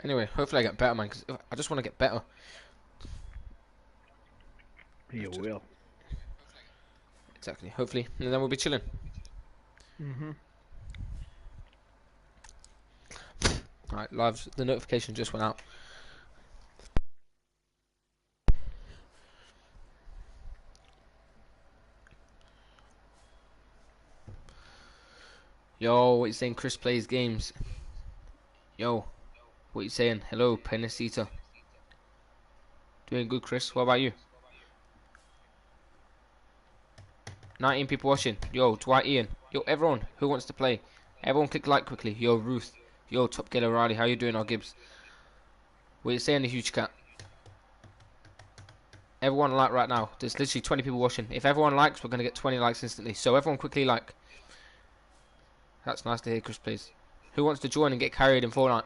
Anyway, hopefully I get better, man, because I just want to get better. You will. Exactly. Hopefully, and then we'll be chilling. Mhm. Alright, live. The notification just went out. Yo, what you saying? Chris plays games. Yo, what you saying? Hello, Penacita. Doing good, Chris. What about you? 19 people watching. Yo, Dwight Ian. Yo, everyone who wants to play. Everyone click like quickly. Yo, Ruth. Yo, Top Geller Riley. How you doing, our Gibbs? What you saying, the huge cat? Everyone like right now. There's literally 20 people watching. If everyone likes, we're going to get 20 likes instantly. So everyone quickly like. That's nice to hear, Chris, please. Who wants to join and get carried in Fortnite?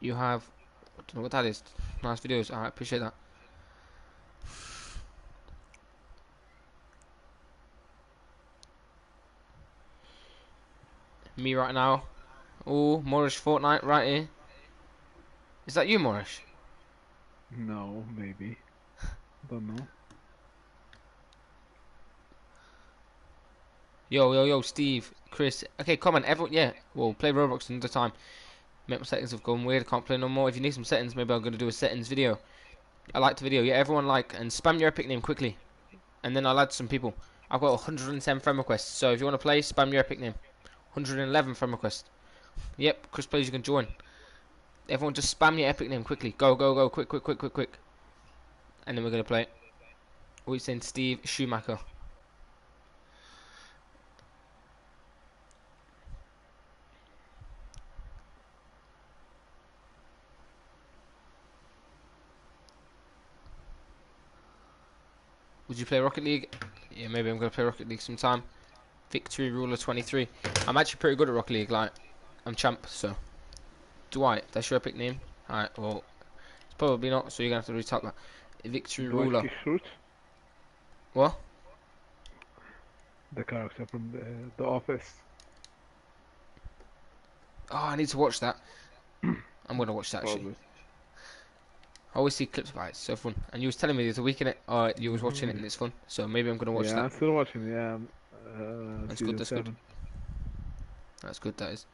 You have... I don't know what that is. Nice videos. Alright, appreciate that. Me right now. Oh, Morris Fortnite right here. Is that you, Morris? No, maybe. Don't know. Yo, yo, yo, Steve, Chris. Okay, comment. Everyone, yeah. We'll play Roblox another time. Make my settings have gone weird. I can't play no more. If you need some settings, maybe I'm going to do a settings video. I like the video. Yeah, everyone like. And spam your epic name quickly. And then I'll add some people. I've got 110 friend requests. So if you want to play, spam your epic name. 111 friend requests. Yep, Chris plays, you can join. Everyone just spam your epic name quickly. Go, go, go. Quick, quick, quick, quick, quick. And then we're going to play it. What are you saying, Steve Schumacher? Would you play Rocket League? Yeah, maybe I'm going to play Rocket League sometime. Victory Ruler 23. I'm actually pretty good at Rocket League. Like, I'm champ, so. Dwight, that's your epic name? Alright, well, it's probably not, so you're going to have to retype that. Victory Dwight Ruler. Fruit, What? the character from the Office. Oh, I need to watch that. I'm going to watch that, actually. Probably. I always see clips about it. It's so fun. And you was telling me there's a week in it. You was watching it Mhm. and it's fun. So maybe I'm going to watch Yeah, that. I'm still watching. Yeah, That's good, season that's good. 7. That's good, that is.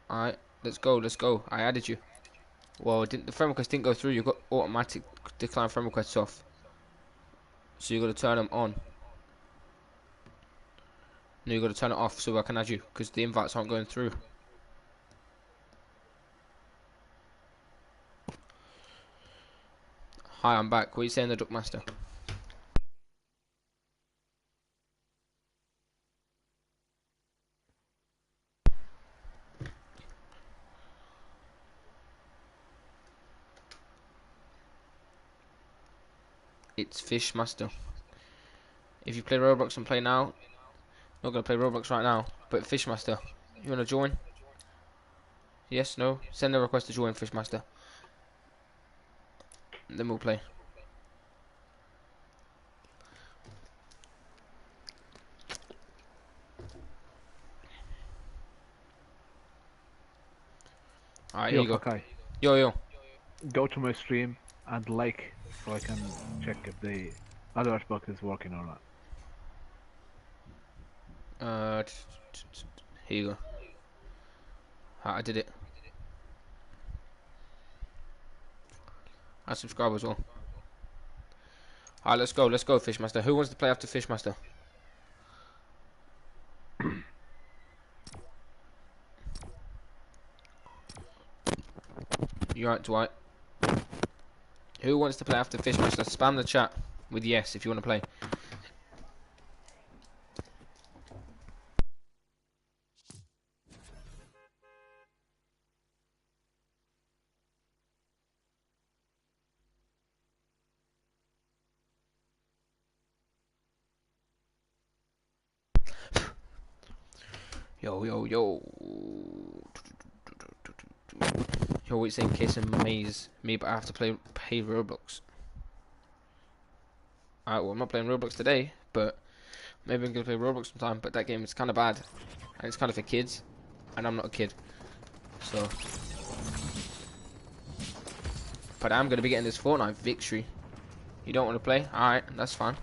Alright, let's go, let's go. I added you. Well, the friend request didn't go through. You got automatic decline friend requests off. So you got to turn them on. No, you got to turn it off so I can add you. Because the invites aren't going through. Hi, I'm back. What are you saying, the Duck Master? It's Fishmaster. If you play Roblox and play now, not gonna play Roblox right now, but Fishmaster. You wanna join? Yes, no? Send a request to join Fishmaster. Then we'll play. Alright, here Yo, you go. Fakai, Yo, yo. go to my stream and like so I can check if the other box is working or not. Uh, here you go. I did it. I subscribe as well. Alright, let's go, Fishmaster. Who wants to play after Fishmaster? You alright, Dwight? Who wants to play after Fishmaster? Spam the chat with yes if you want to play. Yo, yo, yo. Yo, wait, saying Case and Maze. Me, but I have to pay Roblox. Alright, well, I'm not playing Roblox today, but maybe I'm gonna play Roblox sometime. But that game is kind of bad, and it's kind of for kids. and I'm not a kid. So, but I'm gonna be getting this Fortnite victory. You don't want to play? Alright, that's fine.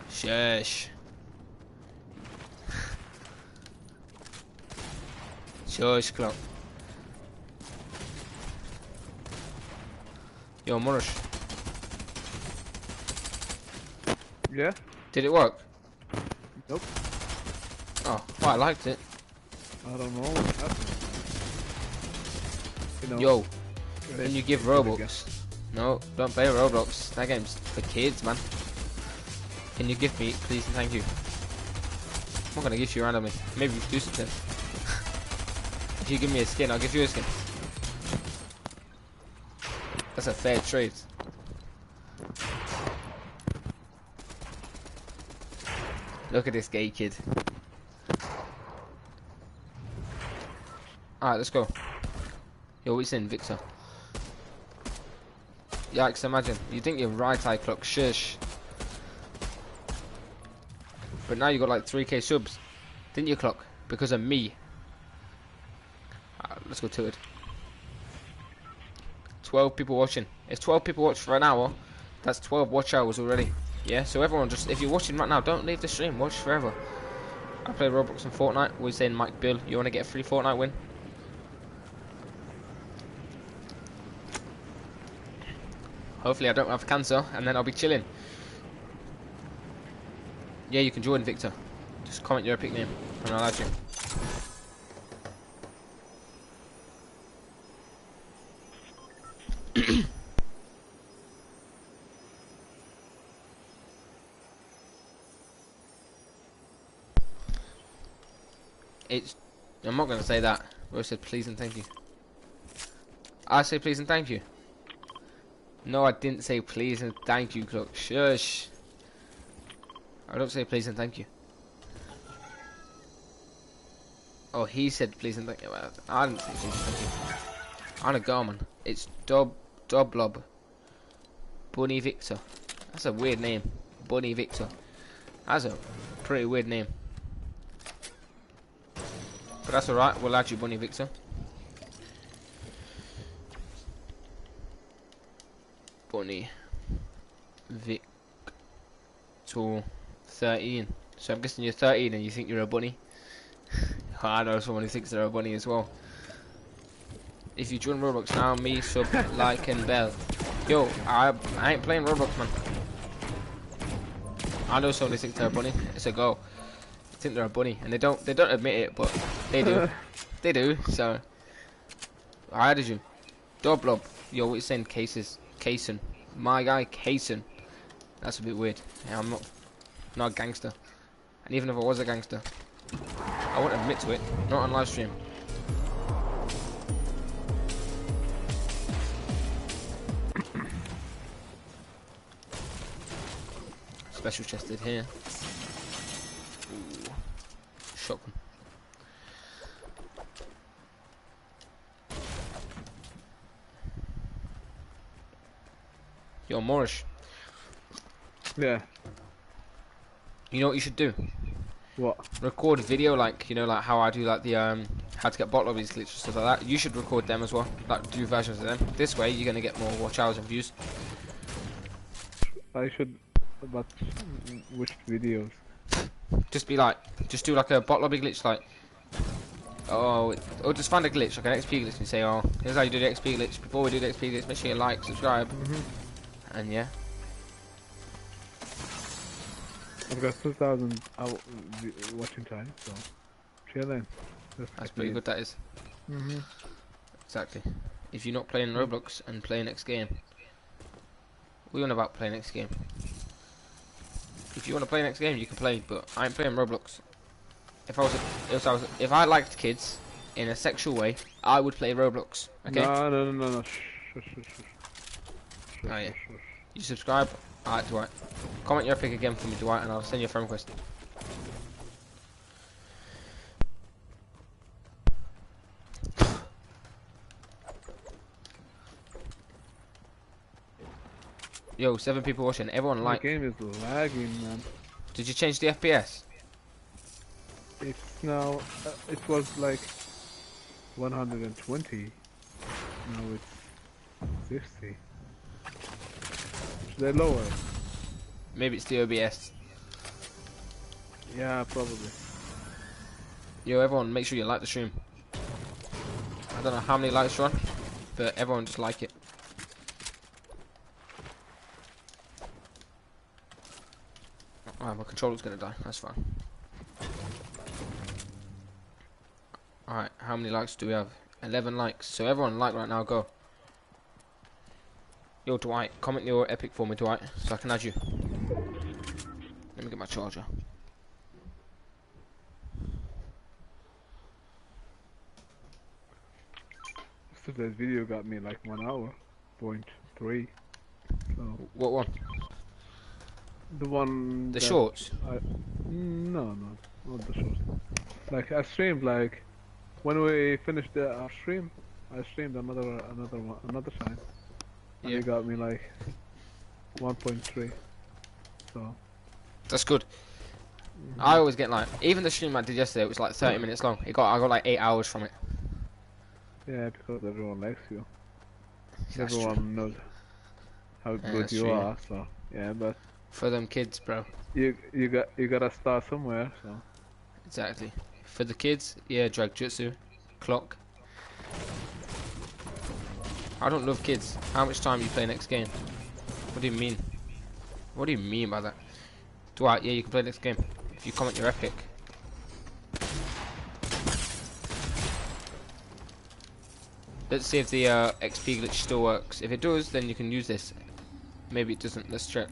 Shush. Shush, clock. Yo, Murish. Yeah? Did it work? Nope. Oh, well, I liked it. I don't know what happened. You know, Yo, can you give it's good again. Robux? No, don't play Roblox. That game's for kids, man. Can you gift me, please and thank you? I'm not gonna gift you randomly. Maybe we should do something. If you give me a skin, I'll give you a skin. That's a fair trade. Look at this gay kid. Alright, let's go. Yo, what you saying, Victor? Yikes, imagine. You think you're right eye clock, shush. But now you got like 3k subs. Didn't you, clock? Because of me. Let's go to it. 12 people watching. If 12 people watch for an hour, that's 12 watch hours already. Yeah, so everyone just, if you're watching right now, don't leave the stream, watch forever. I play Roblox and Fortnite. We're saying Mike Bill, you want to get a free Fortnite win? Hopefully I don't have cancer, and then I'll be chilling. Yeah, you can join, Victor. Just comment your epic name, and I'll add you. It's... I'm not going to say that. I said please and thank you. I say please and thank you. No, I didn't say please and thank you, clock. Shush. I don't say please and thank you. Oh, he said please and thank you. I didn't say please and thank you. I'm gonna go, man. It's Doblob. Bunny Victor. That's a weird name. Bunny Victor. That's a pretty weird name. But that's alright, we'll add you, Bunny Victor. Bunny Victor 13. So I'm guessing you're 13 and you think you're a bunny. I know someone who thinks they're a bunny as well. If you join Roblox now, me, sub, like and bell. Yo, I ain't playing Roblox, man. I know someone who thinks they're a bunny. It's a go. They think they're a bunny, and they don't admit it, but they do. They do. So I added you. Doblob. Yo, what you saying? Cason. My guy, Cason. That's a bit weird. Yeah, I'm not a gangster. And even if I was a gangster, I wouldn't admit to it. Not on live stream. Special chested here. Ooh. Shotgun. Yo, Morris. Yeah. You know what you should do? What? Record video, like, you know, like how I do, like the how to get bot lobbies glitches, stuff like that. You should record them as well, like do versions of them. This way you're gonna get more watch hours and views. I should, but which videos? Just be like, just do like a bot lobby glitch, like, or just find a glitch, like an XP glitch, and say, oh, here's how you do the XP glitch. Before we do the XP glitch, make sure you like, subscribe, and yeah. I've got 2,000 watching time, so chilling. That's pretty good, that is. Exactly. If you're not playing Roblox and play next game, we on about play next game. If you want to play next game, you can play, but I ain't playing Roblox. If I liked kids in a sexual way, I would play Roblox. Okay? No. Oh yeah. You subscribe? Alright, Dwight. Comment your pick again for me, Dwight, and I'll send you a friend request. Yo, 7 people watching. Everyone like. The game is lagging, man. Did you change the FPS? It's now. It was like 120. Now it's 60. Should I lower it? Maybe it's the OBS. Yeah, probably. Yo, everyone, make sure you like the stream. I don't know how many likes you're on, but everyone just like it. Alright, my controller's gonna die. That's fine. Alright, how many likes do we have? 11 likes. So everyone like right now, go. Yo, Dwight, comment your epic for me, Dwight, so I can add you. Let me get my charger. Yesterday's video got me like 1 hour, point 3. So What one? the one The that shorts? no, not the shorts. Like I streamed like when we finished our stream, I streamed another time, and Yeah. it got me like 1.3. So That's good. I always get like, even the stream I did yesterday, it was like 30 minutes long. I got like 8 hours from it. yeah, because everyone likes you. That's true. Everyone knows how Yeah, good that's you true, yeah. are. So yeah, but For them kids, bro. you gotta start somewhere. So Exactly. For the kids, yeah, drag jutsu, clock. I don't love kids. How much time you play next game? What do you mean? What do you mean by that? Dwight, yeah, you can play next game. If you comment your epic. Let's see if the XP glitch still works. If it does, then you can use this. Maybe it doesn't. Let's check.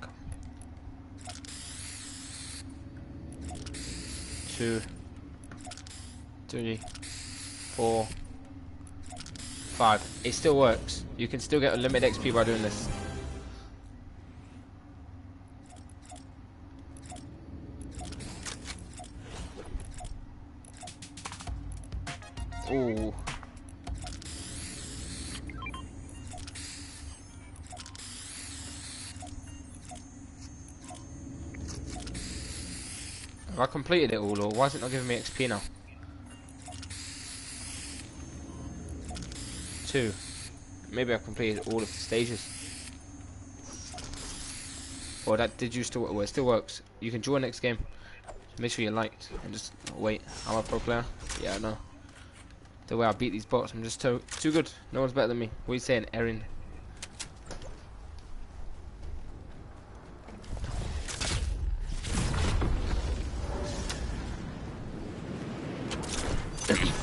2, 3, 4, 5. It still works. You can still get unlimited XP by doing this. Ooh. Have I completed it all, or why is it not giving me XP now? 2. Maybe I've completed all of the stages. Or that did you still work? Well, it still works. You can join next game. Make sure you liked and just wait. I'm a pro player. Yeah, I know. The way I beat these bots, I'm just too good. No one's better than me. What are you saying, Erin?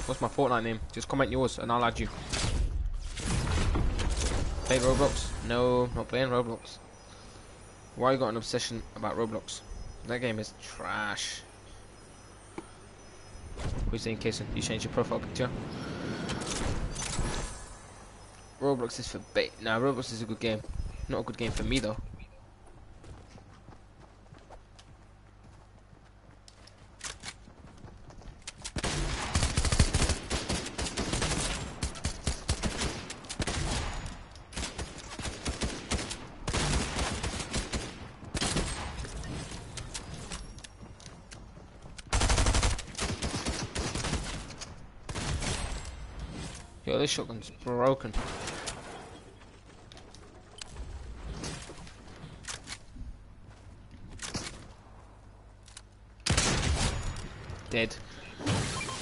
What's my Fortnite name? Just comment yours and I'll add you. Play Roblox? No, not playing Roblox. Why you got an obsession about Roblox? That game is trash. Who's saying, Kason? You changed your profile picture? Roblox is for bait. Nah, Roblox is a good game. Not a good game for me though. Yo, this shotgun's broken. Dead.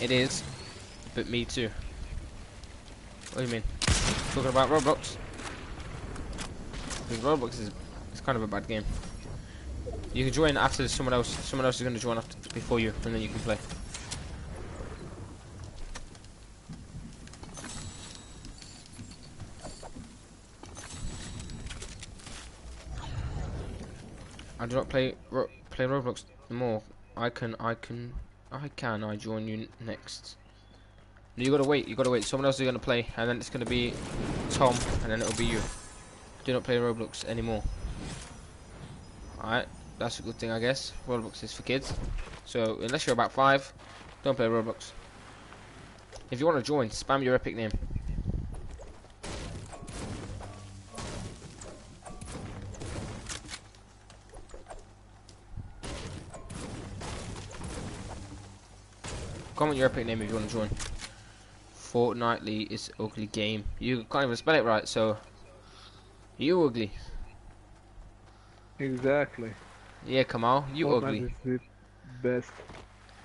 It is. But me too. What do you mean? Talking about Roblox? Because Roblox is kind of a bad game. You can join after someone else. Someone else is going to join after, before you, and then you can play. I do not play Roblox more. I join you next. No, you gotta wait. Someone else is gonna play, and then it's gonna be Tom, and then it'll be you. Do not play Roblox anymore. Alright, that's a good thing, I guess. Roblox is for kids. So, unless you're about 5, don't play Roblox. If you want to join, spam your epic name. Comment your epic name if you want to join. Fortnightly is ugly game. You can't even spell it right, so you ugly. Exactly. Yeah, Kamal, you Fortnite ugly. is the best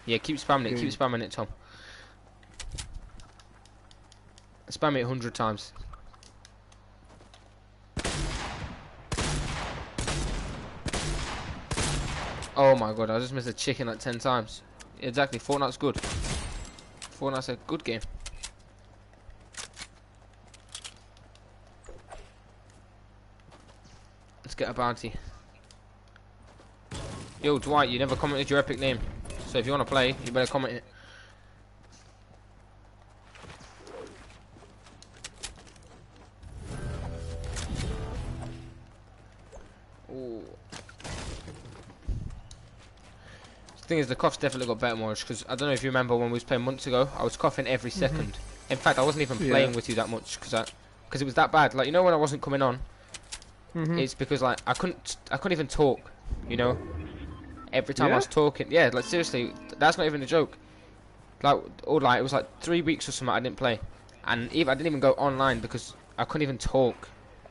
Yeah, keep spamming it. Keep game. spamming it, Tom. Spam it 100 times. Oh my god, I just missed a chicken like 10 times. Exactly, Fortnite's good. Fortnite's a good game. Let's get a bounty. Yo, Dwight, you never commented your epic name. So if you want to play, you better comment it. Ooh. The thing is, the cough's definitely got better more, because I don't know if you remember when we was playing months ago, I was coughing every second. In fact, I wasn't even playing with you that much, because it was that bad. Like, you know when I wasn't coming on, it's because like I couldn't even talk, you know. Every time I was talking, yeah, like seriously, that's not even a joke. Like, or like it was like 3 weeks or something I didn't play, and even I didn't even go online because I couldn't even talk.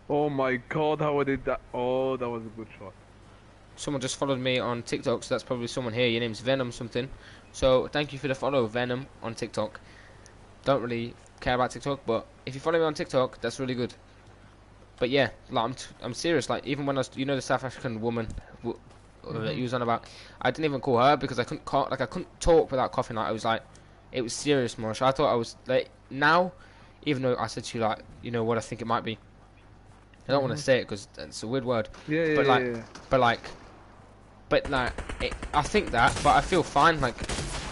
Oh my god, how I did that. Oh, that was a good shot. Someone just followed me on TikTok, so that's probably someone here. Your name's Venom something. So thank you for the follow, Venom, on TikTok. Don't really care about TikTok, but if you follow me on TikTok, that's really good. But yeah, like I'm serious. Like even when I was, you know, the South African woman that you was on about, I didn't even call her because I couldn't I couldn't talk without coughing. Like I was like, it was serious, Morish. I thought I was like now, even though I said to you like, you know what I think it might be. I don't want to say it because it's a weird word. Yeah, but like, yeah. but like, I think that, but I feel fine. Like,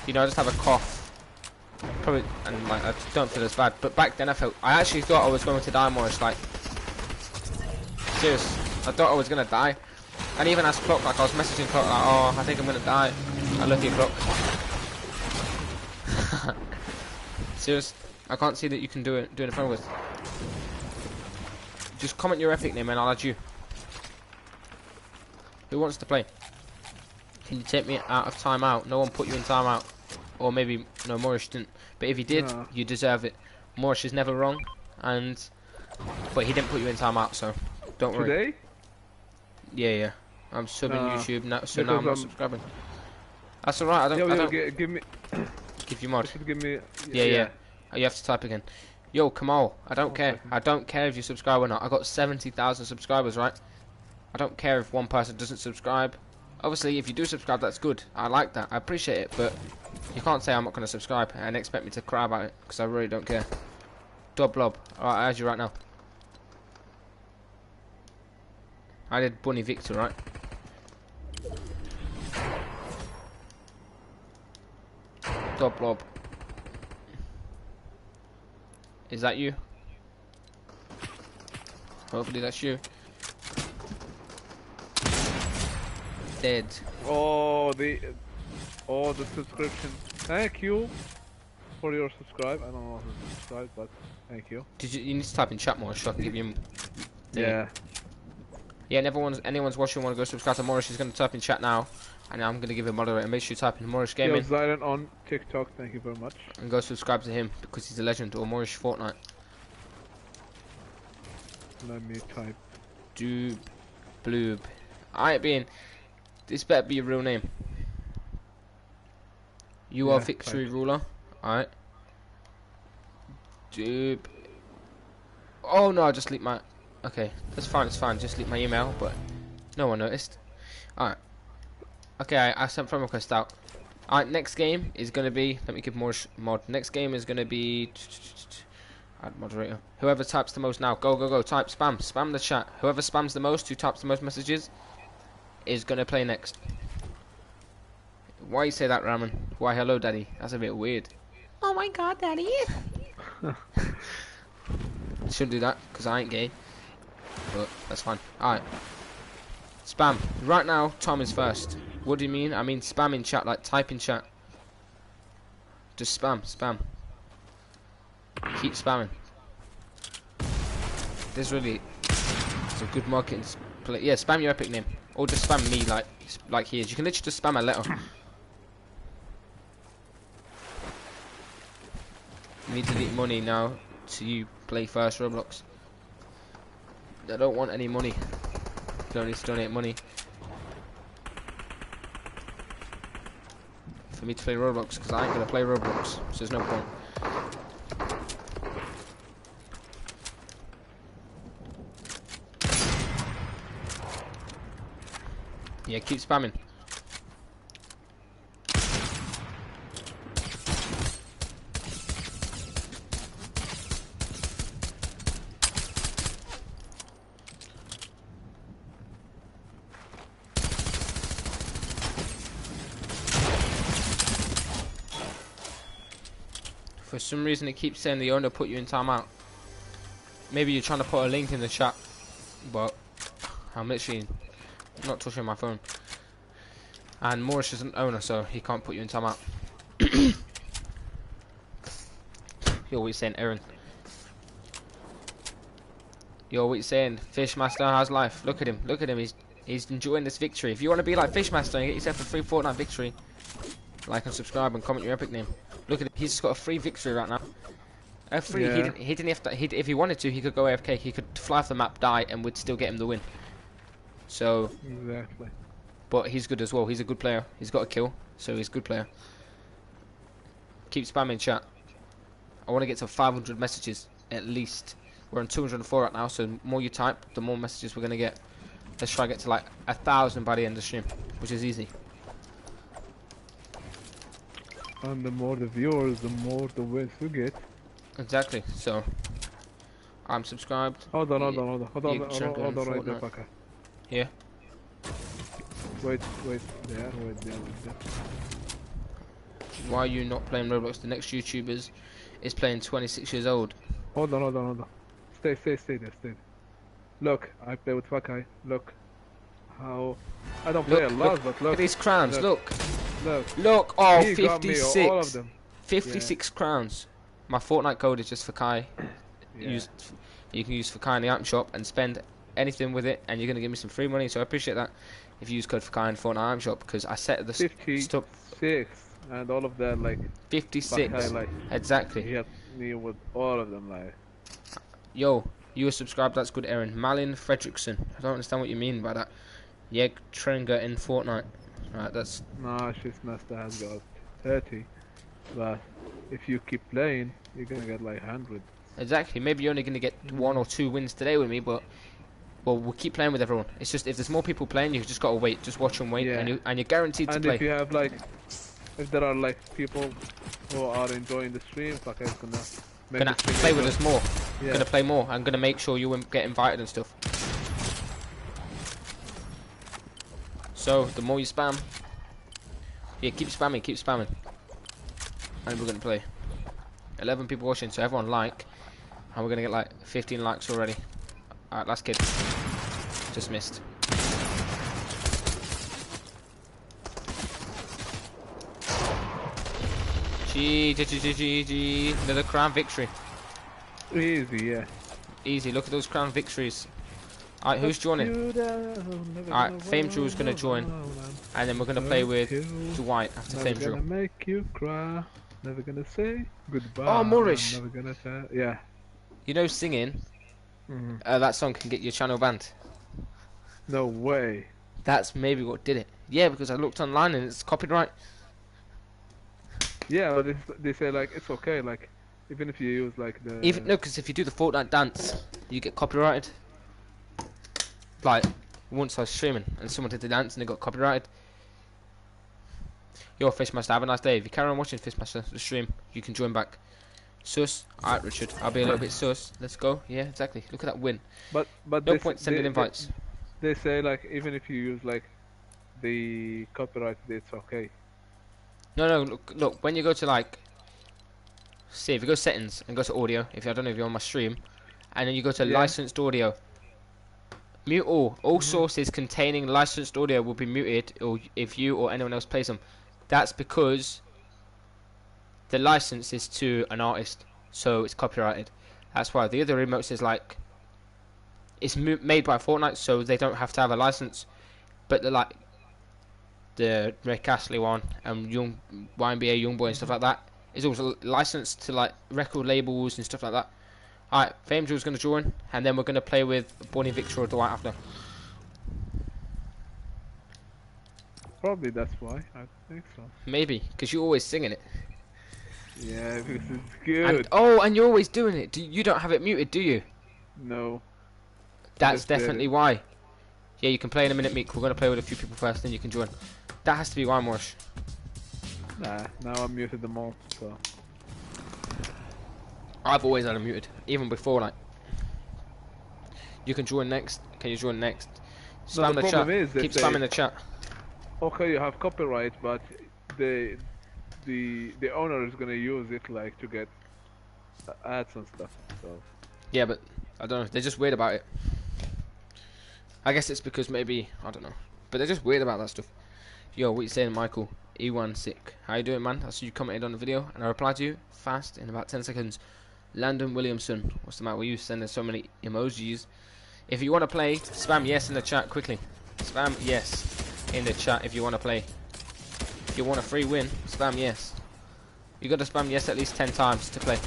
you know, I just have a cough, probably, and like I just don't feel as bad. But back then, I actually thought I was going to die, Morris. Like, serious, I thought I was gonna die. And even asked Clock, like I was messaging Clock, like, oh, I think I'm gonna die. I love you, Clock. Serious, I can't see that you can do it in front of us. Just comment your epic name and I'll add you. Who wants to play? Can you take me out of timeout? No one put you in timeout. Or maybe, no, Morris didn't. But if he did, you deserve it. Morris is never wrong. But he didn't put you in timeout, so don't worry. Today? Yeah. I'm subbing YouTube now, so now I'm not subscribing. That's alright, I don't give me... give you mod. Give me... Yeah. Oh, you have to type again. Yo, Kamal, I don't care. Second. I don't care if you subscribe or not. I got 70,000 subscribers, right? I don't care if one person doesn't subscribe. Obviously, if you do subscribe, that's good. I like that. I appreciate it, but you can't say I'm not going to subscribe and expect me to cry about it, because I really don't care. Dub Blob. Alright, I add you right now. I did Bunny Victor, right? Dub Blob. Is that you? Hopefully that's you. Dead. Oh, the subscription. Thank you for your subscribe. I don't know how to subscribe, but thank you. You need to type in chat more so I can give you... Yeah. Yeah, and anyone's watching want to go subscribe to Morris, he's going to type in chat now. And I'm going to give him moderator. Make sure you type in Morris Gaming. Yo, Zyron on TikTok, thank you very much. And go subscribe to him because he's a legend. Or Morris Fortnite. Let me type. Bloob. Alright, being... This better be your real name. You are Victory Ruler. Alright. Doob. Oh no, I just leaked my... Okay, that's fine, it's fine. Just leaked my email, but no one noticed. Alright. Okay, I sent friend request out. Alright, next game is going to be... Let me give more mod. Next game is going to be... Add moderator. Whoever types the most now. Go. Type spam. Spam the chat. Whoever spams the most, who types the most messages, is going to play next. Why you say that, Ramen? Why hello, daddy? That's a bit weird. Oh my god, daddy. Shouldn't do that, because I ain't gay. But that's fine. Alright. Spam. Right now, Tom is first. What do you mean? I mean spam in chat, like type in chat. Just spam. Keep spamming. This really... It's a good marketing play. Yeah, spam your epic name. Or just spam me like he is. You can literally just spam a letter. You need to delete money now to play first Roblox. I don't want any money. You don't need to donate money for me to play Roblox, because I ain't gonna play Roblox, so there's no point. Yeah, keep spamming. For some reason it keeps saying the owner put you in timeout. Maybe you're trying to put a link in the chat, but I'm literally not touching my phone. And Morris is an owner, so he can't put you in timeout. Yo, what you saying, Aaron? Yo, what you saying? Fishmaster, how's life? Look at him, look at him. He's enjoying this victory. If you want to be like Fishmaster and get yourself a free Fortnite victory, like and subscribe and comment your epic name. Look at him. He's just got a free victory right now. A free. Yeah. He didn't have to. If he wanted to, he could go AFK. He could fly off the map, die, and would still get him the win. So. Exactly. But he's good as well. He's a good player. He's got a kill, so he's a good player. Keep spamming chat. I want to get to 500 messages at least. We're on 204 right now, so the more you type, the more messages we're gonna get. Let's try to get to like 1,000 by the end of the stream, which is easy. And the more the viewers, the more the wins we get. Exactly. So I'm subscribed. Hold on Yeah, right there, Fortnite. fucker. Yeah. Wait there. Why are you not playing Roblox? The next YouTubers is playing 26 years old. Hold on. Stay there. Look, I play with Fakai. Look. How... I don't play a lot, but Look look. at these crowns. Look. Look. Oh, He got me 56. all of them. 56 crowns. My Fortnite code is just for Kai. Yeah. You can use for Kai in the item shop and spend anything with it, and you're gonna give me some free money. So I appreciate that if you use code for Kai in Fortnite item shop, because I set the 56, and all of that, like 56. Fakai, like Exactly. he helped me with all of them, like. Yo, you were subscribed. That's good, Aaron. Malin Fredrickson. I don't understand what you mean by that. Yeg Trenger in Fortnite. Right, that's. Nah, she's master has got 30, but if you keep playing, you're gonna get like 100. Exactly. Maybe you're only going to get 1 or 2 wins today with me, but well, we'll keep playing with everyone. It's just if there's more people playing, you just got to wait. Just watch and wait, Yeah. and you're guaranteed to And play. if you have like, if there are like people who are enjoying the stream, fuck, it's gonna make Gonna the stream play with better. us more. Yeah. Gonna play more. I'm gonna make sure you get invited and stuff. So the more you spam, yeah, keep spamming, and we're gonna play. 11 people watching, so everyone like, and we're gonna get like 15 likes already. Alright, last kid. Just missed. G. Another crown victory. Easy, yeah. Easy. Look at those crown victories. Alright, who's joining? Alright, Fame Drew's gonna join, and then we're gonna play with Dwight after Fame Never Drew. gonna make you cry. Never gonna say goodbye. Oh, Moorish. Never gonna say, yeah. You know, singing Mhm. that song can get your channel banned. No way. That's maybe what did it. Yeah, because I looked online and it's copyright. Yeah, but they say like it's okay, like even if you use like the. Even no, because if you do the Fortnite dance, you get copyrighted. Like once I was streaming and someone did the dance and they got copyrighted. Yo, Fishmaster, have a nice day. If you carry on watching Fishmaster the stream, you can join back. Sus, alright, Richard. I'll be a little bit sus. Let's go. Yeah, exactly. Look at that win. But No they, point sending invites. They say like even if you use like the copyright, it's okay. No. Look. When you go to like, see if you go settings and go to audio. If I don't know if you're on my stream, and then you go to Yeah. licensed audio. Mute all. All sources containing licensed audio will be muted, or if you or anyone else plays them. That's because the license is to an artist, so it's copyrighted. That's why the other emotes is like it's made by Fortnite, so they don't have to have a license. But the Rick Astley one and YMBA Youngboy and stuff like that, is also licensed to like record labels and stuff like that. Alright, Fame Jewel's gonna join, and then we're gonna play with Bonnie, Victor, or Dwight after. Probably that's why. I think so. Maybe, because you're always singing it. Yeah, because it's And good. oh, and you're always doing it. You don't have it muted, do you? No. I That's just did definitely it. why. Yeah, you can play in a minute, Meek. We're gonna play with a few people first, then you can join. That has to be why, Morsh. Nah, now I muted them all, so. I've always had it muted, even before like. You can join next. Can you join next? No, Spam the the chat. problem is Keep if spamming they, the chat. okay, you have copyright, but the the owner is gonna use it like to get ads and stuff. So Yeah, but I don't know. They're just weird about it. I guess it's because maybe I don't know, but they're just weird about that stuff. Yo, what you saying, Michael? E1 sick. How you doing, man? I saw you commented on the video, and I replied to you fast in about 10 seconds. Landon Williamson, what's the matter with you sending so many emojis? If you want to play, spam yes in the chat quickly. Spam yes in the chat if you want to play. If you want a free win, spam yes. You got to spam yes at least 10 times to play.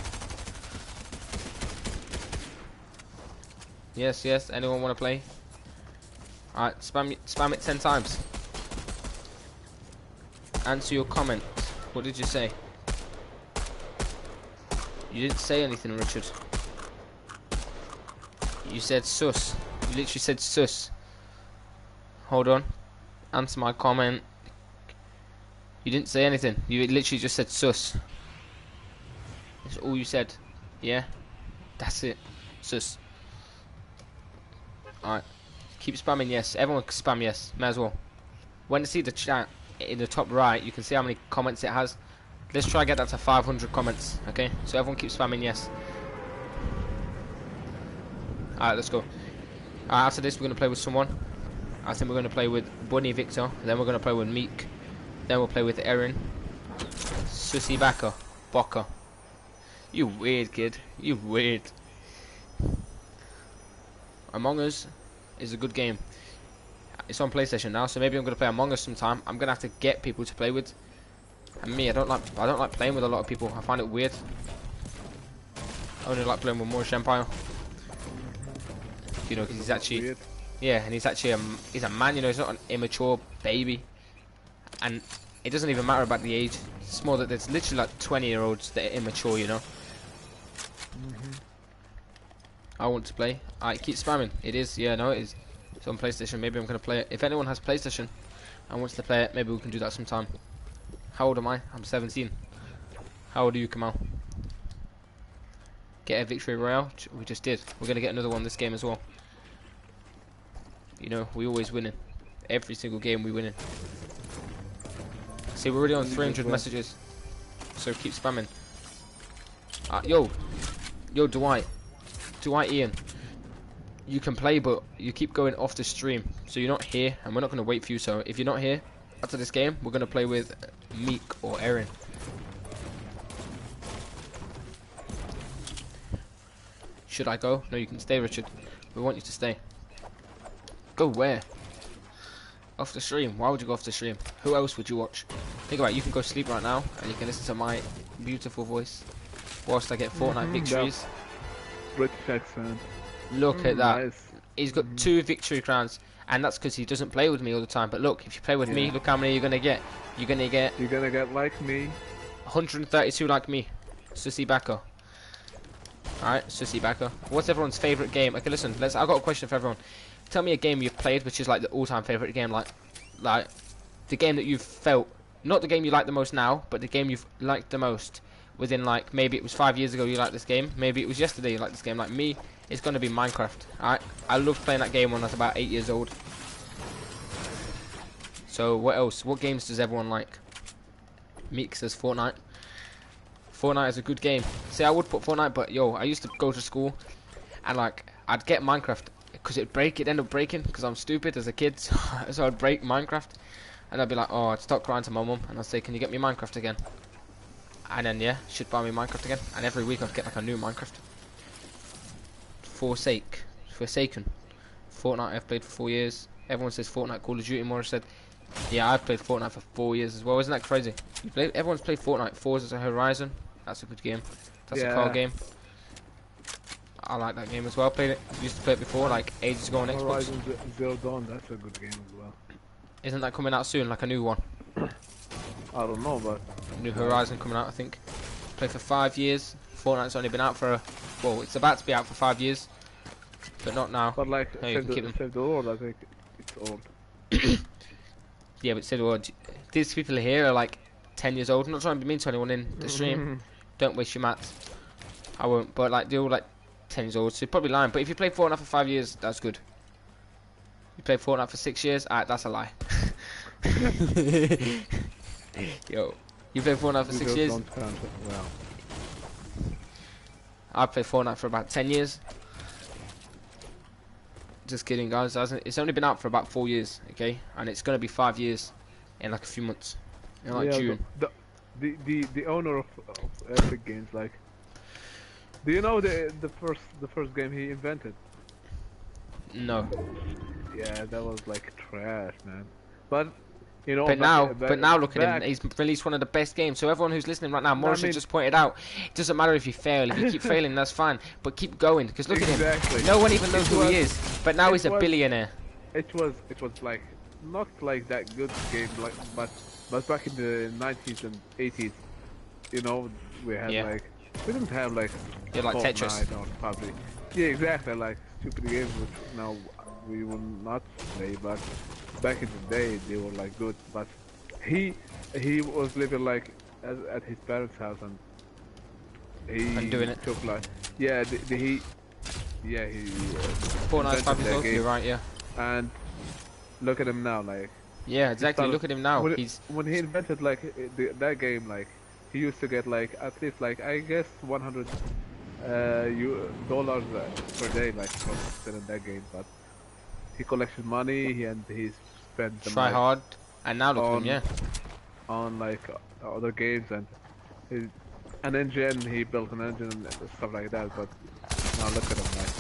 Yes, yes. Anyone want to play? Alright, spam it 10 times. Answer your comment. What did you say? You didn't say anything, Richard. You said sus. You literally said sus. Hold on. Answer my comment. You didn't say anything. You literally just said sus. That's all you said. Yeah? That's it. Sus. Alright. Keep spamming yes. Everyone can spam yes. May as well. When you see the chat in the top right, you can see how many comments it has. Let's try and get that to 500 comments. Okay? So everyone keeps spamming yes. Alright, let's go. Alright, after this we're going to play with someone. I think we're going to play with Bunny Victor. Then we're going to play with Meek. Then we'll play with Erin. Susie Baka. You weird kid. You weird. Among Us is a good game. It's on PlayStation now, so maybe I'm going to play Among Us sometime. I'm going to have to get people to play with. And me, I don't like playing with a lot of people. I find it weird. I only like playing with Moorish Empire. You know, because he's actually... weird. Yeah, and he's actually he's a man, you know, he's not an immature baby. And it doesn't even matter about the age. It's more that there's literally like 20-year-olds that are immature, you know. I want to play. I keep spamming. It is, yeah, no, it is. It's on PlayStation. Maybe I'm going to play it. If anyone has PlayStation and wants to play it, maybe we can do that sometime. How old am I? I'm 17. How old are you, Kamal? Get a victory royale? We just did. We're going to get another one this game as well. You know, we always winning. Every single game we winning. See, we're already on 300 messages. So keep spamming. Yo, Dwight, Ian. You can play, but you keep going off the stream. So you're not here, and we're not going to wait for you. So if you're not here after this game, we're going to play with Meek or Erin. Should I go? No, you can stay, Richard. We want you to stay. Go where? Off the stream. Why would you go off the stream? Who else would you watch? Think about it. You can go sleep right now, and you can listen to my beautiful voice whilst I get Fortnite victories. British accent. Look at that. Nice. He's got 2 victory crowns, and that's because he doesn't play with me all the time. But look, if you play with me, look how many you're gonna get. You're gonna get like me. 132 like me. Susie Baka. Alright, Susie Baka. What's everyone's favourite game? Okay, listen, I've got a question for everyone. Tell me a game you've played which is like the all-time favourite game, like the game that you've felt, not the game you like the most now, but the game you've liked the most within, like, maybe it was 5 years ago you liked this game, maybe it was yesterday you liked this game. Like me, it's going to be Minecraft. Alright, I loved playing that game when I was about 8 years old. So what else? What games does everyone like? Meek says Fortnite. Fortnite is a good game. See, I would put Fortnite, but yo, I used to go to school and like I'd get Minecraft because it'd end up breaking because I'm stupid as a kid. So I'd break Minecraft and I'd be like, oh, I'd start crying to my mum and I'd say, can you get me Minecraft again? And then yeah, she'd buy me Minecraft again, and every week I'd get like a new Minecraft. Forsaken. Fortnite I've played for 4 years. Everyone says Fortnite. Call of Duty. Morris said, yeah, I've played Fortnite for 4 years as well. Isn't that crazy? Everyone's played Fortnite. Forza Horizon. That's a good game. That's a car Yeah, game. I like that game as well. Played it. Used to play it before, like ages ago on Xbox. Horizon Zero Dawn, that's a good game as well. Isn't that coming out soon? Like a new one? I don't know, but New like, Horizon coming out, I think. Play for 5 years. Fortnite's only been out for well, it's about to be out for 5 years, but not now. but like No, you can keep them. Save the World, I think it's old. Yeah, but still, these people here are like 10 years old. I'm not trying to be mean to anyone in the stream. Don't waste your mats. I won't. But like, they're all like 10 years old, so you're probably lying. But if you play Fortnite for 5 years, that's good. You play Fortnite for 6 years, alright, that's a lie. Yo, you play Fortnite for 6 years? Well, I played Fortnite for about 10 years. Just kidding, guys. It's only been out for about 4 years, okay? And it's gonna be 5 years in like a few months, in like yeah, June. the owner of Epic Games, like, do you know the first game he invented? No, Yeah, that was like trash, man. But you know, but now look at him. back, He's released one of the best games. So everyone who's listening right now, Morris mean- just pointed out, it doesn't matter if you fail. If you keep failing, that's fine. But keep going, because look at Exactly. him. No one even knows It who was- he is. But now it he's a was- billionaire. it was like not like that good game, like, but back in the 90s and 80s, you know, we had Yeah. like, we didn't have like Yeah, like Tetris. Fortnite or PUBG. Yeah, exactly, like stupid games which now we will not play, but back in the day they were like good. But he was living like at his parents' house, and he And doing it. took like, yeah, he Fortnite's invented 5 years that old. game. You're right, yeah. And look at him now, like, Yeah, exactly. started- Look at him now. when, He's when he invented like that game, like he used to get like at least like I guess 100 dollars per day, like from selling that game. But he collected money, and he spent them try like, hard, and now look at him. Yeah, on like other games, and an engine. He built an engine and stuff like that. But now look at him, like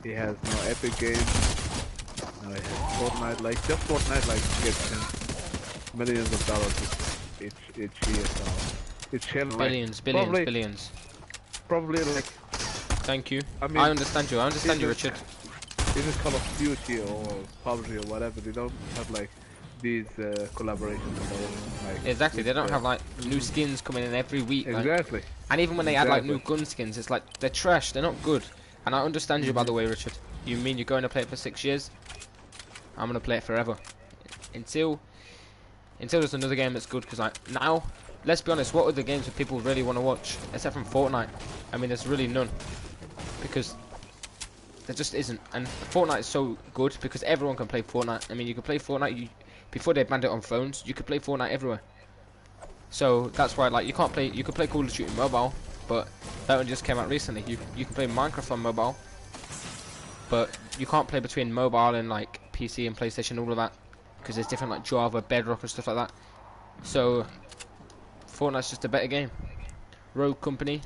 he has no Epic Games. Now he has Fortnite, like just Fortnite, like gets him millions of dollars each year. So it's chill, like, billions, probably, billions. probably like, Thank you. I mean, I understand you. I understand you, it's Richard. even Call of Duty or PUBG or whatever, they don't have like these collaborations and all, like Exactly. They with, don't have like new skins coming in every week. Like, exactly. and even when they add like new Exactly. gun skins, it's like they're trash. They're not good. And I understand you, by the way, Richard. You mean you're going to play it for 6 years? I'm gonna play it forever until there's another game that's good. Because like now, let's be honest, what other games do people really want to watch except from Fortnite? I mean, there's really none, because there just isn't. And Fortnite is so good because everyone can play Fortnite. I mean, you can play Fortnite. Before they banned it on phones, you could play Fortnite everywhere. So that's why, like, you can't play. You could play Call of Duty mobile, but that one just came out recently. You can play Minecraft on mobile, but you can't play between mobile and like PC and PlayStation, all of that, because there's different like Java, Bedrock, and stuff like that. So Fortnite's just a better game. Rogue Company,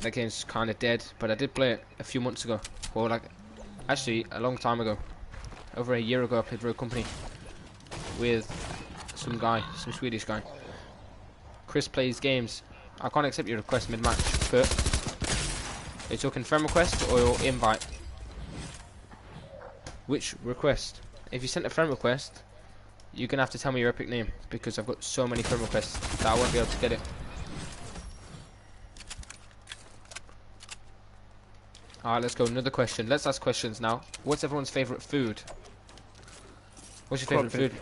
that game's kind of dead, but I did play it a few months ago. Well, like, actually a long time ago. Over a year ago, I played Rogue Company with some Swedish guy. Chris plays games. I can't accept your request mid-match, but are you talking friend request or invite? Which request? If you sent a friend request, you're gonna have to tell me your epic name, because I've got so many friend requests that I won't be able to get it. Alright, let's go. Another question. Let's ask questions now. What's everyone's favourite food? What's your favourite food?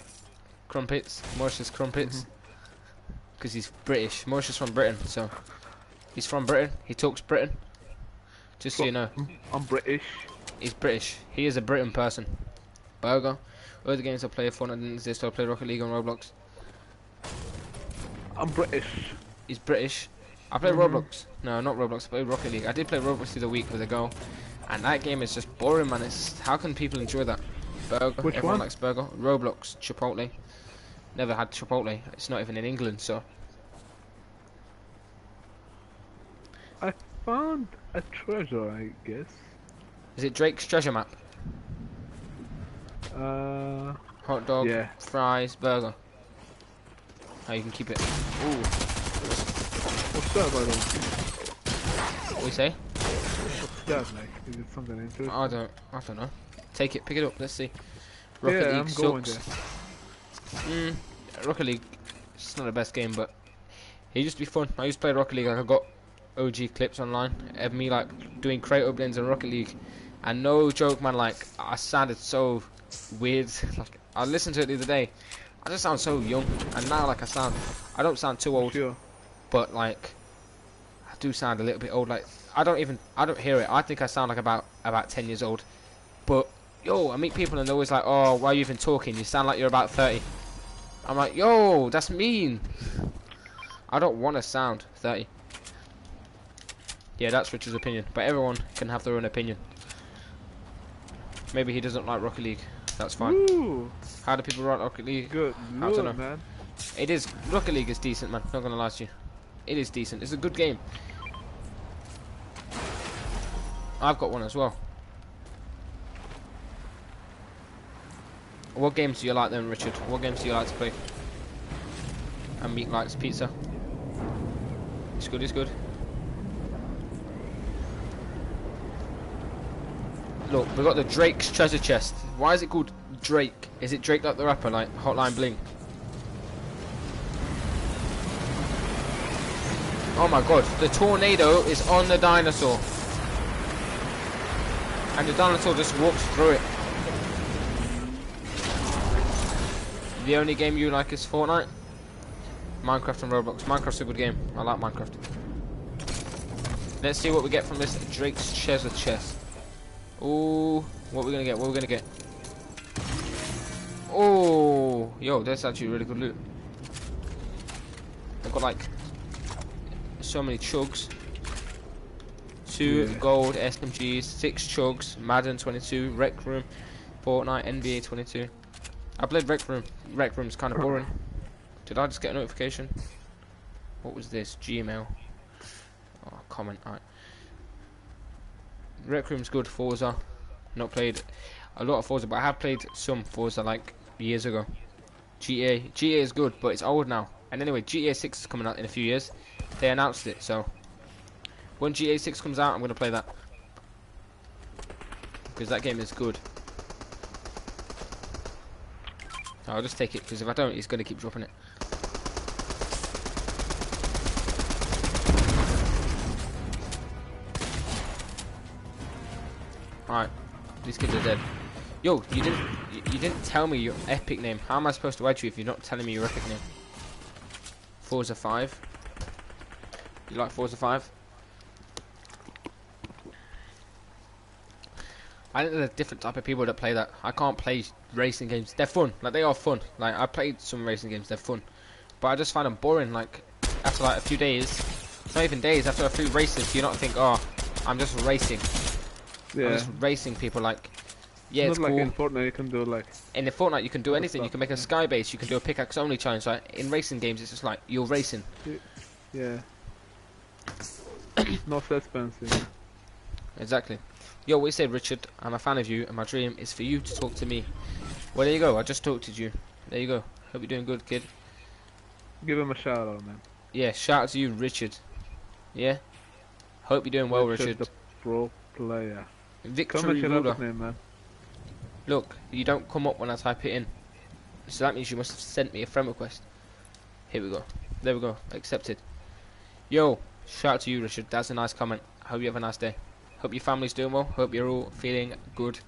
Crumpets. Maurice's crumpets. Because he's British. Maurice is from Britain, so he's from Britain. He talks Britain. Just so you know, I'm British. he's British. He is a Britain person. Burger. Other games I play, Fortnite didn't exist. I play Rocket League on Roblox. I'm British. He's British. I play Roblox. No, not Roblox. I play Rocket League. I did play Roblox the other week with a girl, and that game is just boring, man. It's how can people enjoy that? Burger. Which Everyone one? likes burger. Roblox. Chipotle. Never had Chipotle. It's not even in England, so. I found a treasure, I guess. Is it Drake's treasure map? Uh, Hot dog, Yeah. fries, burger. Oh, you can keep it. Ooh. What's that, by the way? What do you say? What's that, like? Is it something interesting? I don't know. Take it, pick it up. Let's see. Rocket Yeah, League I'm going sucks. there. Rocket League, it's not the best game, but it used to be fun. I used to play Rocket League. Like I got OG clips online of me like doing crate openings in Rocket League, and no joke, man. Like I sounded so weird. Like I listened to it the other day. I just sound so young, and now like I don't sound too For old, sure. but like I do sound a little bit old. Like I don't hear it. I think I sound like about 10 years old. But yo, I meet people and they're always like, "Oh, why are you even talking? You sound like you're about 30." I'm like, "Yo, that's mean. I don't want to sound 30." Yeah, that's Richard's opinion, but everyone can have their own opinion. Maybe he doesn't like Rocket League. That's fine. Woo! How do people write Rocket League? Good I don't know. lord, man. It is Rocket League is decent, man. Not gonna lie to you. It is decent. It's a good game. I've got one as well. What games do you like then, Richard? What games do you like to play? And Meat likes pizza. It's good, it's good. Look, we've got the Drake's treasure chest. Why is it called Drake? Is it Drake like the rapper, like Hotline Bling? Oh my god, the tornado is on the dinosaur. And the dinosaur just walks through it. The only game you like is Fortnite? Minecraft and Roblox. Minecraft's a good game. I like Minecraft. Let's see what we get from this Drake's treasure chest. Ooh, what are we gonna get? What are we gonna get? Oh, yo, that's actually really good loot. I've got like so many chugs. 2 gold SMGs, 6 chugs, Madden 22, Rec Room, Fortnite, NBA 22. I played Rec Room. Rec Room's kind of boring. Did I just get a notification? What was this? Gmail. Oh, comment. Alright. Rec Room's good. Forza. Not played a lot of Forza, but I have played some Forza like years ago. GTA is good, but it's old now. And anyway, GTA 6 is coming out in a few years. They announced it, so when GTA 6 comes out, I'm going to play that. Because that game is good. I'll just take it, because if I don't, he's going to keep dropping it. Alright, these kids are dead. Yo, you didn't tell me your epic name. How am I supposed to add you if you're not telling me your epic name? Forza 5. You like Forza 5? I think there's a different type of people that play that. I can't play racing games. They're fun. Like, they are fun. Like, I played some racing games. They're fun. But I just find them boring. Like, after like a few days, not even days, after a few races, do you not think, oh, I'm just racing. Yeah. I'm just racing people. Like, yeah, it's not cool. like in Fortnite you can do like... In the Fortnite, you can do anything. You stuff, can make a sky base. You can do a pickaxe only challenge. Like, in racing games, it's just like, you're racing. Yeah. No suspense, yeah. Exactly. Yo, what you say, Richard? I'm a fan of you, and my dream is for you to talk to me. Well, there you go. I just talked to you. There you go. Hope you're doing good, kid. Give him a shout out, man. Yeah, shout out to you, Richard. Yeah? Hope you're doing well, Richard. the pro player. Victory Comment your ruler. other name, man. Look, you don't come up when I type it in. So that means you must have sent me a friend request. Here we go. There we go. Accepted. Yo, shout out to you, Richard. That's a nice comment. Hope you have a nice day. Hope your family's doing well. Hope you're all feeling good.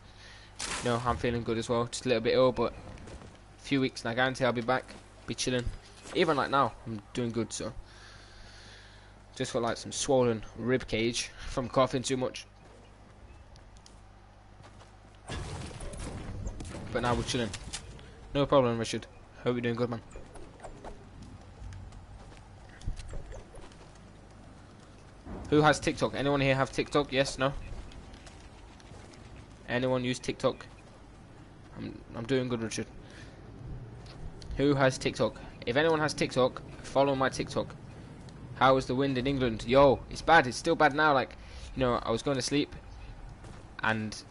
No, I'm feeling good as well. Just a little bit ill, but a few weeks and I guarantee I'll be back. Be chilling. Even like now, I'm doing good, so. Just got like some swollen rib cage from coughing too much. But now we're chilling. No problem, Richard. Hope you're doing good, man. Who has TikTok? Anyone here have TikTok? Yes? No? Anyone use TikTok? I'm doing good, Richard. Who has TikTok? If anyone has TikTok, follow my TikTok. How is the wind in England? Yo, it's bad. It's still bad now. Like, you know, I was going to sleep, and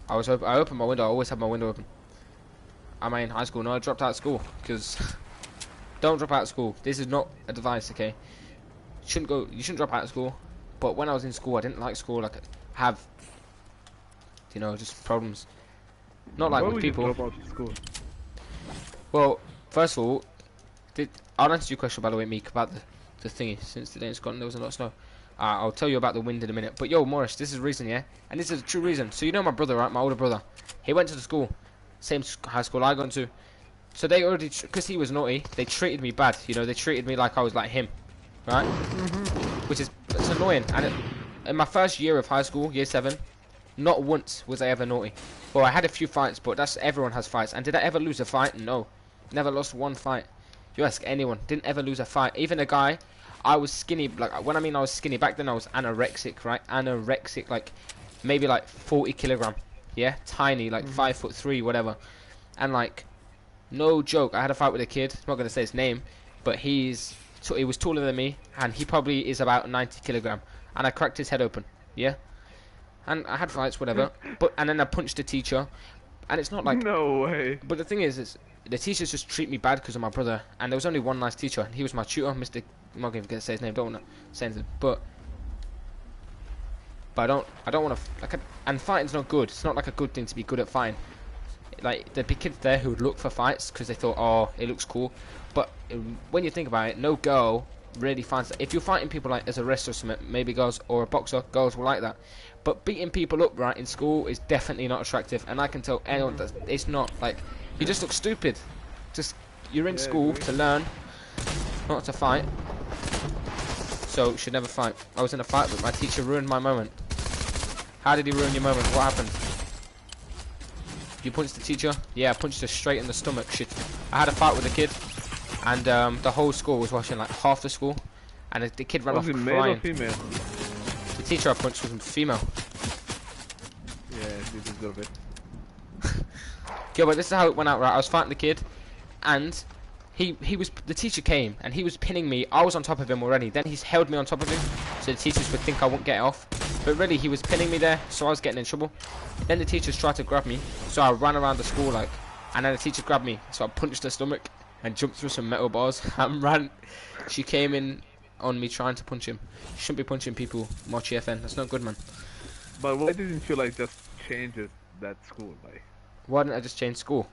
I opened my window. I always have my window open. Am I in high school? No, I dropped out of school because don't drop out of school. This is not advice, okay? You shouldn't drop out of school. But when I was in school, I didn't like school. Like, have, you know, just problems. Not like Why with would you people. drop out of school? Well, first of all, I'll answer your question, by the way, Meek, about the thingy. Since today in Scotland there was a lot of snow. I'll tell you about the wind in a minute. But yo, Morris, this is the reason, yeah? And this is a true reason. So you know my brother, right? My older brother. He went to the school. Same high school I gone to. So they already, because he was naughty, they treated me bad. You know, they treated me like I was like him. Right? Which is, it's annoying. And in my first year of high school, year 7, not once was I ever naughty. Well, I had a few fights, but everyone has fights. And did I ever lose a fight? No. Never lost one fight. You ask anyone, didn't ever lose a fight. Even a guy, I was skinny, like, when I mean I was skinny, back then I was anorexic, right? Anorexic, like, maybe like 40 kilogram. Yeah? Tiny, like 5'3", whatever. And like, no joke, I had a fight with a kid, I'm not going to say his name, but he was taller than me, and he probably is about 90 kilogram. And I cracked his head open, yeah? And I had fights, whatever, and then I punched the teacher, and it's not like... No way. But the thing is the teachers just treat me bad because of my brother, and there was only one nice teacher, and he was my tutor, Mr. I'm not going to say his name, don't want to say anything, but I don't want to, like, and fighting's not good. It's not like a good thing to be good at fighting. Like, there'd be kids there who would look for fights because they thought, oh, it looks cool, but when you think about it, no girl really finds that. If you're fighting people like as a wrestler or something, maybe girls, or a boxer, girls will like that. But beating people up right in school is definitely not attractive, and I can tell anyone that it's not. Like, you just look stupid. Just, you're in school to learn, not to fight. So should never fight. I was in a fight, but my teacher ruined my moment. How did he ruin your moment? What happened? You punched the teacher? Yeah, I punched her straight in the stomach. Shit. I had a fight with a kid, and the whole school was watching, like half the school, and the kid ran off crying. Male or female? The teacher I punched was female. Yeah, you deserve it. Okay, but this is how it went out, right? I was fighting the kid, and the teacher came, and he was pinning me. I was on top of him already. Then he's held me on top of him, so the teachers would think I won't get off. But really, he was pinning me there, so I was getting in trouble. Then the teachers tried to grab me, so I ran around the school, like, and then the teacher grabbed me, so I punched her stomach and jumped through some metal bars and ran. She came in on me trying to punch him. You shouldn't be punching people, Mochi FN. That's not good, man. But why didn't you like just change it that school, like? Why didn't I just change school?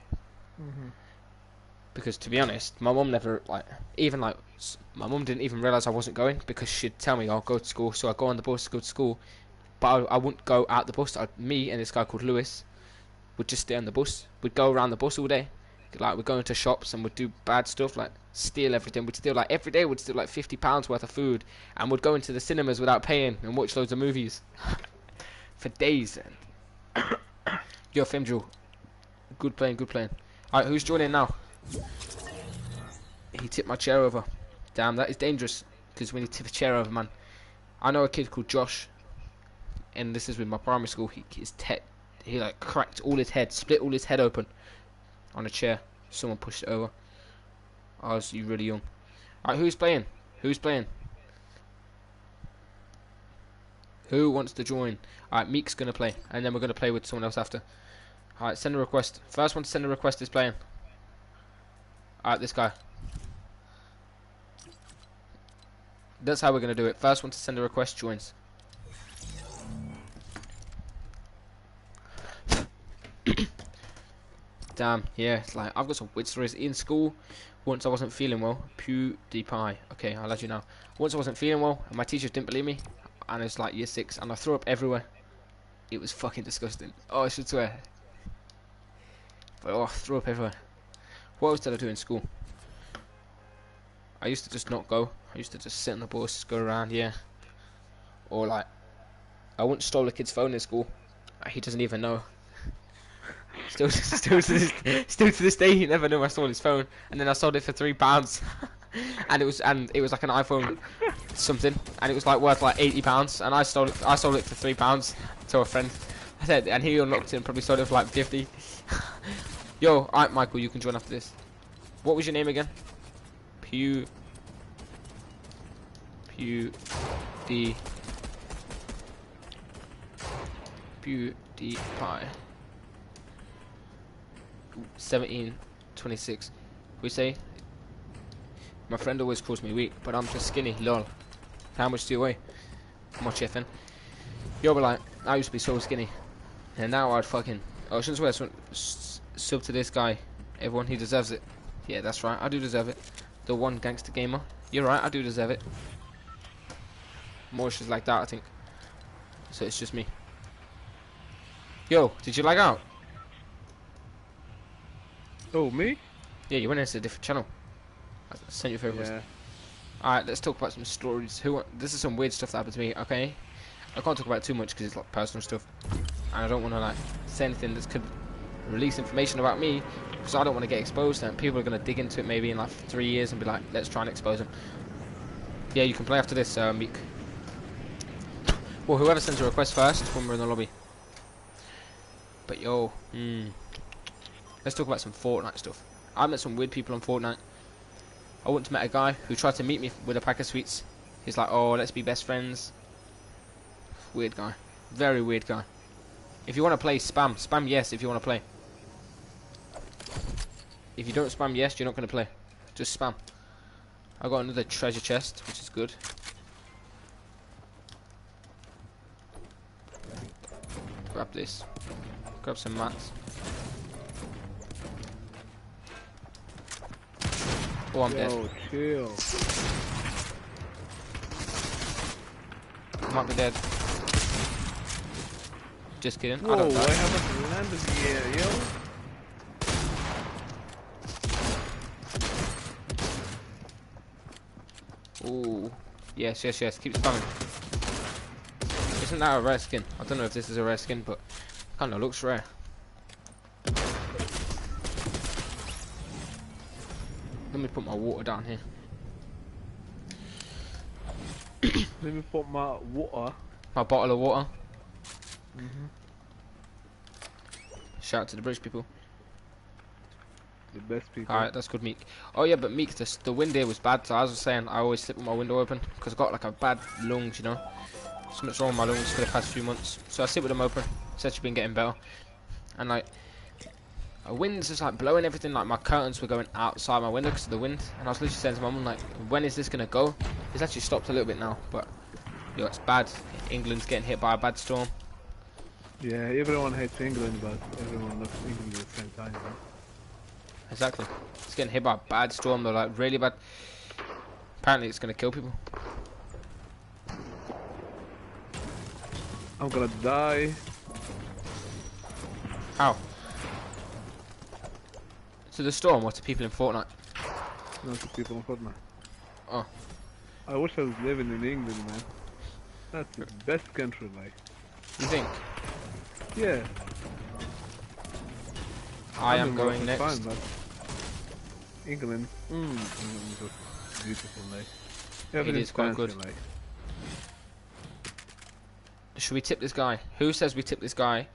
Because to be honest, my mum never, like, even like, my mum didn't even realise I wasn't going, because she'd tell me I'll go to school, so I'd go on the bus to go to school, but I wouldn't go out the bus. Me and this guy called Lewis would just stay on the bus. We'd go around the bus all day, like, we'd go into shops and we'd do bad stuff, like steal everything. We'd steal, like, every day we'd steal like £50 worth of food, and we'd go into the cinemas without paying and watch loads of movies for days. Yo, Femjul, good playing, good playing. Alright, who's joining now? He tipped my chair over. Damn, that is dangerous, because when you tip a chair over, man. I know a kid called Josh, and this is with my primary school. He like cracked all his head, split all his head open on a chair. Someone pushed it over. I was really young. Alright, who's playing? Who's playing? Who wants to join? Alright, Meek's gonna play, and then we're gonna play with someone else after. Alright, send a request. First one to send a request is playing. Alright, this guy. That's how we're going to do it. First one to send a request joins. Damn, yeah, it's like, I've got some weird stories. In school, once I wasn't feeling well. PewDiePie. Okay, I'll let you know. Once I wasn't feeling well, and my teachers didn't believe me, and it's like year 6, and I threw up everywhere. It was fucking disgusting. Oh, I should swear. But, oh, I threw up everywhere. What else did I do in school? I used to just not go. I used to just sit on the bus, go around, yeah. Or like, I once stole a kid's phone in school. He doesn't even know. Still to this day, he never knew I stole his phone. And then I sold it for £3, and it was like an iPhone something, and it was like worth like £80. And I sold it for £3 to a friend. I said, and he unlocked it and probably sold it for like 50. Yo, alright, Michael, you can join after this. What was your name again? PewDiePie. 1726. We say My friend always calls me weak, but I'm just skinny. Lol. How much do you weigh? Much effing. Yo, but like, I used to be so skinny, and now I'd fucking. Oh, I shouldn't swear. Sub to this guy. Everyone, he deserves it. Yeah, that's right. I do deserve it. The one gangster gamer. You're right. I do deserve it. More shit like that, I think. So it's just me. Yo, did you lag out? Oh, me? Yeah, you went into a different channel. I sent you a favorite request. Yeah. Alright, let's talk about some stories. This is some weird stuff that happened to me, okay? I can't talk about it too much because it's like personal stuff. And I don't want to like say anything that could release information about me because I don't want to get exposed and people are going to dig into it maybe in like 3 years and be like, let's try and expose them. Yeah, you can play after this, Meek. Well, whoever sends a request first when we're in the lobby. But yo, let's talk about some Fortnite stuff. I met some weird people on Fortnite. I once met a guy who tried to meet me with a pack of sweets. He's like, oh, let's be best friends. Weird guy. Very weird guy. If you want to play, spam. Spam yes if you want to play. If you don't spam yes, you're not going to play. Just spam. I got another treasure chest, which is good. Grab this. Grab some mats. Oh, I'm dead. Chill. Might be dead. Just kidding. Whoa, I don't die. I haven't landed yet, yo. Ooh. Yes, yes, yes. Keep spamming. Isn't that a rare skin? I don't know if this is a rare skin, but kinda looks rare. Let me put my water down here. Let me put my water. My bottle of water. Shout out to the British people. The best people. Alright, that's good, Meek. Oh yeah, but Meek, the wind here was bad, so as I was saying, I always sleep with my window open, because I've got like a bad lungs, you know. Something's wrong with my lungs for the past few months. So I sit with them open. It's actually been getting better. And like, a wind's just like blowing everything, like my curtains were going outside my window because of the wind. And I was literally saying to my mum, like, when is this going to go? It's actually stopped a little bit now, but yo, it's bad. England's getting hit by a bad storm. Yeah, everyone hates England, but everyone loves England at the same time, right? Exactly. It's getting hit by a bad storm, though, like really bad. Apparently it's going to kill people. I'm gonna die. How? To the storm or to people in Fortnite? Not the people in Fortnite. Oh. I wish I was living in England, man. That's the best country, like. You think? Yeah. I am going next. Fine, but England, England is beautiful, like. It is quite good. Like. Should we tip this guy? Who says we tip this guy?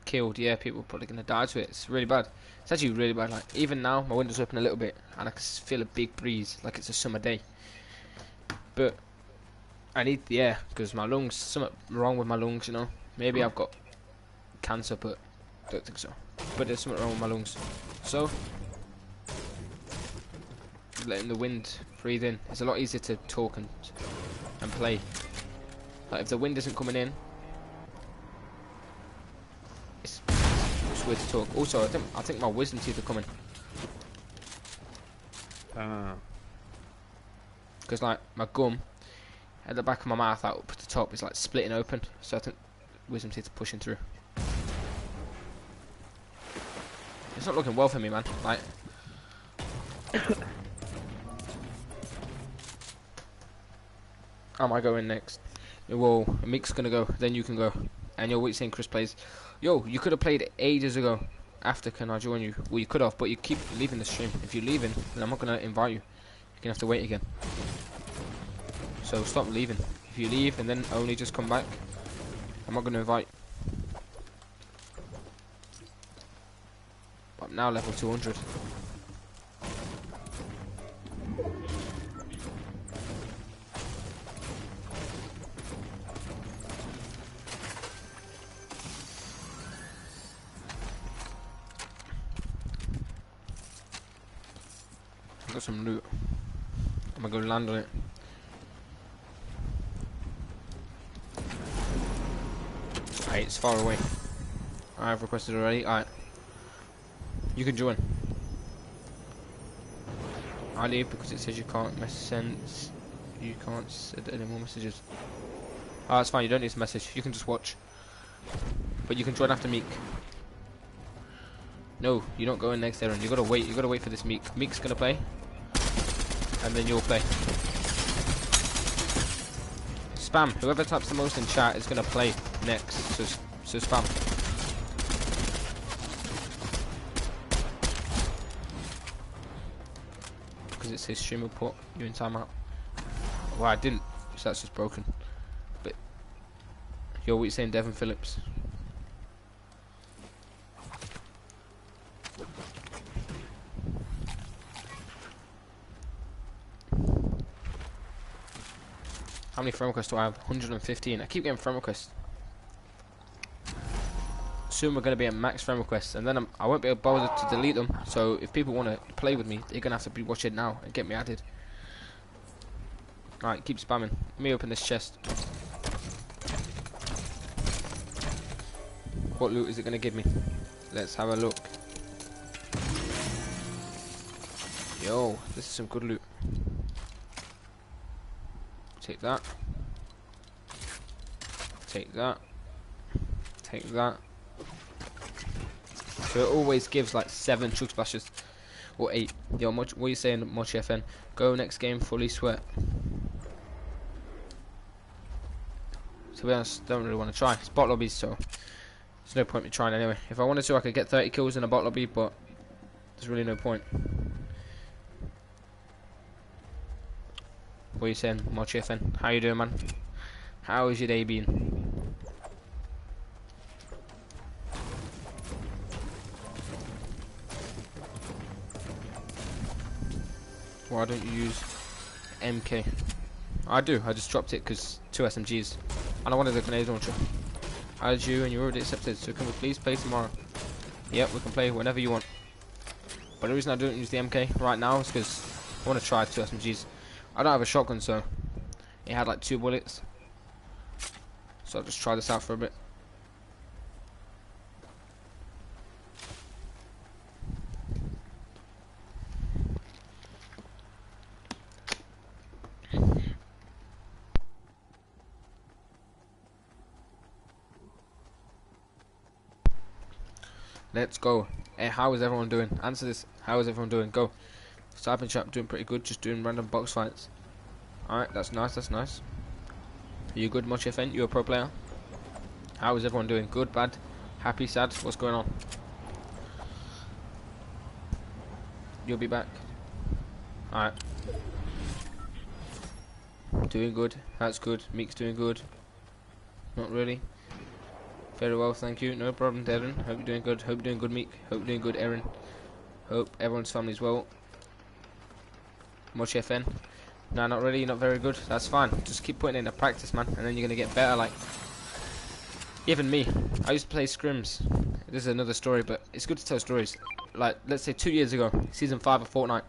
Killed, yeah, people are probably going to die to it. It's really bad. It's actually really bad. Like, even now, my window's open a little bit, and I can feel a big breeze, like it's a summer day. But I need the air, because my lungs, something wrong with my lungs, you know. Maybe I've got cancer, but I don't think so. But there's something wrong with my lungs. So, letting the wind breathe in. It's a lot easier to talk and play. Like, if the wind isn't coming in, it's weird to talk. Also, I think my wisdom teeth are coming. Because like my gum at the back of my mouth, like up at the top, is like splitting open. So I think wisdom teeth are pushing through. It's not looking well for me, man. Like, am I going next? Well, Mick's gonna go, then you can go. And you're waiting saying Chris plays. Yo, you could have played ages ago. After can I join you? Well, you could have, but you keep leaving the stream. If you're leaving, then I'm not gonna invite you. You're gonna have to wait again. So stop leaving. If you leave and then only just come back, I'm not gonna invite. But I'm now level 200. got some loot. I'm gonna go land on it. Alright, it's far away. I've requested already. Alright. You can join. I leave because it says you can't send any more messages. Oh, that's fine, you don't need to message. You can just watch. But you can join after Meek. No, you don't go in next, Aaron. You gotta wait. You gotta wait for this Meek. Meek's gonna play, and then you'll play. Spam. Whoever types the most in chat is gonna play next. So spam. Because it says stream will put you in timeout. Well, I didn't. So that's just broken. But yo, what you saying, Devin Phillips? How many friend requests do I have? 115. I keep getting friend requests. Soon we're going to be at max friend requests, and then I won't be able to bother to delete them. So if people want to play with me, they're going to have to be watching now and get me added. Alright, keep spamming. Let me open this chest. What loot is it going to give me? Let's have a look. Yo, this is some good loot. Take that. Take that. Take that. So it always gives like 7 chug splashes. Or 8. Yo, what are you saying, Mochi FN? Go next game, fully sweat. To be honest, don't really want to try. It's bot lobbies, so there's no point in me trying anyway. If I wanted to, I could get 30 kills in a bot lobby, but there's really no point. What are you saying, Mochi FN? How you doing, man? How is your day been? Why don't you use MK? I do. I just dropped it because 2 SMGs, and I wanted a grenade launcher. I had you, and you already accepted. So can we please play tomorrow? Yep, we can play whenever you want. But the reason I don't use the MK right now is because I want to try 2 SMGs. I don't have a shotgun, so it had like 2 bullets. So I'll just try this out for a bit. Let's go. Hey, how is everyone doing? Answer this. How is everyone doing? Go. Type in chat. Doing pretty good. Just doing random box fights. Alright, that's nice. That's nice. Are you good, Mochi FN? You a pro player? How is everyone doing? Good, bad, happy, sad? What's going on? You'll be back. Alright. Doing good. That's good. Meek's doing good. Not really. Very well, thank you. No problem, Darren. Hope you're doing good. Hope you're doing good, Meek. Hope you're doing good, Erin. Hope everyone's family's well. Mochi FN. No, not really. Not very good. That's fine. Just keep putting in the practice, man, and then you're gonna get better. Like even me, I used to play scrims. This is another story, but it's good to tell stories. Like let's say 2 years ago, season 5 of Fortnite.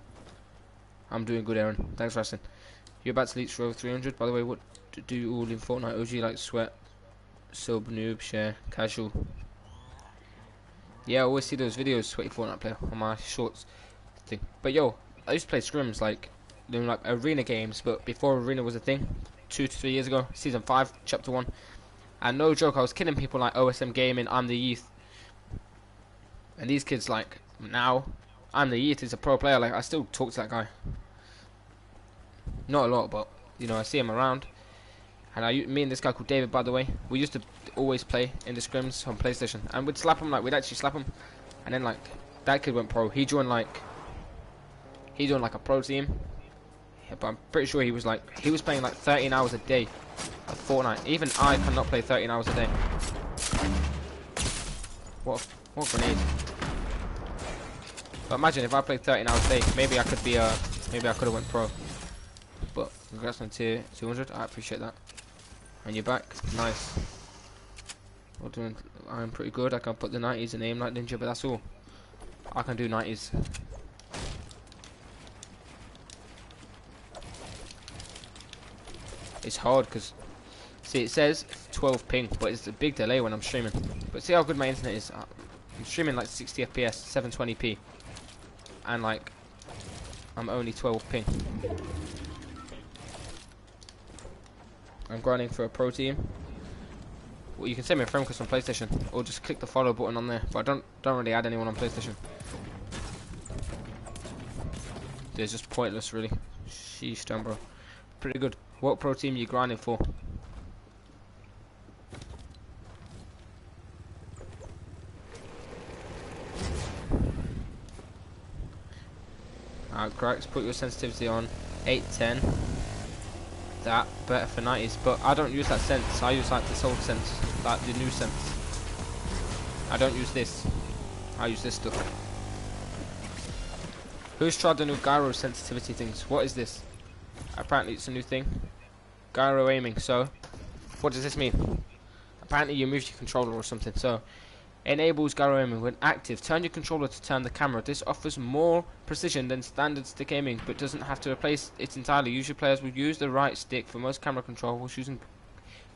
I'm doing good, Aaron. Thanks for asking. You're about to reach for over 300. By the way, what do you all in Fortnite? OG like sweat, sub, noob, share, casual. Yeah, I always see those videos, sweaty Fortnite player, on my shorts thing. But yo, I used to play scrims like doing like arena games, but before arena was a thing, 2 to 3 years ago, season 5, chapter 1. And no joke, I was killing people like OSM Gaming, I'm the Youth. And these kids like, now, I'm the Youth is a pro player, like I still talk to that guy. Not a lot, but, you know, I see him around. And me and this guy called David, by the way, we used to always play in the scrims on PlayStation. And we'd slap him, like, we'd actually slap him. And then, like, that kid went pro. He joined like a pro team. Yeah, but I'm pretty sure he was playing like 13 hours a day of Fortnite. Even I cannot play 13 hours a day. What grenade? But imagine if I played 13 hours a day, maybe I could be maybe I could have went pro. But congrats on tier 200. I appreciate that. And you're back. Nice. Well done. I'm pretty good. I can put the 90s in aim like ninja, but that's all. I can do 90s. It's hard because see it says 12 ping, but it's a big delay when I'm streaming. But see how good my internet is. I'm streaming like 60 FPS, 720p, and like I'm only 12 ping. I'm grinding for a pro team. Well, you can send me a friend request on PlayStation, or just click the follow button on there. But I don't really add anyone on PlayStation. It's just pointless, really. Sheesh, damn, bro. Pretty good. What pro team are you grinding for? Alright, correct. Put your sensitivity on 810. That better for 90s, but I don't use that sense. I use like this old sense, like the new sense. I don't use this. I use this stuff. Who's tried the new gyro sensitivity things? What is this? Apparently it's a new thing. Gyro aiming. So, what does this mean? Apparently you moved your controller or something. So, enables gyro aiming when active. Turn your controller to turn the camera. This offers more precision than standard stick aiming, but doesn't have to replace it entirely. Usually players will use the right stick for most camera control, while using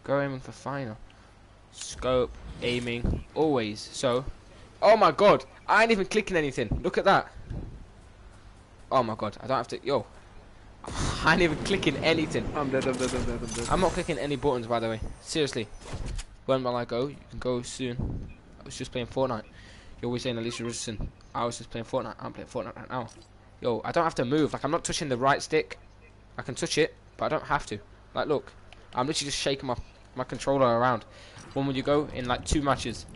gyro aiming for finer. Scope aiming always. So, oh my god, I ain't even clicking anything. Look at that. Oh my god, I don't have to. Yo, I ain't even clicking anything. I'm dead, I'm dead, I'm dead, I'm dead. I'm not clicking any buttons, by the way. Seriously. When will I go? You can go soon. I was just playing Fortnite. You're always saying Alicia Richardson. I was just playing Fortnite. I'm playing Fortnite right now. Yo, I don't have to move. Like, I'm not touching the right stick. I can touch it, but I don't have to. Like, look. I'm literally just shaking my controller around. When will you go? In like 2 matches.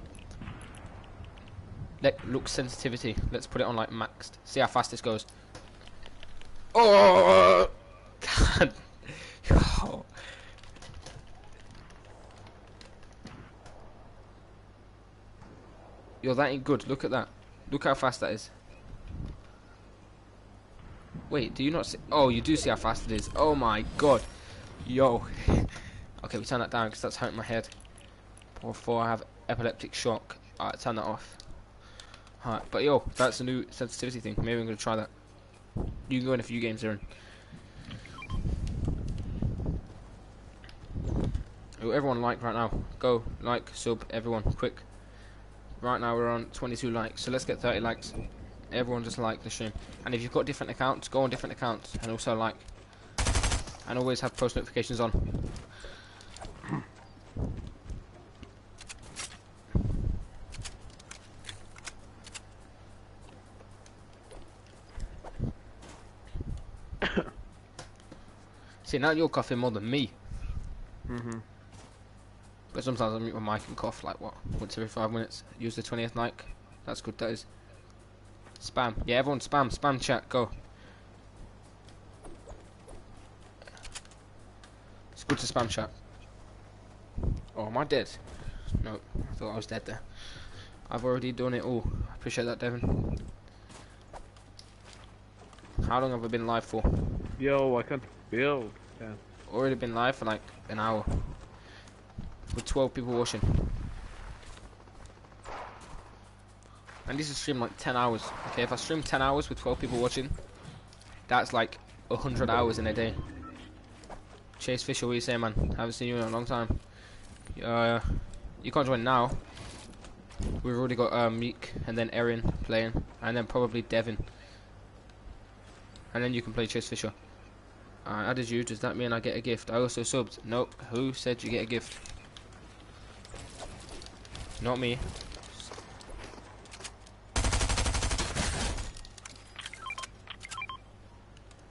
Look, sensitivity. Let's put it on like maxed. See how fast this goes. Oh! God. Yo. Yo, that ain't good. Look at that. Look how fast that is. Wait, do you not see? Oh, you do see how fast it is. Oh my god. Yo. Okay, we turn that down because that's hurting my head. Before I have epileptic shock. Alright, turn that off. Alright, but yo, that's a new sensitivity thing. Maybe I'm going to try that. You can go in a few games, Aaron. Yo, everyone like right now. Go, like, sub, everyone, quick. Right now we're on 22 likes, so let's get 30 likes. Everyone just like the stream. And if you've got different accounts, go on different accounts and also like. And always have post notifications on. See, now you're coughing more than me. But sometimes I mute my mic and cough like what? Once every 5 minutes. Use the 20th like. That's good, that is. Spam. Yeah, everyone spam. Spam chat. Go. It's good to spam chat. Oh, am I dead? No, I thought I was dead there. I've already done it all. I appreciate that, Devin. How long have I been live for? Yo, I can't build. Yeah. Already been live for like an hour. With 12 people watching. And this is stream like 10 hours. Okay, if I stream 10 hours with 12 people watching, that's like 100 hours in a day. Chase Fisher, what are you saying, man? Haven't seen you in a long time. You can't join now. We've already got Meek and then Erin playing, and then probably Devin. And then you can play Chase Fisher. I added you. Does that mean I get a gift? I also subbed. Nope. Who said you get a gift? Not me.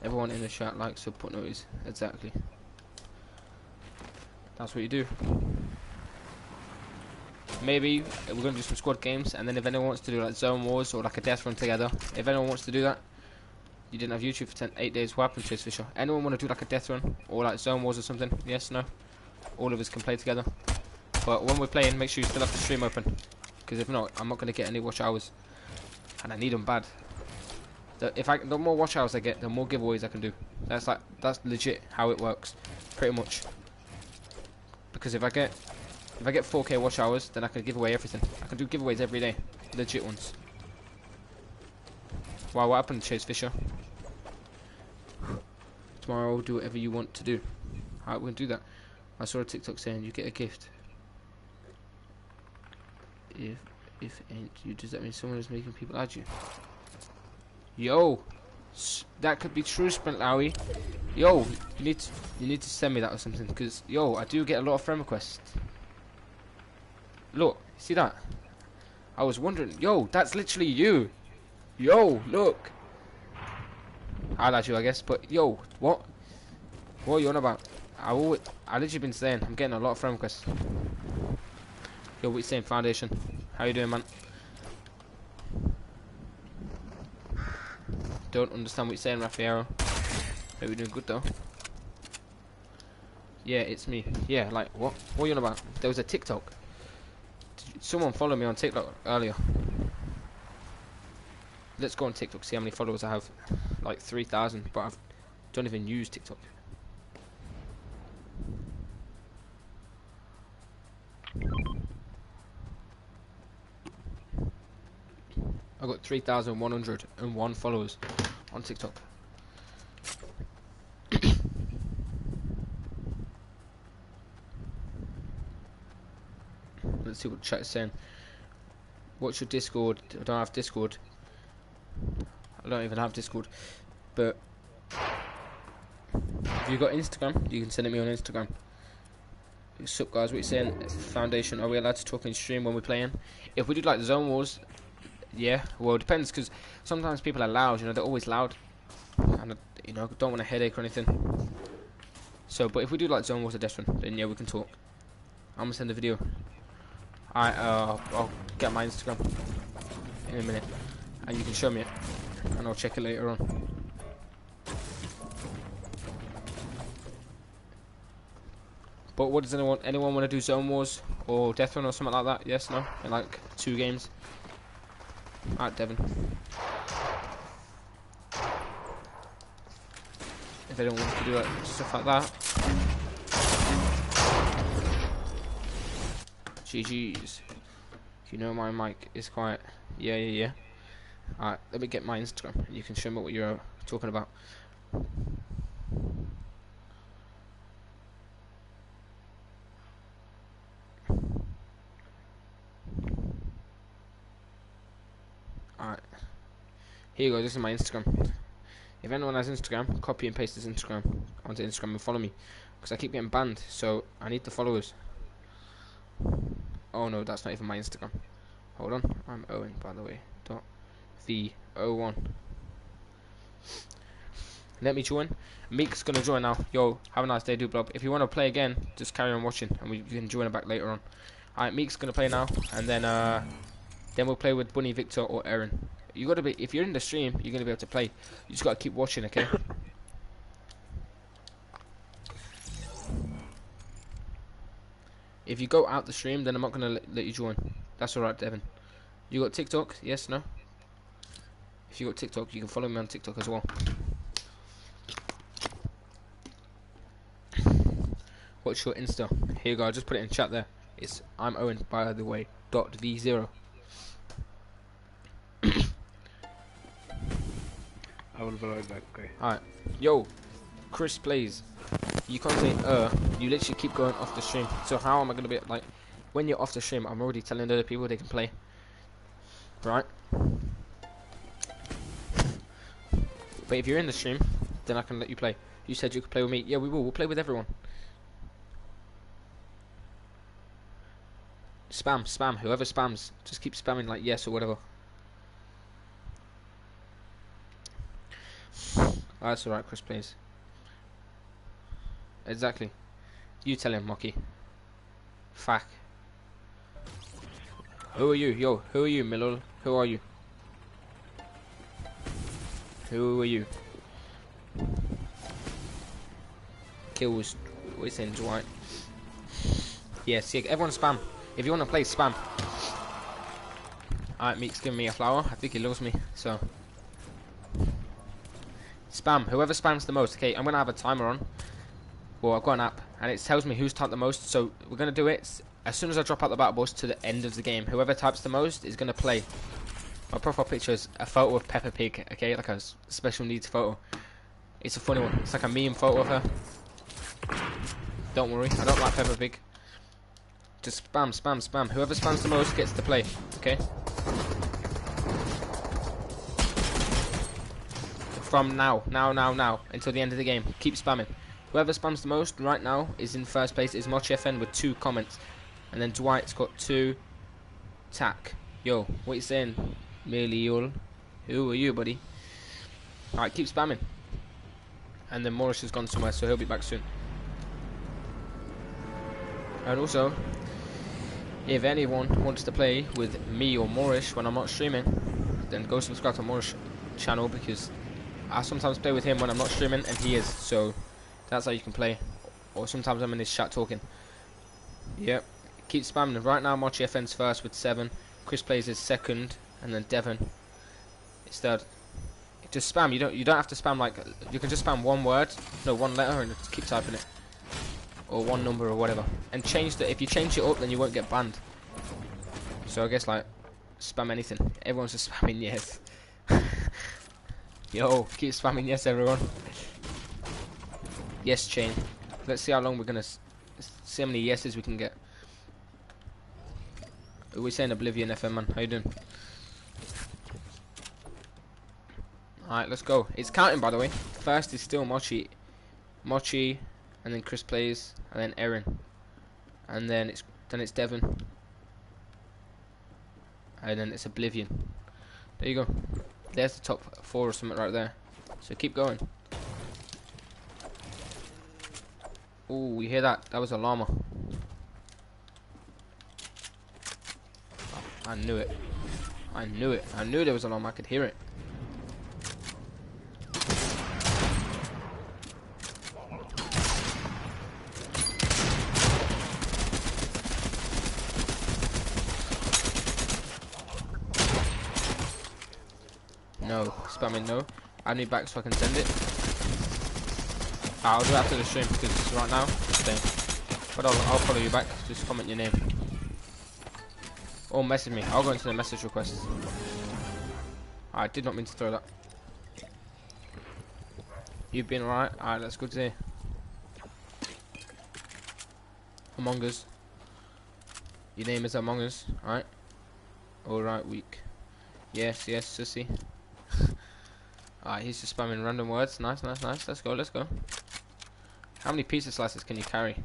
Everyone in the chat likes sub, put notice. Exactly. That's what you do. Maybe we're going to do some squad games, and then if anyone wants to do like zone wars or like a death run together, if anyone wants to do that, you didn't have YouTube for 8 days, what happened, Chase Fisher? Anyone want to do like a death run or like zone wars or something? Yes, no? All of us can play together. But when we're playing, make sure you still have the stream open, because if not, I'm not going to get any watch hours, and I need them bad. The more watch hours I get, the more giveaways I can do. That's legit how it works, pretty much. Because if I get 4K watch hours, then I can give away everything. I can do giveaways every day, legit ones. Wow, what happened, Chase Fisher? Tomorrow, do whatever you want to do. Alright, we're gonna do that. I saw a TikTok saying you get a gift. If ain't you, does that mean someone is making people add you? Yo, that could be true, Sprint Lowy. Yo, you need to send me that or something, because yo, I do get a lot of friend requests. Look, see that? I was wondering, yo, that's literally you. Yo, look. I'll add you, I guess, but yo, what? What are you on about? I literally been saying I'm getting a lot of friend requests. Yo, what you saying, Foundation? How you doing, man? Don't understand what you're saying, Raffaello. Hope you're doing good though. Yeah, it's me. Yeah, like what? What are you on about? There was a TikTok. Someone followed me on TikTok earlier. Let's go on TikTok, see how many followers I have. Like 3,000, but I don't even use TikTok. I got 3,101 followers on TikTok. Let's see what chat is saying. What's your Discord? I don't have Discord. I don't even have Discord. But if you've got Instagram, you can send it me on Instagram. What's up, guys? What you saying? Foundation, are we allowed to talk in stream when we're playing? If we do like Zone Wars, yeah. Well, it depends, because sometimes people are loud. You know, they're always loud, and you know, don't want a headache or anything. So, but if we do like Zone Wars or Destron, then yeah, we can talk. I'm gonna send a video. I'll get my Instagram in a minute, and you can show me it, and I'll check it later on. But what does anyone want to do? Zone Wars or Death Run or something like that? Yes, no? In like 2 games. Alright, Devin. If anyone wants to do like stuff like that. GG's. You know my mic is quiet. Yeah. Alright, let me get my Instagram and you can show me what you're talking about. Alright. Here you go, this is my Instagram. If anyone has Instagram, copy and paste this Instagram onto Instagram and follow me. Because I keep getting banned, so I need the followers. Oh no, that's not even my Instagram. Hold on, I'm Owen, by the way. .v01. Let me join. Meek's gonna join now. Yo, have a nice day, do blob. If you want to play again, just carry on watching, and you can join it back later on. Alright, Meek's gonna play now, and then we'll play with Bunny, Victor, or Aaron. You gotta be, if you're in the stream, you're gonna be able to play. You just gotta keep watching, okay? If you go out the stream, then I'm not gonna let you join. That's alright, Devin. You got TikTok? Yes, no? If you got TikTok, you can follow me on TikTok as well. What's your Insta? Here you go, I just put it in chat there. It's I'm Owen, by the way. .v0. I will be right back, okay? Alright. Yo, Chris plays. You can't say you literally keep going off the stream. So how am I gonna be like when you're off the stream, I'm already telling other people they can play. Right? But if you're in the stream, then I can let you play. You said you could play with me. Yeah, we will. We'll play with everyone. Spam. Whoever spams, just keep spamming like yes or whatever. That's alright, Chris plays. Exactly. You tell him, Mocky. Fuck. Who are you? Yo, who are you, Milol? Who are you? Who are you? Kills. What are you saying, Dwight? Yes, yeah, everyone spam. If you want to play, spam. Alright, Meek's giving me a flower. I think he loves me, so. Spam. Whoever spams the most. Okay, I'm going to have a timer on. Well, I've got an app, and it tells me who's typed the most, so we're going to do it as soon as I drop out the battle bus to the end of the game. Whoever types the most is going to play. My profile picture is a photo of Peppa Pig, okay, like a special needs photo. It's a funny one. It's like a meme photo of her. Don't worry, I don't like Peppa Pig. Just spam, spam, spam. Whoever spams the most gets to play, okay? From now, until the end of the game. Keep spamming. Whoever spams the most right now is in first place, is Mochi FN with 2 comments. And then Dwight's got 2. Tack. Yo, what you saying? Miliul. Who are you, buddy? Alright, keep spamming. And then Morris has gone somewhere, so he'll be back soon. And also, if anyone wants to play with me or Morris when I'm not streaming, then go subscribe to Morris' channel, because I sometimes play with him when I'm not streaming, and he is, so that's how you can play. Or sometimes I'm in his chat talking. Yep. Keep spamming. Right now, Mochi FN's first with 7. Chris Plays is second, and then Devon is third. Just spam. You don't have to spam like, you can just spam one word, no, one letter, and just keep typing it, or one number or whatever. And change the. If you change it up, then you won't get banned. So I guess like spam anything. Everyone's just spamming yes. Yo, keep spamming yes, everyone. Yes chain. Let's see how long we're gonna see how many yeses we can get. Are we saying Oblivion FM, man? How you doing? Alright, let's go. It's counting, by the way. First is still Mochi, and then Chris Plays, and then Erin, and then it's Devon, and then it's Oblivion. There you go. There's the top 4 or something right there. So keep going. Ooh, you hear that? That was a llama. I knew it. I knew it. I knew there was a llama. I could hear it. No, spamming no. Add me back so I can send it. I'll do it after the stream, because right now, staying. But I'll follow you back. Just comment your name. Or message me. I'll go into the message requests. I did not mean to throw that. You've been alright? Alright, that's good to hear. Among Us. Your name is Among Us, alright? Alright, weak. Yes, yes, sissy. Alright, he's just spamming random words. Nice, nice, nice. Let's go, let's go. How many pizza slices can you carry?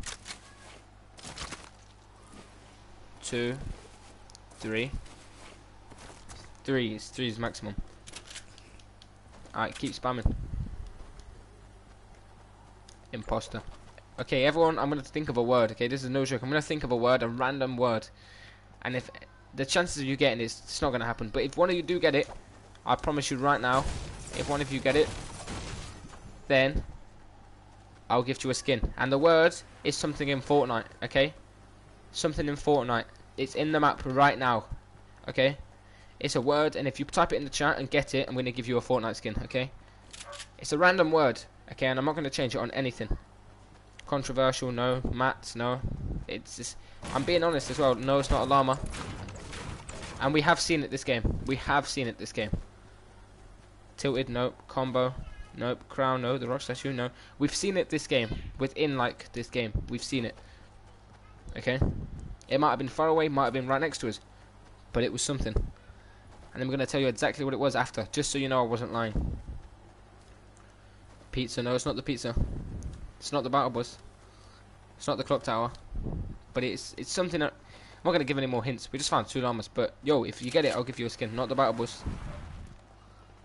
2, 3. 3 is maximum. Alright, keep spamming. Imposter. Okay, everyone, I'm gonna think of a word. Okay, this is no joke. I'm gonna think of a word, a random word, and if the chances of you getting it, it's not gonna happen. But if one of you do get it, I promise you right now, if one of you get it, then I'll gift you a skin. And the word is something in Fortnite. Okay, something in Fortnite. It's in the map right now. Okay, it's a word, and if you type it in the chat and get it, I'm gonna give you a Fortnite skin. Okay, it's a random word. Okay, and I'm not gonna change it on anything. Controversial, no. Mats, no. It's just, I'm being honest as well. No, it's not a llama. And we have seen it this game. We have seen it this game. Tilted, nope. Combo, nope. Crown, no. The rock statue, no. We've seen it this game. Within like this game, we've seen it. Okay. It might have been far away, might have been right next to us, but it was something. And I'm gonna tell you exactly what it was after, just so you know I wasn't lying. Pizza, no, it's not the pizza. It's not the battle bus. It's not the clock tower. But it's something that I'm not gonna give any more hints. We just found 2 llamas, but yo, if you get it, I'll give you a skin. Not the battle bus.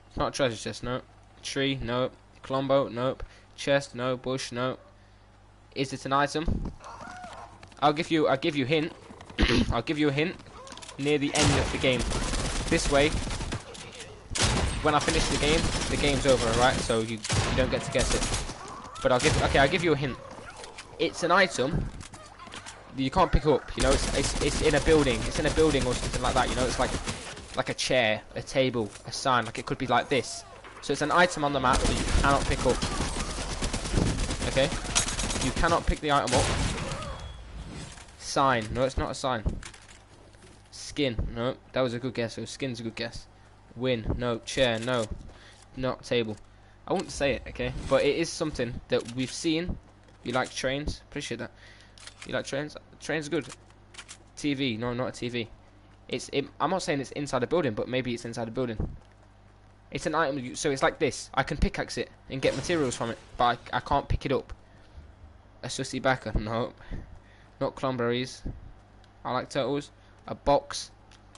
It's not a treasure chest, no. Tree, no. Colombo, nope. Chest, no. Bush, no. Is it an item? I'll give you a hint. I'll give you a hint near the end of the game. This way, when I finish the game's over, right? So you don't get to guess it. But I'll give you a hint. It's an item you can't pick up. You know, it's in a building. It's in a building or something like that. You know, it's like a chair, a table, a sign. Like it could be like this. So it's an item on the map that you cannot pick up. Okay, you cannot pick the item up. Sign. No, it's not a sign. Skin. No, that was a good guess. So skin's a good guess. Win. No. Chair. No. Not table. I wouldn't say it, okay? But it is something that we've seen You like trains? Appreciate that. You like trains? Trains are good. TV? No, not a TV. I'm not saying it's inside a building, but maybe it's inside a building. It's an item, so it's like this. I can pickaxe it and get materials from it, but I can't pick it up. A sussy backer? No. Not cranberries. I like turtles. A box.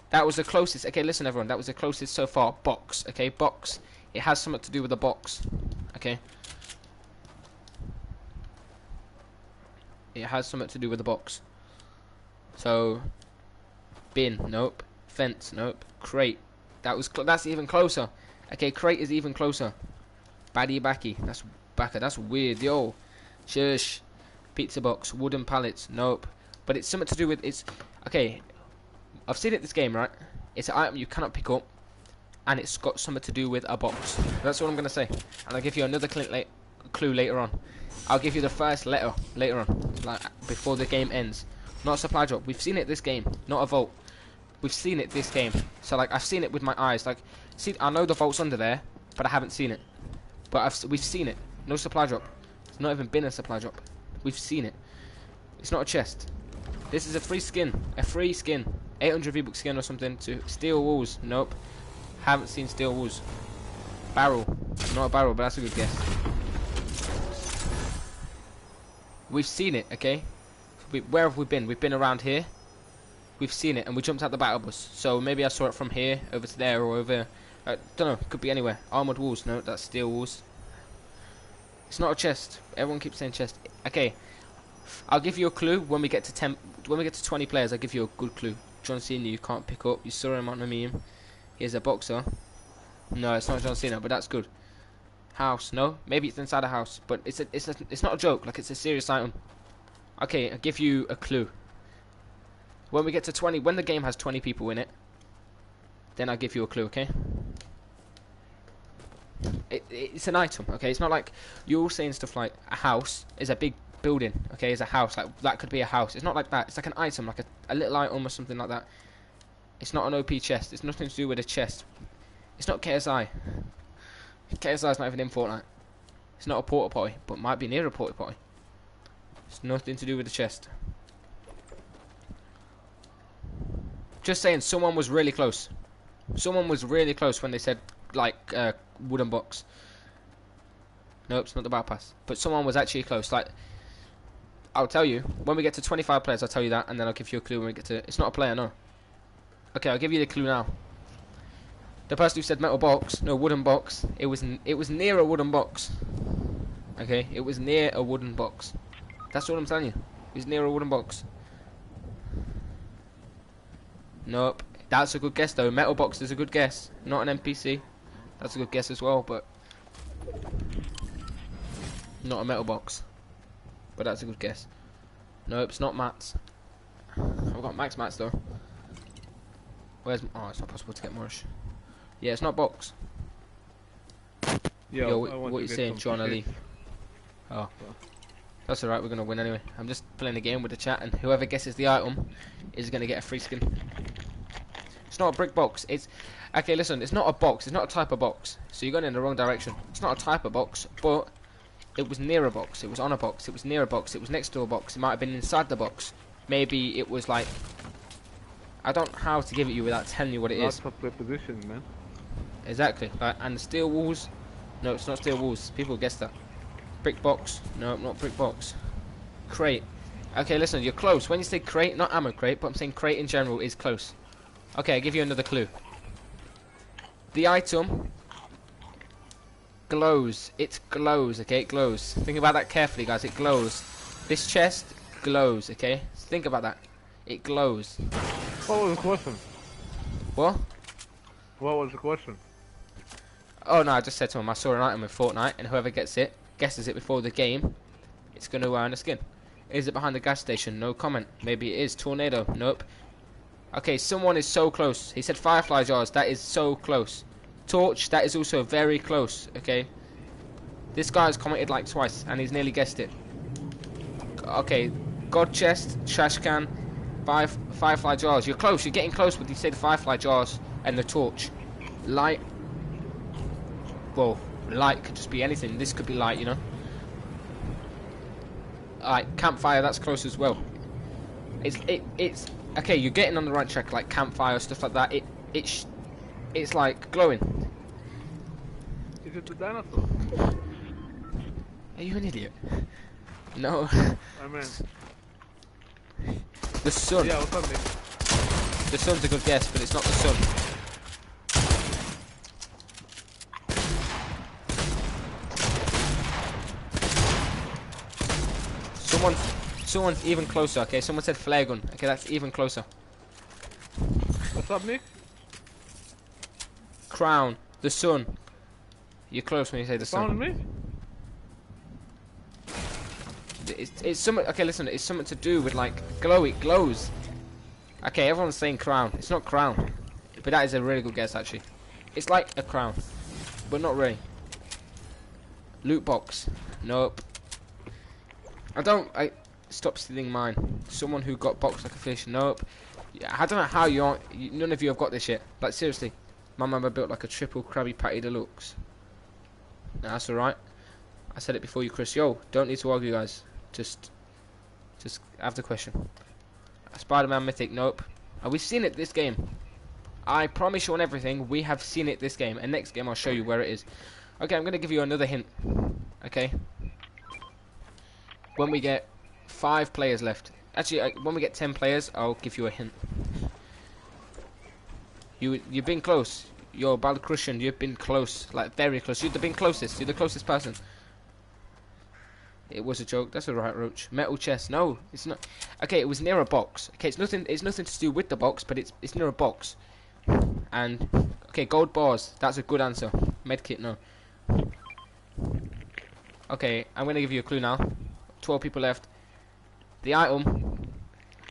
That was the closest. Okay, listen everyone. That was the closest so far. Box. Okay, box. It has something to do with a box. Okay. It has something to do with the box. So, bin. Nope. Fence. Nope. Crate. That's even closer. Okay, crate is even closer. Baddie backy. That's backer. That's weird. Yo. Shush. Pizza box. Wooden pallets. Nope. But it's something to do with okay. I've seen it this game, right? It's an item you cannot pick up, and it's got something to do with a box. That's all I'm gonna say. And I'll give you another clue later on. I'll give you the first letter later on, like before the game ends. Not a supply drop. We've seen it this game. Not a vault. We've seen it this game. So like I've seen it with my eyes. Like, see, I know the vault's under there, but I haven't seen it. But we've seen it. No supply drop. It's not even been a supply drop. We've seen it. It's not a chest. This is a free skin. A free skin. 800 V-Buck skin or something to steel walls. Nope. Haven't seen steel walls. Barrel. Not a barrel, but that's a good guess. We've seen it, okay? Where have we been? We've been around here. We've seen it, and we jumped out the battle bus. So maybe I saw it from here, over to there, or over... I don't know. Could be anywhere. Armoured walls. No, that's steel walls. It's not a chest. Everyone keeps saying chest. Okay. I'll give you a clue when we get to 10... When we get to 20 players, I'll give you a good clue. John Cena, you can't pick up. You saw him on a meme. Here's a boxer. No, it's not John Cena, but that's good. House, no? Maybe it's inside a house, but it's not a joke. Like, it's a serious item. Okay, I'll give you a clue. When we get to 20, when the game has 20 people in it, then I'll give you a clue, okay? It's an item, okay? It's not like you're all saying stuff like a house is a big building, okay? It's a house, like that could be a house. It's not like that. It's like an item, like a little item or something like that. It's not an OP chest. It's nothing to do with a chest. It's not KSI. KSI is not even in Fortnite. It's not a porta potty, but might be near a porta potty. It's nothing to do with the chest. Just saying, someone was really close. Someone was really close when they said like wooden box. Nope, it's not the bypass. But someone was actually close. Like, I'll tell you when we get to 25 players. I'll tell you that, and then I'll give you a clue when we get to. It's not a player, no. Okay, I'll give you the clue now. The person who said metal box, no, wooden box. It was near a wooden box. Okay, it was near a wooden box. That's all I'm telling you. It was near a wooden box. Nope. That's a good guess though. Metal box is a good guess. Not an NPC. That's a good guess as well, but not a metal box. But that's a good guess. Nope, it's not mats. I've got max mats though. Where's... Oh, it's not possible to get Moorish. Yeah, it's not box. Yo, what are you saying, John Ali? Oh. That's alright, we're going to win anyway. I'm just playing a game with the chat, and whoever guesses the item is going to get a free skin. It's not a brick box. It's... Okay, listen, it's not a box. It's not a type of box. So you're going in the wrong direction. It's not a type of box, but it was near a box. It was on a box. It was near a box. It was next to a box. It might have been inside the box. Maybe it was like... I don't know how to give it you without telling you what it is. Lots of preposition, man. Exactly. Like, and the steel walls... No, it's not steel walls. People guess that. Brick box. No, not brick box. Crate. Okay, listen, you're close. When you say crate, not ammo crate, but I'm saying crate in general is close. Okay, I'll give you another clue. The item glows. It glows, okay? It glows. Think about that carefully, guys. It glows. This chest glows, okay? Think about that. It glows. What was the question? What? What was the question? Oh, no, I just said to him, I saw an item in Fortnite, and whoever guesses it before the game, it's going to earn a skin. Is it behind the gas station? No comment. Maybe it is. Tornado? Nope. Okay, someone is so close. He said firefly jars. That is so close. Torch? That is also very close, okay? This guy's commented like twice, and he's nearly guessed it. Okay, God chest, trash can, firefly jars. You're close. You're getting close when you say the firefly jars and the torch. Light. Well, light could just be anything. This could be light, you know. Like campfire, that's close as well. It's okay. You're getting on the right track. Like campfire stuff like that. It's like glowing. Is it the dinosaur? Are you an idiot? No. I mean, The sun. yeah, what's up, Nick? The sun's a good guess, but it's not the sun. Someone's even closer. Okay, someone said flare gun. Okay, that's even closer. What's up, Nick? Crown. The sun. You're close when you say the sun. Found me? It's something. Okay, listen. It's something to do with like glow. It glows. Okay, everyone's saying crown. It's not crown, but that is a really good guess actually. It's like a crown, but not really. Loot box. Nope. I stop stealing mine. Someone who got boxed like a fish. Nope. Yeah, I don't know how you aren't. None of you have got this yet. Like seriously, my mama built like a triple Krabby Patty Deluxe. Nah, that's alright. I said it before you, Chris. Yo, don't need to argue, guys. Just have the question. Spider-Man Mythic. Nope. We've seen it this game. I promise you on everything. We have seen it this game. And next game I'll show you where it is. Okay, I'm gonna give you another hint. Okay. When we get 5 players left. Actually, when we get 10 players, I'll give you a hint. You've been close. You're Balcrucian. You've been close, like very close. You've been closest. You're the closest person. It was a joke. That's alright, Roach. Metal chest. No, it's not. Okay, it was near a box. Okay, it's nothing. It's nothing to do with the box, but it's near a box. And okay, gold bars. That's a good answer. Medkit. No. Okay, I'm gonna give you a clue now. 12 people left. The item.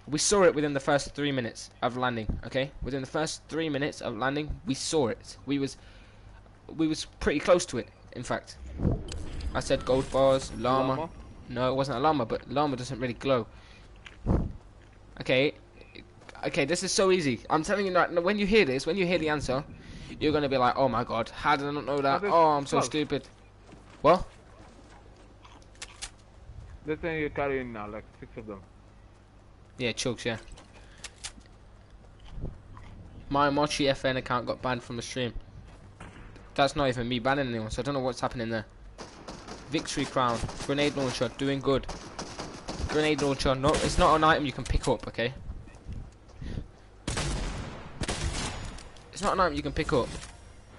We saw it within the first 3 minutes of landing. Okay, within the first 3 minutes of landing, we saw it. We was pretty close to it. In fact, I said gold bars, llama. No, it wasn't a llama, but llama doesn't really glow. Okay, this is so easy. I'm telling you that when you hear this, when you hear the answer, you're gonna be like, oh my god, how did I not know that? Oh, I'm so stupid. What? This thing you're carrying now, like 6 of them. Yeah, chugs, yeah. My Mochi FN account got banned from the stream. That's not even me banning anyone, so I don't know what's happening there. Victory crown, grenade launcher, doing good. Grenade launcher, no, it's not an item you can pick up, okay? It's not an item you can pick up.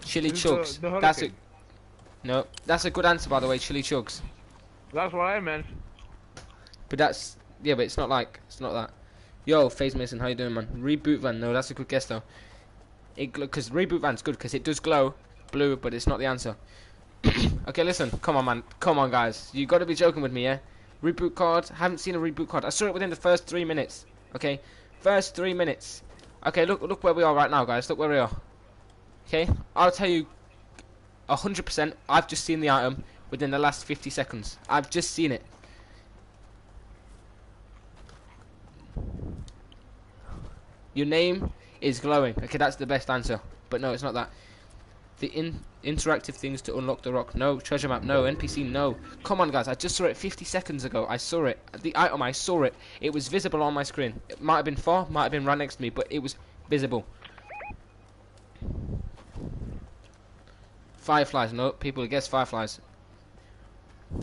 Chili chugs, that's it. No, that's a good answer by the way, chili chugs. That's what I meant. But that's, yeah, but it's not that. Yo, FaZe Mason, how you doing, man? Reboot van, no, that's a good guess though. Because reboot van's good because it does glow blue, but it's not the answer. Okay, listen, come on, man, come on, guys, you got to be joking with me, yeah? Reboot card, haven't seen a reboot card. I saw it within the first 3 minutes. Okay, first 3 minutes. Okay, look where we are right now, guys. Look where we are. Okay, I'll tell you 100%. I've just seen the item within the last 50 seconds. I've just seen it. Your name is glowing. Okay, that's the best answer. But no, it's not that. The interactive things to unlock the rock. No. Treasure map. No. NPC. No. Come on, guys. I just saw it 50 seconds ago. I saw it. The item. I saw it. It was visible on my screen. It might have been far. Might have been right next to me. But it was visible. Fireflies. No. People guess fireflies.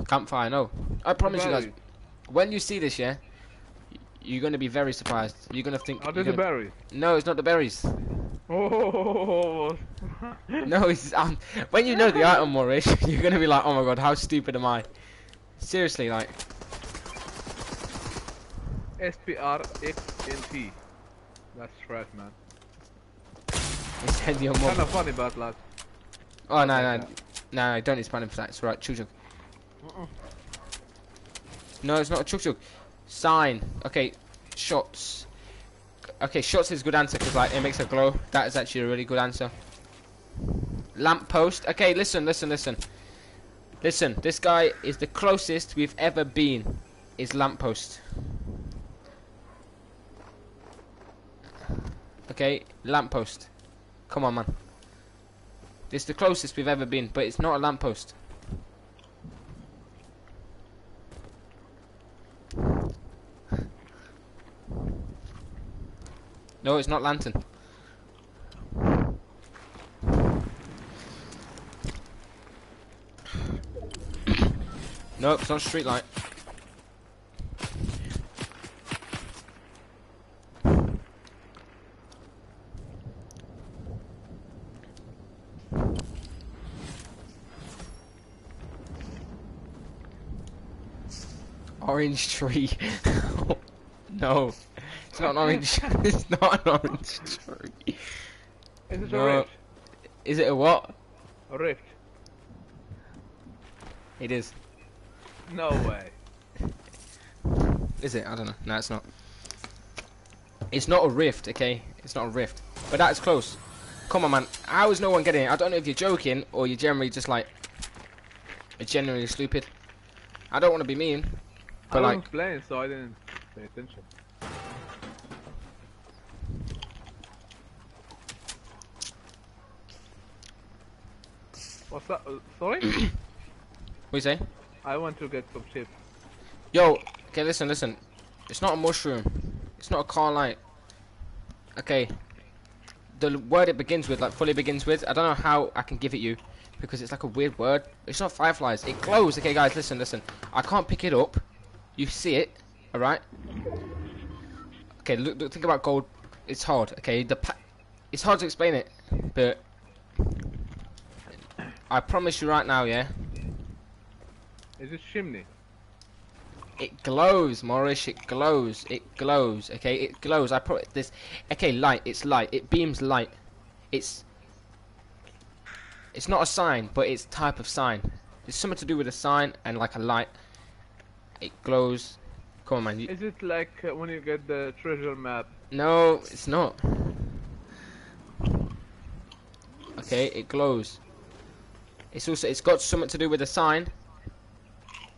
Campfire. No. I promise you guys. When you see this, yeah, you're going to be very surprised. You're going to think... Are they the berries? No, it's not the berries. Oh. No, it's... when you know the item, Maurice, you're going to be like, oh my god, how stupid am I? Seriously, like... SPRXNT. That's trash, man. It's head your mom. Kind of funny, but like... Oh, no, don't expand him for that. It's alright, chug chug. No, it's not a chug chug. Sign. Okay, shots. Okay, shots is a good answer because like it makes a glow. That is actually a really good answer. Lamp post. Okay, listen. Listen, this guy is the closest we've ever been. Is lamp post. Okay, lamp post. Come on, man. This is the closest we've ever been, but it's not a lamp post. No, it's not lantern. No, it's not street light. Orange tree. No, it's not an orange. It's not an orange tree. Is it a No. rift? Is it a what? A rift? It is. No way. Is it? I don't know. No, it's not. It's not a rift, okay? It's not a rift. But that's close. Come on, man. How is no one getting it? I don't know if you're joking or you're generally just like... genuinely stupid. I don't want to be mean. But I like... wasn't playing, so I didn't pay attention. What's that? Sorry? What you say? I want to get some chips. Yo, okay, listen. It's not a mushroom. It's not a car light. Okay. The word it begins with, like fully begins with, I don't know how I can give it you. Because it's like a weird word. It's not fireflies. It glows. Okay, guys, listen. I can't pick it up. You see it, alright? Okay, look, think about gold. It's hard, okay? It's hard to explain it. But... I promise you right now, yeah? Is it chimney? It glows, Morris. It glows. It glows. Okay, it glows. I put this. Okay, light. It's light. It beams light. It's not a sign, but it's type of sign. It's something to do with a sign and like a light. It glows. Come on, man. Is it like when you get the treasure map? No, it's not. Okay, it glows. It's got something to do with a sign.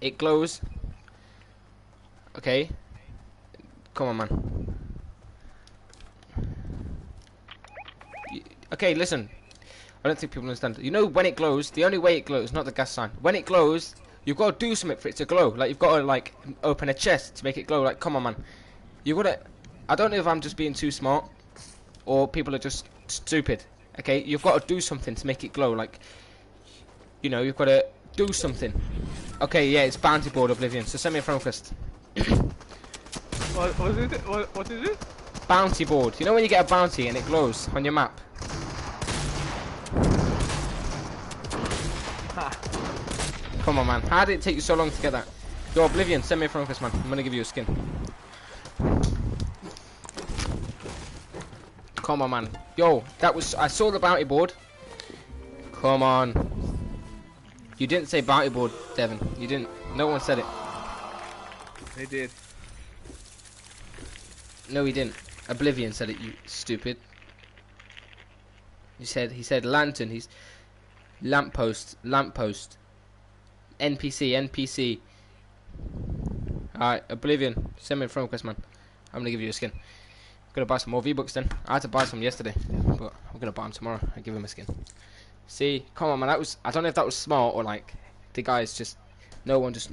It glows. Okay. Come on, man. Okay, listen. I don't think people understand. You know when it glows, the only way it glows, not the gas sign. When it glows, you've got to do something for it to glow. Like, you've got to, like, open a chest to make it glow. Like, come on, man. You've got to... I don't know if I'm just being too smart or people are just stupid. Okay? You've got to do something to make it glow. Like, you know, you've got to do something. Okay, yeah, it's bounty board Oblivion. So send me a friend request. What is it? What is it? Bounty board. You know when you get a bounty and it glows on your map? Ha. Come on, man. How did it take you so long to get that? Yo, Oblivion, send me a friend request, man. I'm gonna give you a skin. Come on, man. Yo, that was... I saw the bounty board. Come on. You didn't say bounty board, Devin. You didn't. No one said it. They did. No, he didn't. Oblivion said it, you stupid. He said lantern. He's lamppost. NPC. Alright, Oblivion. Send me a friend request, man. I'm gonna give you a skin. I'm gonna buy some more V-Bucks then. I had to buy some yesterday, but I'm gonna buy them tomorrow. I give him a skin. See, come on, man. That was... I don't know if that was smart or like the guys just... No one just...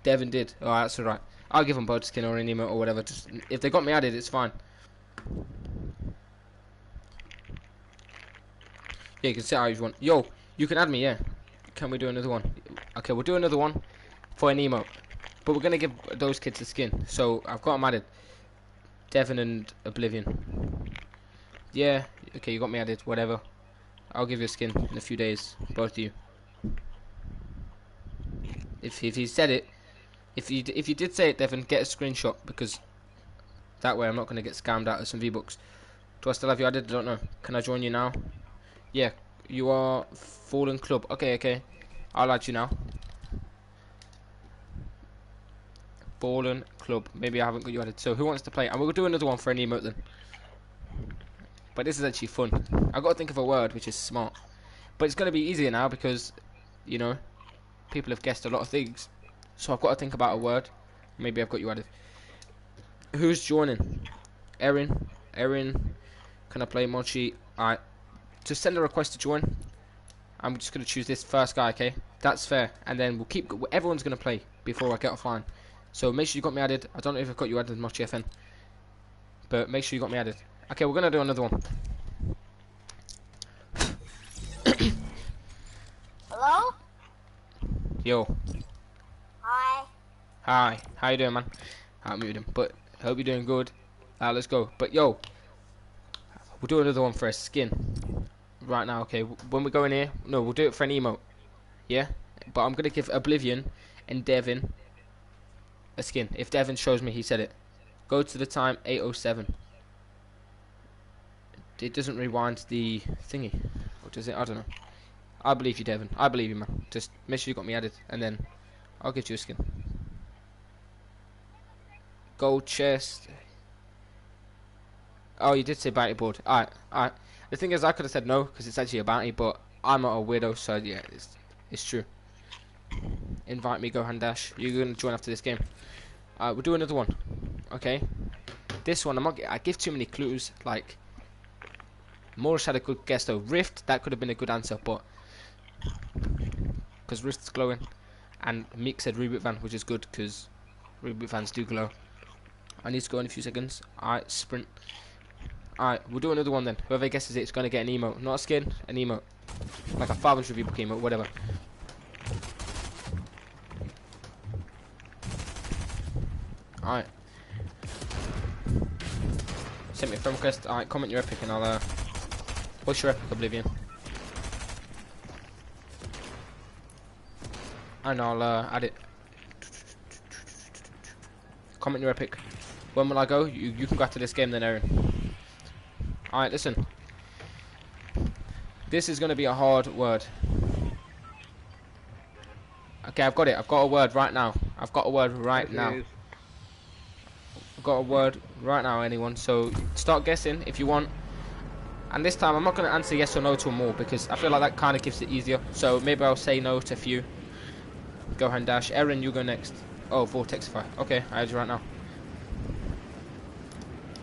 Devin did. Alright, that's alright. I'll give them both a skin or an emote or whatever. Just if they got me added, it's fine. Yeah, you can sit out if you want. Yo, you can add me, yeah. Can we do another one? Okay, we'll do another one for an emote. But we're gonna give those kids a skin. So I've got them added. Devin and Oblivion. Yeah, okay, you got me added, whatever. I'll give you a skin in a few days, both of you. If he said it, if you did say it, Devin, get a screenshot because that way I'm not gonna get scammed out of some V-Bucks. Do I still have you added? I don't know. Can I join you now? Yeah, you are Fallen Club. Okay. I'll add you now. Fallen Club. Maybe I haven't got you added. So who wants to play? And we'll do another one for an emote then. But this is actually fun. I've got to think of a word which is smart. But it's going to be easier now because, you know, people have guessed a lot of things. So I've got to think about a word. Maybe I've got you added. Who's joining? Erin. Can I play Mochi? Alright. Just send a request to join. I'm just going to choose this first guy, okay? That's fair. And then we'll keep... Everyone's going to play before I get offline. So make sure you got me added. I don't know if I've got you added, Mochi FN. But make sure you got me added. Okay, we're gonna do another one. Hello? Yo, Hi. hi, how you doing, man? I muted him, but hope you're doing good. Let's go. But yo, we'll do another one for a skin right now. Okay, when we go in here, no, we'll do it for an emote. Yeah, but I'm gonna give Oblivion and Devin a skin. If Devin shows me he said it, go to the time 8:07. It doesn't rewind the thingy, or does it? I don't know. I believe you, Devin. I believe you, man. Just make sure you got me added, and then I'll give you a skin. Gold chest. Oh, you did say bounty board. Alright, alright. The thing is, I could have said no, because it's actually a bounty, but I'm not a weirdo, so yeah, it's true. Invite me, Gohan Dash. You're going to join after this game. We'll do another one. Okay? This one, I give too many clues, like... Morris had a good guess though. Rift, that could have been a good answer, but... Because Rift's glowing. And Meek said Reboot Van, which is good, because Reboot Vans do glow. I need to go in a few seconds. Alright, sprint. Alright, we'll do another one then. Whoever guesses it's going to get an emote. Not a skin, an emote. Like a 500 review book emote, whatever. Alright. Send me a friend request. Alright, comment your epic and I'll what's your epic, Oblivion? And I'll add it. Comment your epic. When will I go? You can go after this game then, Aaron. Alright, listen. This is going to be a hard word. Okay, I've got it. I've got a word right now. I've got a word right now. I've got a word right now, anyone. So start guessing if you want. And this time I'm not going to answer yes or no to them all, because I feel like that kind of gives it easier. So maybe I'll say no to a few. Go ahead and dash. Aaron, you go next. Oh, Vortexify. Okay, I add you right now.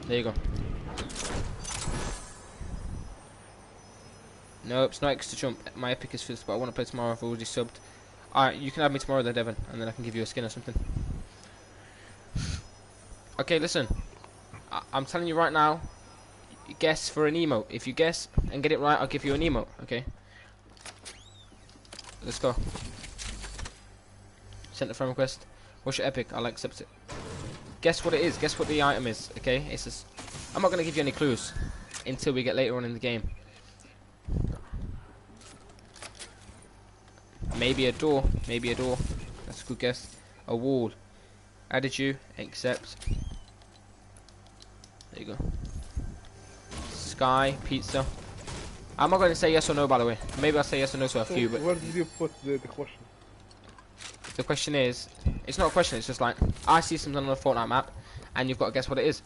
There you go. Nope, it's not extra jump. My epic is fixed, but I want to play tomorrow. I've already subbed. Alright, you can have me tomorrow then, Devon, and then I can give you a skin or something. Okay, listen. I'm telling you right now, guess for an emote. If you guess and get it right, I'll give you an emote, okay? Let's go. Send a friend request. What's your epic? I'll accept it. Guess what it is. Guess what the item is, okay? It's just... I'm not going to give you any clues until we get later on in the game. Maybe a door. Maybe a door. That's a good guess. A wall. Added you. Accept. There you go. Sky. Pizza. I'm not going to say yes or no, by the way. Maybe I'll say yes or no to a few, but... Where did you put the question? The question is... It's not a question, it's just like... I see something on the Fortnite map, and you've got to guess what it is.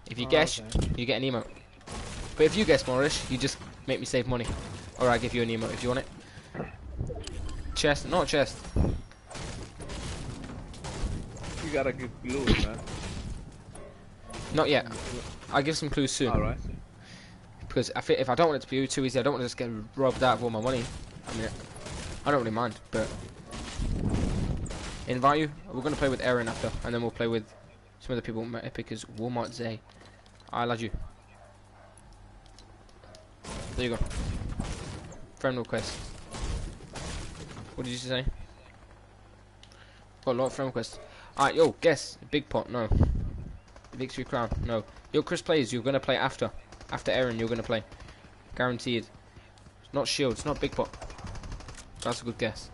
If you guess, okay. you get an emote. But if you guess, Morris, you just make me save money. Or I give you an emote if you want it. Chest, not chest. You gotta give clues, man. Not yet. I'll give some clues soon. Alright. Because if I don't want it to be too easy, I don't want to just get robbed out of all my money. I mean, I don't really mind, but... Invite you. We're going to play with Aaron after, and then we'll play with some other people. My epic is Walmart Zay. I'll add you. There you go. Friend request. What did you say? Got a lot of friend requests. Alright, yo, guess. Big pot, no. Victory crown, no. Yo, Chris plays, you're gonna play after. After Aaron, you're gonna play. Guaranteed. It's not shield, it's not big pot. That's a good guess.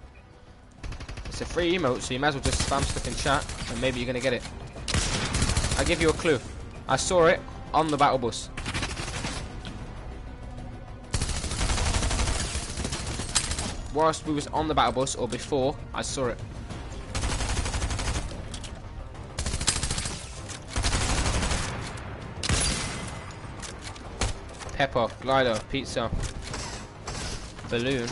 It's a free emote, so you might as well just spam stuff in chat, and maybe you're gonna get it. I'll give you a clue. I saw it on the battle bus. Whilst we was on the battle bus, or before, I saw it. Pepper, glider, pizza, balloon.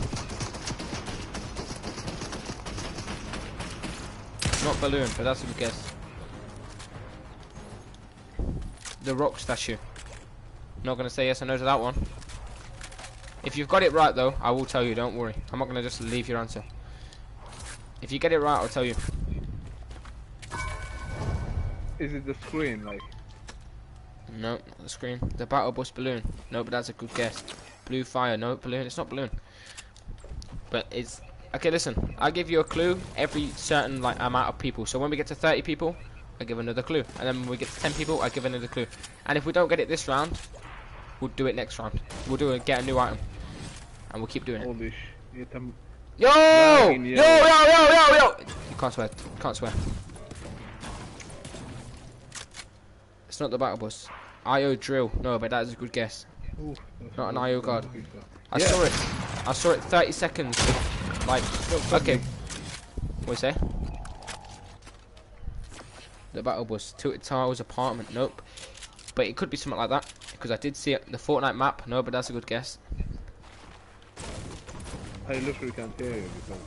Not balloon, but that's a good guess. The rock statue. Not gonna say yes or no to that one. If you've got it right though, I will tell you, don't worry. I'm not gonna just leave your answer. If you get it right, I'll tell you. Is it the screen, like? No, not the screen. The battle bus balloon. No, but that's a good guess. Blue fire. No, balloon. It's not balloon. But it's okay. Listen, I give you a clue every certain like amount of people. So when we get to 30 people, I give another clue, and then when we get to 10 people, I give another clue. And if we don't get it this round, we'll do it next round. We'll do it. Get a new item, and we'll keep doing it. Holy shit! Yo! Nine, Yo! yo. Yo! Yo! Yo! Yo! You can't swear. You can't swear. It's not the battle bus. IO drill. No, but that is a good guess. Ooh, Not an IO guard. I Yeah. saw it. I saw it 30 seconds. Like, okay. What do you say? The battle bus. Tilted Towers apartment. Nope. But it could be something like that. Because I did see it. The Fortnite map. No, but that's a good guess. I literally can't hear you because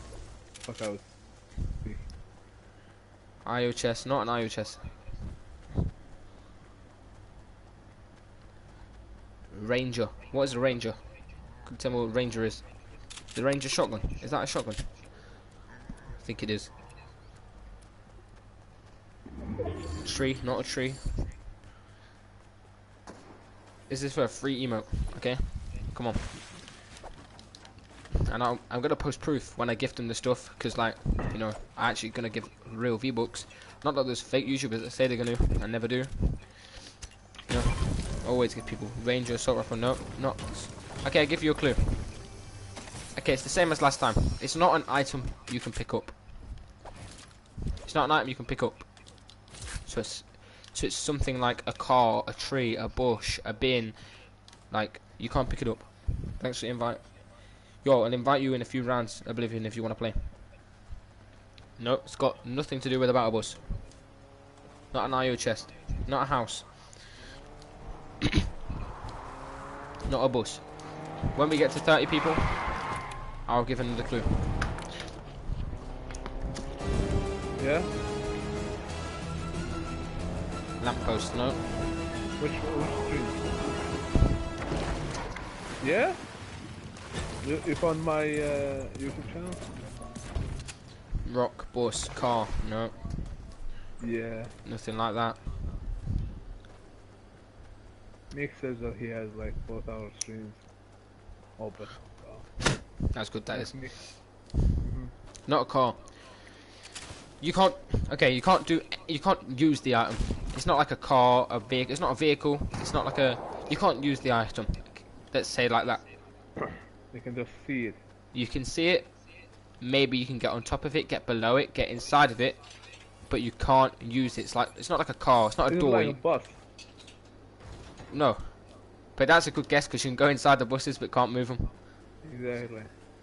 fuck out. IO chest. Not an IO chest. Ranger. What is a Ranger? Could you tell me what Ranger is? The Ranger shotgun. Is that a shotgun? I think it is. Tree, not a tree. Is this for a free emote? Okay, come on. And I'm gonna post proof when I gift them the stuff, because like, you know, I'm actually gonna give real V-Bucks. Not that there's fake YouTubers that say they're gonna and never do. You know, always give people Ranger, assault rifle. No, not. Okay, I'll give you a clue. Okay, it's the same as last time. It's not an item you can pick up. It's not an item you can pick up. So it's something like a car, a tree, a bush, a bin. Like, you can't pick it up. Thanks for the invite. Yo, I'll invite you in a few rounds, Oblivion, if you want to play. No, it's got nothing to do with the battle bus. Not an IO chest. Not a house. Not a bus. When we get to 30 people, I'll give another clue. Yeah? Lamppost, no. Which stream? Yeah? You found my YouTube channel? Rock, bus, car, no. Yeah. Nothing like that. Nick says that he has like both our streams open. That's good, that is. Nick. Not a car. You can't, okay, you can't use the item. It's not like a car, a vehicle, it's not a vehicle, it's not like a, you can't use the item. Let's say like that. You can just see it. You can see it, maybe you can get on top of it, get below it, get inside of it, but you can't use it. It's like, it's not like a car, it's not a It's door. like a bus. No. But that's a good guess because you can go inside the buses but can't move them. Exactly.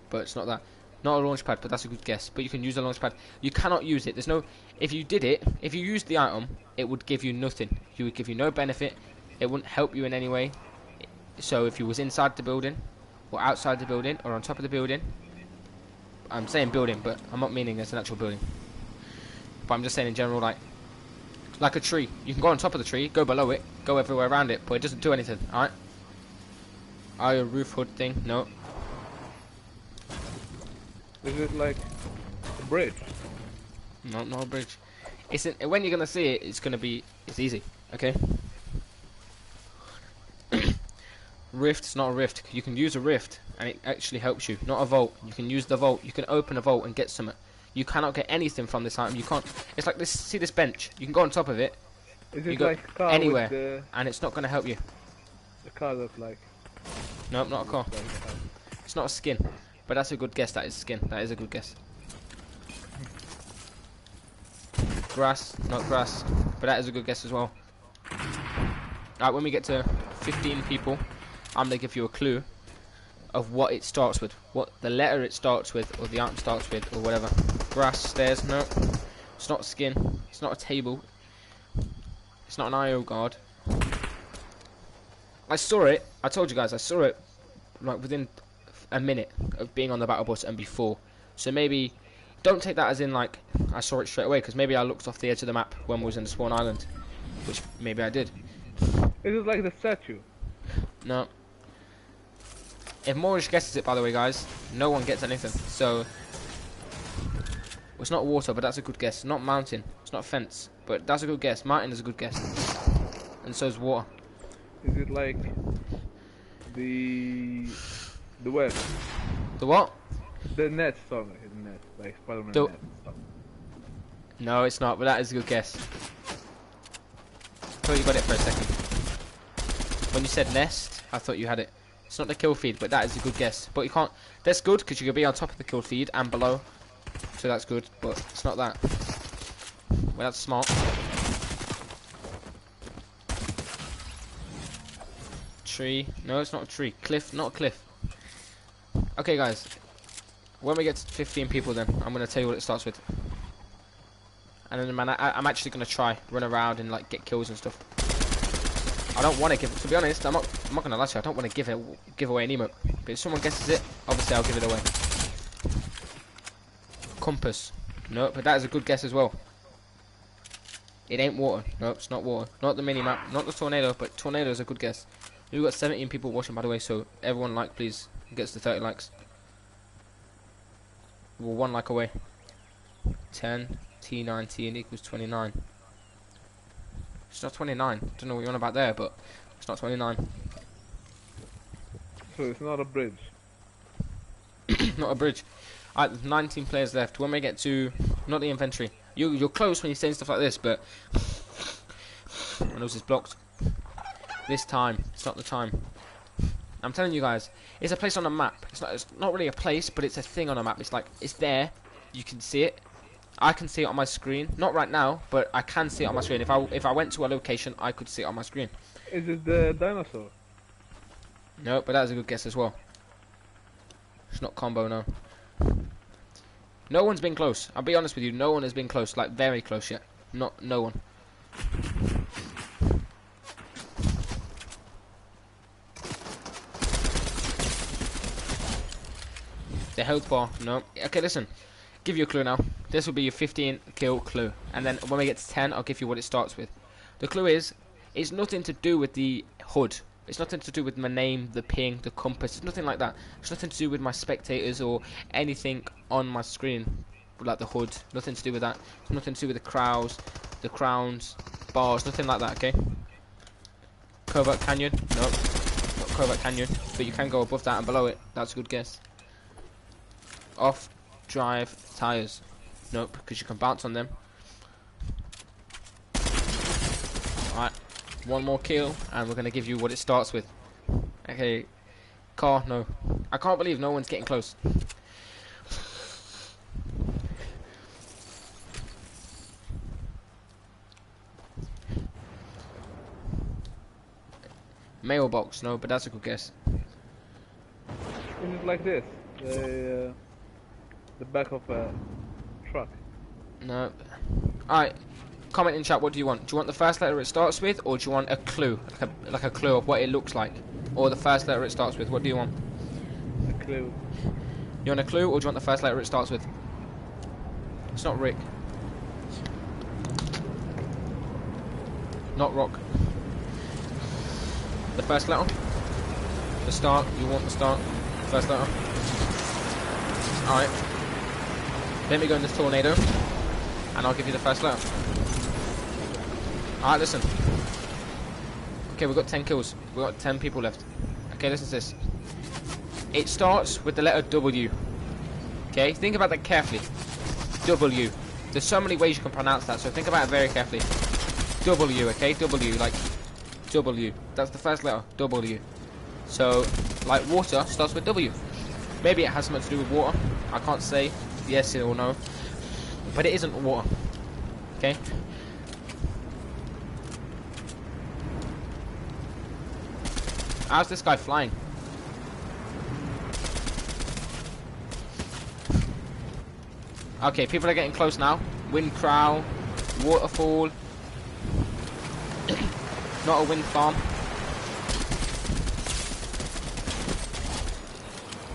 But it's not that. Not a launch pad, but that's a good guess. But you can use a launch pad. You cannot use it. There's no. If you did it, if you used the item, it would give you nothing. You would give you no benefit. It wouldn't help you in any way. So if you was inside the building, or outside the building, or on top of the building, I'm saying building, but I'm not meaning it's an actual building. But I'm just saying in general, like a tree. You can go on top of the tree, go below it, go everywhere around it, but it doesn't do anything. All right. A roof hood thing? No. Is it like a bridge? No, not a bridge. It's when you're gonna see it, it's easy. Okay. Rift's not a rift. You can use a rift, and it actually helps you. Not a vault. You can use the vault. You can open a vault and get something. You cannot get anything from this item. You can't. It's like this. See this bench? You can go on top of it. Is You it go like a car anywhere, with and it's not gonna help you. the car that's like? No, not a car. It's not a skin. But that's a good guess. That is skin. That is a good guess. Grass, not grass. But that is a good guess as well. Alright, when we get to 15 people, I'm going to give you a clue of what it starts with. What the letter it starts with, or the item starts with, or whatever. Grass, stairs, no. It's not skin. It's not a table. It's not an IO guard. I saw it. I told you guys, I saw it like within a minute of being on the battle bus and before. So maybe, don't take that as in like, I saw it straight away, because maybe I looked off the edge of the map when we was in the spawn island. Which maybe I did. Is it like the statue? No. If Moorish guesses it, by the way, guys, no one gets anything. So, well, it's not water, but that's a good guess. It's not mountain. It's not fence, but that's a good guess. Mountain is a good guess. And so is water. Is it like the the web, The what? the net? Sorry, the net, like Spider-Man The net and stuff. No, it's not, but that is a good guess. Thought you got it for a second. When you said nest, I thought you had it. It's not the kill feed, but that is a good guess. But you can't. That's good because you can be on top of the kill feed and below, so that's good. But it's not that. Well, that's smart. Tree. No, it's not a tree. Cliff. Not a cliff. Okay, guys. When we get to 15 people, then I'm gonna tell you what it starts with. And then, man, I'm actually gonna try run around and like get kills and stuff. I don't want to give. To be honest, I'm not gonna lie to you. I don't want to give away an emote. But if someone guesses it, obviously I'll give it away. Compass. No, but that is a good guess as well. It ain't water. No, it's not water. Not the mini map. Not the tornado. But tornado is a good guess. We've got 17 people watching, by the way. So everyone, like, please, gets to 30 likes. We're 1 like away. 10 T19 equals 29. It's not 29. Don't know what you're on about there, but it's not 29. So it's not a bridge. Not a bridge. Alright, there's 19 players left. When we get to not the inventory, you're close when you're saying stuff like this, but my nose is blocked. This time, it's not the time. I'm telling you guys, it's a place on a map. It's not really a place, but it's a thing on a map. It's like it's there. You can see it. I can see it on my screen. Not right now, but I can see it on my screen. If I went to a location, I could see it on my screen. Is it the dinosaur? No, but that was a good guess as well. It's not combo, no. No one's been close. I'll be honest with you, no one has been close, like very close yet. No one. The health bar, no. Okay, listen. Give you a clue now. This will be your 15 kill clue. And then when we get to 10, I'll give you what it starts with. The clue is, it's nothing to do with the HUD. It's nothing to do with my name, the ping, the compass. It's nothing like that. It's nothing to do with my spectators or anything on my screen. Like the HUD. Nothing to do with that. It's nothing to do with the crowns, bars, nothing like that, okay? Covert Canyon? No. Not Covert Canyon. But you can go above that and below it. That's a good guess. Off drive tires. Nope, because you can bounce on them. Alright, one more kill and we're going to give you what it starts with. Okay, car, no. I can't believe no one's getting close. Mailbox, no, but that's a good guess. Is it like this? The back of a truck. No. Alright, comment in chat, what do you want? Do you want the first letter it starts with, or do you want a clue? Like a clue of what it looks like? Or the first letter it starts with? What do you want? A clue. You want a clue, or do you want the first letter it starts with? It's not Rick. Not Rock. The first letter? The start, you want the start? First letter? Alright. Let me go in this tornado, and I'll give you the first letter. Alright, listen. Okay, we've got 10 kills. We've got 10 people left. Okay, listen to this. It starts with the letter W. Okay, think about that carefully. W. There's so many ways you can pronounce that, so think about it very carefully. W, okay? W, like W. That's the first letter. W. So, like water starts with W. Maybe it has something to do with water. I can't say yes or no. But it isn't water. Okay? How's this guy flying? Okay, people are getting close now. Wind crow, waterfall. Not a wind farm.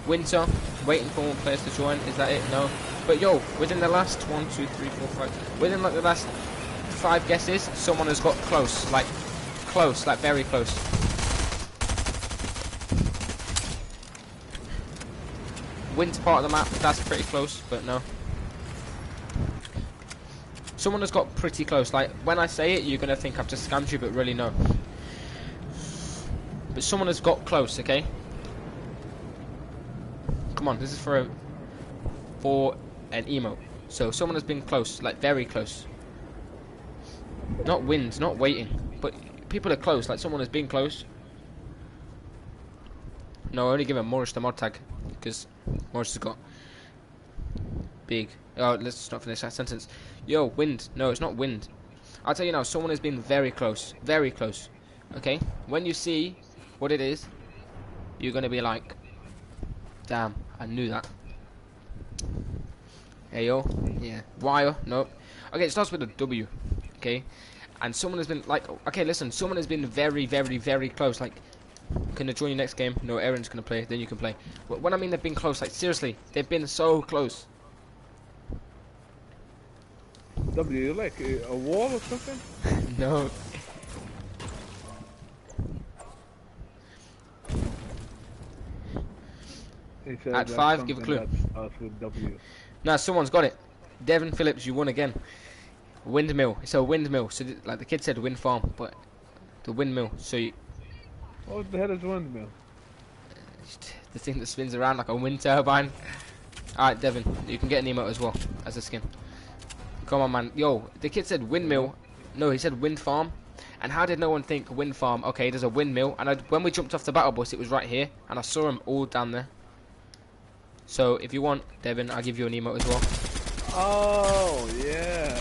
Winter, waiting for more players to join. Is that it? No. But yo, within the last 1, 2, 3, 4, 5, within like the last 5 guesses, someone has got close, like very close. Winter part of the map, that's pretty close, but no. Someone has got pretty close. Like when I say it, you're gonna think I've just scammed you, but really no. but someone has got close. Okay. Come on, this is for an emote. So someone has been close, like very close. Not wins, not waiting, but people are close. Like someone has been close. No, I only give him Morris the mod tag because Morris has got big. Oh, let's not finish that sentence. Yo, wind. No, it's not wind. I'll tell you now. Someone has been very close, very close. Okay. When you see what it is, you're gonna be like, "Damn, I knew that." Hey yo, yeah. Wire, no. Okay, it starts with a W. Okay, and someone has been like, okay, listen. Someone has been very, very, very close. Like, can I join you next game? No, Aaron's gonna play. Then you can play. When I mean they've been close, like seriously, they've been so close. W, you like a wall or something? No. He said, At like, 5, give a something clue. that starts with W. Nah, someone's got it. Devin Phillips, you won again. Windmill. It's a windmill. So, like the kid said, wind farm, but the windmill. So, What the hell is windmill? the thing that spins around like a wind turbine. Alright, Devin, you can get an emote as well as a skin. Come on, man. Yo, the kid said windmill. No, he said wind farm. And how did no one think wind farm? Okay, there's a windmill. And when we jumped off the battle bus, it was right here. And I saw them all down there. So, if you want, Devin, I'll give you an emote as well. Oh, yeah.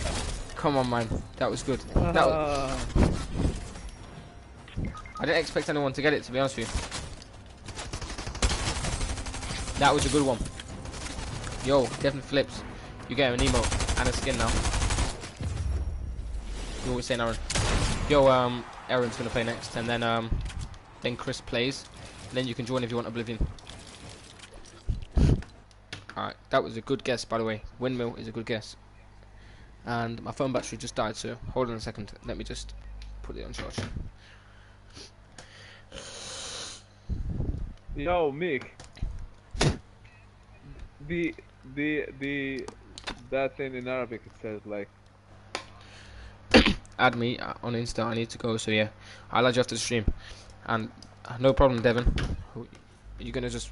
Come on, man. That was good. That was, I didn't expect anyone to get it, to be honest with you. That was a good one. Yo, Devin Phillips, you get an emote and a skin now. You always saying, Aaron. Yo, Aaron's gonna play next, and then Chris plays, and then you can join if you want Oblivion. Alright, that was a good guess, by the way. Windmill is a good guess. And my phone battery just died, so hold on a second. Let me just put it on charge. Yo, Mick. That thing in Arabic, it says like, Add me on Insta. I need to go, so yeah, I'll add you after the stream. And no problem, Devin. You're gonna just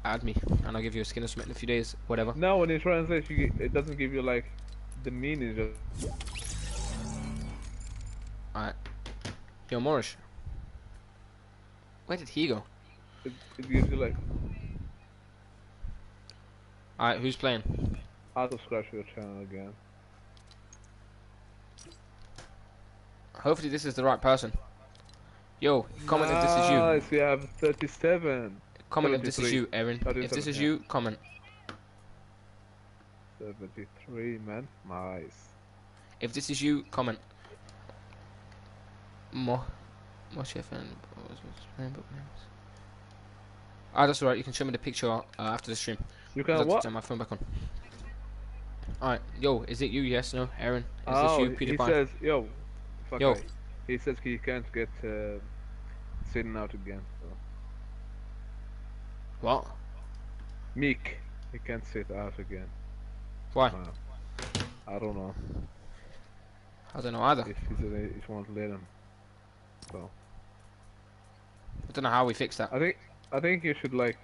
add me, and I'll give you a skin or something in a few days, whatever. now when you translate, it doesn't give you like the meaning. Just Alright. Yo, Morris. Where did he go? it gives you like, Alright, who's playing? I'll subscribe to your channel again. Hopefully this is the right person. Yo, comment if this is you. Nice, we have 37. Comment if this is 33. you, Erin. If this is 37, you, comment. 73, man. Nice. If this is you, comment. More chef and that's alright. You can show me the picture after the stream. You 'Cause I can have to what? turn my phone back on. Alright, yo, is it you? Yes, no, Aaron. Is Oh, this you, he PewDiePie? says, yo. Fuck Yo. I. He says he can't get sitting out again. So. What? Meek. He can't sit out again. Why? I don't know. I don't know either. If he said he won't let him. So. I don't know how we fix that. I think you should like,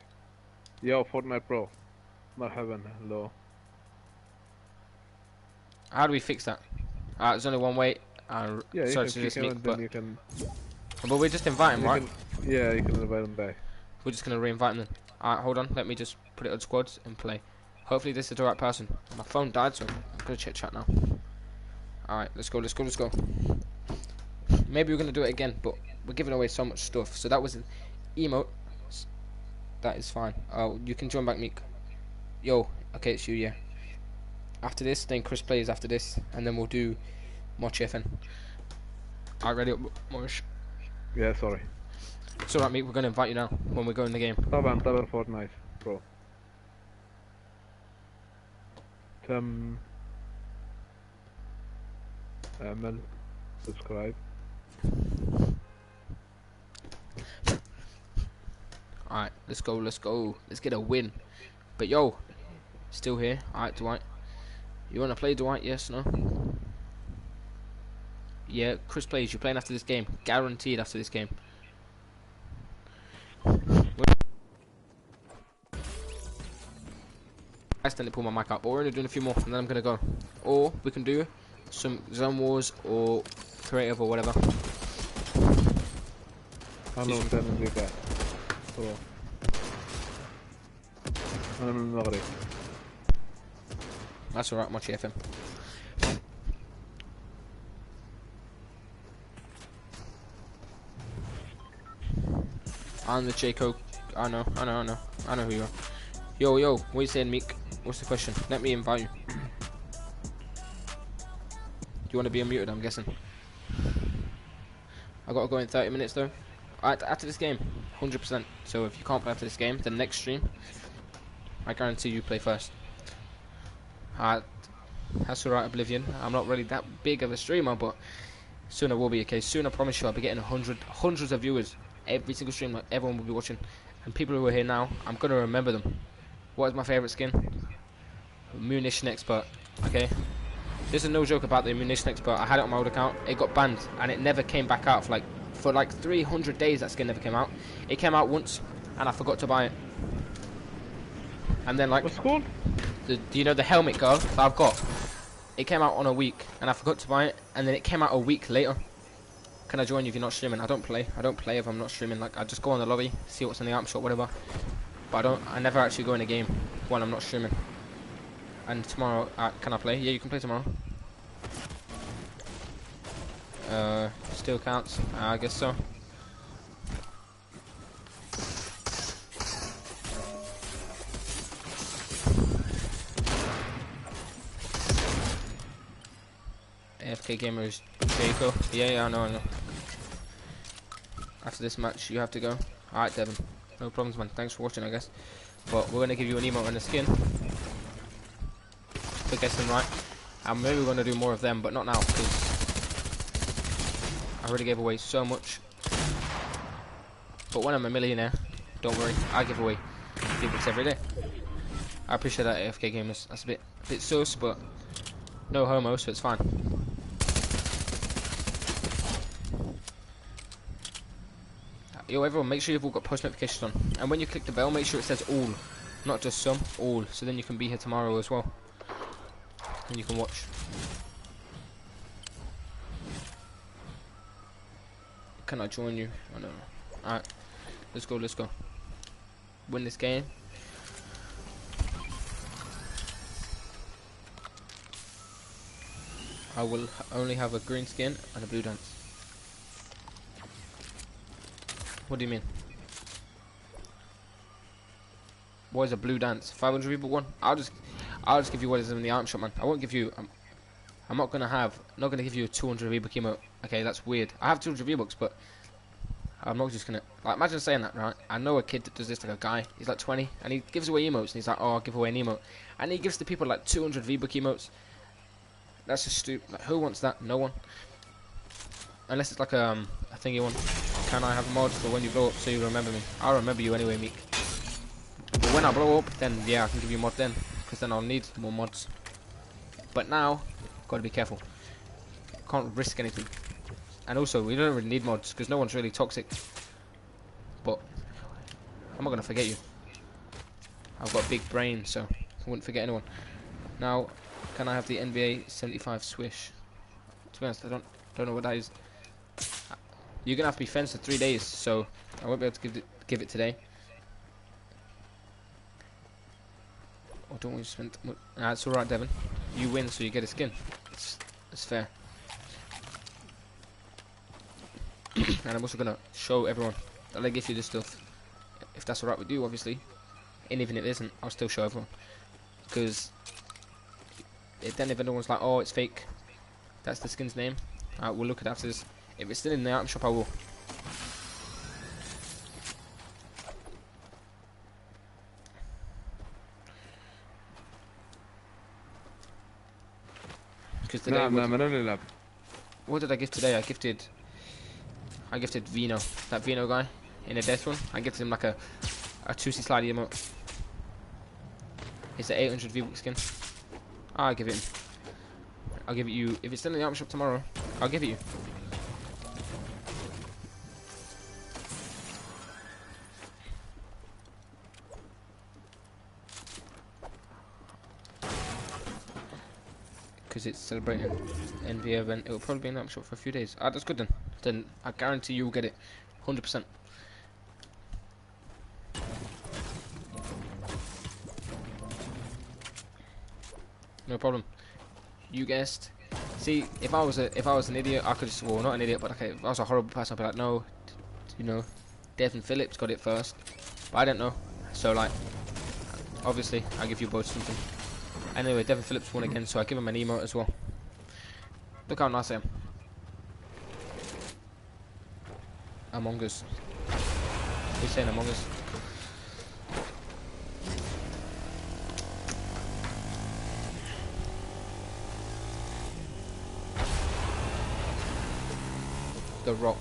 yo, Fortnite Pro. Marhaban, hello. How do we fix that? There's only one way. Yeah, you sorry can to kick this him Mick, and but then you can. we're just inviting, You right? Yeah, you can invite him back. We're just gonna re-invite them. Alright, hold on. Let me just put it on squads and play. Hopefully this is the right person. My phone died, so I'm gonna check chat now. Alright, let's go, let's go, let's go. Maybe we're gonna do it again, but we're giving away so much stuff. So that was an emote. That is fine. Oh, you can join back, Meek. Yo, okay, it's you, yeah. After this, then Chris plays after this, and then we'll do more FN. Alright, ready up, Morris. Yeah, sorry. It's alright, Meek, we're gonna invite you now when we go in the game. طبعا Fortnite Pro. تم اعمل subscribe. Alright, let's go, let's go. Let's get a win. But yo, still here. Alright, Dwight. You wanna play, Dwight? Yes, no? Yeah, Chris plays. You're playing after this game. Guaranteed after this game. accidentally pull my mic out, but we're only doing a few more, and then I'm gonna go. Or we can do some Zone Wars or creative or whatever. أهلا وسهلا بك. طبعا. أنا من المغرب. That's alright, much FM. I'm the Jaco. I know who you are. Yo, what you saying, Meek? What's the question? Let me invite you. Do you want to be unmuted, I'm guessing? I gotta go in 30 minutes though. After this game, 100%. So if you can't play after this game, the next stream, I guarantee you play first. That's alright, Oblivion. I'm not really that big of a streamer, but soon I will be. Okay, soon I promise you I'll be getting hundreds of viewers every single stream. Like everyone will be watching, and people who are here now, I'm gonna remember them. What is my favorite skin? Munition Expert. Okay, this is no joke about the Munition Expert. I had it on my old account. It got banned, and it never came back out for like 300 days. That skin never came out. It came out once, and I forgot to buy it. And then like, What's it called? do you know the helmet girl that I've got? It came out on a week, and I forgot to buy it, and then it came out a week later. Can I join you if you're not streaming? I don't play if I'm not streaming. Like, I just go on the lobby, see what's in the item shop, whatever. But I never actually go in a game when I'm not streaming. And tomorrow, can I play? Yeah, you can play tomorrow. Still counts. I guess so. AFK Gamers, Jaco. Yeah, I know. After this match, you have to go. Alright, Devin. No problems, man. Thanks for watching, I guess. But we're gonna give you an emote and a skin for guessing right. And maybe we're gonna do more of them, but not now, because I already gave away so much. But when I'm a millionaire, don't worry, I give away V-Bucks every day. I appreciate that, AFK Gamers. That's a bit sus, but no homo, so it's fine. Yo, everyone, make sure you've all got post notifications on. And when you click the bell, make sure it says all, not just some, all. So then you can be here tomorrow as well. And you can watch. Can I join you? Oh no. Alright, let's go. Win this game. I will only have a green skin and a blue dance. What do you mean? What is a blue dance? 500 people one? I'll just give you what is in the item shop, man. I won't give you. I'm not gonna give you a 200 V-Buck emote. Okay, that's weird. I have 200 V-Bucks, but I'm not just gonna like imagine saying that, right? I know a kid that does this, like a guy. He's like 20, and he gives away emotes, and he's like, "Oh, I'll give away an emote," and he gives the people like 200 V-Buck emotes. That's just stupid. Like, who wants that? No one. Unless it's like a thing you want. Can I have mods for when you blow up so you remember me? I'll remember you anyway, Meek. But when I blow up, then yeah, I can give you a mod then, because then I'll need more mods. But now, gotta be careful. Can't risk anything. And also, we don't really need mods because no one's really toxic. But I'm not gonna forget you. I've got a big brain, so I wouldn't forget anyone. Now, can I have the NBA 75 swish? To be honest, I don't know what that is. You're gonna have to be friends for 3 days, so I won't be able to give it today. Or don't we spend? Nah, it's alright, Devin. You win, so you get a skin. It's fair. And I'm also gonna show everyone that I give you this stuff. If that's alright with you, obviously. And even if it isn't, I'll still show everyone. Because then if anyone's like, oh, it's fake, that's the skin's name. Alright, we'll look at it after this. If it's still in the item shop, I will. Because today, what did I give today? I gifted Vino, that Vino guy in a death run. I gifted him like a 2C slidey emote. It's an 800 V-Buck skin. I'll give it him. I'll give it you. If it's still in the item shop tomorrow, I'll give it you. because it's celebrating NBA event. It will probably be in that shop for a few days. Ah, that's good then. Then I guarantee you will get it, 100%. No problem. You guessed. See, if I was an idiot, I could just, well, not an idiot, but okay, if I was a horrible person, I'd be like, no, you know, Devin Phillips got it first, but I don't know. So like, obviously, I give you both something. Anyway, Devin Phillips won again, so I give him an emote as well. Look how nice I am. Among Us. Who's saying Among Us? The Rock.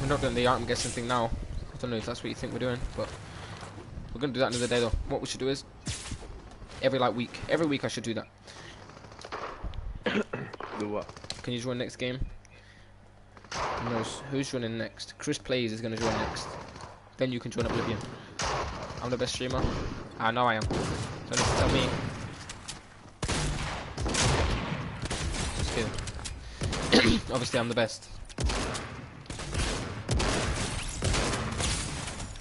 We're not doing the item guessing thing now. I don't know if that's what you think we're doing, but we're gonna do that another day though. What we should do is every week I should do that. Do what? Can you join next game? No, who's joining next? Chris Plays is gonna join next. Then you can join Oblivion. I'm the best streamer. I know I am. Don't need to tell me. Just kidding. Obviously I'm the best.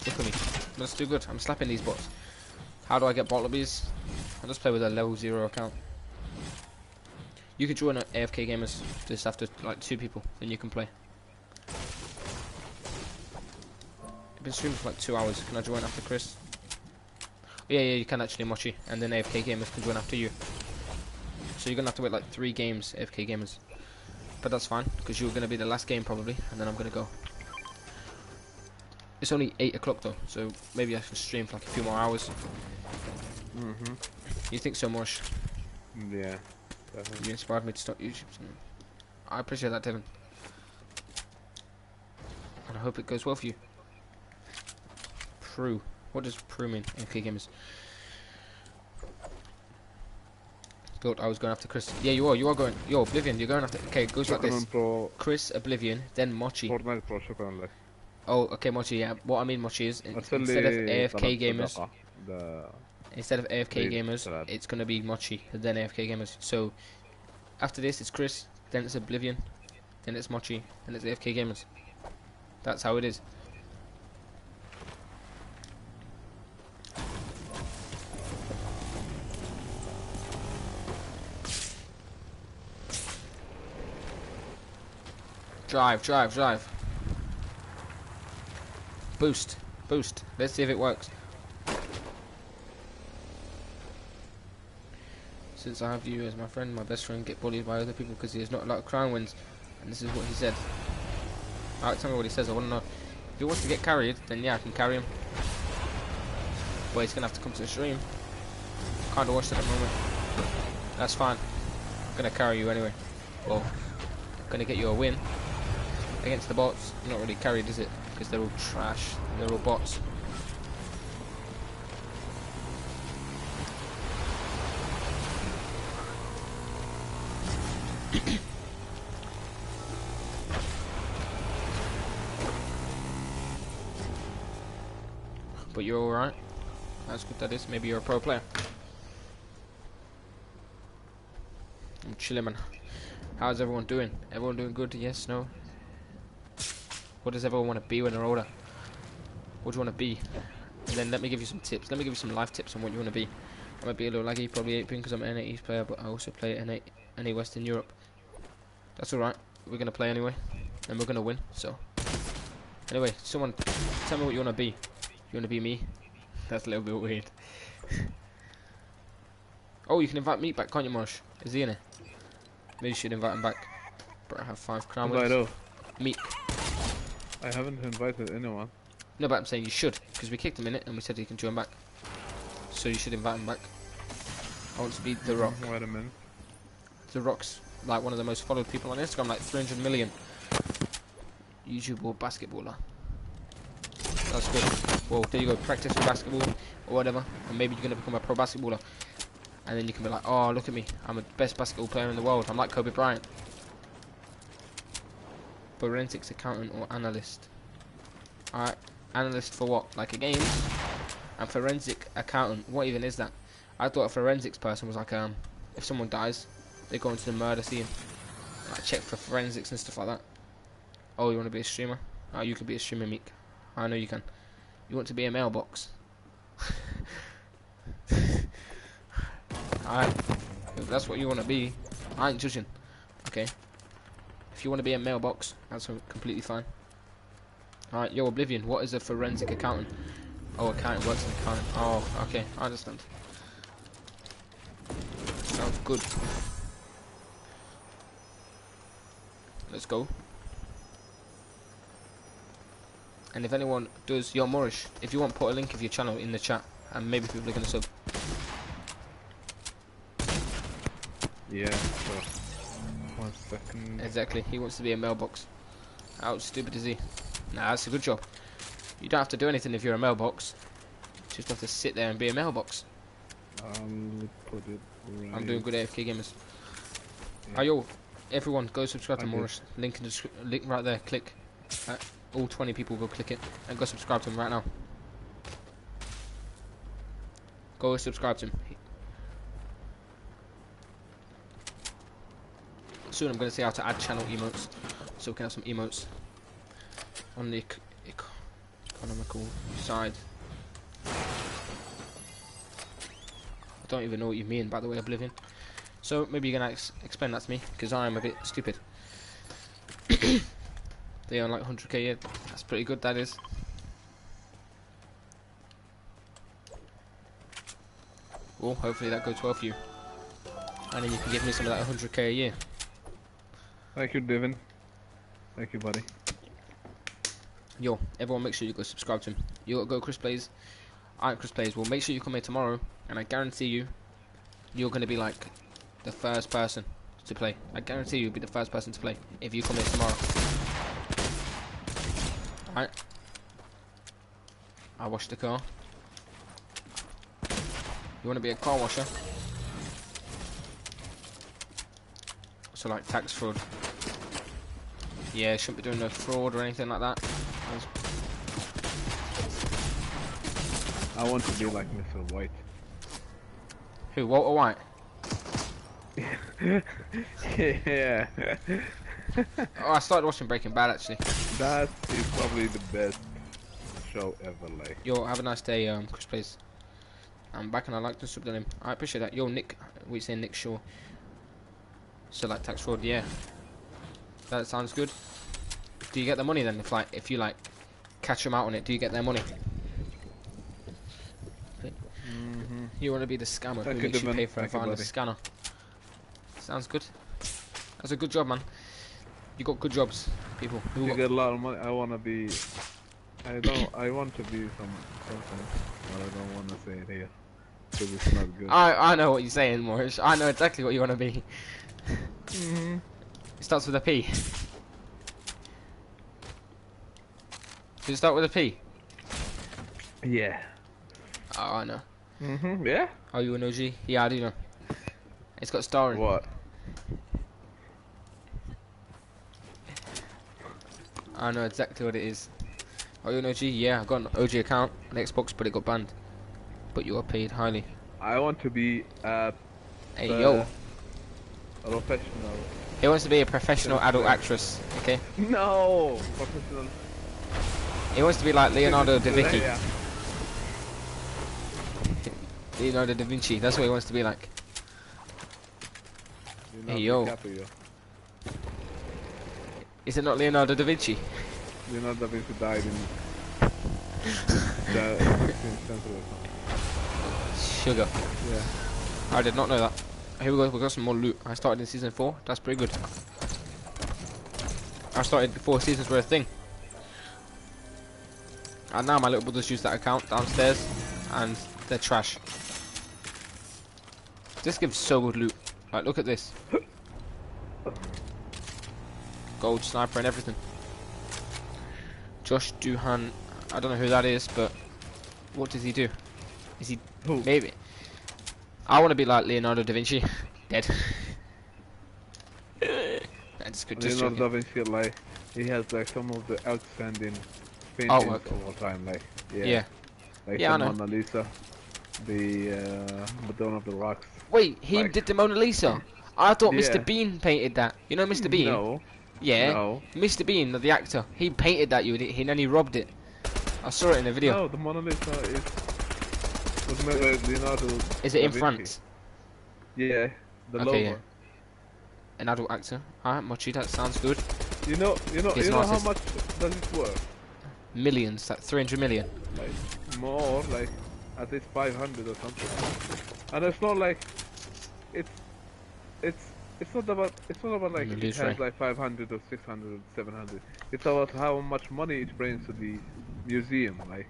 Look at me. Let's do good. I'm slapping these bots. How do I get bot lobbies? I just play with a level 0 account. You can join AFK gamers just after like 2 people, then you can play. I've been streaming for like 2 hours. Can I join after Chris? Yeah, you can actually, Mochi, and then AFK gamers can join after you. So you're gonna have to wait like 3 games, AFK gamers. But that's fine, because you're gonna be the last game probably, and then I'm gonna go. It's only 8 o'clock though, so maybe I can stream for like a few more hours. You think so much? Yeah. Definitely. You inspired me to start YouTube. I appreciate that, Devin. And I hope it goes well for you. Prue. What does Prue mean? AFK gamers. Good, I was going after Chris. Yeah, you are going. Yo, Oblivion, you're going after. Okay, it goes like this. Chris, Oblivion, then Mochi. Fortnite Pro شكرا لك. Oh, okay, Mochi, yeah. What I mean, Mochi, is instead of AFK gamers, it's going to be Mochi, and then AFK gamers. So, after this, it's Chris, then it's Oblivion, then it's Mochi, then it's AFK gamers. That's how it is. Drive. Boost. Let's see if it works. Since I have you as my friend, my best friend get bullied by other people because he has not a lot of crown wins. And this is what he said. Alright, tell me what he says, I want to know. If he wants to get carried, then yeah, I can carry him. But he's going to have to come to the stream. Can't watch it at the moment. That's fine. I'm going to carry you anyway. Well, I'm going to get you a win. Against the bots, not really carried, is it? Because they're all trash. They're all bots. But you're alright. That's good, that is. Maybe you're a pro player. I'm chilling, man. How's everyone doing? Everyone doing good? Yes, no? What does everyone want to be when they're older? What do you want to be? And then let me give you some tips. Let me give you some life tips on what you want to be. I might be a little laggy, probably 8-pin because I'm an NA East player, but I also play NA Western Europe. That's alright. We're going to play anyway. And we're going to win, so. Anyway, someone tell me what you want to be. You want to be me? That's a little bit weird. Oh, you can invite me back, can't you, Mosh? Is he in it? Maybe you should invite him back. But I have 5 crown wins. Meek. I haven't invited anyone. No, but I'm saying you should, because we kicked him in it and we said he can join back. So you should invite him back. I want to be The Rock. Wait a minute. The Rock's like one of the most followed people on Instagram, like 300 million. YouTube or basketballer. That's good. Well, there you go. Practice for basketball or whatever, and maybe you're gonna become a pro basketballer. And then you can be like, oh, look at me. I'm the best basketball player in the world. I'm like Kobe Bryant. Forensics accountant or analyst. Alright. Analyst for what? Like a games? And forensic accountant. What even is that? I thought a forensics person was like if someone dies, they go into the murder scene, like check for forensics and stuff like that. Oh, you want to be a streamer? Oh, you could be a streamer, Meek. I know you can. You want to be a mailbox? Alright, if that's what you want to be, I ain't judging. Okay. If you want to be a mailbox, that's completely fine. Alright, yo, Oblivion, what is a forensic accountant? Oh, accountant works in accounting. Oh, okay, I understand. Sounds good. Let's go. And if anyone does, yo, Moorish, if you want, put a link of your channel in the chat, and maybe people are gonna sub. Yeah, sure. 1 second. Exactly, he wants to be a mailbox. How stupid is he? Nah, that's a good job. You don't have to do anything if you're a mailbox. You just have to sit there and be a mailbox. Put it right. I'm doing good AFK gamers. Yeah. Oh, yo, everyone, go subscribe to Okay. Moorish. Link in the link right there. Click. All 20 people go click it and go subscribe to him right now. Go subscribe to him. Soon I'm going to see how to add channel emotes, so we can have some emotes on the economical side. I don't even know what you mean, by the way, Oblivion. So maybe you're going to explain that to me, because I am a bit stupid. They earn like 100k a year. That's pretty good, that is. Well, hopefully that goes well for you. And then you can give me some of that 100k a year. Thank you, Devin. Thank you, buddy. Yo, everyone make sure you go subscribe to him. You go Chris Plays. I'm Chris Plays. Well, make sure you come here tomorrow, and I guarantee you, you're going to be like the first person to play. I guarantee you'll be the first person to play if you come here tomorrow. Alright. I wash the car. You want to be a car washer? So like tax fraud. Yeah, shouldn't be doing no fraud or anything like that. I want to be like Mr. White. Who, Walter White? Yeah. Oh, I started watching Breaking Bad actually. That is probably the best show ever, like. Yo, have a nice day, Chris Plays. I'm back and I like to sub to him. I appreciate that. Yo, Nick, what you saying, Nick Shaw? So like tax fraud, yeah. That sounds good. Do you get the money then? If you catch them out on it, do you get their money? You want to be the scammer who makes you pay for a violent scanner. Sounds good. That's a good job, man. You got good jobs, people. You get a lot of money. I want to be. I want to be something, but I don't want to say it here because it's not good. I know what you're saying, Morris. I know exactly what you want to be. It starts with a P. Does it start with a P? Yeah. Oh, I know. Yeah. Are you an OG? Yeah, I do know. It's got star in. What? I know exactly what it is. Are you an OG? Yeah, I got an OG account on Xbox, but it got banned. But you are paid highly. I want to be Hey, yo. a professional. He wants to be a professional adult actress, okay? No, professional. He wants to be like Leonardo da Vinci. Yeah. Leonardo da Vinci, that's what he wants to be like. Hey, yo. DiCaprio. Is it not Leonardo da Vinci? Leonardo da Vinci died in the 16th century. Sugar. Yeah. I did not know that. Here we go, we got some more loot. I started in season 4, that's pretty good. I started before seasons were a thing. And now my little brothers use that account downstairs, and they're trash. This gives so good loot. Like, look at this. Gold sniper and everything. Josh Duhan, I don't know who that is, but what does he do? Is he Who? maybe? I want to be like Leonardo da Vinci. Dead. That's good. Just Leonardo joking. da Vinci, like, he has like some of the outstanding paintings Artwork. of all time. Like yeah, Yeah. like Yeah, the I know. Mona Lisa, the Madonna of the Rocks. Wait, he Like did the Mona Lisa. I thought Mr. yeah, Bean painted that. You know Mr. Bean? no, Yeah. no, Mr. Bean, the actor. He painted that. And then he robbed it. I saw it in a video. no. The Mona Lisa was made by Leonardo Is it da in Vinci. France? Yeah, the Okay, yeah. lover. An adult actor. Alright, Mochi, that sounds good. He's You an know how artist. much does it worth? Millions, like 300 million. Like more, like at least 500 or something. And it's not like it's it's it's not about like it Lose has Ray. like 500 or 600 or 700. It's about how much money it brings to the museum. Like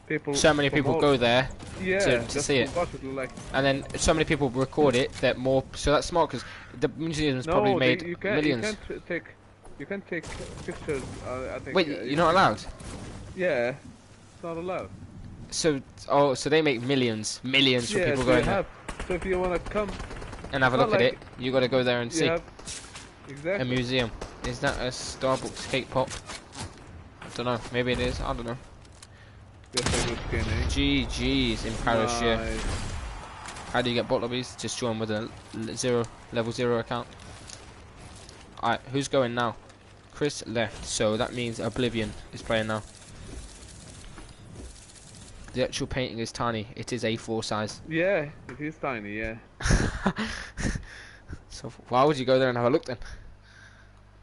people So many from people all, go there yeah, to just see to it. watch it. Like And then so many people record it that more. So that's smart because the museum's probably no, made you millions. can't take pictures. I think Wait, you're not allowed? yeah, it's not allowed. So, so they make millions for Yeah, people so you going there have. So if you wanna come, and have a it's not look at like it. You got to go there and you see have a exactly. museum. Is that a Starbucks cake pop? I don't know. Maybe it is. I don't know. Your favorite skin, eh? GG's in Paris, yeah. Nice. How do you get bot lobbies? Just join with a level 0 account. Alright, who's going now? Chris left, so that means Oblivion is playing now. The actual painting is tiny. It is A4 size. Yeah, it is tiny, yeah. So why would you go there and have a look then?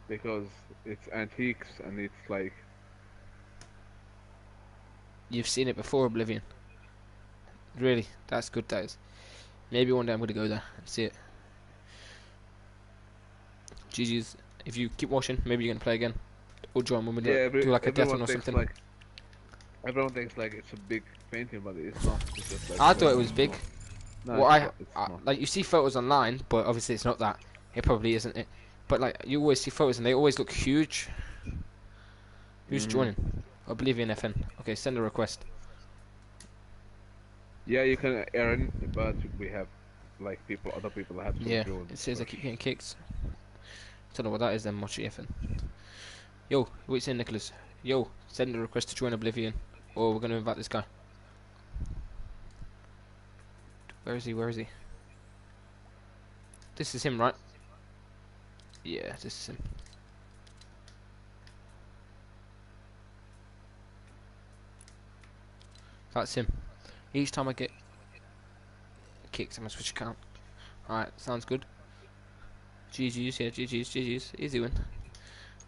Because it's antiques and it's like You've seen it before, Oblivion. Really, that's good, that is. Maybe one day I'm going to go there and see it. GG's. If you keep watching, maybe you're going to play again. Or join when we yeah, do like a death everyone one or thinks something. like everyone thinks like it's a big painting, but it's not. It's just like I thought it was big. No, Well, it's not. like you see photos online, but obviously it's not that. It probably isn't it. But like you always see photos and they always look huge. Who's joining? Oblivion FN. Okay, send a request. Yeah, you can earn, but we have like other people have to Yeah, join. it says I keep getting kicked. Don't know what that is then, Mochi FN. Yo, what you saying, Nicholas? Yo, send a request to join Oblivion, or we're gonna invite this guy. Where is he? Where is he? This is him, right? Yeah, this is him. That's him. Each time I get kicked, I'm gonna switch account. Alright, sounds good. GG's, yeah, GG's. Easy win.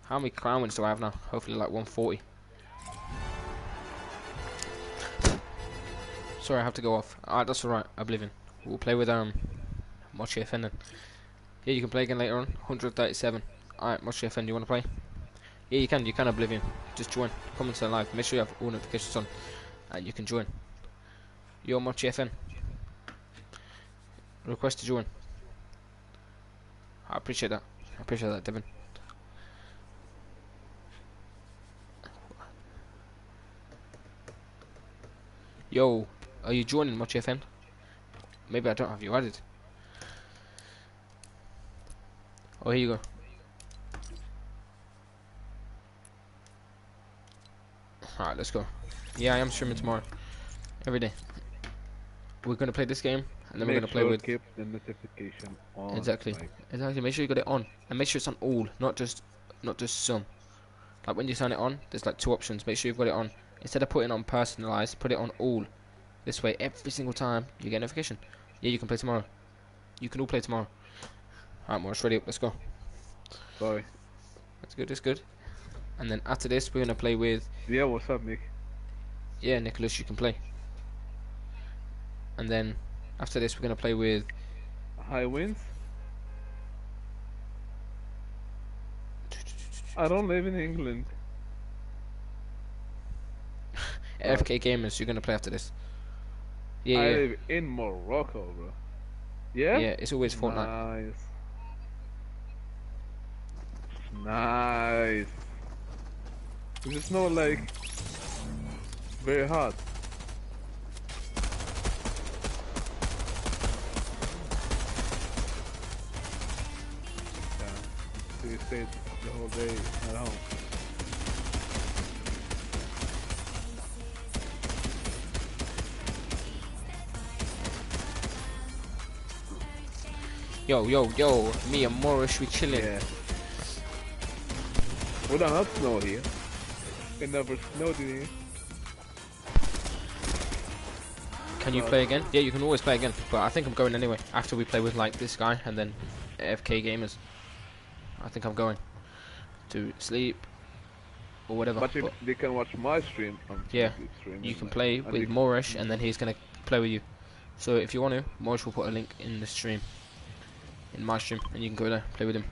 How many crown wins do I have now? Hopefully like 140. Sorry, I have to go off. Alright, that's alright. Oblivion. We'll play with Mochi FN then. Yeah, you can play again later on. 137. Alright, Mochi FN, do you wanna play? Yeah, you can Oblivion. Just join. Come into live. Make sure you have all notifications on. And you can join. You're Mochi FN. Request to join. I appreciate that. I appreciate that, Devin. Yo, are you joining Mochi FN? Maybe I don't have you added. Oh, here you go. Alright, let's go. Yeah, I am streaming tomorrow. Every day. We're gonna play this game, and then we're gonna play with. Keep the notification on. Exactly. Like, Exactly. Make sure you got it on, and make sure it's on all, not just some. Like when you turn it on, there's like two options. Make sure you've got it on. Instead of putting on personalized, put it on all. This way, every single time you get a notification. Yeah, you can play tomorrow. You can all play tomorrow. Alright, Morris, ready up. Let's go. sorry. That's good. That's good. And then after this, we're gonna play with. Yeah, what's up, Nick? Yeah, Nicholas, you can play. And then after this, we're gonna play with. High winds? I don't live in England. FK Gamers. You're gonna play after this. Yeah, I yeah. live in Morocco, bro. Yeah? Yeah, it's always Fortnite. Nice. Nice. It's not like very hot. Yeah. So you stayed the whole day at home. Yo, me and Morris, we chilling. Yeah. We don't have snow here. It never snowed in here. Can you play again? Yeah, you can always play again. But I think I'm going anyway. After we play with like this guy and then AFK gamers, I think I'm going to sleep or whatever. But they can watch my stream. Yeah, Stream you can like, play and with you- Morish and then he's gonna play with you. So if you want to, Morish will put a link in the stream, in my stream, and you can go there, play with him.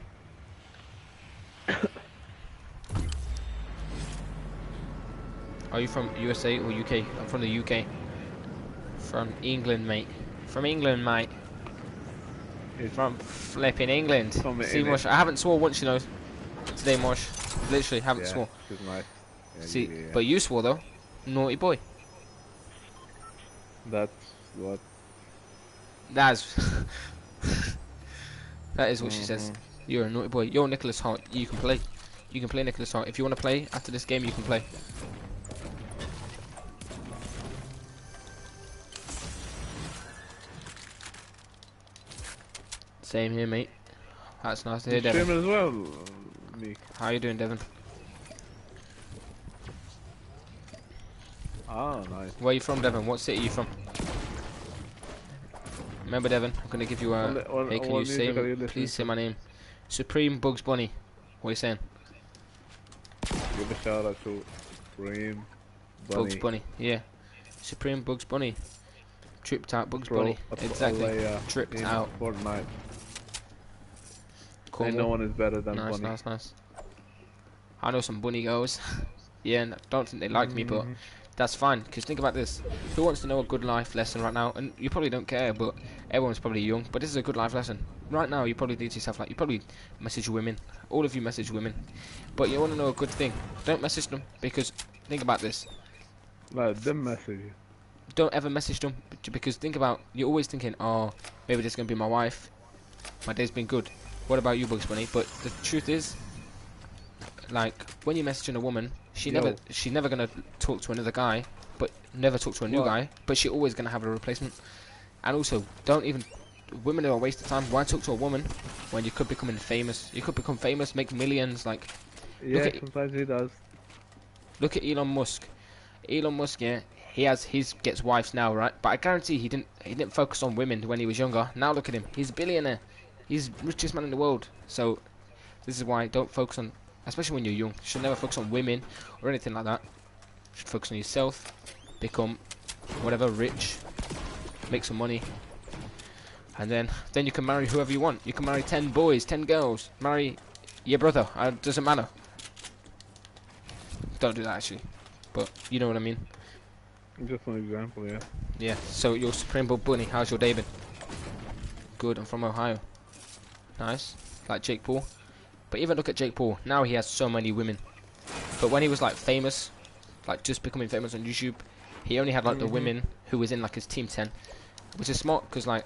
Are you from USA or UK? I'm from the UK. From England, mate. From England, mate. It's From flipping England. from See, England. Mosh, I haven't swore once, you know. Today, Mosh. Literally, haven't yeah, swore. it's nice. Yeah, See, yeah. but you swore though. Naughty boy. That's what. That's. That is what she says. Mhm. You're a naughty boy. You're Nicholas Hart. You can play. You can play Nicholas Hart. If you want to play after this game, you can play. Same here, mate. That's nice to hear, You Devin. stream as well, me. How you doing, Devin? Ah, nice. Where are you from, Devin? What city are you from? Remember, Devin, I'm gonna give you a. Hey, can you say? Please say my name. Supreme Bugs Bunny. What are you saying? Give a shout out to Reem, Bugs Bunny. Yeah. Supreme Bugs Bunny. Tripped out Bugs Pro Bunny. Exactly. Tripped in out. Fortnite. Cool. And no one is better than Nice, Bunny. nice. I know some bunny girls. Yeah, and I don't think they like me, but that's fine. Because think about this. Who wants to know a good life lesson right now? And you probably don't care, but everyone's probably young. But this is a good life lesson. Right now, you probably think to yourself, like, you probably message women. All of you message women. But you want to know a good thing. Don't message them. Because think about this. Like, them message. Don't ever message them. Because think about, you're always thinking, oh, maybe this is going to be my wife. My day's been good. What about you, Bugs Bunny? But the truth is, like, when you're messaging a woman, she's never gonna talk to another guy, but never talk to a new What? guy, but she's always gonna have a replacement. And also, don't even, women are a waste of time. Why talk to a woman when you could become famous? You could become famous, make millions. Like, Yeah, at- sometimes he does. look at Elon Musk. Elon Musk, yeah, he gets wives now, right? But I guarantee he didn't focus on women when he was younger. Now look at him, he's a billionaire. He's the richest man in the world. So this is why don't focus on, especially when you're young. You should never focus on women or anything like that. You should focus on yourself, become whatever, rich, make some money, and then you can marry whoever you want. You can marry 10 boys, 10 girls, marry your brother. It doesn't matter. Don't do that actually, but you know what I mean. Just an example, yeah. Yeah. So you're Supreme Bull Bunny. How's your day been? Good. I'm from Ohio. Nice. Like Jake Paul. But even look at Jake Paul. Now he has so many women. But when he was like famous, like just becoming famous on YouTube, he only had like the women who was in like his team 10, which is smart because like,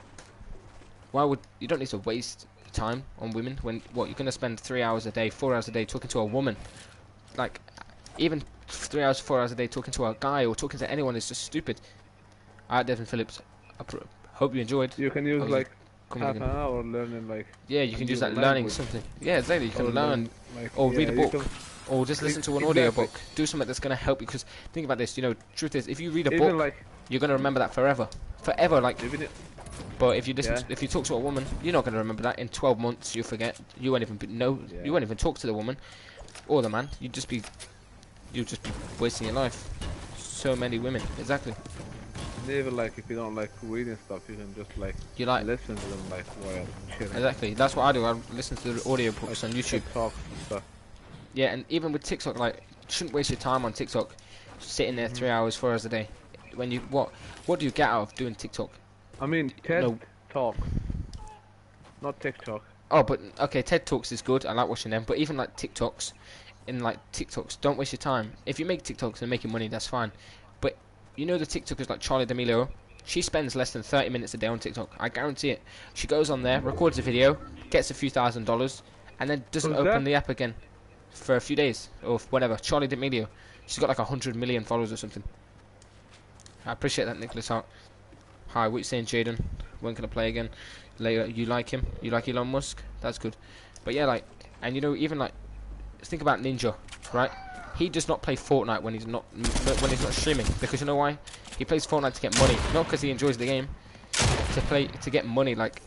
why would you don't need to waste time on women when what you're gonna spend 3 hours a day, 4 hours a day talking to a woman, like even 3 hours, 4 hours a day talking to a guy or talking to anyone is just stupid. Alright, Devin Phillips. Hope you enjoyed. You can use was like Come half again. an hour learning like. Yeah, you a can use new that learning language. something. Yeah, exactly. You can Or learn like, or read a yeah, you book. can- or just listen to an Exactly. audiobook. Do something that's going to help you. Because think about this, you know, truth is, if you read a Even book, like you're going to remember that forever. Forever, like. even it, But if you listen, Yeah. if you talk to a woman, you're not going to remember that. In 12 months, you'll forget. You won't even know. Yeah. You won't even talk to the woman or the man. You'll just be wasting your life. So many women, exactly. even like if you don't like reading stuff, you can just like You like listen to them like while chilling. exactly. That's what I do. I listen to the audiobooks on YouTube. TikTok and stuff. Yeah, and even with TikTok, like, you shouldn't waste your time on TikTok, sitting there 3 hours, 4 hours a day. When you what do you get out of doing TikTok? I mean TED No. Talk, not TikTok. Oh, but okay, TED Talks is good. I like watching them. But even like TikToks, don't waste your time. If you make TikToks and making money, that's fine. But you know the TikTokers like Charlie D'Amelio, she spends less than 30 minutes a day on TikTok. I guarantee it. She goes on there, records a video, gets a few $1,000s, and then doesn't Who's open that? the app again for a few days or whatever. Charlie D'Amelio, she's got like 100 million followers or something. I appreciate that, Nicholas Hart. Hi, what you saying, Jaden? When can I play again? Later, you like him? You like Elon Musk? That's good. But yeah, like, and you know, even like, think about Ninja, right? He does not play Fortnite when he's not streaming, because you know why? He plays Fortnite to get money, not because he enjoys the game. To get money. Like,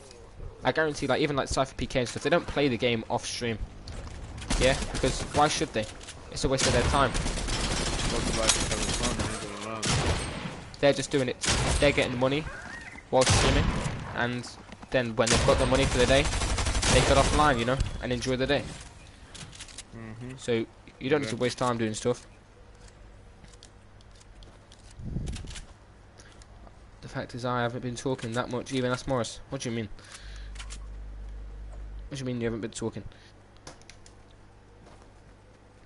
I guarantee, like, even like Cypher PK and stuff, they don't play the game off stream. Yeah, because why should they? It's a waste of their time. They're just doing it. They're getting money while streaming, and then when they've got the money for the day, they get offline, you know, and enjoy the day. So you don't need to waste time doing stuff. The fact is, I haven't been talking that much. Even ask Morris. What do you mean? What do you mean you haven't been talking?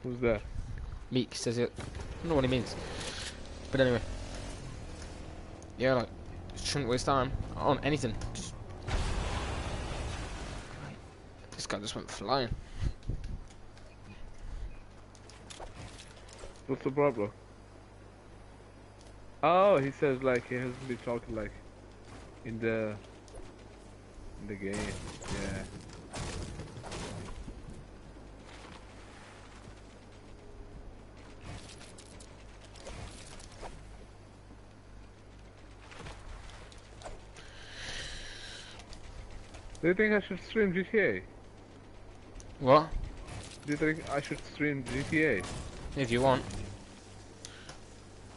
Who's that? Meek says it. I don't know what he means. But anyway. Yeah, like, shouldn't waste time on anything. This guy just went flying. What's the problem? Oh, he says like he hasn't been talking like in the game. Yeah. Do you think I should stream GTA? What? Do you think I should stream GTA? If you want.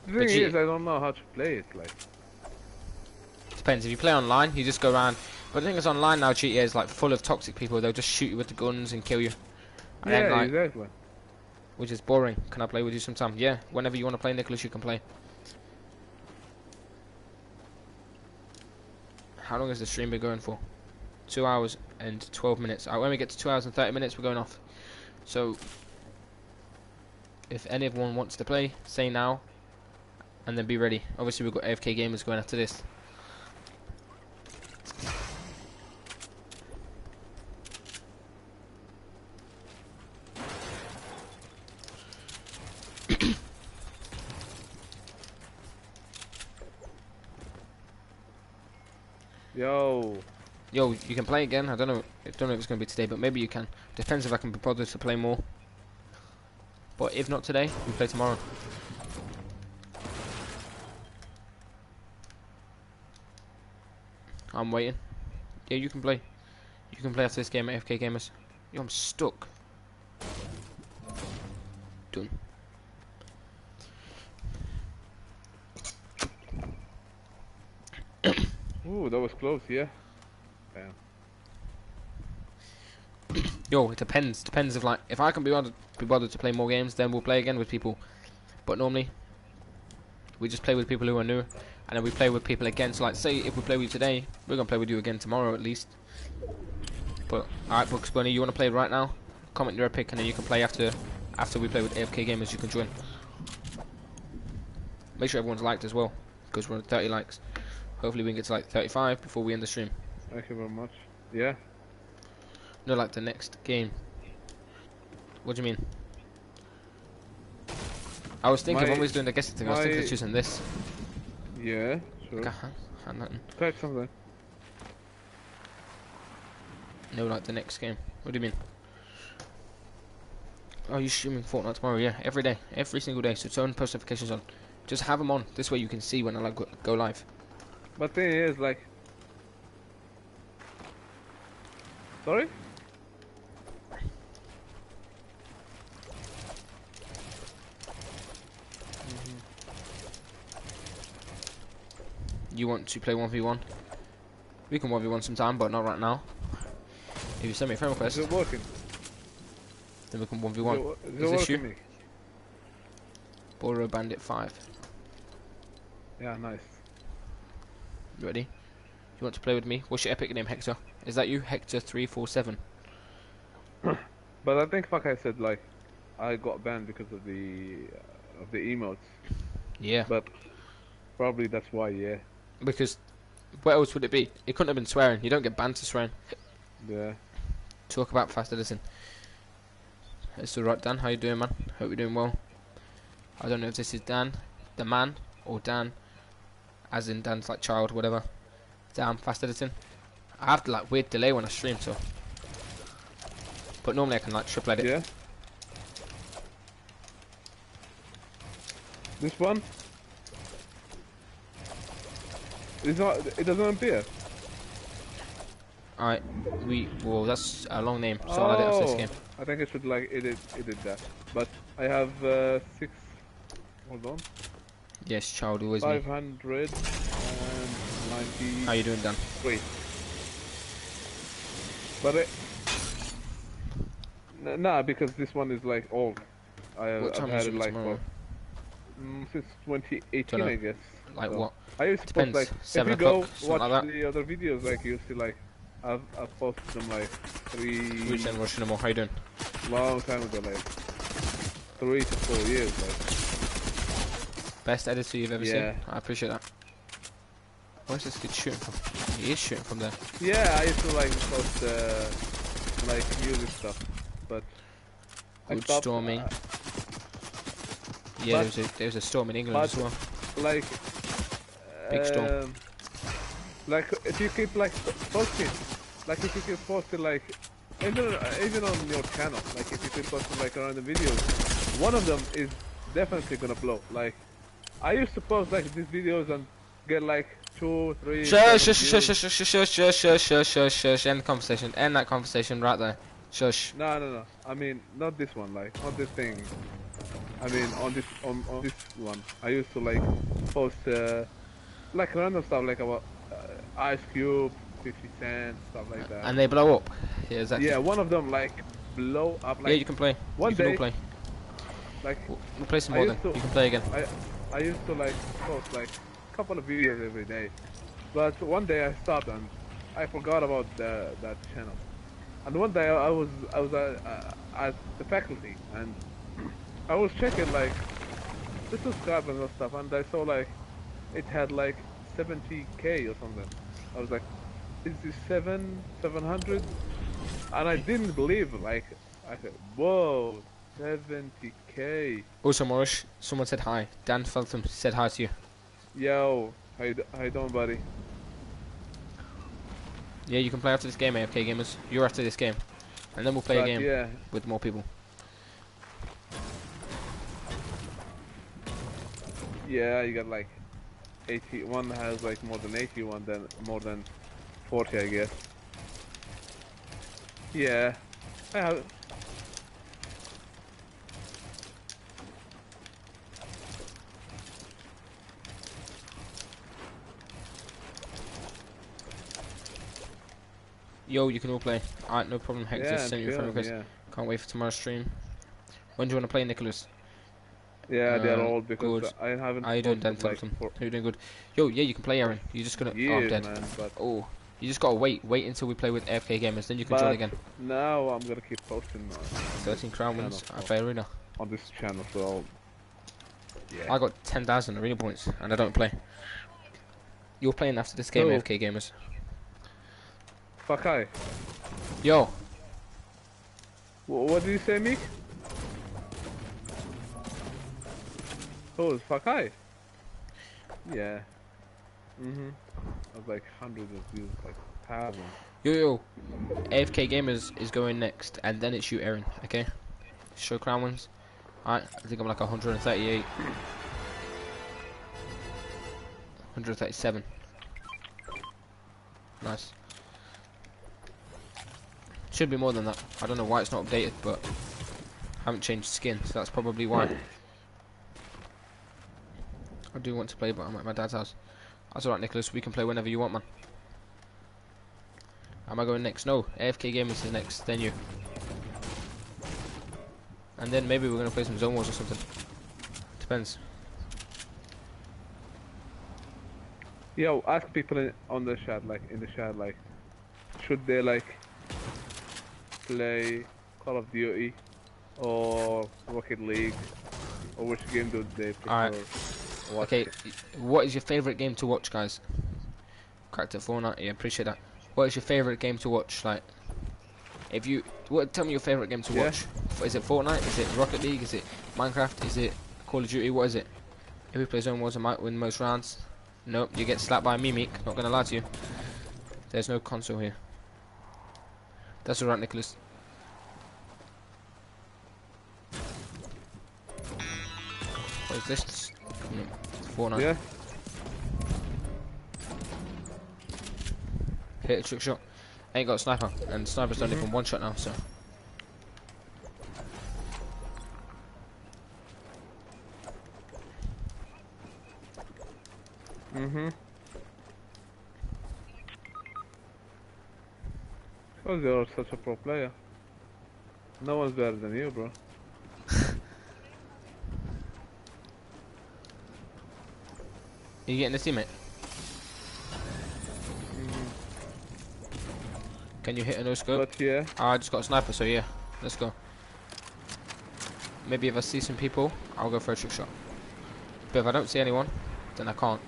The thing is, I don't know how to play it. Like, depends. If you play online, you just go around. But the thing is, online now, GTA is like full of toxic people. They'll just shoot you with the guns and kill you. And yeah, then, like, exactly. which is boring. Can I play with you sometime? Yeah, whenever you want to play, Nicholas, you can play. How long has the stream been going for? 2 hours and 12 minutes. When we get to 2 hours and 30 minutes, we're going off. So, if anyone wants to play, say now, and then be ready. Obviously, we've got AFK gamers going after this. Yo, you can play again. I don't know if it's going to be today, but maybe you can. Depends if I can be bothered to play more. But if not today, we play tomorrow. I'm waiting. Yeah, you can play. You can play after this game, AFK gamers. Yo, I'm stuck. Done. Ooh, that was close, yeah. Damn. Yo, it depends. Depends if I can be bothered to play more games, then we'll play again with people. But normally, we just play with people who are new, and then we play with people again. So like, say if we play with you today, we're gonna play with you again tomorrow at least. But alright, Bugs Bunny, you wanna play right now? Comment your epic, and then you can play after we play with AFK gamers. You can join. Make sure everyone's liked as well, because we're at 30 likes. Hopefully we can get to like 35 before we end the stream. Thank you very much. Yeah. No, like the next game. What do you mean? I was thinking when we was doing the guessing thing, I was thinking of choosing this. Yeah, sure. Nothing. Type something. No, like the next game. What do you mean? Oh, you're streaming Fortnite tomorrow? Yeah, every day, every single day. So turn post notifications on. Just have them on. This way you can see when I like go live. But thing is, like, sorry. You want to play 1v1? We can 1v1 sometime, but not right now. If you send me a friend request, Is it working? then we can 1v1. Is this you? me? Boro Bandit 5. Yeah, nice. You ready? You want to play with me? What's your epic name, Hector? Is that you, Hector347? But I think, like I said, like, I got banned because of the emotes. Yeah. But probably that's why, yeah. Because what else would it be? It couldn't have been swearing. You don't get banned to swearing. Yeah. Talk about fast editing. It's alright, Dan. How you doing, man? Hope you're doing well. I don't know if this is Dan, the man, or Dan, as in Dan's like child, whatever. Damn, fast editing. I have to like weird delay when I stream, so. But normally I can like triple edit. Yeah. This one. It's not. It doesn't appear. Alright, well that's a long name, so I'll add it after this game. I think I should like edit that. But I have 6. Hold on. Yes, child, always me. 593. How you doing, Dan? But nah, because this one is like old. What time I've is had it it like tomorrow? since 2018, Dunno. I guess. Like So what? I used to Depends. post like 7 if you go o'clock, something watch like that. the other videos, like you see like I've posted them like Which then watching them all? How you doing? long time ago, like 3 to 4 years, like. Best editor you've ever Yeah. seen? I appreciate that. Where's this kid shooting from? He is shooting from there. Yeah, I used to like post like music stuff, but I Good stopped, storming. Yeah, but- there was a storm in England but- as well. like Big storm. like if you keep like posting, like if you keep posting like even on your channel, like if you keep posting like around the videos, one of them is definitely gonna blow. Like I used to post like these videos and get like 2, 3. Shush, 7 shush, views. shush, shush, shush, shush, shush, shush, shush, shush, shush. End the conversation. End that conversation right there. Shush. No. I mean, not this one. Like, not this thing. I mean, on this one, I used to like post like random stuff, like about Ice Cube, 50 Cent, stuff like that. And they blow up. Yeah, exactly. Yeah, one of them like blow up. Like Yeah, you can play. one You can all day, play. like We'll play some I more then. used to- You can play again. I used to like post like a couple of videos every day, but one day I stopped and I forgot about that channel. And one day I was at the faculty and I was checking like the subscribers and stuff, and I saw like it had like 70K or something. I was like, is this 700? And I didn't believe. Like I said, whoa, 70K. Also, Morris, someone said hi. Dan Feltham said hi to you. Yo, how you doing, buddy? Yeah, you can play after this game, AFK gamers. You're after this game. And then we'll play a But game yeah, with more people. yeah, you got like 80. One has like more than 80, one then more than 40, I guess. Yeah, I have. Yo, you can all play. Alright, no problem. Hex Yeah, just sent you a friend chill, request. yeah. Can't wait for tomorrow's stream. When do you want to play, Nicholas? Yeah, they're Uh, all because good. I haven't. How you doing, Dan posted, like, Feltham? for How you doing? Good. Yo, yeah, you can play, Aaron. You just gonna. Oh, I'm years, dead. man. But Oh, you just gotta wait. Wait until we play with AFK gamers, then you can join But- again. now I'm gonna keep posting 13 crown wins. channel. I play arena. on this channel, so yeah. I got 10,000 arena points, and I don't play. You're playing after this game, Who? AFK gamers. Fakai. Yo, What did you say, Meek? Oh, Fakai. Yeah. I was like hundreds of views, like thousands. yo, AFK gamers is going next, and then it's you, Aaron. Okay. Show crown wins. Alright, I think I'm like 138. 137. Nice. Should be more than that. I don't know why it's not updated, but I haven't changed skin, so that's probably why. I do want to play, but I'm at my dad's house. That's alright, Nicholas. We can play whenever you want, man. Am I going next? No. AFK Gamers is next, then you. And then maybe we're going to play some Zone Wars or something. Depends. Yo, ask people on the chat, like in the chat, like, should they like play Call of Duty or Rocket League, or which game do they prefer? Alright. watching? Okay, what is your favourite game to watch, guys? Cracked at Fortnite, yeah, appreciate that. What is your favourite game to watch? Like, if you, tell me your favourite game to Yeah. watch. Is it Fortnite? Is it Rocket League? Is it Minecraft? Is it Call of Duty? What is it? If we play Zone Wars, I might win most rounds. Nope, you get slapped by a Mimic, not gonna lie to you. There's no console here. That's alright, Nicholas. What is this? It's Fortnite. Yeah. Hit a trick shot. Ain't got a sniper, and snipers don't even one shot now, so. Because you're such a pro player. No one's better than you, bro. Are you getting a teammate? Can you hit a no scope? But yeah. I just got a sniper, so yeah, let's go. Maybe if I see some people, I'll go for a trick shot. But if I don't see anyone, then I can't.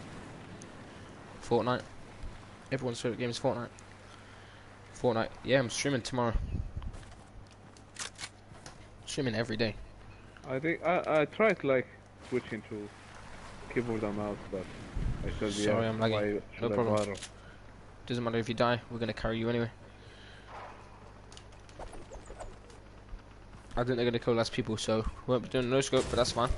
Fortnite. Everyone's favorite game is Fortnite. Fortnite. Yeah, I'm streaming tomorrow. Streaming every day. I think I tried like switching to keyboard and mouse, but I said Sorry, yeah. I'm lagging. Why No should I problem. bother? Doesn't matter if you die, we're gonna carry you anyway. I think they're gonna kill less people, so we won't be doing no scope, but that's fine.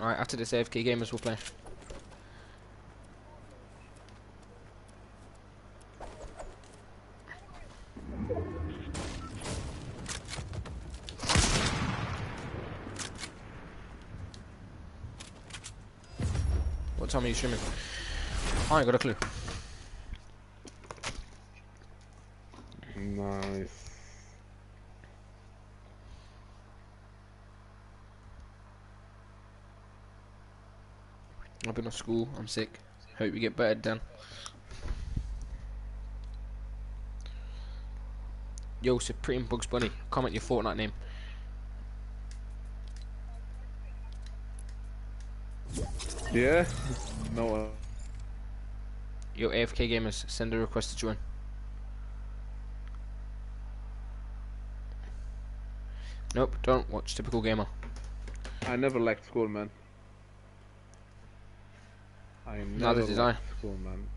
Alright, after this AFK gamers will play. What time are you streaming? I ain't got a clue. Nice. I've been to school, I'm sick. Hope you get better, Dan. Yo, Supreme Bugs Bunny, comment your Fortnite name. Yeah. No. Yo, AFK gamers, send a request to join. Nope, don't watch Typical Gamer. I never liked school, man. I Neither never did liked school, man.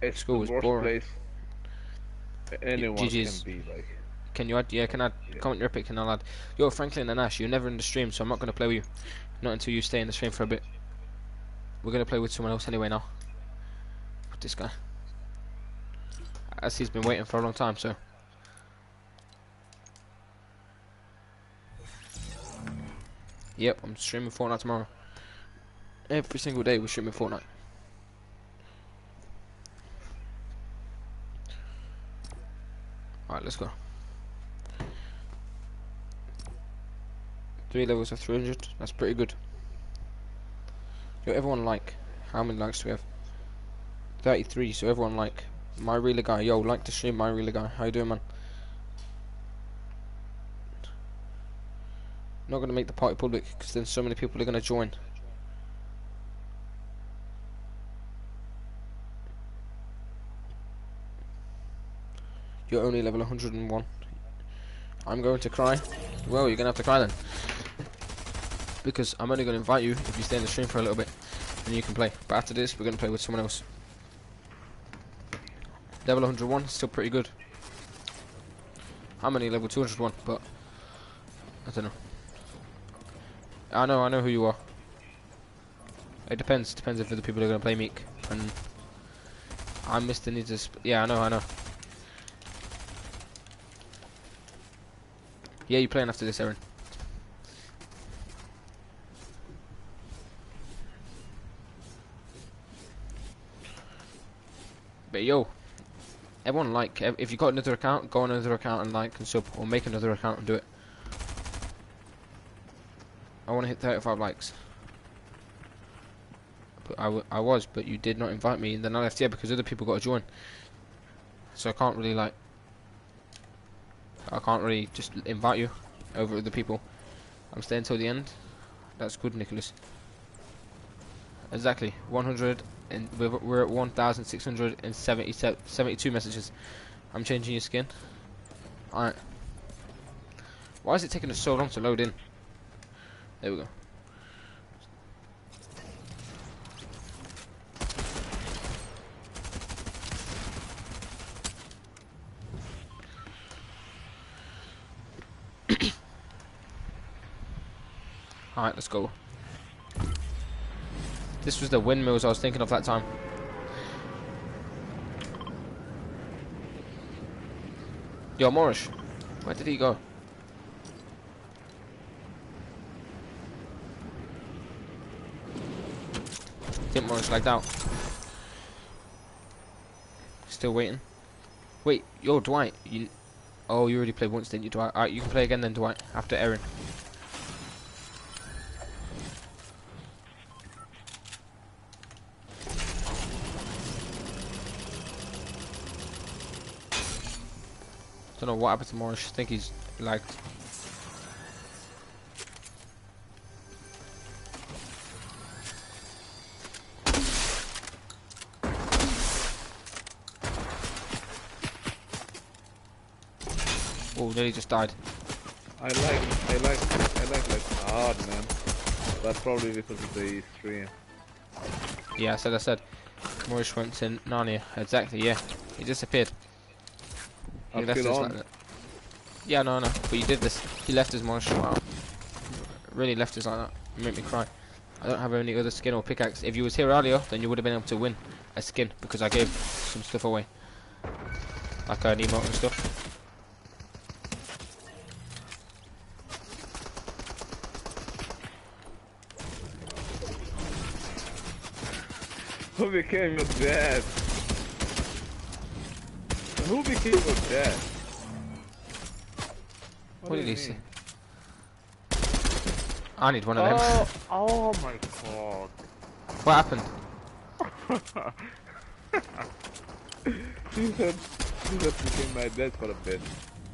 It's School the was worst boring. place anyone can GG's. be, like. Can you add? Yeah, can add. Yeah. Comment your epic and I'll add. Yo, Franklin and Ash, you're never in the stream, so I'm not gonna play with you. Not until you stay in the stream for a bit. We're gonna play with someone else anyway now. With this guy. As he's been waiting for a long time, so. Yep, I'm streaming Fortnite tomorrow. Every single day we're streaming Fortnite. Alright, let's go. 3 levels of 300, that's pretty good. Yo, everyone like, how many likes do we have? 33, so everyone like, my real guy, yo, like to stream my real guy, how you doing, man? Not gonna make the party public, because then so many people are gonna join. You're only level 101. I'm going to cry. Well, you're gonna have to cry then. Because I'm only gonna invite you if you stay in the stream for a little bit. And you can play. But after this, we're gonna play with someone else. Level 101, still pretty good. I'm only level 201, but I don't know. I know who you are. It depends if other people are gonna play Meek. And I'm Mr. Needs to yeah, I know. Yeah, you're playing after this, Aaron. But yo, everyone like, if you got another account, go on another account and like and sub, or make another account and do it. I want to hit 35 likes. But I was, but you did not invite me, and then I left, yeah, because other people got to join. So I can't really like, I can't really just invite you over other people. I'm staying till the end. That's good, Nicholas. Exactly, 100, and we're at 1,672 messages. I'm changing your skin. Alright. Why is it taking us so long to load in? There we go. Alright, let's go. This was the windmills I was thinking of that time. Yo, Morris, where did he go? I think Morris lagged out. Still waiting. Wait, yo, Dwight. Oh, you already played once, didn't you, Dwight? Alright, you can play again then, Dwight, after Erin. Don't know what happened to Morris. I think he's lagged. Oh, nearly just died. I like hard, man. That's probably because of the stream. Yeah, I said. Morris went to Narnia. Exactly, yeah. He disappeared. He I'm left still us on. like that. Yeah, no. But you did this. He left us, Morris. Wow. Really left us like that. You make me cry. I don't have any other skin or pickaxe. If you was here earlier, then you would have been able to win a skin because I gave some stuff away. Like an emote and stuff. Who became your dad? Who became your dad? What did do he you say? mean? I need one of them. Oh my god. What happened? He said became my dad for a bit.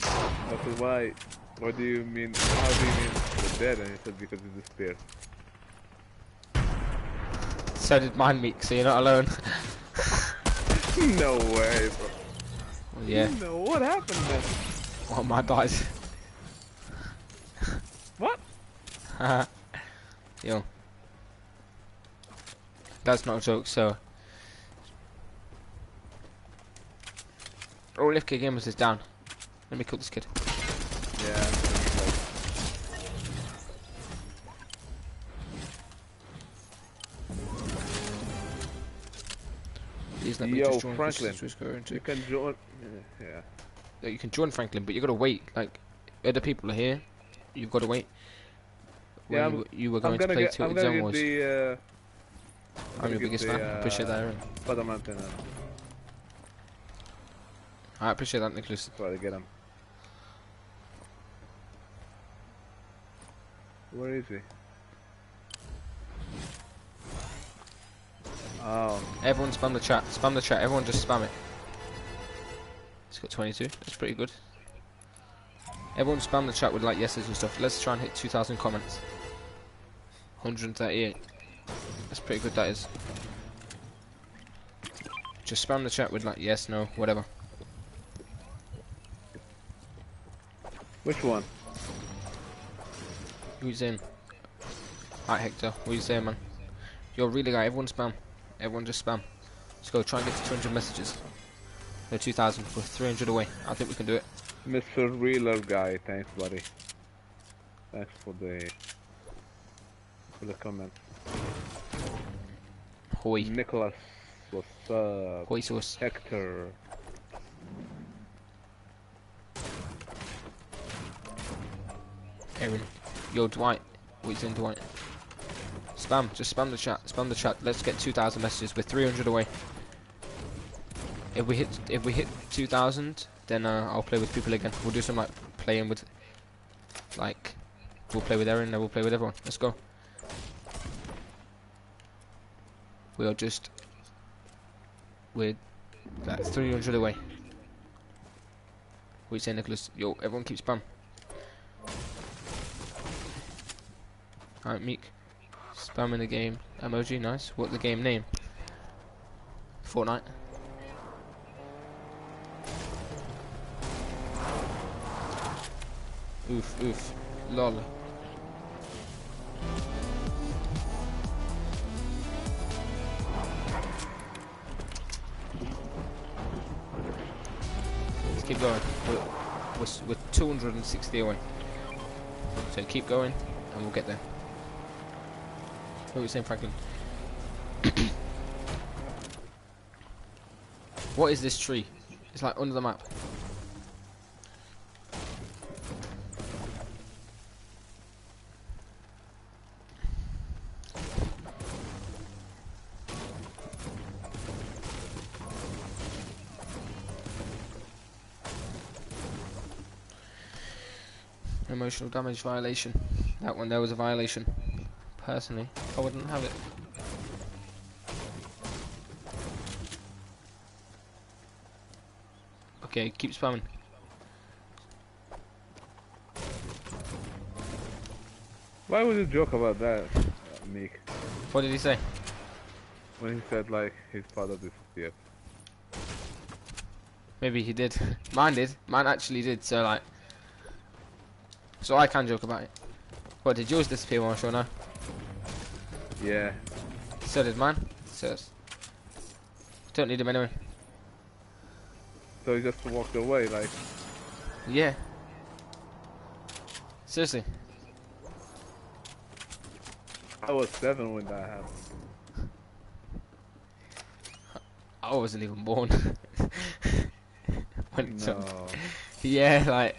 I said, why? What do you mean? How do you mean the dead? And he said, because he disappeared. So did mine, Meek, so you're not alone. No way, bro. Well, yeah. No, what happened then? Well, my dies. What? Yo. That's not a joke, so. Oh, Lifka Gamers is down. Let me kill this kid. Yeah. Please let me Yo, just join Franklin, Franklin. you can join. Yeah. Yeah, you can join Franklin, but you gotta wait. Like, other people are here. You've gotta wait. When Yeah, you were going to play till I'm exam gonna was. get the. I'm your biggest fan. I appreciate that, Aaron. Spider-Man. I appreciate that, Nicholas. Try to get him. Where is he? Oh. Everyone spam the chat. Spam the chat. Everyone just spam it. It's got 22. That's pretty good. Everyone spam the chat with like yeses and stuff. Let's try and hit 2,000 comments. 138. That's pretty good, that is. Just spam the chat with like yes, no, whatever. Which one? Who's in? Alright, Hector. What you saying, man? You're really guy. Everyone spam. Everyone just spam. Let's go. Try and get to 200 messages. No, 2,000. We're 300 away. I think we can do it. Mr. Reeler guy, thanks buddy. Thanks for the comment. Hoi. Nicholas, what's up? Hoi sauce. Hector. Aaron. Yo, Dwight. What you saying, Dwight? Spam. Just spam the chat. Spam the chat. Let's get 2,000 messages. We're 300 away. If we hit 2,000, then I'll play with people again. We'll do some like playing with, like, we'll play with Erin and we'll play with everyone. Let's go. We're like 300 away. What you saying, Nicholas? Yo, everyone keep spam. Alright, Meek. Spam in the game. Emoji, nice. What the game name? Fortnite. Oof, oof. Lol. Let's keep going. We're 260 away. So keep going and we'll get there. What were you saying, Franklin? What is this tree? It's like under the map. Emotional damage violation. That one there was a violation. Personally, I wouldn't have it. Okay, keep spamming. Why would you joke about that, Meek? What did he say? When he said like he's part of this yet? Maybe he did. Mine did. Mine actually did. So like, so I can joke about it. What did yours disappear, Marshall? No. Yeah. So did mine. So don't need him anyway. So he just walked away, like. Yeah. Seriously. I was 7 when that happened. I wasn't even born. When it's No. yeah, like.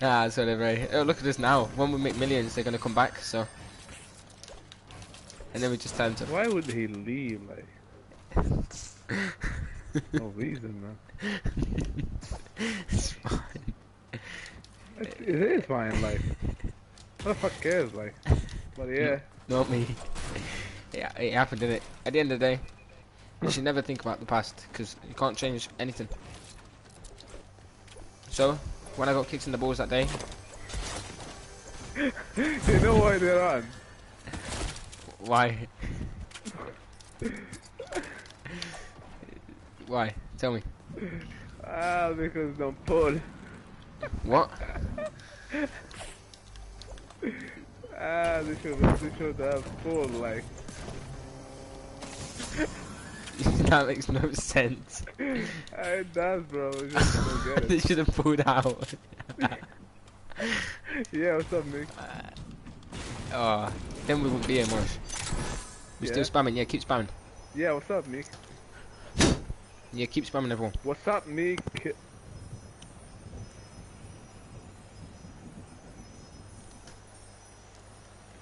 Nah, it's whatever. Oh, look at this now. When we make millions, they're gonna come back. So. And then we just tell them to. Why would he leave, like? No reason, man. It's fine. It is fine, like. What the fuck cares, like? But yeah. Not me. Yeah, it happened, didn't it? At the end of the day, you should never think about the past because you can't change anything. So, when I got kicked in the balls that day, You know why they're on? why? Why? Tell me. Ah, because don't pull. What? Ah, they should have pulled, like. That makes no sense. It does, bro. It's just don't get They it. should have pulled out. Yeah, what's up, Nick? Oh, then we wouldn't be here, Morris. We're Yeah? still spamming. Yeah, keep spamming. Yeah, what's up, Nick? Yeah, keep spamming, everyone. What's up, Nick?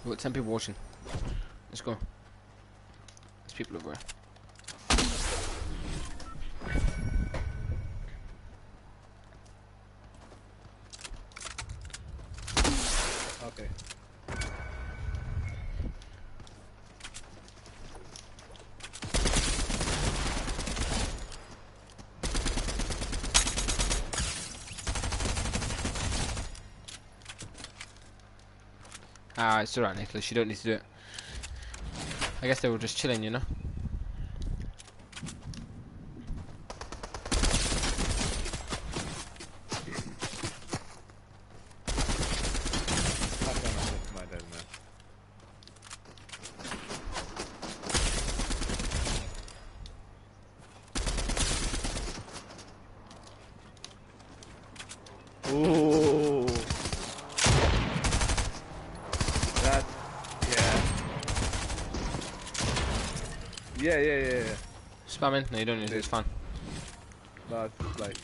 We've got 10 people watching. Let's go. There's people over there. Okay. Ah, it's alright, Nicholas. You don't need to do it. I guess they were just chilling, you know? I cannot miss my dead man. Ooh. That, yeah. Yeah. Spamming? No, you don't need to. It's fine. No, it's just like,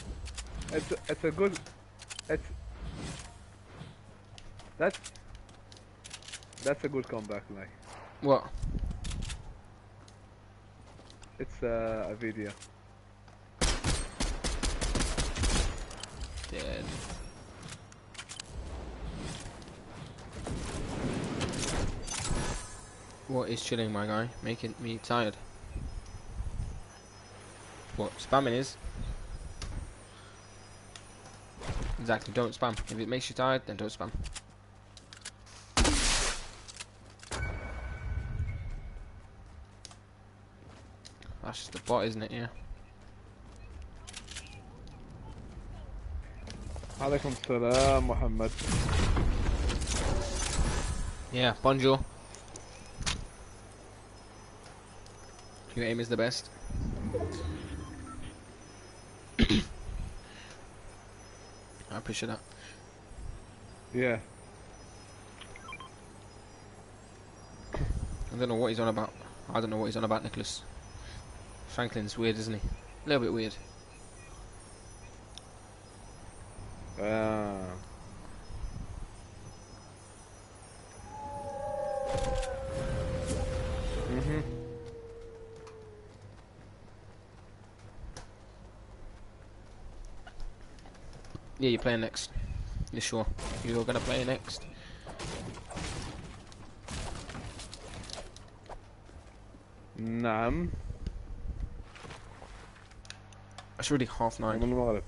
it's a good, it's, that's, that's a good comeback, like, What? it's a video. Dead. What is chilling, my guy? Making me tired. What spamming is? Exactly, don't spam. If it makes you tired, then don't spam. That's just the bot, isn't it? Yeah. Alaikum salam, Muhammad. Yeah, bonjour. Your aim is the best. I appreciate that. Yeah. I don't know what he's on about. I don't know what he's on about, Nicholas. Franklin's weird, isn't he? A little bit weird. Ah. Mhm. Yeah, you're playing next. You sure? You're gonna play next? نعم. It's already 9:30. من المغرب.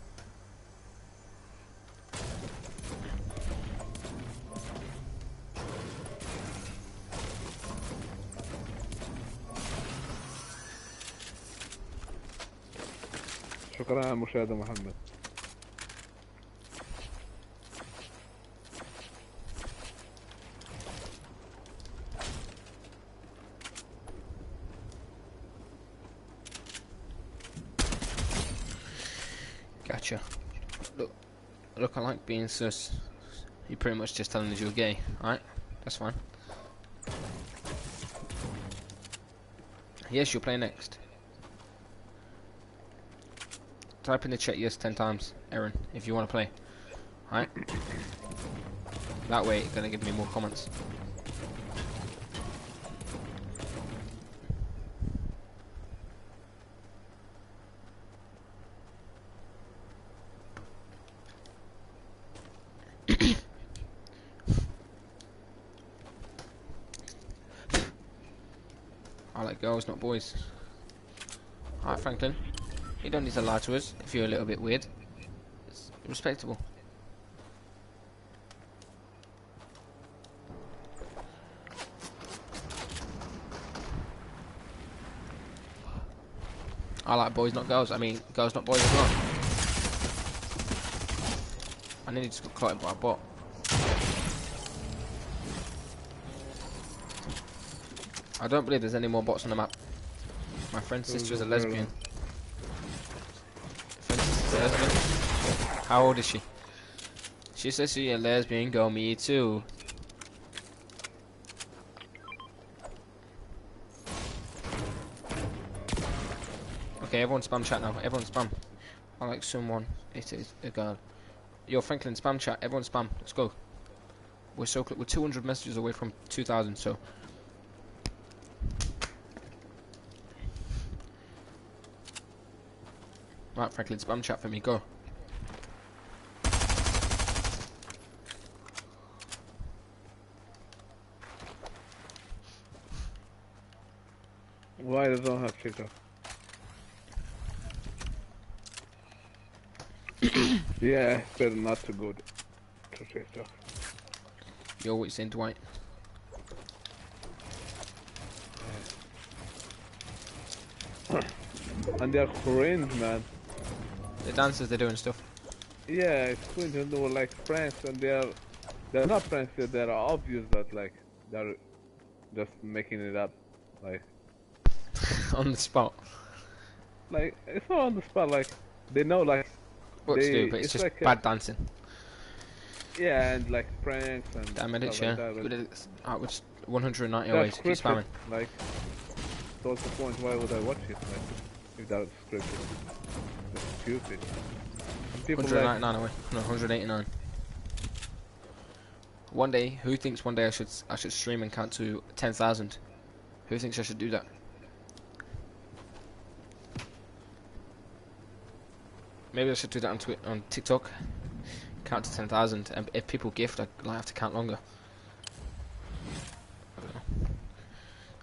شكرا على المشاهدة محمد. Gotcha. Look, I like being sus. You're pretty much just telling us you're gay, alright? That's fine. Yes, you'll play next. Type in the chat yes 10 times, Aaron, if you want to play. Alright? That way, it's gonna give me more comments. I like girls, not boys. Alright, Franklin. You don't need to lie to us if you're a little bit weird. It's respectable. I like boys, not girls. I mean, girls, not boys as well. I nearly just got clotted by a bot. I don't believe there's any more bots on the map. My friend's sister is a lesbian. Friend's sister's a lesbian? How old is she? She says she's a lesbian. Go, me too. Okay, everyone spam chat now. Everyone spam. I like someone. It is a girl. Yo, Franklin, spam chat. Everyone spam. Let's go. We're 200 messages away from 2,000. So. Right, Franklin, spam chat for me. Go. Why does don't have TikTok? Yeah, it's better not to go to TikTok. Yo, what you saying, Dwight? And they're cringe, man. The dancers, they're doing stuff. Yeah, it's cringe, and they were like pranks, and they're not pranks. They're obvious that like they're just making it up, like On the spot. it's not on the spot. Like they know like What to do, but it's just like bad dancing. yeah, and like pranks and Damn it, stuff yeah. like that. Good at which 190 That's always keep spamming. scripted, like, so what's the point? Why would I watch it? Like, if that's scripted, that's stupid. And people like, 199 away. No, 189. One day, who thinks one day I should stream and count to 10,000? Who thinks I should do that? Maybe I should do that on TikTok. Count to 10,000, and if people gift, I have to count longer. I don't know.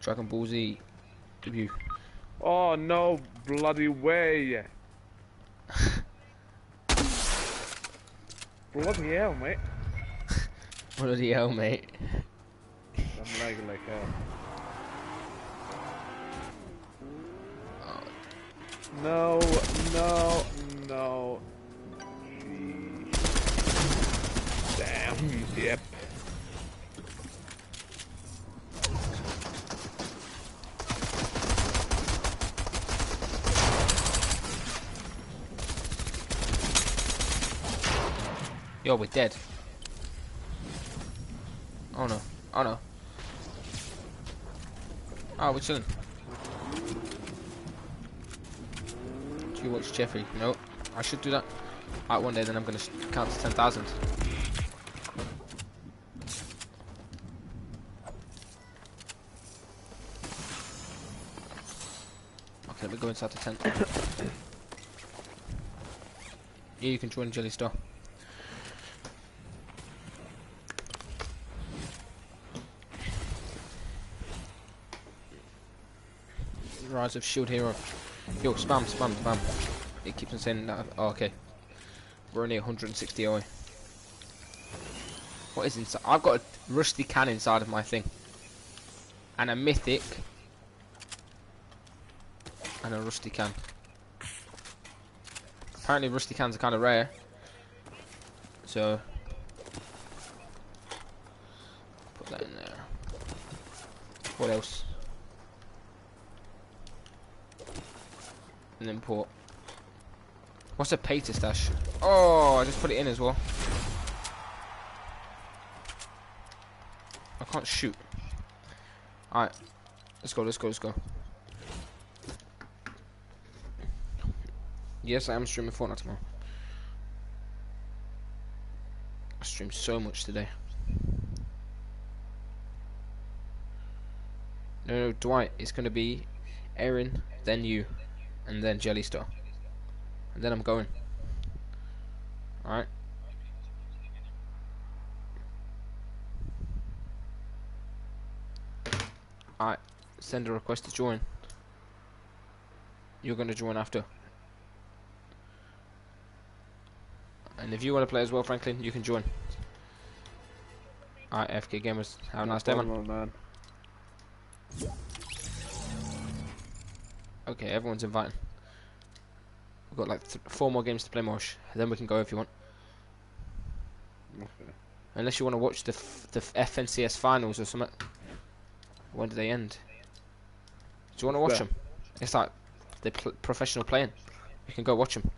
Dragon Ball Z debut. oh no bloody way! Bloody hell, mate! Bloody hell, mate. I'm lagging like hell. No, no, no. Jeez. Damn, yep. Yo, we're dead. Oh no. Oh no. Oh, we're chilling. Do you watch Jeffrey? No. I should do that. Alright, one day then I'm gonna count to 10,000. Okay, let me go inside the tent. Yeah, you can join Jelly Star. Rise of Shield Hero. Yo, spam, spam, spam. It keeps on saying that. Oh, okay. We're only 160 away. What is inside? I've got a rusty can inside of my thing. And a mythic. And a rusty can. Apparently rusty cans are kind of rare. So put that in there. What else? And then put. What's a pay to stash? Oh, I just put it in as well. I can't shoot. Alright. Let's go, let's go, let's go. Yes, I am streaming Fortnite tomorrow. I streamed so much today. No, Dwight, it's gonna be Erin, then you, and then Jellystar. And then I'm going. Alright. Alright. Send a request to join. You're gonna join after. And if you want to play as well, Franklin, you can join. Alright, FK Gamers. Have a nice day, man. Okay, everyone's inviting. We've got like 4 more games to play, Mosh. Then we can go if you want. Okay. Unless you want to watch the FNCS finals or something. When do they end? Do you want to watch them? It's like the professional playing. You can go watch them.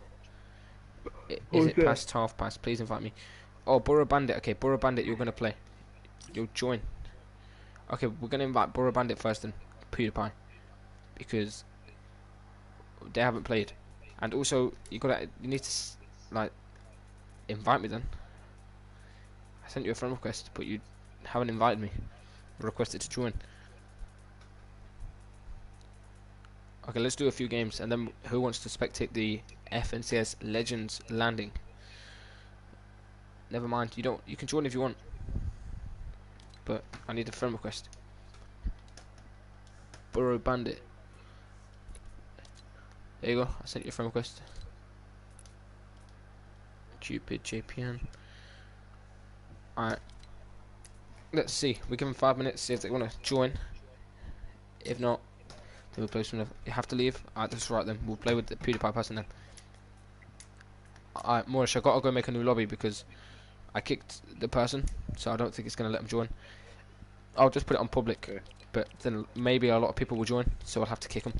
Is it past half past? Please invite me. Oh, Burrow Bandit. Okay, Burrow Bandit, you're gonna play. You'll join. Okay, we're gonna invite Burrow Bandit first and PewDiePie because they haven't played. And also, you need to like invite me then. I sent you a friend request, but you haven't invited me. Requested to join. Okay, let's do a few games, and then who wants to spectate the FNCS Legends landing? Never mind, you don't. You can join if you want, but I need a friend request. Burrow Bandit. There you go. I sent you a friend request. Cupid JPN. Alright. Let's see. We give them 5 minutes. See if they want to join. If not, then we'll play some. You have to leave. Alright, that's right then. We'll play with the PewDiePie person then. Alright, Moorish, I gotta go make a new lobby because I kicked the person, so I don't think it's gonna let them join. I'll just put it on public, okay. But then maybe a lot of people will join, so I'll have to kick them.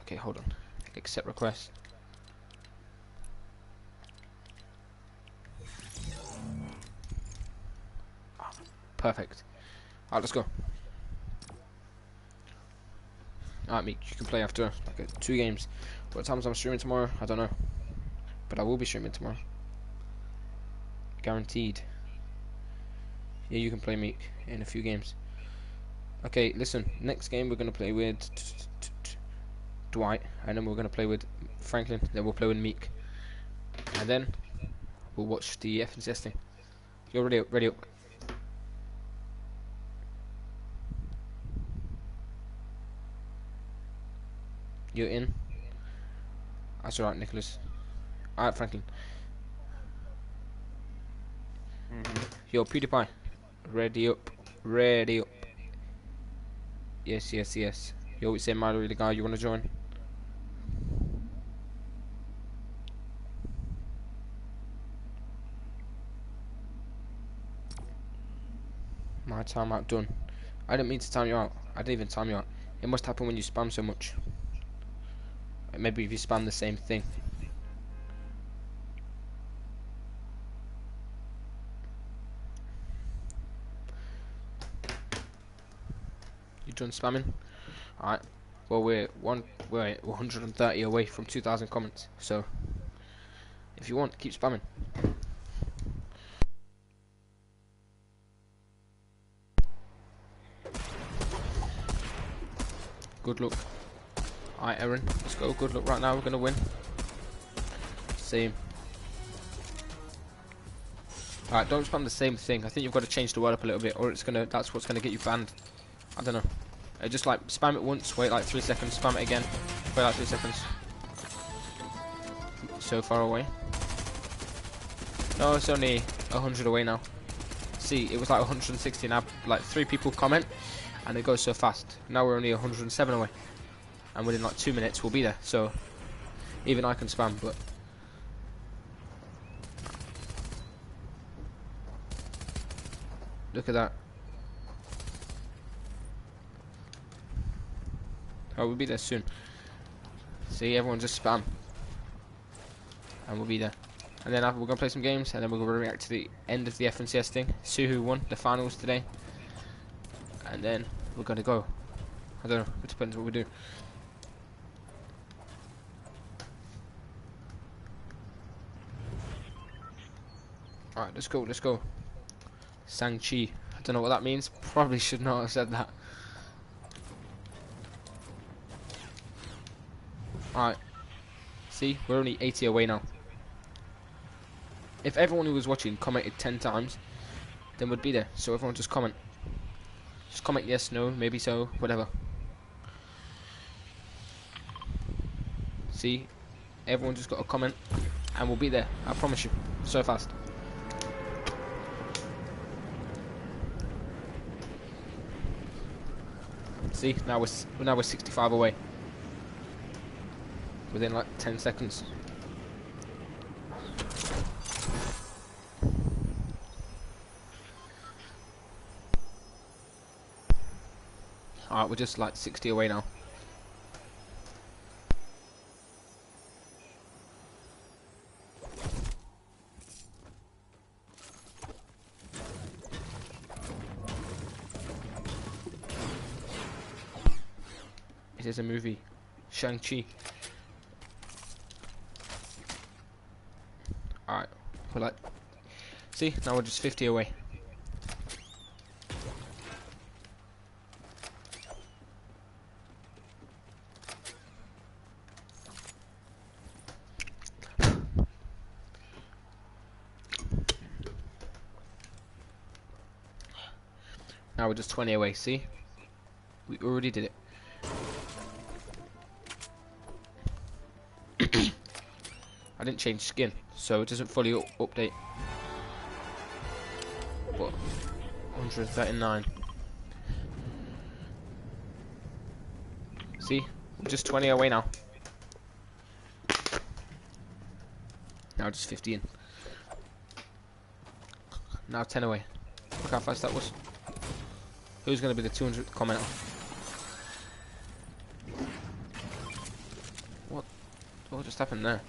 Okay, hold on. Accept request. Perfect. Alright, let's go. Alright, Meek, you can play after like 2 games. What times I'm streaming tomorrow, I don't know. But I will be streaming tomorrow. Guaranteed. Yeah, you can play Meek in a few games. Okay, listen. Next game we're going to play with Dwight. And then we're going to play with Franklin. Then we'll play with Meek. And then we'll watch the FNCS thing. You're ready up, ready up. You're in. That's alright, Nicholas. Alright, Franklin. Yo, PewDiePie. Ready up. Ready up. Yes, yes, yes. Yo, it's saying Mallory the guy. You wanna join? My timeout done. I didn't mean to time you out. I didn't even time you out. It must happen when you spam so much. Maybe if you spam the same thing. done spamming? Alright. Well, we're 130 away from 2,000 comments. So, if you want, keep spamming. Good luck. Alright, Aaron, let's go. Good luck right now. We're gonna win. Same. Alright, don't spam the same thing. I think you've got to change the word up a little bit, or that's what's gonna get you banned. I don't know. Just like spam it once, wait like 3 seconds, spam it again, wait like 3 seconds. So far away. No, it's only 100 away now. See, it was like 160 now. Like 3 people comment, and it goes so fast. Now we're only 107 away, and within like 2 minutes we'll be there. So even I can spam, but. Look at that. Oh, we'll be there soon. See, everyone just spam. And we'll be there. And then we're going to play some games, and then we're going to react to the end of the FNCS thing. See who won the finals today. And then we're going to go. I don't know, it depends what we do. Alright, let's go, let's go. Sang-Chi. I don't know what that means. Probably should not have said that. Alright. See, we're only 80 away now. If everyone who was watching commented 10 times, then we'd be there. So everyone just comment. Just comment yes, no, maybe so, whatever. See, everyone just got a comment, and we'll be there. I promise you. So fast. See, now we're 65 away. Within like 10 seconds. Alright, we're just like 60 away now. It is a movie. Shang-Chi. Alright, we're like... See, now we're just 50 away. Now we're just 20 away, see? We already did it. I didn't change skin, so it doesn't fully update. But 139. See? We're just 20 away now. Now just 15. Now 10 away. Look how fast that was. Who's going to be the 200th commenter? What just happened there?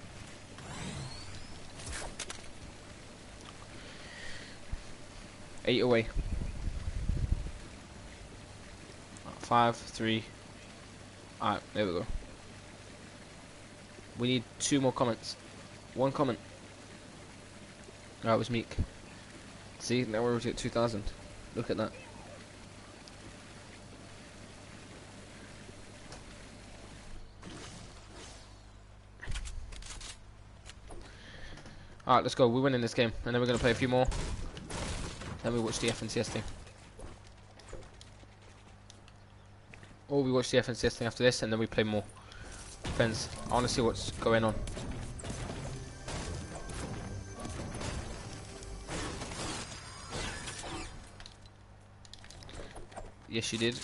Eight away. 5, 3. Alright, there we go. We need 2 more comments. 1 comment. That was Meek. See, now we're already at 2,000. Look at that. Alright, let's go. We're winning this game. And then we're going to play a few more. Then we watch the FNCS thing. Or we watch the FNCS thing after this, and then we play more. Depends. I want to see what's going on. Yes, you did.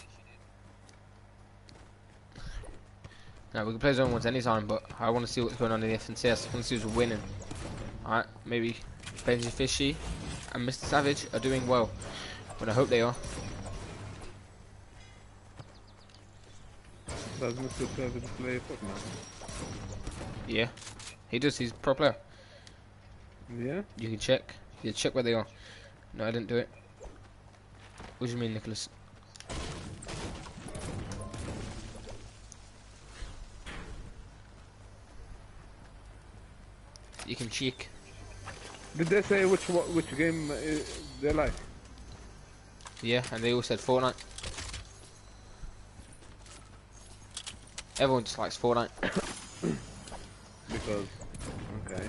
Now, we can play zone ones anytime, but I want to see what's going on in the FNCS. I want to see who's winning. Alright, maybe Benji Fishy and Mr. Savage are doing well. But I hope they are. Does Mr. Savage play Fortnite? Yeah, he does. He's a pro player. Yeah? You can check. You can check where they are. No, I didn't do it. What do you mean, Nicholas? you can cheek. Did they say which game they like? Yeah, and they all said Fortnite. Everyone just likes Fortnite. Because okay.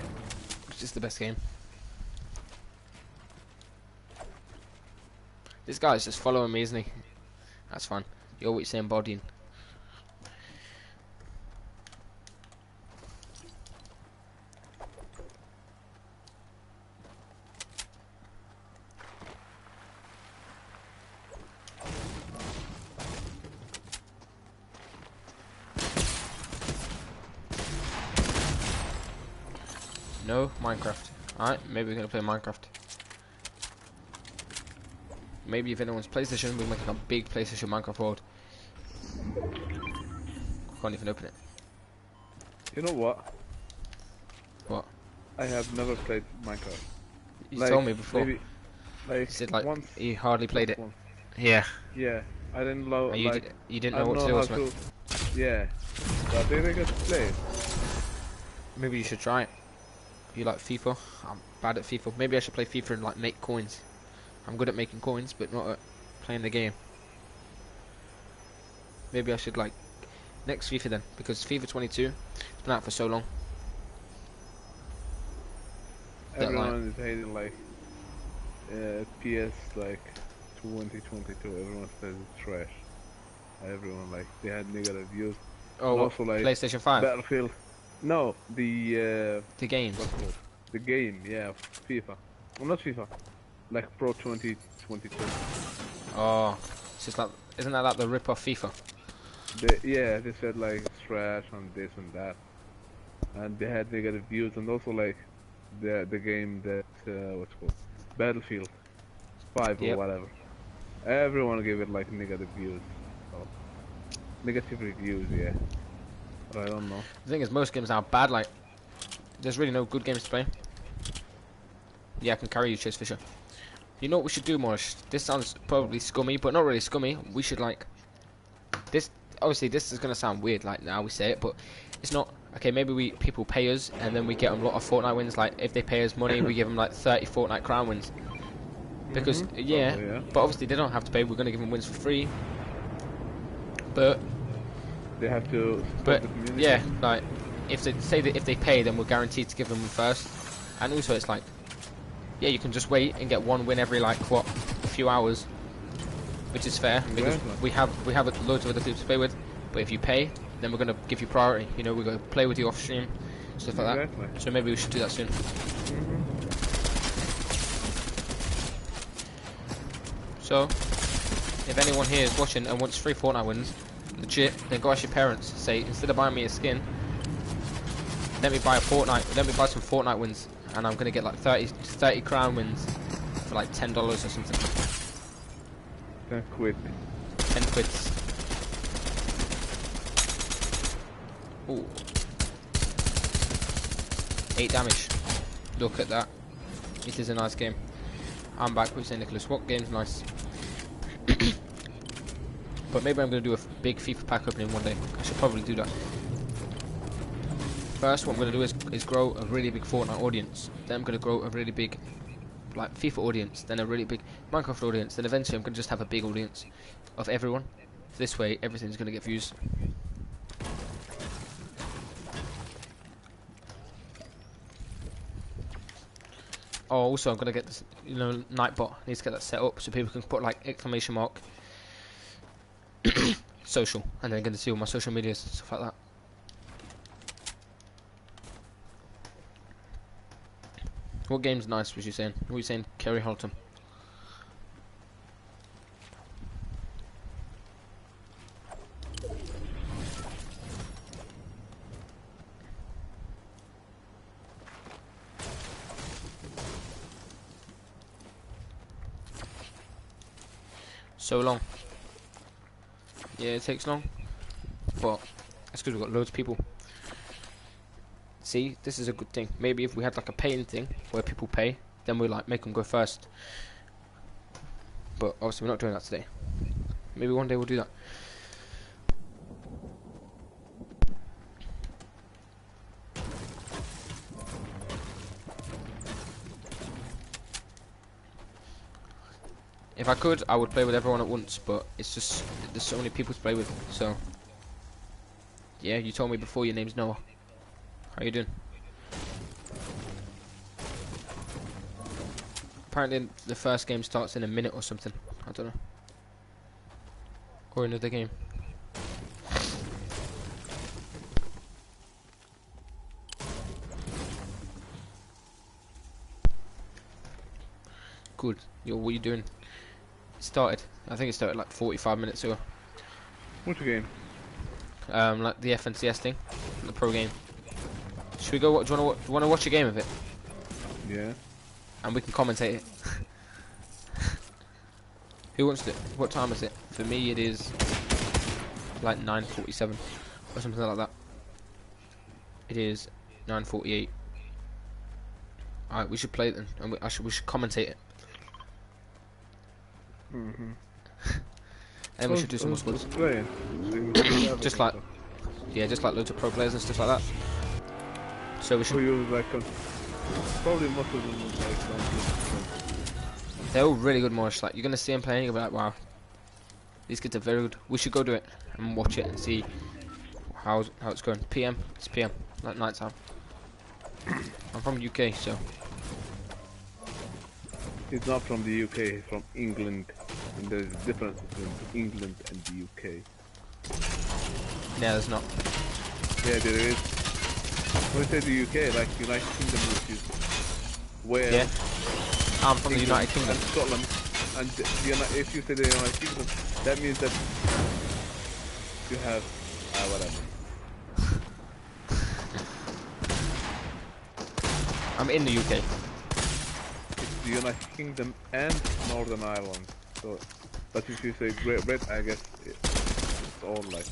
It's just the best game. This guy's just following me, isn't he? That's fun. You're what you say embodying. No Minecraft. Alright, maybe we're gonna play Minecraft. Maybe if anyone's PlayStation, we're making a big PlayStation Minecraft world. Can't even open it. You know what? What? I have never played Minecraft. You Like, told me before. Maybe, You said like once. you hardly played it. Once. Yeah. Yeah, I didn't know. And Like you didn't I know don't what to know do. how Or to. Yeah, but I think I could play it. maybe you should try it. You like FIFA? I'm bad at FIFA. Maybe I should play FIFA and like make coins. I'm good at making coins, but not at playing the game. Maybe I should like next FIFA then, because FIFA 22 it's been out for so long. That, like, Everyone is hating like PS like 2022. Everyone says it's trash. Everyone like they had negative views. oh, And what, also like PlayStation 5, Battlefield. No, the games. what's it called? The game, yeah, FIFA. Well, not FIFA. Like Pro 2022. Oh, it's just like, isn't that like the rip off FIFA? Yeah, they said like it's trash and this and that, and they had negative views, and also like the game that what's it called Battlefield 5 or Yep. whatever. Everyone gave it like negative views. So, negative reviews, yeah. But I don't know. The thing is, most games are bad. Like, there's really no good games to play. Yeah, I can carry you, Chase Fisher. You know what we should do, Morris? This sounds probably scummy, but not really scummy. We should like this. Obviously, this is gonna sound weird, like now we say it, but it's not. Okay, maybe people pay us, and then we get them a lot of Fortnite wins. Like, if they pay us money, we give them like 30 Fortnite crown wins. Because yeah, Probably, yeah, but obviously they don't have to pay. We're gonna give them wins for free. But they have to. But support the community. yeah, like if they say that if they pay, then we're guaranteed to give them first. And also, it's like, yeah, you can just wait and get one win every like what, a few hours, which is fair because Exactly. we have loads of other people to play with. But if you pay, then we're gonna give you priority. You know, we're gonna play with you off stream, stuff like Exactly. that. So maybe we should do that soon. So, if anyone here is watching and wants free Fortnite wins, legit, then go ask your parents. Say, instead of buying me a skin, let me buy some Fortnite wins, and I'm gonna get like 30 crown wins for like $10 or something. 10 quid. 10 quids. Ooh. 8 damage. Look at that. It is a nice game. I'm back with St. Nicholas. What game's nice? But maybe I'm going to do a big FIFA pack opening one day. I should probably do that. First, what I'm going to do is grow a really big Fortnite audience. Then I'm going to grow a really big like FIFA audience. Then a really big Minecraft audience. Then eventually I'm going to just have a big audience of everyone. This way, everything's going to get views. Oh, also I'm gonna get this, Nightbot. Needs to get that set up so people can put like exclamation mark social, and they're gonna see all my social medias and stuff like that. What game's nice was you saying? What were you saying, Kerry Holton? So long. Yeah, it takes long, but that's because we've got loads of people. See, this is a good thing. Maybe if we had like a paying thing where people pay, then we like make them go first. But obviously we're not doing that today. Maybe one day we'll do that. If I could, I would play with everyone at once, but it's just there's so many people to play with. So yeah, you told me before your name's Noah. How you doing? Apparently the first game starts in a minute or something. I don't know. Or another game. Good. Yo, what are you doing? It started. I think it started like 45 minutes ago. Which game? Like the FNCS thing, the pro game. Should we go? Do you want to watch a game of it? Yeah. And we can commentate it. Who wants to? What time is it? For me, it is like 9:47 or something like that. It is 9:48. Alright, we should play it then, and we should commentate it. Mm-hmm. And we should do some more squads. Playing. Just like, yeah, just like loads of pro players and stuff like that. So we Who should. use like probably most of them use like They're all really good, Morris. Like you're gonna see them playing, you'll be like, wow, these kids are very good. We should go do it and watch it and see how it's going. PM, it's PM, like night time. I'm from UK, so He's not from the UK, he's from England. And there's a difference between England and the UK. yeah, there's not. Yeah, there is. When we say the UK, like United Kingdom, which is Wales, Yeah, I'm from the England, United Kingdom. and Scotland. And if you say the United Kingdom, that means that you have whatever. I'm in the UK. It's the United Kingdom and Northern Ireland. So, but if you say Great Britain, I guess it's all like.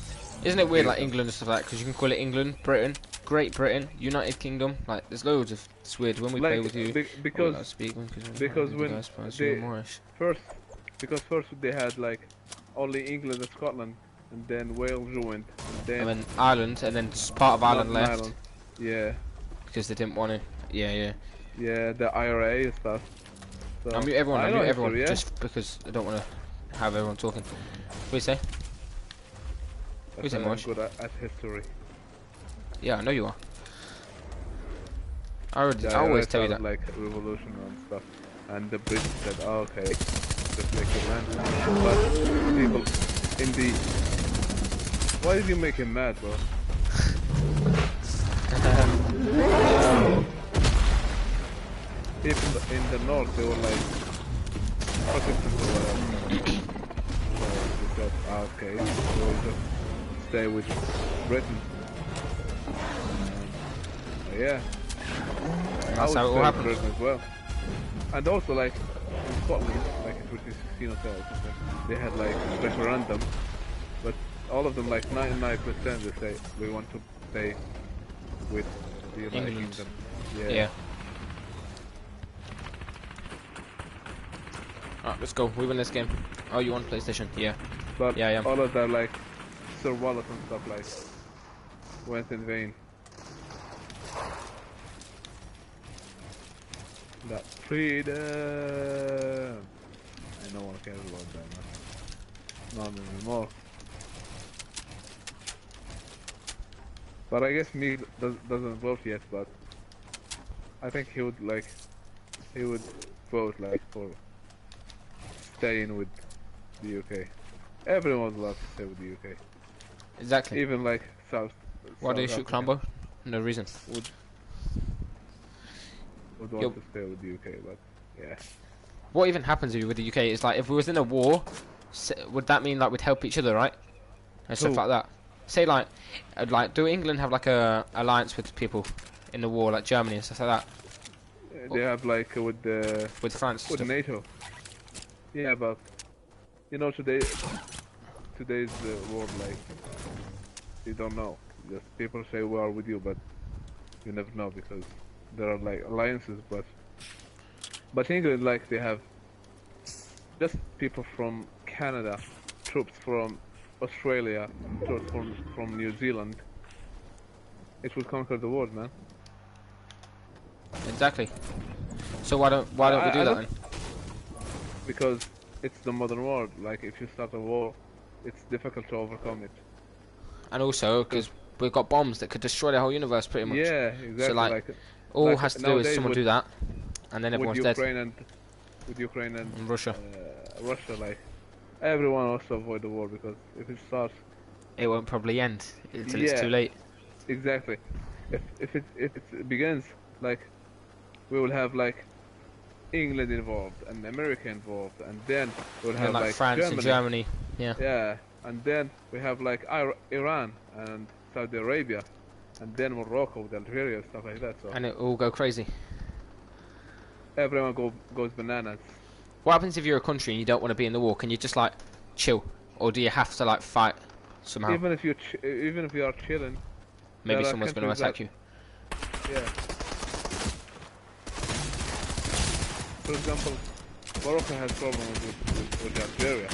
Isn't it weird, Yeah. like England and stuff like that? Because you can call it England, Britain, Great Britain, United Kingdom. Like, there's loads of. It's weird when we play with you. Because because when they first, because first they had like only England and Scotland, and then Wales joined, and then Ireland, and then part of Ireland Northern left Ireland. Yeah, because they didn't want to. Yeah. yeah, the IRA and stuff. So, I mute everyone. I I know mute everyone history, yeah? just because I don't want to have everyone talking. What do you say? That's say, why I'm Marsh? good at history. Yeah, I know you are. I The always IRA tell you started, that. like revolution and stuff, and the British said, oh, "Okay, just make your land." But people in the why did you make him mad, bro? People in the north, they were like Protestants or whatever. So they thought, okay, we'll just stay with Britain. Yeah, I That's would how it stay will with happen. Britain as well. And also, like in Scotland, like in 2016 or so, they had like referendum, but all of them, like 99%, they say we want to stay with the United England. Kingdom. Yeah. Alright, let's go. We win this game. Oh, you on PlayStation? Yeah. But Yeah, I am. all of that, like Sir Wallace and stuff, like went in vain. That freedom. And no one cares about that, man. Not anymore. But I guess me doesn't vote yet, but I think he would vote like for staying with the UK. Everyone would love to stay with the UK. Exactly. Even like South. Why do you South shoot Africa Clambo? No reason. would want Yo. to stay with the UK, but yeah. What even happens with the UK is like if we was in a war, would that mean like we'd help each other, right? And stuff Who? like that. Say like do England have like a alliance with people in the war, like Germany and stuff like that, They have like with the with France? with Stuff? NATO. Yeah, but you know today's world, like you don't know. Just people say we are with you, but you never know because there are like alliances. But England, like they have just people from Canada, troops from Australia, troops from New Zealand. It will conquer the world, man. Exactly. So why don't we do I that don't- then? Because it's the modern world. Like if you start a war, it's difficult to overcome it. And also, 'Cause because we've got bombs that could destroy the whole universe pretty much. yeah, So exactly. like, all has to do is Nowadays someone do that, and then with everyone's dead. Ukraine and with Ukraine and In Russia, Russia, like everyone wants to avoid the war because if it starts, it won't probably end until it's yeah, too late. exactly. If it begins, like we will have like England involved and America involved, and then we'll And then have like like France and Germany, Germany, yeah. yeah, and then we have like Iran and Saudi Arabia, and then Morocco with Algeria and stuff like that. So And it all go crazy. everyone goes bananas. What happens if you're a country and you don't want to be in the war? Can you just like chill, or do you have to like fight somehow? Even if you are chilling, Maybe there are someone's going to countries attack that you. yeah. For example, Morocco has problems with Algeria,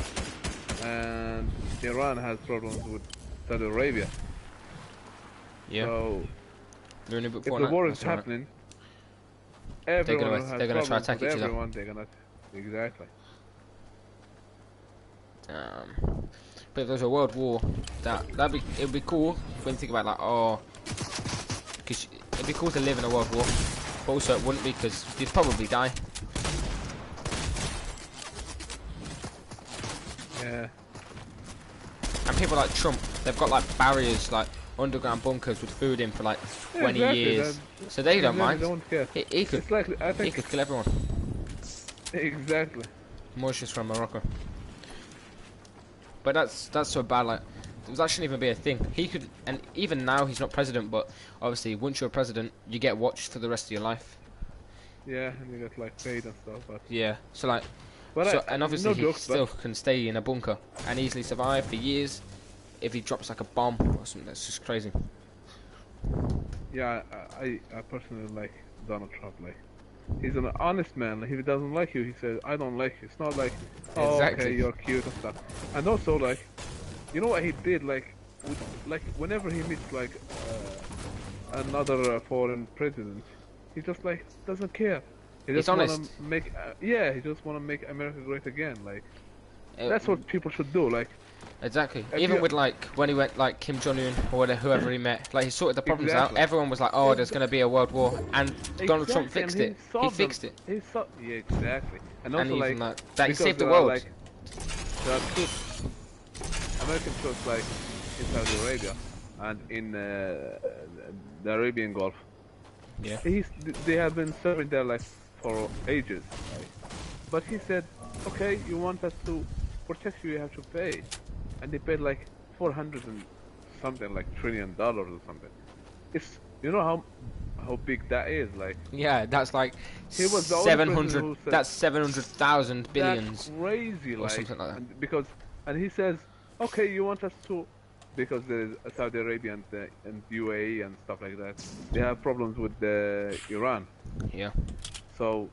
and Iran has problems with Saudi Arabia. Yeah. So You're in a bit if before the that. war is That's all right. happening, everyone who has they're gonna try problems attack with each other. everyone, they're gonna exactly. But if there's a world war, it'd be cool when you think about like because it'd be cool to live in a world war, but also it wouldn't be because you'd probably die. Yeah, And people like Trump, they've got like barriers, like underground bunkers with food in for like 20 exactly. years, so they don't mind. Don't care. He could It's like I he think could kill everyone. exactly. Mauritius from Morocco. But that's so bad. Like that shouldn't even be a thing. He could, and even now he's not president. But obviously, once you're president, you get watched for the rest of your life. Yeah, and you get like paid and stuff, but Yeah. So like, but and obviously no he jokes, still but can stay in a bunker and easily survive for years. If he drops like a bomb or something, that's just crazy. yeah, I personally like Donald Trump. Like, he's an honest man. Like, if he doesn't like you, he says, "I don't like you." It's not like, "Oh, Exactly. okay, you're cute" and stuff. And also, like, you know what he did? Like whenever he meets like another foreign president, he just like doesn't care. He He's just wanna honest. make, yeah, he just wanna make America great again. Like, Uh, that's what people should do. Like, Exactly. Have Even you- with like when he went like Kim Jong Un or whoever he met, like he sorted the problems out. Exactly. Everyone was like, "Oh, there's going to be a world war," and Donald Trump exactly, fixed and it. He solved them. fixed it, Yeah, exactly. And also and even like that he because saved the there are, world. like, there are troops, American troops like in Saudi Arabia and in the Arabian Gulf. Yeah. They have been serving there like for ages. Like. But he said, okay, you want us to protect you, you have to pay. And they paid like 400 and something, like $1 trillion or something. It's, you know how big that is, like. Yeah, that's like He was the only person who said- That's 700,000 billions. That's crazy, or like, something like that. and he says, okay, you want us to, because there's Saudi Arabia and UAE and stuff like that. They have problems with Iran, Yeah. so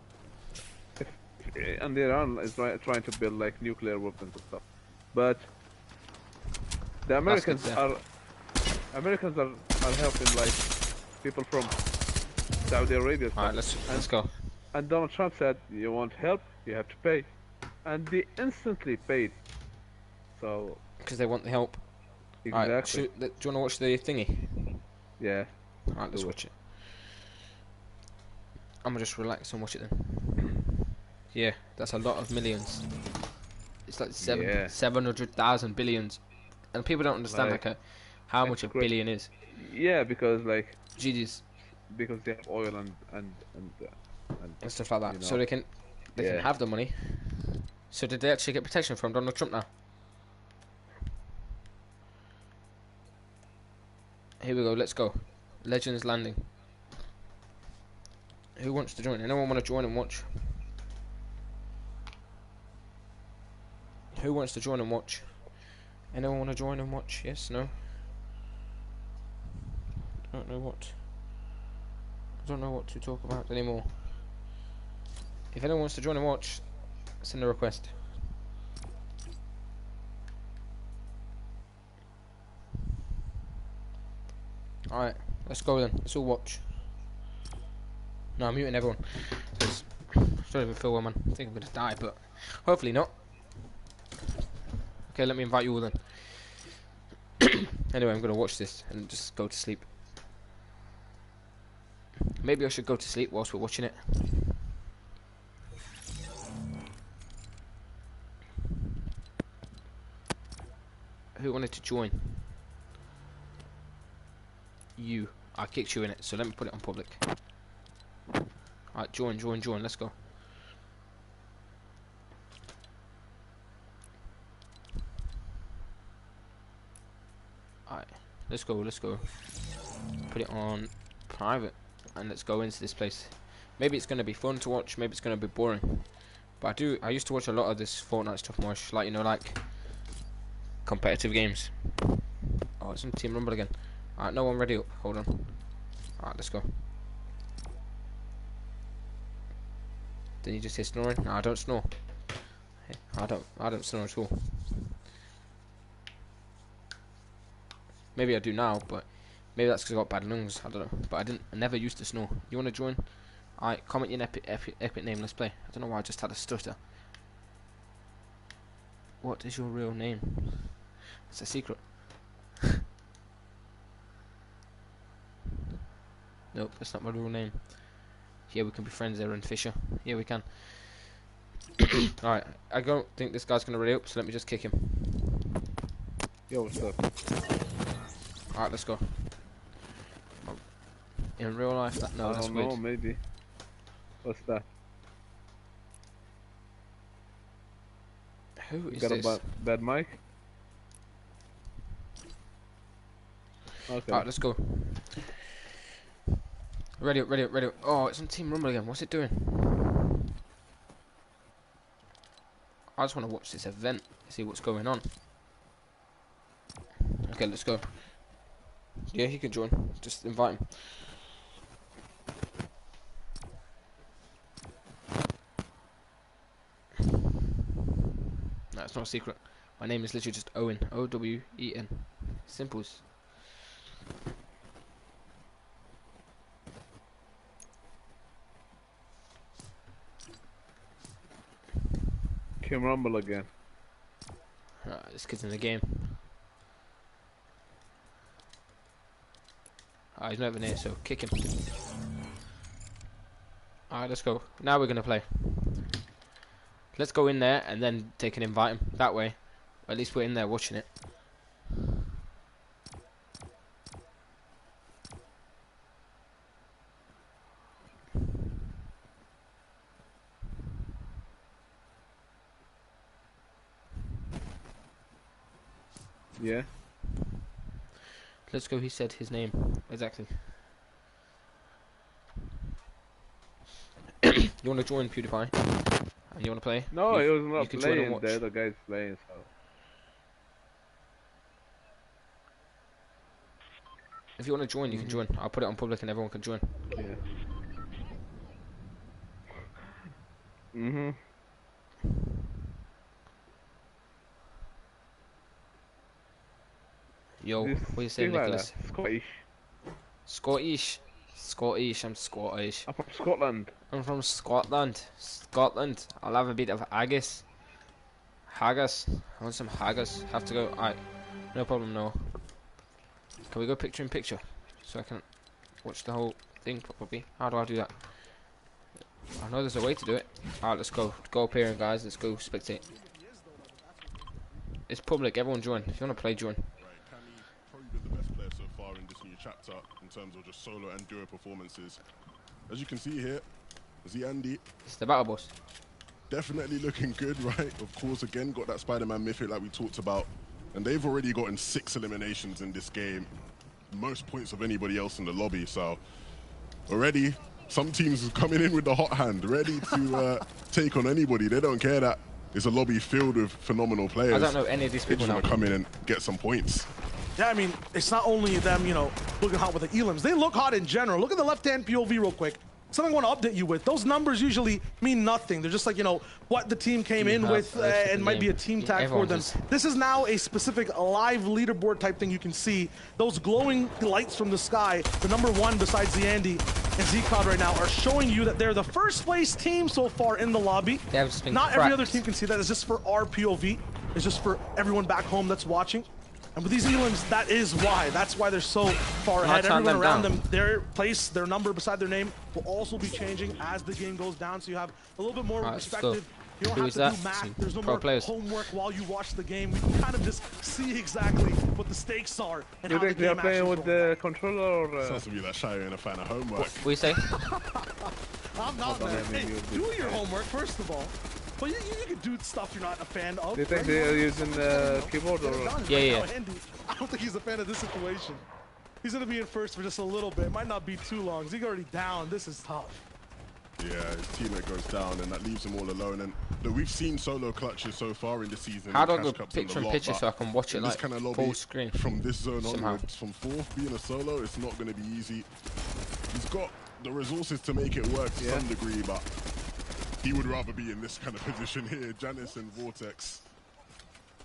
and Iran is trying to build like nuclear weapons and stuff, but the Americans yeah. are helping like people from Saudi Arabia. All right, let's go. And Donald Trump said, "You want help? You have to pay," and they instantly paid. So Because they want the help. exactly, Alright, do you want to watch the thingy? yeah. Alright, let's Do it. watch it. I'm gonna just relax and watch it then. Yeah, that's a lot of millions. It's like Yeah. 700,000 billions, and people don't understand Like, how it's much a great. billion is. Yeah, because like GG's because they have oil and and stuff like that, you so know. they can Yeah. have the money. So did they actually get protection from Donald Trump now? Here we go. Let's go. Legends Landing. Who wants to join? Anyone want to join and watch? Who wants to join and watch? Anyone want to join and watch? Yes, no? Don't know what. I don't know what to talk about anymore. If anyone wants to join and watch, send a request. Alright, let's go then. Let's all watch. No, I'm muting everyone. 'Cause I don't even feel well, man. I think I'm gonna die, but hopefully not. Okay, let me invite you all then. Anyway, I'm gonna watch this and just go to sleep. Maybe I should go to sleep whilst we're watching it. Who wanted to join? You. I kicked you in it, so let me put it on public. Alright, join, let's go. Alright, let's go. Put it on private, and let's go into this place. Maybe it's going to be fun to watch, maybe it's going to be boring. But I used to watch a lot of this Fortnite stuff more, like, you know, like competitive games. Oh, it's on Team Rumble again. Alright, no one ready up, hold on. Alright, let's go. Didn't you just hear snoring? No, I don't snore. I don't snore at all. Maybe I do now, but maybe that's because I got bad lungs. I don't know. But I never used to snore. You want to join? Alright, comment your epic name. Let's play. I don't know why I just had a stutter. What is your real name? It's a secret. Nope, that's not my real name. Yeah, we can be friends, Aaron Fisher. Yeah, we can. Alright, I don't think this guy's gonna ready up, so let me just kick him. Yo, what's up? Alright, let's go. In real life, no, that's weird. I don't know, maybe. What's that? Who is got this? a bad mic? Okay. Alright, let's go. Ready up. Oh, it's on Team Rumble again. What's it doing? I just want to watch this event, see what's going on. Okay, let's go. Yeah, he can join. Just invite him. No, it's not a secret. My name is literally just Owen. O-W-E-N. Simples. Kim Rumble again. This kid's in the game. He's not even here, so kick him. Alright, let's go. Now we're gonna play. Let's go in there and then take and invite him. That way, at least we're in there watching it. Yeah. Let's go, he said his name. Exactly. You want to join PewDiePie? And you want to play? No, he was you not can join and playing. watch. The other guy's playing, so. If you want to join, you can join. I'll put it on public and everyone can join. Yeah. Mhm. Yo, what are you saying, Nicholas? Scottish. Scottish, I'm Scottish. I'm from Scotland. I'm from Scotland. I'll have a bit of haggis. Haggis. I want some haggis. Have to go. Alright. No problem, no. Can we go picture in picture? So I can watch the whole thing properly. How do I do that? I know there's a way to do it. Alright, let's go. Go up here, guys. Let's go spectate. It's public. Everyone join. If you want to play, join. Probably been the best player so far in this new chapter in terms of just solo and duo performances. As you can see here, Andy It's the battle boss. definitely looking good, right? Of course, again, got that Spider-Man mythic like we talked about. And they've already gotten 6 eliminations in this game. Most points of anybody else in the lobby. So already, some teams coming in with the hot hand, ready to take on anybody. They don't care that it's a lobby filled with phenomenal players. I don't know any of these They people just now. want to come in and get some points. Yeah, I mean, it's not only them, you know, looking hot with the elims. They look hot in general. Look at the left-hand POV real quick. Something I want to update you with. Those numbers usually mean nothing. They're just like, you know, what the team came in with and might be a team tag for them. This is now a specific live leaderboard type thing you can see. Those glowing lights from the sky, the number 1 besides the Andy and Z-Cloud right now, are showing you that they're the first place team so far in the lobby. They have just been Not cracked. every other team can see that. It's just for our POV. It's just for everyone back home that's watching. And with these elims, that is why. That's why they're so far ahead. turn Everyone them around down. them, their place, their number beside their name will also be changing as the game goes down. So you have a little bit more Alright, let's go. perspective. You don't Who have is to that? do math. Some There's no pro more players. homework while you watch the game. We can kind of just see exactly what the stakes are and You how the think they're game playing actually with the controller or? Sounds to be that shy and a fan of homework. What do you say? I'm not, man. let me Hey, mute do this. your homework, first of all. But you can do stuff you're not a fan of. Do you think right? they're using keyboard Get it or? done. Yeah, Right yeah. now, Andy, I don't think he's a fan of this situation. He's gonna be in first for just a little bit. It might not be too long. He's already down. This is tough. Yeah, his teammate goes down and that leaves him all alone. And look, we've seen solo clutches so far in the season. How in do I Cash go Cups and picture the in lot, picture but so I can watch it in this like kind of lobby, full screen? from this zone somehow. onwards, from fourth being a solo, it's not going to be easy. He's got the resources to make it work to some degree, but he would rather be in this kind of position here. Janice and Vortex,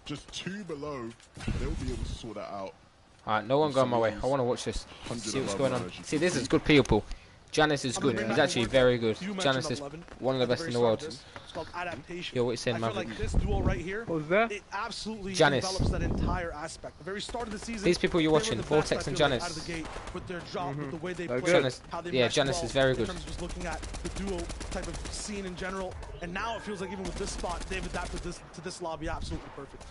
just 2 below, they'll be able to sort that out. Alright, no one go my way. I want to watch this. 100 See what's above going on. average. See, this is good people. Janice is I'm gonna good. bring He's back actually the word very good. you mentioned Janice on is 11 one of the at best in very the start world. of this. It's called adaptation. Yo, what you saying, I feel Maverick? like this duo right here, Who's that? it absolutely Janice. develops that entire aspect. The very start of the season, These people you're they were watching, the best, Vortex I and feel like, Janice. out of the gate with their job, with the way they They're play, good. Janice- how they yeah, mesh Janice well is very in good. terms of just looking at the duo type of scene in general. And now it feels like even with this spot, they've adapted this to this lobby absolutely perfect.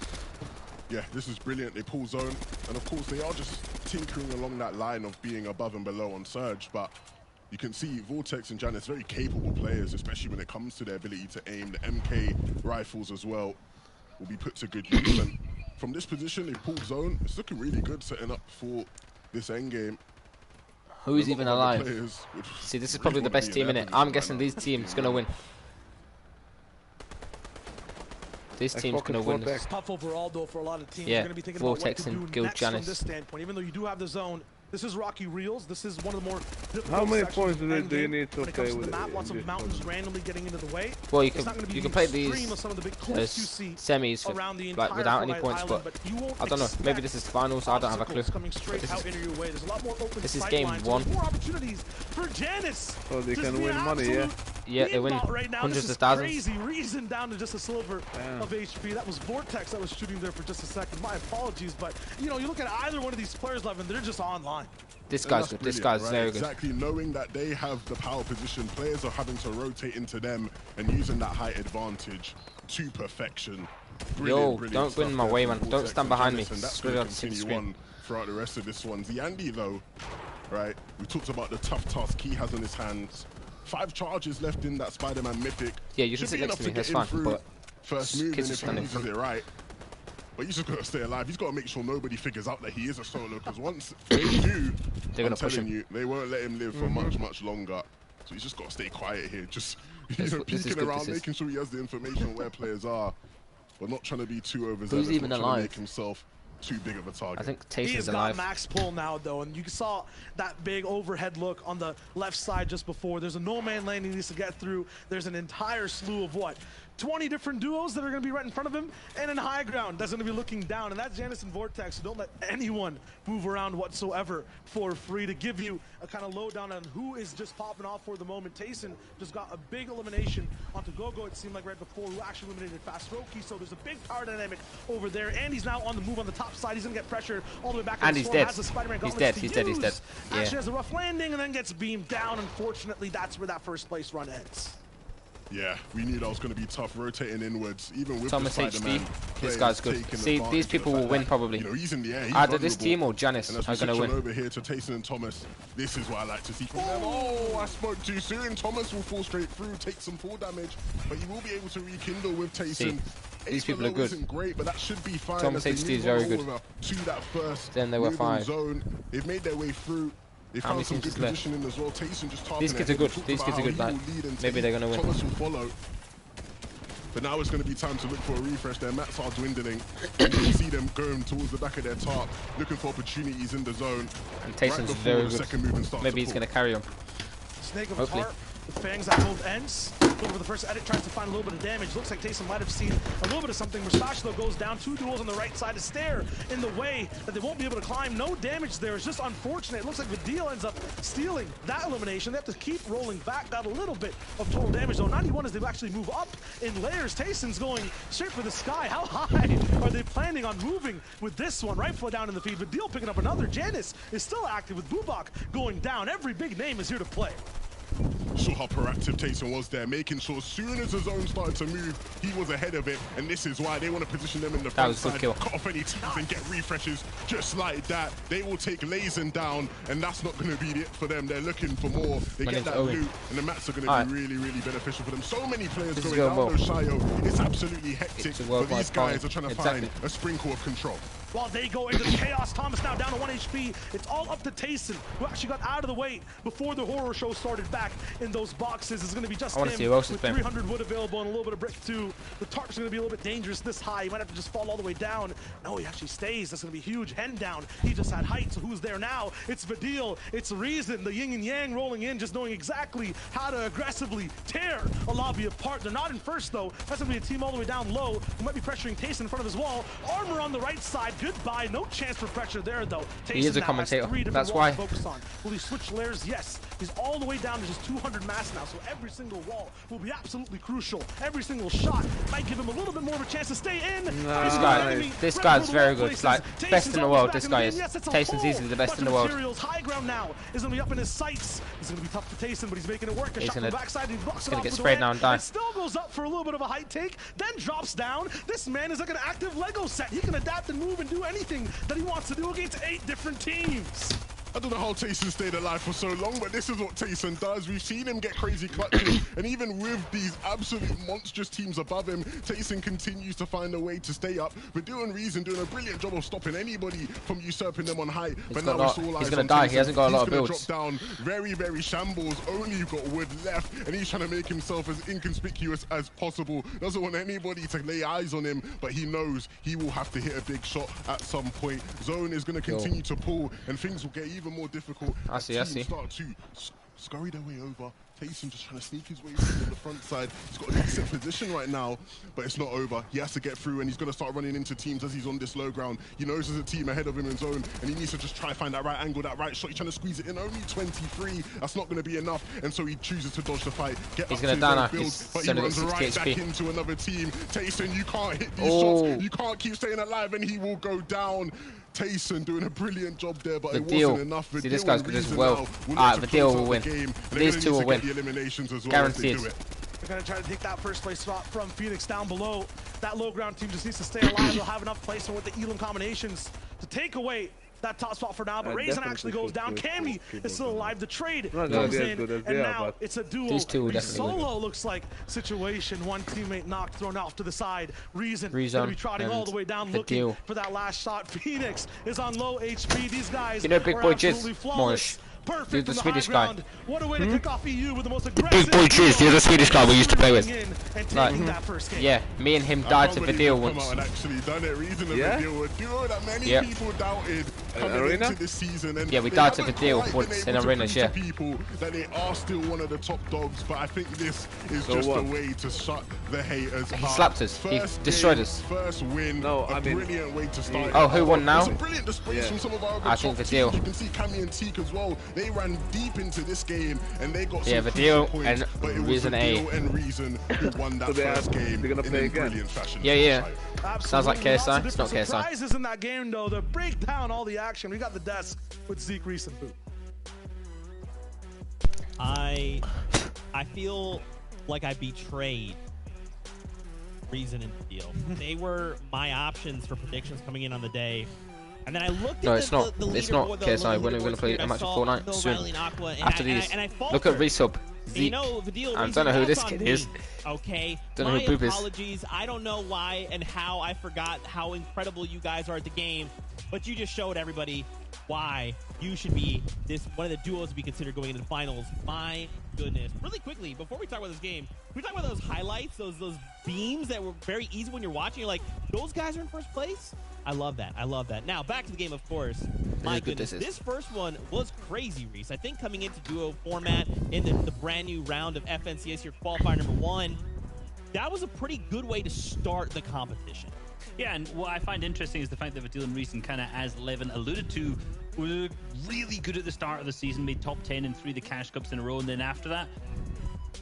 Yeah, this is brilliant. They pull zone, and of course they are just tinkering along that line of being above and below on Surge, but you can see Vortex and Janice very capable players, especially when it comes to their ability to aim. The MK rifles as well will be put to good use, and from this position they pulled zone. It's looking really good setting up for this endgame. Who is A lot even of other alive? players would See, this is really probably the wanna best be in team in their it. position I'm right guessing now. these teams gonna win. This team's gonna win this. It's tough overall, though, for a lot of teams. Yeah, You're going to be thinking Vortex about what and to do Guild next Janice. from this standpoint. Even though you do have the zone, this is Rocky Reels. This is one of the more difficult How many sections points of do you endgame need to when it comes play to with the map. it Lots in of this mountains tournament? randomly getting into the way. Well, you It's not can going to be you can the play extreme these of some of the big as cliffs you see semis for, around the like entire without any Fortnite points, island, but you won't I don't know. Maybe expect this is finals. I don't have a clue. obstacles coming straight But this out is- into your way. There's a lot more open this is sight game lines. one. There's more opportunities for Janice. So they Just can the win money, yeah? absolute Yeah, they win Beanbot right now. hundreds This of is thousands. Crazy, reason down to just a sliver Damn. of HP. That was Vortex that was shooting there for just a second. My apologies, but you know, you look at either one of these players live and they're just online. This And guy's that's good. This brilliant, guy's right? very good. Exactly, knowing that they have the power position, players are having to rotate into them and using that height advantage to perfection. Yo, Brilliant don't go in stuff my there way, from man. Don't Vortex stand and behind me. Janice, and that's Screw going it, to see the continue screen. on throughout the rest of this one. Yandy, though, right? We talked about the tough task he has on his hands. 5 charges left in that Spider-Man Mythic. Yeah, you can Should sit be next to enough me. That's get him fine. through But first move, kids and are if he standing uses front. it right. But he's just got to stay alive. He's got to make sure nobody figures out that he is a solo, because once they do, They're I'm gonna push telling him. you, they won't let him live for much longer. So he's just got to stay quiet here. Just This is peeking good, around, this is. making sure he has the information where players are, but not trying to be too overzealous. even not trying to alive? make himself too big of a target. I think He Tayson's has got alive. max pull now, though, and you saw that big overhead look on the left side just before. There's a no-man lane he needs to get through. There's an entire slew of what? 20 different duos that are going to be right in front of him, and in high ground that's going to be looking down, and that's Janice and Vortex. So don't let anyone move around whatsoever for free. To give you a kind of lowdown on who is just popping off for the moment, Tayson just got a big elimination onto Gogo, it seemed like right before, who actually eliminated Fast Roki, so there's a big power dynamic over there, and he's now on the move on the top side. He's going to get pressured all the way back. And in the he's storm, dead. has the Spider-Man He's gauntlets dead, to he's dead, he's use. dead. Yeah. Actually has a rough landing and then gets beamed down. Unfortunately, that's where that first place run ends. Yeah, we knew that was going to be tough, rotating inwards, even with Thomas the HD. Spider-Man. This players guy's good. taking See, advantage these of the people fact will win that, probably. You know, he's in the air. He's Either this vulnerable. team or Janice And as are we going to switch on win. over here to Tayson and Thomas, this is what I like to see from them. Oh, I spoke too soon. Thomas will fall straight through, take some fall damage, but he will be able to rekindle with Tayson. these people are good. Isn't great, but that should be fine. Thomas as they HD is move very on good. over to that first Then they were moving 5. zone. They've made their way through. They How many found some teams good is left? positioning as well. Tayson just targeting These kids are ahead. good. We talked These about kids are how good, he like, will lead and maybe they're gonna win. Thomas will follow. But now it's going to be time to look for a refresh. Their mats are dwindling. You can see them going towards the back of their tarp, looking for opportunities in the zone. And Tayson's before very the good. second move and starts Maybe to he's pull. going to carry him. Snake of a Hopefully. tarp with fangs at both ends. Over the first edit, tries to find a little bit of damage. Looks like Taysom might have seen a little bit of something. Mustache, though, goes down. 2 duels on the right side. A stair in the way that they won't be able to climb. No damage there. It's just unfortunate. It looks like Vidil ends up stealing that elimination. They have to keep rolling back. Got a little bit of total damage, though. 91 as they actually move up in layers. Tayson's going straight for the sky. How high are they planning on moving with this one? Right foot down in the feed. Vidil picking up another. Janice is still active with Bubak going down. Every big name is here to play. Saw how proactive Tayson was there, making sure as soon as the zone started to move, he was ahead of it, and this is why they want to position them in the front side, cut off any teams and get refreshes just like that. They will take Lazen down, and that's not going to be it for them. They're looking for more. They get that loot, and the mats are going to be really, really beneficial for them. So many players going down those Shio. It's absolutely hectic, but these guys are trying to find a sprinkle of control. While they go into the chaos, Thomas now down to 1 HP. It's all up to Tayson, who actually got out of the way before the horror show started back in those boxes. It's going to be just him with 300 wood available and a little bit of brick too. The target's going to be a little bit dangerous this high. He might have to just fall all the way down. No, he actually stays. That's going to be huge. Hen down. He just had height, so who's there now? It's Vidil. It's Reason. The yin and yang rolling in, just knowing exactly how to aggressively tear a lobby apart. They're not in first, though. That's going to be a team all the way down low who might be pressuring Tayson in front of his wall. Armor on the right side. Goodbye. No chance for pressure there, though. Tayson he is a commentator. That's why. Focus on. Will he switch layers? Yes. He's all the way down to just 200 mass now, so every single wall will be absolutely crucial. Every single shot might give him a little bit more of a chance to stay in. This guy's very good. Like, best in the world, this guy is. Tayson's easily the best in the world. High ground now is going to be up in his sights. It's going to be tough for Tayson, but he's making it work. He's going to get sprayed now and die. It still goes up for a little bit of a height take, then drops down. This man is like an active Lego set. He can adapt and move and do anything that he wants to do against 8 different teams. I don't know how Tayson stayed alive for so long, but this is what Tayson does. We've seen him get crazy clutches, and even with these absolute monstrous teams above him, Tayson continues to find a way to stay up. But doing Reason doing a brilliant job of stopping anybody from usurping them on height. But now it's all eyes on Tayson. He's going to die. He hasn't got a lot of builds. Drop down very, very shambles. Only got wood left, and he's trying to make himself as inconspicuous as possible. Doesn't want anybody to lay eyes on him, but he knows he will have to hit a big shot at some point. Zone is going to continue to pull, and things will get even more difficult. I see. Start to scurry their way over. Tayson just trying to sneak his way through on the front side. He's got a decent position right now, but it's not over. He has to get through, and he's going to start running into teams as he's on this low ground. He knows there's a team ahead of him in zone, and he needs to just try to find that right angle, that right shot. He's trying to squeeze it in. Only 23. That's not going to be enough, and so he chooses to dodge the fight. He's going to die now. But he runs right back into another team. Tayson, you can't hit these shots. You can't keep staying alive, and he will go down. Tayson doing a brilliant job there, but it wasn't enough. See, this guy's good as well. Vidil will win. These two will win. Guaranteed. They're going to try to take that first place spot from Phoenix down below. That low ground team just needs to stay alive. They'll have enough placement with the Elam combinations to take away that top spot for now, but Raisin actually goes down. Cammy is still alive. The trade comes in, and now it's a duo. These two the solo looks like situation. One teammate knocked, thrown off to the side. Reason going to be trotting all the way down, looking for that last shot. Phoenix is on low HP. These guys big boy Jizz, Morris. Perfect the Swedish guy. What a way to kick off EU with the most aggressive. Big boy Jizz, you're the Swedish guy we used to play with. That first game. Yeah, me and him died to Vidil once. And actually done it. Reason of Vidil, a duo that many people doubted coming into this season. And we died to Vidil once in arenas. People that they are still one of the top dogs, but I think this is just a way to shut the haters. He slapped us. He destroyed us. First win. Brilliant way to start. Oh, who won now? Some brilliant displays from some of our I think Vidil. You can see Cammy and Teak as well. They ran deep into this game, and they got some Vidil points, but it was Reason and Reason who won that first game in brilliant fashion. Yeah. Sounds like KSI. It's not KSI. Surprises in that game, though. To break down all the action, we got the desk with Zeke Reason. I feel like I betrayed Reason and Deal. They were my options for predictions coming in on the day. And then I looked at it's not KSI. When are we going to play a match of Fortnite? Soon. After these. Look at Resub. Zeke. I don't know who this kid is. Okay. Don't know who Boop is. Apologies. I don't know why and how I forgot how incredible you guys are at the game, but you just showed everybody why you should be one of the duos to be considered going into the finals. My goodness. Really quickly, before we talk about this game, we talk about those highlights, those beams that were very easy when you're watching. You're like, those guys are in first place? I love that. I love that. Now, back to the game, of course. My good goodness, this is. this first one was crazy, Reese. I think coming into duo format in the brand new round of FNCS, your qualifier number 1, that was a pretty good way to start the competition. Yeah, and what I find interesting is the fact that Vidil and Reese, and kind of as Levin alluded to, were really good at the start of the season, made top 10 in 3 of the Cash Cups in a row, and then after that,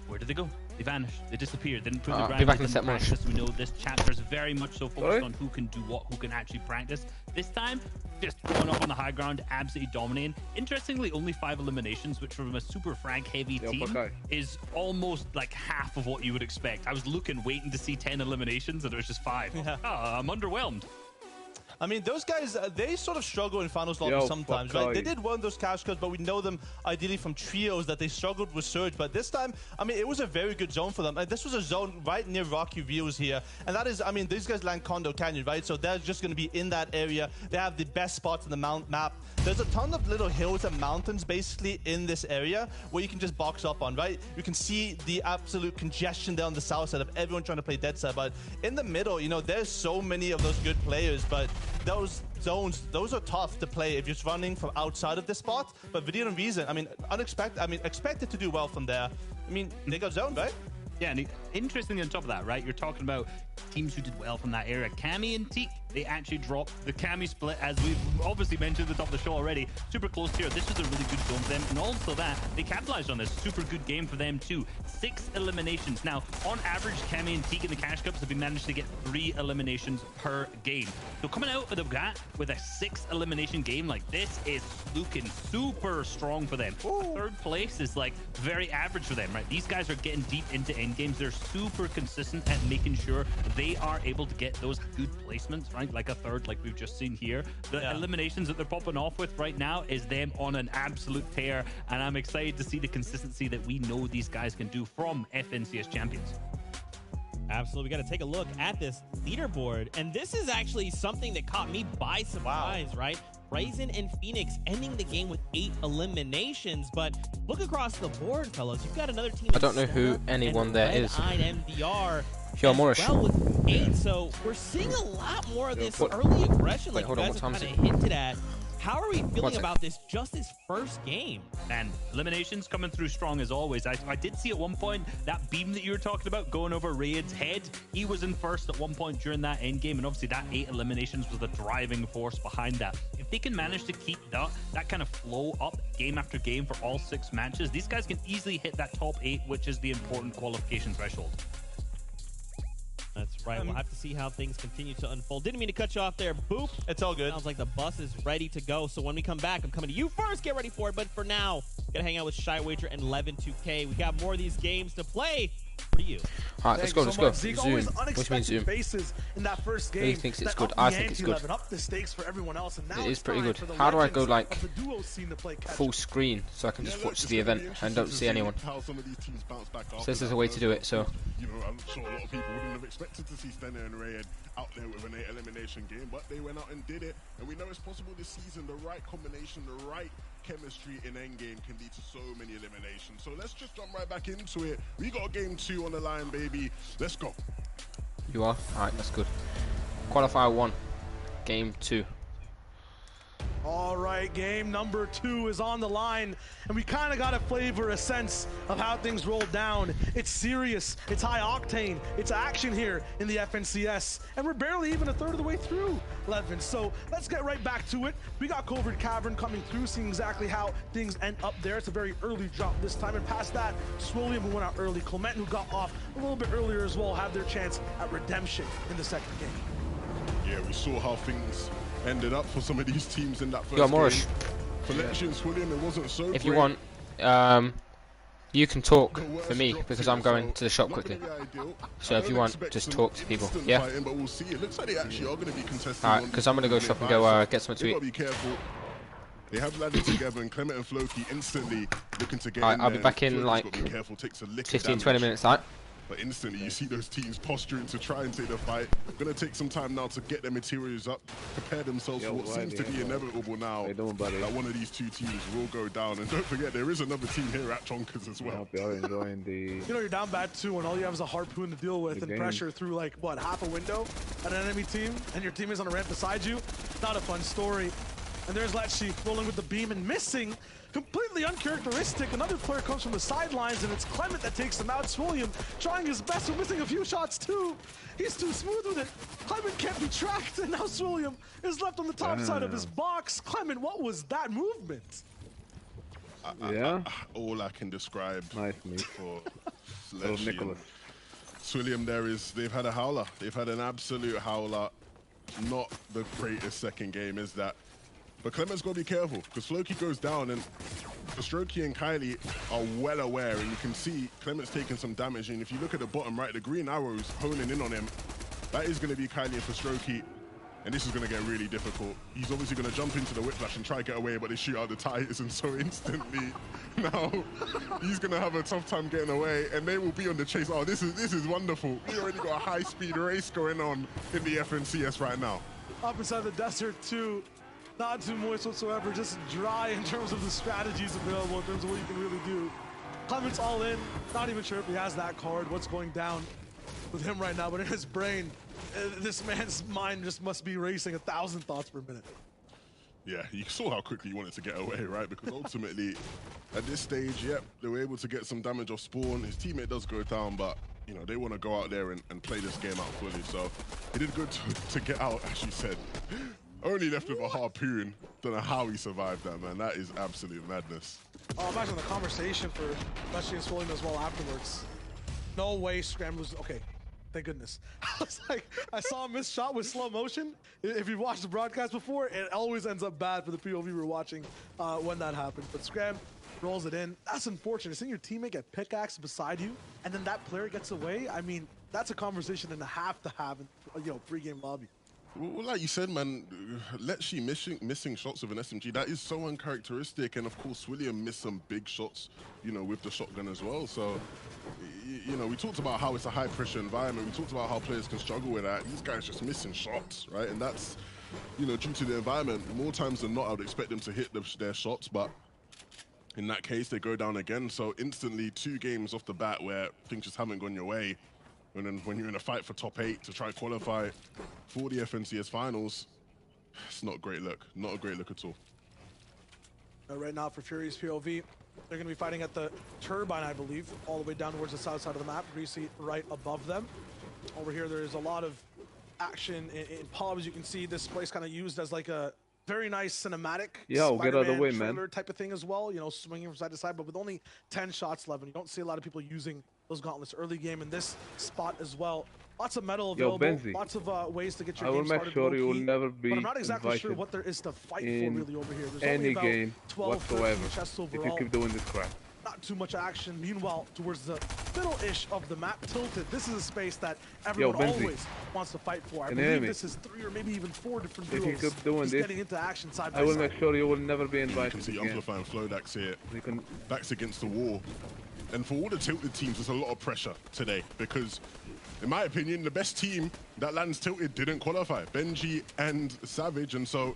where did they go? They vanished. They disappeared. They didn't prove the Be ground. back They in the didn't set match. practice. We know this chapter is very much so focused Sorry? on who can do what, who can actually practice. This time, just going up on the high ground, absolutely dominating. Interestingly, only 5 eliminations, which from a super frag heavy Yo, team Buckeye. is almost like half of what you would expect. I was waiting to see 10 eliminations, and it was just 5. Yeah. Oh, I'm underwhelmed. I mean, those guys, they sort of struggle in finals lobby Yo, sometimes, fuck right? They off. did win those cash cups, but we know them ideally from trios that they struggled with Surge. But this time, I mean, it was a very good zone for them. This was a zone right near Rocky Views here. And that is, I mean, these guys land Condo Canyon, right? So they're just going to be in that area. They have the best spots in the map. There's a ton of little hills and mountains basically in this area where you can just box up on, right? You can see the absolute congestion there on the south side of everyone trying to play dead side. But in the middle, you know, there's so many of those good players, but those zones, those are tough to play if you're running from outside of this spot. But Vidil and Reason, I mean, expected to do well from there. I mean, they got zoned, right? Yeah, and interestingly on top of that, right, you're talking about teams who did well from that era. Cammy and Teak, they actually dropped the Cammy split, as we've obviously mentioned at the top of the show already. Super close here. This was a really good zone for them. And also that, they capitalized on this. Super good game for them too. 6 eliminations. Now, on average, Cammy and Teak in the Cash Cups have managed to get 3 eliminations per game. So coming out of the gate with a 6 elimination game like this is looking super strong for them. Third place is like very average for them, right? These guys are getting deep into end games. They're super consistent at making sure they are able to get those good placements, right? Like a third, like we've just seen here. The eliminations that they're popping off with right now is them on an absolute tear, and I'm excited to see the consistency that we know these guys can do from FNCS champions. Absolutely. We got to take a look at this leaderboard. And this is actually something that caught me by surprise, right? Raisin and Phoenix ending the game with 8 eliminations. But look across the board, fellas. You've got another team. I don't know who anyone there is. MDR Yo, as Moorish. well with 8. So we're seeing a lot more of this what- early aggression Wait, like hold you on, guys what have time is kind it? of hinted at. How are we feeling sec. about this just this first game? And eliminations coming through strong as always. I did see at one point that beam that you were talking about going over Raid's head. He was in first at one point during that end game, and obviously that 8 eliminations was the driving force behind that. If they can manage to keep that kind of flow up game after game for all 6 matches, these guys can easily hit that top 8, which is the important qualification threshold. That's right. We'll have to see how things continue to unfold. Didn't mean to cut you off there. Boop. It's all good. Sounds like the bus is ready to go. So when we come back, I'm coming to you first. Get ready for it. But for now, gotta hang out with Shy Wager and Levin 2K. We got more of these games to play for you. All right, let's go. Let's go. Zeke, Zoom. always What do you mean unexpected zoom? faces in that first game. He thinks it's that good. up I the think it's ante good. level, up the stakes for everyone else. And now It is it's pretty time good. for the How do I go, legends like, of the duo scene to play catch Full up. screen so I can just Yeah, watch look, the it's gonna event be and don't interesting see to anyone. How some of these teams bounce back after this is that a way to do it, first so. one. You know, I'm sure a lot of people wouldn't have expected to see Stenner and Rayed out there with an 8 elimination game, but they went out and did it. And we know it's possible this season. The right combination, the right chemistry in endgame can lead to so many eliminations. So let's just jump right back into it. We got game 2 on the line, baby. Let's go. You are? Alright, that's good. Qualifier 1. Game 2. All right, game number 2 is on the line, and we kind of got a flavor, a sense of how things rolled down. It's serious, it's high octane, it's action here in the FNCS, and we're barely even a third of the way through, Levin. So let's get right back to it. We got Covert Cavern coming through, seeing exactly how things end up there. It's a very early drop this time, and past that, Swilliam, who went out early, Clement, who got off a little bit earlier as well, have their chance at redemption in the second game. Yeah, we saw how things ended up for some of these teams in that first Yo, Moorish. game. For Lecce and Swilliam, it wasn't so If you great. want, you can talk The worst for me drop because to I'm it, going so to the shop not quickly. gonna be ideal. So I if you don't want, expect just some talk to people. instant Yeah? fighting, but we'll see. It looks like they actually are going to be contesting. Alright, on 'cause I'm gonna go shop and go, nearby, get something to they eat. gotta be careful. They have landed together, and Clement and Floki instantly looking to get Alright, in I'll there, be back and in Floki's like gotta be careful, takes a lick of 15, damage. 20 minutes, right? But instantly, you see those teams posturing to try and take the fight. Gonna take some time now to get their materials up, prepare themselves for what seems to be inevitable now. That one of these two teams will go down. And don't forget, there is another team here at Chonkers as well. Hope y'all enjoying the. You know, you're down bad too, and all you have is a harpoon to deal with and pressure through like what, half a window at an enemy team, and your team is on a ramp beside you. Not a fun story. And there's Lecce rolling with the beam and missing. Completely uncharacteristic. Another player comes from the sidelines, and it's Clement that takes him out. Swilliam trying his best, but missing a few shots too. He's too smooth with it. Clement can't be tracked, and now Swilliam is left on the top side of his box. Clement, what was that movement? All I can describe nice move for Nicholas. Swilliam there is, they've had a howler. They've had an absolute howler. Not the greatest second game, is that? But Clement's got to be careful, because Floki goes down, and Strokey and Kylie are well aware, and you can see Clement's taking some damage, and if you look at the bottom right, the green arrows honing in on him. That is going to be Kylie and for Strokey, and this is going to get really difficult. He's obviously going to jump into the whiplash and try to get away, but they shoot out the tires, and so instantly, now, he's going to have a tough time getting away, and they will be on the chase. Oh, this is wonderful. We already got a high-speed race going on in the FNCS right now. Up inside the desert too. Not too moist whatsoever, just dry in terms of the strategies available, in terms of what you can really do. Clement's all in, not even sure if he has that card, what's going down with him right now, but in his brain, this man's mind just must be racing 1,000 thoughts per minute. Yeah, you saw how quickly he wanted to get away, right? Because ultimately, at this stage, yep, they were able to get some damage off spawn. His teammate does go down, but, you know, they want to go out there and play this game out fully. So he did good to get out, as you said. Only left with a harpoon. Don't know how he survived that, man. That is absolute madness. Oh, imagine the conversation for Lecce and Swilliam as well afterwards. No way Scram was okay. Thank goodness. I was like, I saw a missed shot with slow motion. If you've watched the broadcast before, it always ends up bad for the POV we're watching when that happens. But Scram rolls it in. That's unfortunate. Seeing your teammate get pickaxed beside you, and then that player gets away. I mean, that's a conversation and a half to have in, you know, pre-game lobby. Well, like you said, man, Lecce missing shots with an SMG, that is so uncharacteristic. And of course, William missed some big shots, you know, with the shotgun as well. So, you know, we talked about how it's a high-pressure environment. We talked about how players can struggle with that. These guys just missing shots, right? And that's, you know, due to the environment. More times than not, I would expect them to hit their shots, but in that case, they go down again. So instantly, 2 games off the bat where things just haven't gone your way. And then when you're in a fight for top 8 to try qualify for the FNCS finals, it's not a great look. Not a great look at all. Right now for Fury's POV, they're going to be fighting at the turbine, I believe, all the way down towards the south side of the map. Greasy right above them. Over here, there is a lot of action in pubs. You can see this place kind of used as like a very nice cinematic get out of the way, trailer man. type of thing as well, you know, swinging from side to side, but with only 10 shots left, and you don't see a lot of people using those gauntlets early game in this spot as well. Lots of metal available, Benzi, lots of ways to get your I will game make started sure you will low-key, never be but I'm not exactly sure invited what there is to fight for in really over here. There's any only about game 12, 13 whatsoever chests if you overall. keep doing this crap. Not too much action. Meanwhile, towards the middle-ish of the map, Tilted, this is a space that everyone Benzi, always wants to fight for. I an believe enemy. this is 3 or maybe even 4 different If duos. you keep doing Just this, getting into action side by I will side. make sure you will never be You can invited see again. Amplify and Flodax here. You can Backs against the wall. And for all the Tilted teams, there's a lot of pressure today because, in my opinion, the best team that lands Tilted didn't qualify. Benji and Savage. And so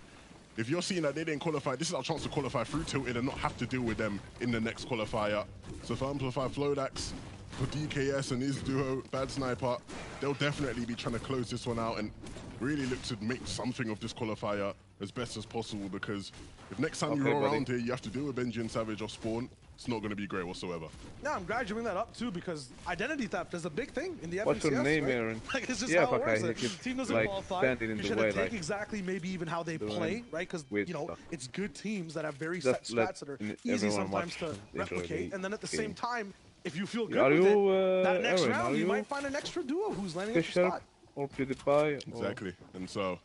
if you're seeing that they didn't qualify, this is our chance to qualify through Tilted and not have to deal with them in the next qualifier. So for Amplify Flodax, for DKS and his duo, Bad Sniper, they'll definitely be trying to close this one out and really look to make something of this qualifier as best as possible, because if next time you roll around here, you have to deal with Benji and Savage off spawn, it's not going to be great whatsoever. Yeah, I'm glad you bring that up too, because identity theft is a big thing in the FNCS. What's your name, right? Aaron? Like, it's just Yeah, how it works. he The keeps, team doesn't like, qualify. standing in You the should way, take like, exactly maybe even how they doing play, right? Because, weird you know, stuff. it's good teams that have very set Just let strats that are easy everyone sometimes to watch, enjoy replicate. the And then at the game. same time, if you feel good Are with you, it, that next Aaron, round, are you you might find an extra duo who's landing at your Fisher spot. or PewDiePie? Exactly. And so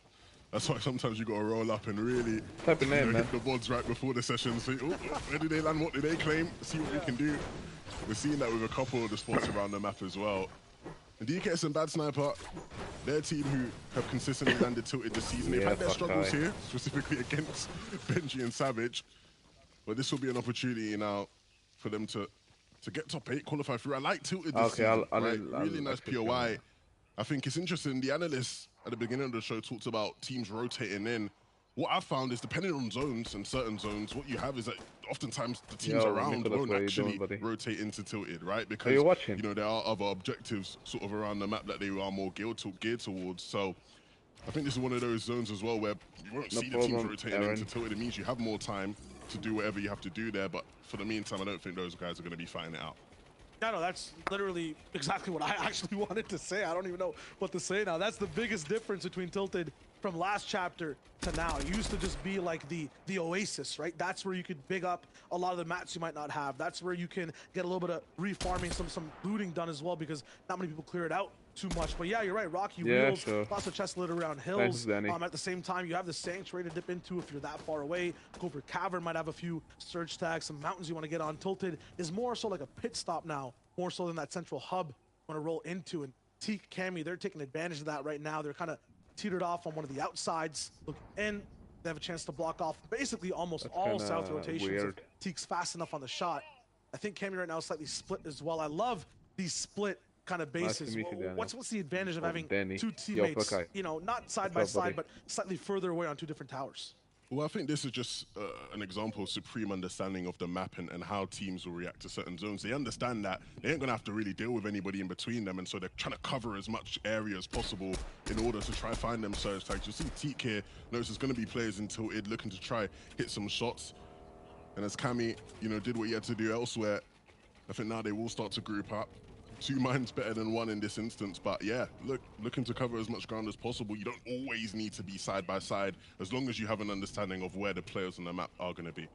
that's why sometimes you got to roll up and really Type of name, man. hit the bods right before the session. See, oh, where do they land? What do they claim? See what we can do. We're seeing that with a couple of the spots around the map as well. And DKS and Bad Sniper, they're a team who have consistently landed Tilted this season. They've Yeah, had their fuck struggles aye. here, specifically against Benji and Savage. But this will be an opportunity now for them to to get top 8, qualify through. I like Tilted this Okay, season, I'll really nice accept POI. you. I think it's interesting. The analysts at the beginning of the show talked about teams rotating in. What I've found is depending on zones and certain zones, what you have is that oftentimes the teams around Nicholas, won't what are you actually doing, buddy? rotate into Tilted, right? Because Are you watching? you know there are other objectives sort of around the map that they are more geared towards. So I think this is one of those zones as well where you won't No see the teams problem, rotating Aaron. into Tilted. It means you have more time to do whatever you have to do there. But for the meantime, I don't think those guys are going to be fighting it out. Yeah, no, that's literally exactly what I actually wanted to say. I don't even know what to say now. That's the biggest difference between Tilted from last chapter to now. It used to just be like the oasis, right? That's where you could big up a lot of the mats you might not have. That's where you can get a little bit of refarming, some looting done as well, because not many people clear it out too much. But yeah, you're right. Rocky wheels, sure. lots of chest lit around hills. Thanks, Danny. At the same time, you have the sanctuary to dip into if you're that far away. Covert Cavern might have a few surge tags, some mountains you want to get on. Tilted is more so like a pit stop now, more so than that central hub you want to roll into. And Teak, Cammy, they're taking advantage of that right now. They're kind of teetered off on one of the outsides. Look in, they have a chance to block off basically almost That's all kinda south rotations. weird. If Teak's fast enough on the shot. I think Cammy right now is slightly split as well. I love these split kind of Nice to bases. meet you, Danny. What's the advantage of having Danny. two Yo, teammates, Buckeye. you know, not side What's by up, side, buddy? but slightly further away on two different towers? Well, I think this is just an example of supreme understanding of the map and how teams will react to certain zones. They understand that they ain't going to have to really deal with anybody in between them, and so they're trying to cover as much area as possible in order to try find them surge tags. You'll see Teak here knows there's going to be players in Tilted looking to try hit some shots. And as Cammy, you know, did what he had to do elsewhere, I think now they will start to group up. 2 minds better than 1 in this instance, but yeah, looking to cover as much ground as possible. You don't always need to be side by side, as long as you have an understanding of where the players on the map are going to be.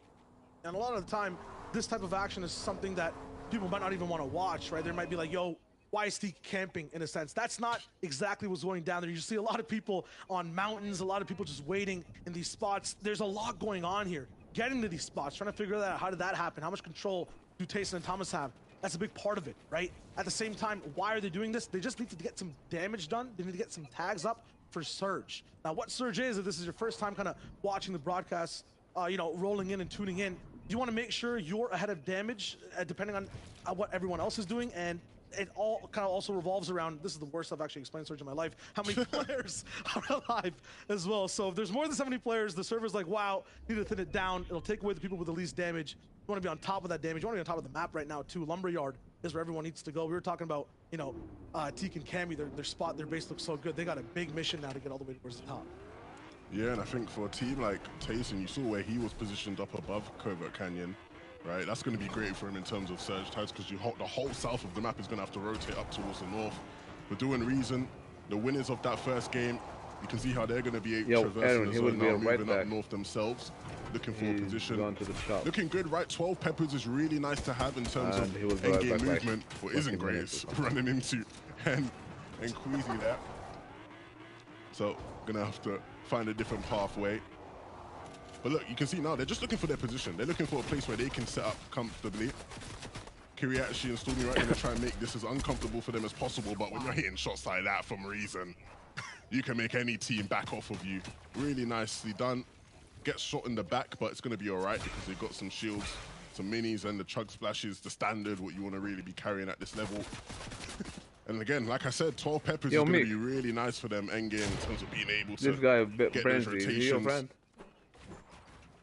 And a lot of the time, this type of action is something that people might not even want to watch, right? There might be like, yo, why is he camping, in a sense? That's not exactly what's going down there. You see a lot of people on mountains, a lot of people just waiting in these spots. There's a lot going on here. Getting to these spots, trying to figure that out. How did that happen? How much control do Tayson and Thomas have? That's a big part of it, right? At the same time, why are they doing this? They just need to get some damage done. They need to get some tags up for Surge. Now, what Surge is, if this is your first time kind of watching the broadcast, you know, rolling in and tuning in, you want to make sure you're ahead of damage, depending on what everyone else is doing, and it all kind of also revolves around, this is the worst I've actually explained Surge in my life, how many players are alive as well. So if there's more than 70 players, the server's like, wow, need to thin it down. It'll take away the people with the least damage. You want to be on top of that damage. You want to be on top of the map right now too. Lumberyard is where everyone needs to go. We were talking about, you know, Teak and Cammy, their spot, their base looks so good. They got a big mission now to get all the way towards the top. Yeah, and I think for a team like Tayson, you saw where he was positioned up above Covert Canyon, right? That's going to be great for him in terms of surge tags, because the whole south of the map is going to have to rotate up towards the north. But doing reason, the winners of that first game, you can see how they're going to be traversing Aaron, the he zone will be now, a right moving up back. north themselves, looking for a He's position. gone to the shop. Looking good, right? 12 peppers is really nice to have in terms And he will of go right endgame back like movement. What isn't 20 great minutes is or something. running into and Queasy there. So, gonna have to find a different pathway. But look, you can see now, they're just looking for their position. They're looking for a place where they can set up comfortably. Kiriachi and Stormy right gonna try and make this as uncomfortable for them as possible, but when you're hitting shots like that from Reason, you can make any team back off of you. Really nicely done. Gets shot in the back, but it's gonna be all right because they've got some shields, some minis, and the chug splashes, the standard, what you wanna really be carrying at this level. And again, like I said, 12 peppers is Yo, gonna Mick. be really nice for them endgame in terms of being able to This guy a get bit those friendly. Is he your rotations. friend?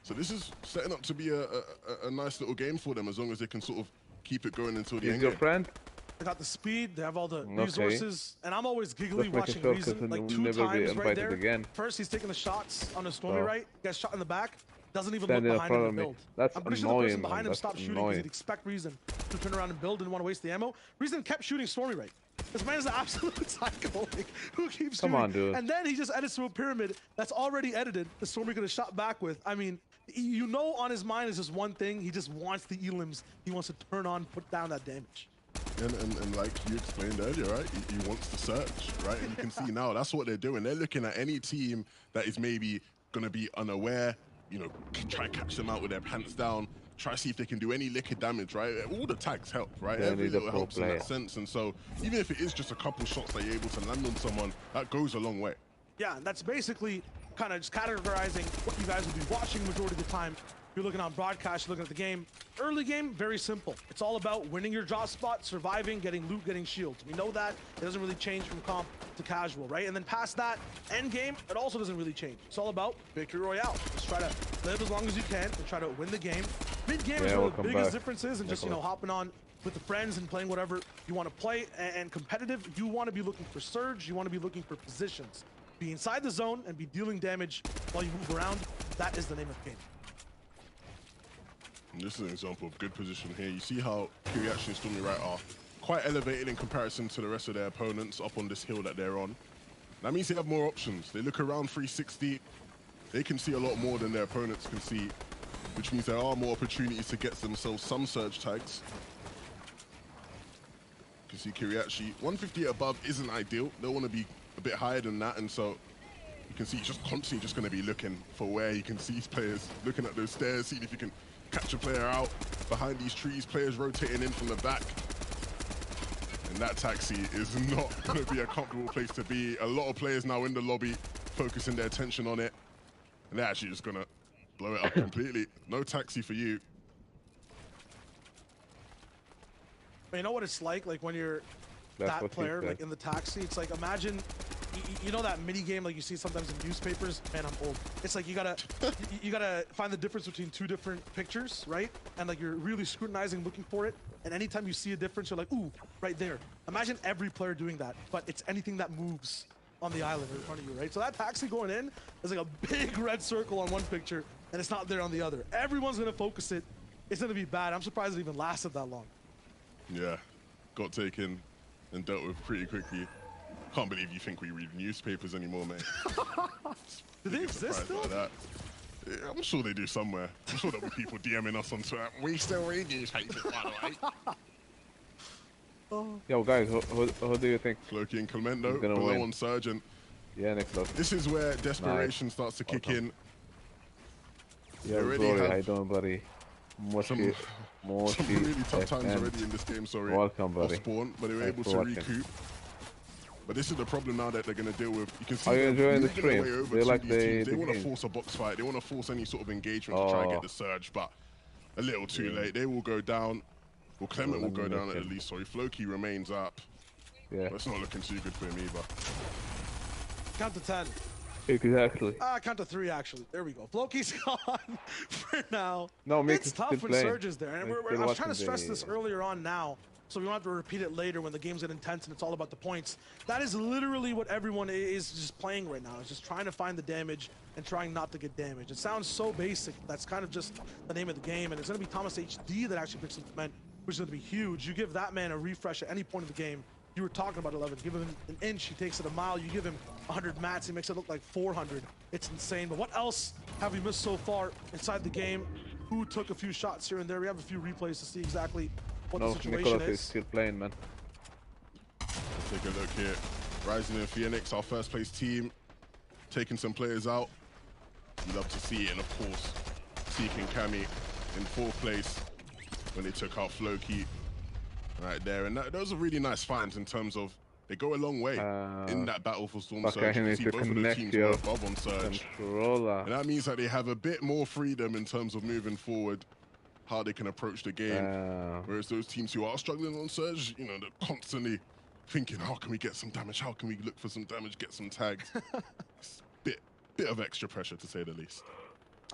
So this is setting up to be a nice little game for them, as long as they can sort of keep it going until the Is end your game. friend? They got the speed, they have all the Okay. resources, and I'm always giggly Just making watching sure, Reason, 'cause like he'll 2 never be times right invited there. again. First, he's taking the shots on the Stormy Oh. right, gets shot in the back, doesn't even Standing in look behind him front to of me. build. That's I'm pretty sure the person annoying, behind man. him That's stopped shooting because annoying. he'd expect Reason to turn around and build, didn't want to waste the ammo. Reason kept shooting Stormy right. This man is an absolute psycho. Like, who keeps Come shooting? on, dude. And then he just edits to a pyramid that's already edited. The Stormy could have shot back with. I mean, you know, on his mind is just one thing. He just wants the elims. He wants to turn on, put down that damage. And like you explained earlier, right? He wants to search, right? And you can see now that's what they're doing. They're looking at any team that is maybe going to be unaware, you know, try and catch them out with their pants down, try to see if they can do any liquid damage, right? All the tags help, right? Yeah, Every need a little pro helps in player. that sense. And so even if it is just a couple shots that you're able to land on someone, that goes a long way. Yeah, that's basically kind of just categorizing what you guys will be watching majority of the time. you're looking on broadcast, you're looking at the game. Early game, very simple. It's all about winning your drop spot, surviving, getting loot, getting shields. We know that. It doesn't really change from comp to casual, right? And then past that, end game, it also doesn't really change. It's all about victory royale. Just try to live as long as you can and try to win the game. Mid game is one of the biggest differences, and just, you know, hopping on with the friends and playing whatever you want to play. And competitive, you want to be looking for surge, you want to be looking for positions. Be inside the zone and be dealing damage while you move around. That is the name of the game. And this is an example of good position here. You see how Kiriachi and Stormy Right are quite elevated in comparison to the rest of their opponents up on this hill that they're on. That means they have more options. They look around 360. They can see a lot more than their opponents can see, which means there are more opportunities to get themselves some surge tags. You can see Kiriachi, 150 above isn't ideal. They want to be a bit higher than that, and so you can see he's just constantly just going to be looking for where he can see his players, looking at those stairs, seeing if you can catch a player out behind these trees, players rotating in from the back. And that taxi is not going to be a comfortable place to be. A lot of players now in the lobby focusing their attention on it, and they're actually just going to blow it up completely. No taxi for you. You know what it's like when you're that player, like in the taxi? It's like, imagine, you know that mini game like you see sometimes in newspapers? Man, I'm old. It's like you gotta find the difference between two different pictures, right? And like you're really scrutinizing, looking for it. And anytime you see a difference, you're like, ooh, right there. Imagine every player doing that, but it's anything that moves on the island in front of you, right? So that taxi going in is like a big red circle on one picture, and it's not there on the other. Everyone's gonna focus it. It's gonna be bad. I'm surprised it even lasted that long. Yeah, got taken and dealt with pretty quickly. Can't believe you think we read newspapers anymore, mate. Do they exist still? Like that. Yeah, I'm sure they do somewhere. I'm sure there'll be people DMing us on Twitter. We still read newspapers, by the way. Yo, guys, who do you think? Floki and Clemendo below on Surge, and yeah, Nicholas. this is where desperation starts to kick in. Yeah, sorry, how you doing, buddy? Some really tough times already in this game, sorry. Welcome, buddy. Off spawn, but they were able to recoup. But this is the problem now that they're going to deal with. You can see are you enjoying the stream? They like they want to force a box fight. They want to force any sort of engagement to try and get the surge, but a little too late. They will go down. Well, Clement will go down at least. Sorry, Floki remains up. Yeah. But it's not looking too good for him either. Count to 10. Exactly. Count to 3, actually. There we go. Floki's gone for now. No, it's tough when Surge is there. And I was trying to stress this earlier on now, so we don't have to repeat it later when the games get intense and it's all about the points. That is literally what everyone is just playing right now. It's just trying to find the damage and trying not to get damaged. It sounds so basic. That's kind of just the name of the game. And it's going to be Thomas HD that actually picks up the men, which is going to be huge. You give that man a refresh at any point in the game. You were talking about 11. Give him an inch, he takes it a mile. You give him 100 mats, he makes it look like 400. It's insane. But what else have we missed so far inside the game? Who took a few shots here and there? We have a few replays to see exactly what the situation Nicholas is. is still playing, man. Take a look here. Rising and Phoenix, our first place team, taking some players out. You love to see it, and of course, Seeking Kami in 4th place when they took out Floki right there. And those are really nice finds in terms of they go a long way in that battle for Storm Surge. You can see both of those teams were above on Surge. And that means that they have a bit more freedom in terms of moving forward, how they can approach the game. Whereas those teams who are struggling on Surge, you know, they're constantly thinking, how can we get some damage? How can we look for some damage, get some tags? It's a bit of extra pressure, to say the least.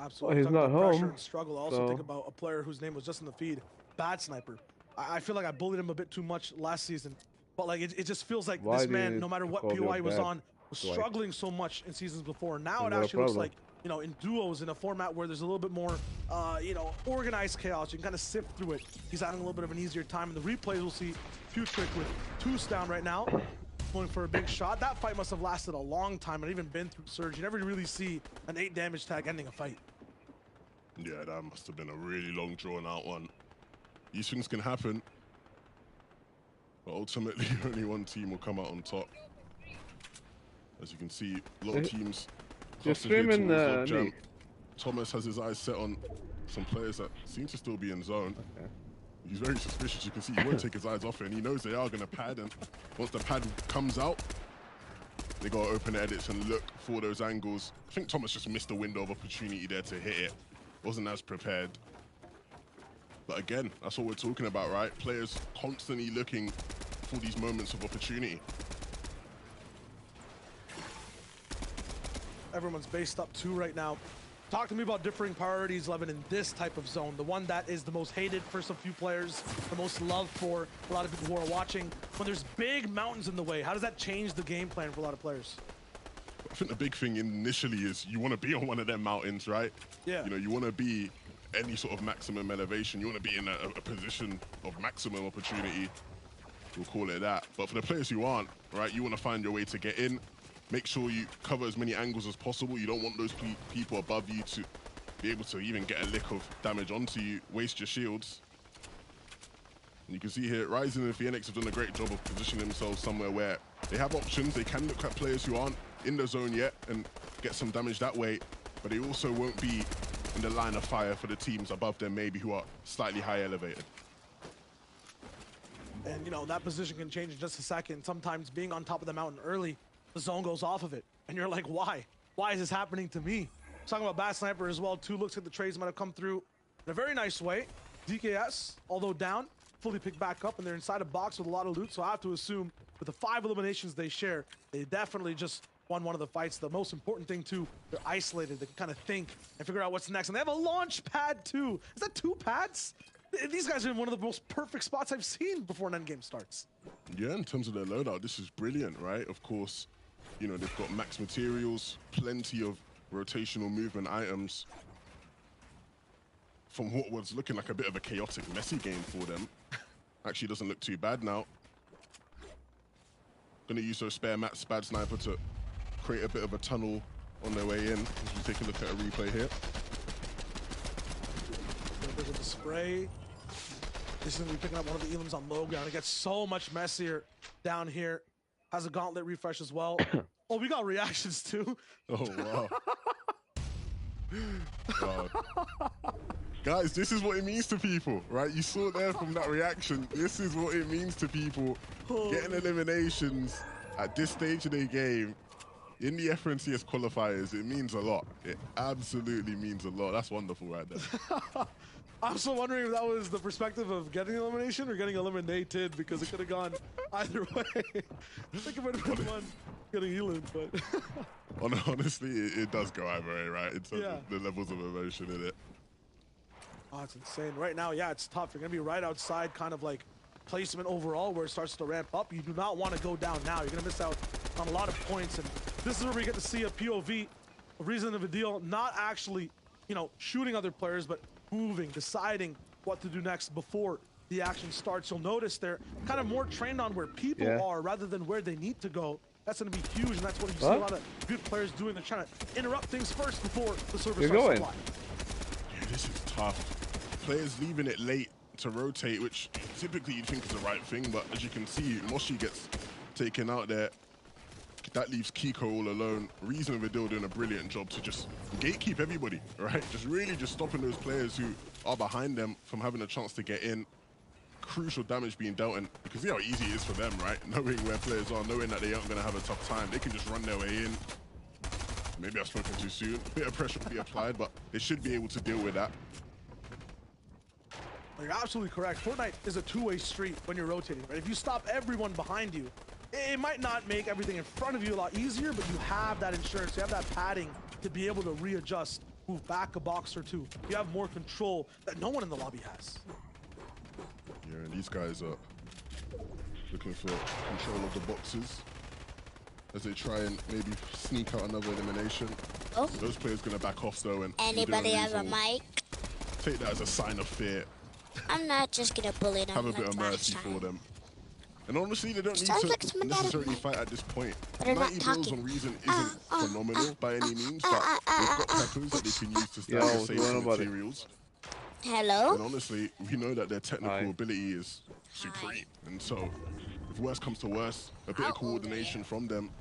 Absolutely. Well, he's not home. Pressure and struggle. I also think about a player whose name was just in the feed, Bad Sniper. I feel like I bullied him a bit too much last season, but like it just feels like this man, no matter what POI he was on, was struggling so much in seasons before. Now it actually looks like, you know, in duos, in a format where there's a little bit more, you know, organized chaos. You can kind of sift through it. He's having a little bit of an easier time. In the replays, we'll see Futrick with 2s down right now, going for a big shot. That fight must have lasted a long time and even been through Surge. You never really see an 8 damage tag ending a fight. Yeah, that must have been a really long, drawn-out one. These things can happen, but ultimately only one team will come out on top. As you can see, a lot of teams. You're streaming Thomas has his eyes set on some players that seem to still be in zone. He's very suspicious. You can see he won't take his eyes off it, and he knows they are going to pad. And once the pad comes out, they got to open the edits and look for those angles. I think Thomas just missed a window of opportunity there to hit it. wasn't as prepared. But again, that's what we're talking about, right? Players constantly looking for these moments of opportunity. Everyone's based up 2 right now. Talk to me about differing priorities, Levin, in this type of zone. The one that is the most hated for some few players, the most loved for a lot of people who are watching. When there's big mountains in the way, how does that change the game plan for a lot of players? I think the big thing initially is you want to be on one of them mountains, right? Yeah. You know, you want to be any sort of maximum elevation. You want to be in a position of maximum opportunity. We'll call it that. But for the players who aren't, right, you want to find your way to get in. Make sure you cover as many angles as possible. You don't want those people above you to be able to even get a lick of damage onto you. Waste your shields. And you can see here, Ryzen and Phoenix have done a great job of positioning themselves somewhere where they have options. They can look at players who aren't in the zone yet and get some damage that way. But they also won't be in the line of fire for the teams above them, maybe who are slightly high elevated. And, you know, that position can change in just a second. Sometimes being on top of the mountain early, the zone goes off of it. And you're like, why? Why is this happening to me? Talking about Bat Sniper as well, too. Looks like the trades might have come through in a very nice way. DKS, although down, fully picked back up, and they're inside a box with a lot of loot. So I have to assume with the 5 eliminations they share, they definitely just won one of the fights. The most important thing, too, they're isolated. They can kind of think and figure out what's next. And they have a launch pad, too. Is that 2 pads? These guys are in one of the most perfect spots I've seen before an endgame starts. Yeah, in terms of their loadout, this is brilliant, right? Of course, you know, they've got max materials, plenty of rotational movement items. From what was looking like a bit of a chaotic, messy game for them, actually doesn't look too bad now. Gonna use those spare mats, Bad Sniper, to create a bit of a tunnel on their way in. As we take a look at a replay here. There's the spray. This is gonna be picking up one of the elims on low ground. It gets so much messier down here. Has a gauntlet refresh as well. Oh, we got reactions too. Oh, wow. Wow. Guys, this is what it means to people, right? You saw there from that reaction. This is what it means to people. Getting eliminations at this stage of their game in the FNCS qualifiers, it means a lot. It absolutely means a lot. That's wonderful right there. I'm still wondering if that was the perspective of getting elimination or getting eliminated, because it could have gone either way. I think it might have been one getting elim, but honestly, it does go either way, right? In terms of the levels of emotion in it. Oh, it's insane. Right now, yeah, it's tough. You're going to be right outside kind of like placement overall where it starts to ramp up. You do not want to go down now. You're going to miss out on a lot of points. And this is where we get to see a POV, a reason of a deal, not actually, you know, shooting other players, but moving, deciding what to do next before the action starts. You'll notice they're kind of more trained on where people are rather than where they need to go. That's going to be huge, and that's what you see a lot of good players doing. They're trying to interrupt things first before the server starts to fly. Yeah, this is tough. Players leaving it late to rotate, which typically you'd think is the right thing, but as you can see, Moshi gets taken out there. That leaves Kiko all alone. Reason of a deal doing a brilliant job to just gatekeep everybody, right? Just stopping those players who are behind them from having a chance to get in. Crucial damage being dealt, and you can see how easy it is for them, right? Knowing where players are, knowing that they aren't going to have a tough time. They can just run their way in. Maybe I've spoken too soon. A bit of pressure will be applied, but they should be able to deal with that. You're absolutely correct. Fortnite is a two-way street when you're rotating, right? If you stop everyone behind you, it might not make everything in front of you a lot easier, but you have that insurance, you have that padding to be able to readjust, move back a box or two. You have more control that no one in the lobby has. Yeah, and these guys are looking for control of the boxes as they try and maybe sneak out another elimination. Oh. Those players going to back off though, and Anybody have a mic? Take that as a sign of fear. I'm not just gonna bully them. Have a bit of mercy for them. And honestly, they don't need to necessarily fight at this point. 90 kills on Reason isn't phenomenal by any means, but they've got peppers that they can use to stagger save some materials. Hello? And honestly, we know that their technical ability is supreme. And so, if worse comes to worse, a bit of coordination from them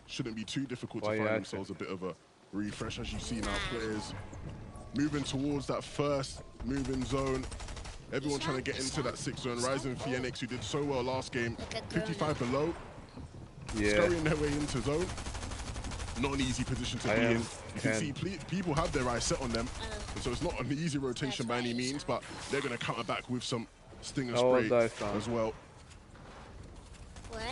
shouldn't be too difficult to find themselves a bit of a refresh. As you see now, players moving towards that first moving zone. Everyone trying to get into that 6th zone. Ryzen Phoenix, who did so well last game, 55 below. Scurrying their way into zone. not an easy position to be in. You can see people have their eyes set on them, and so it's not an easy rotation by any means, but they're going to counter back with some stinger spray as well. What?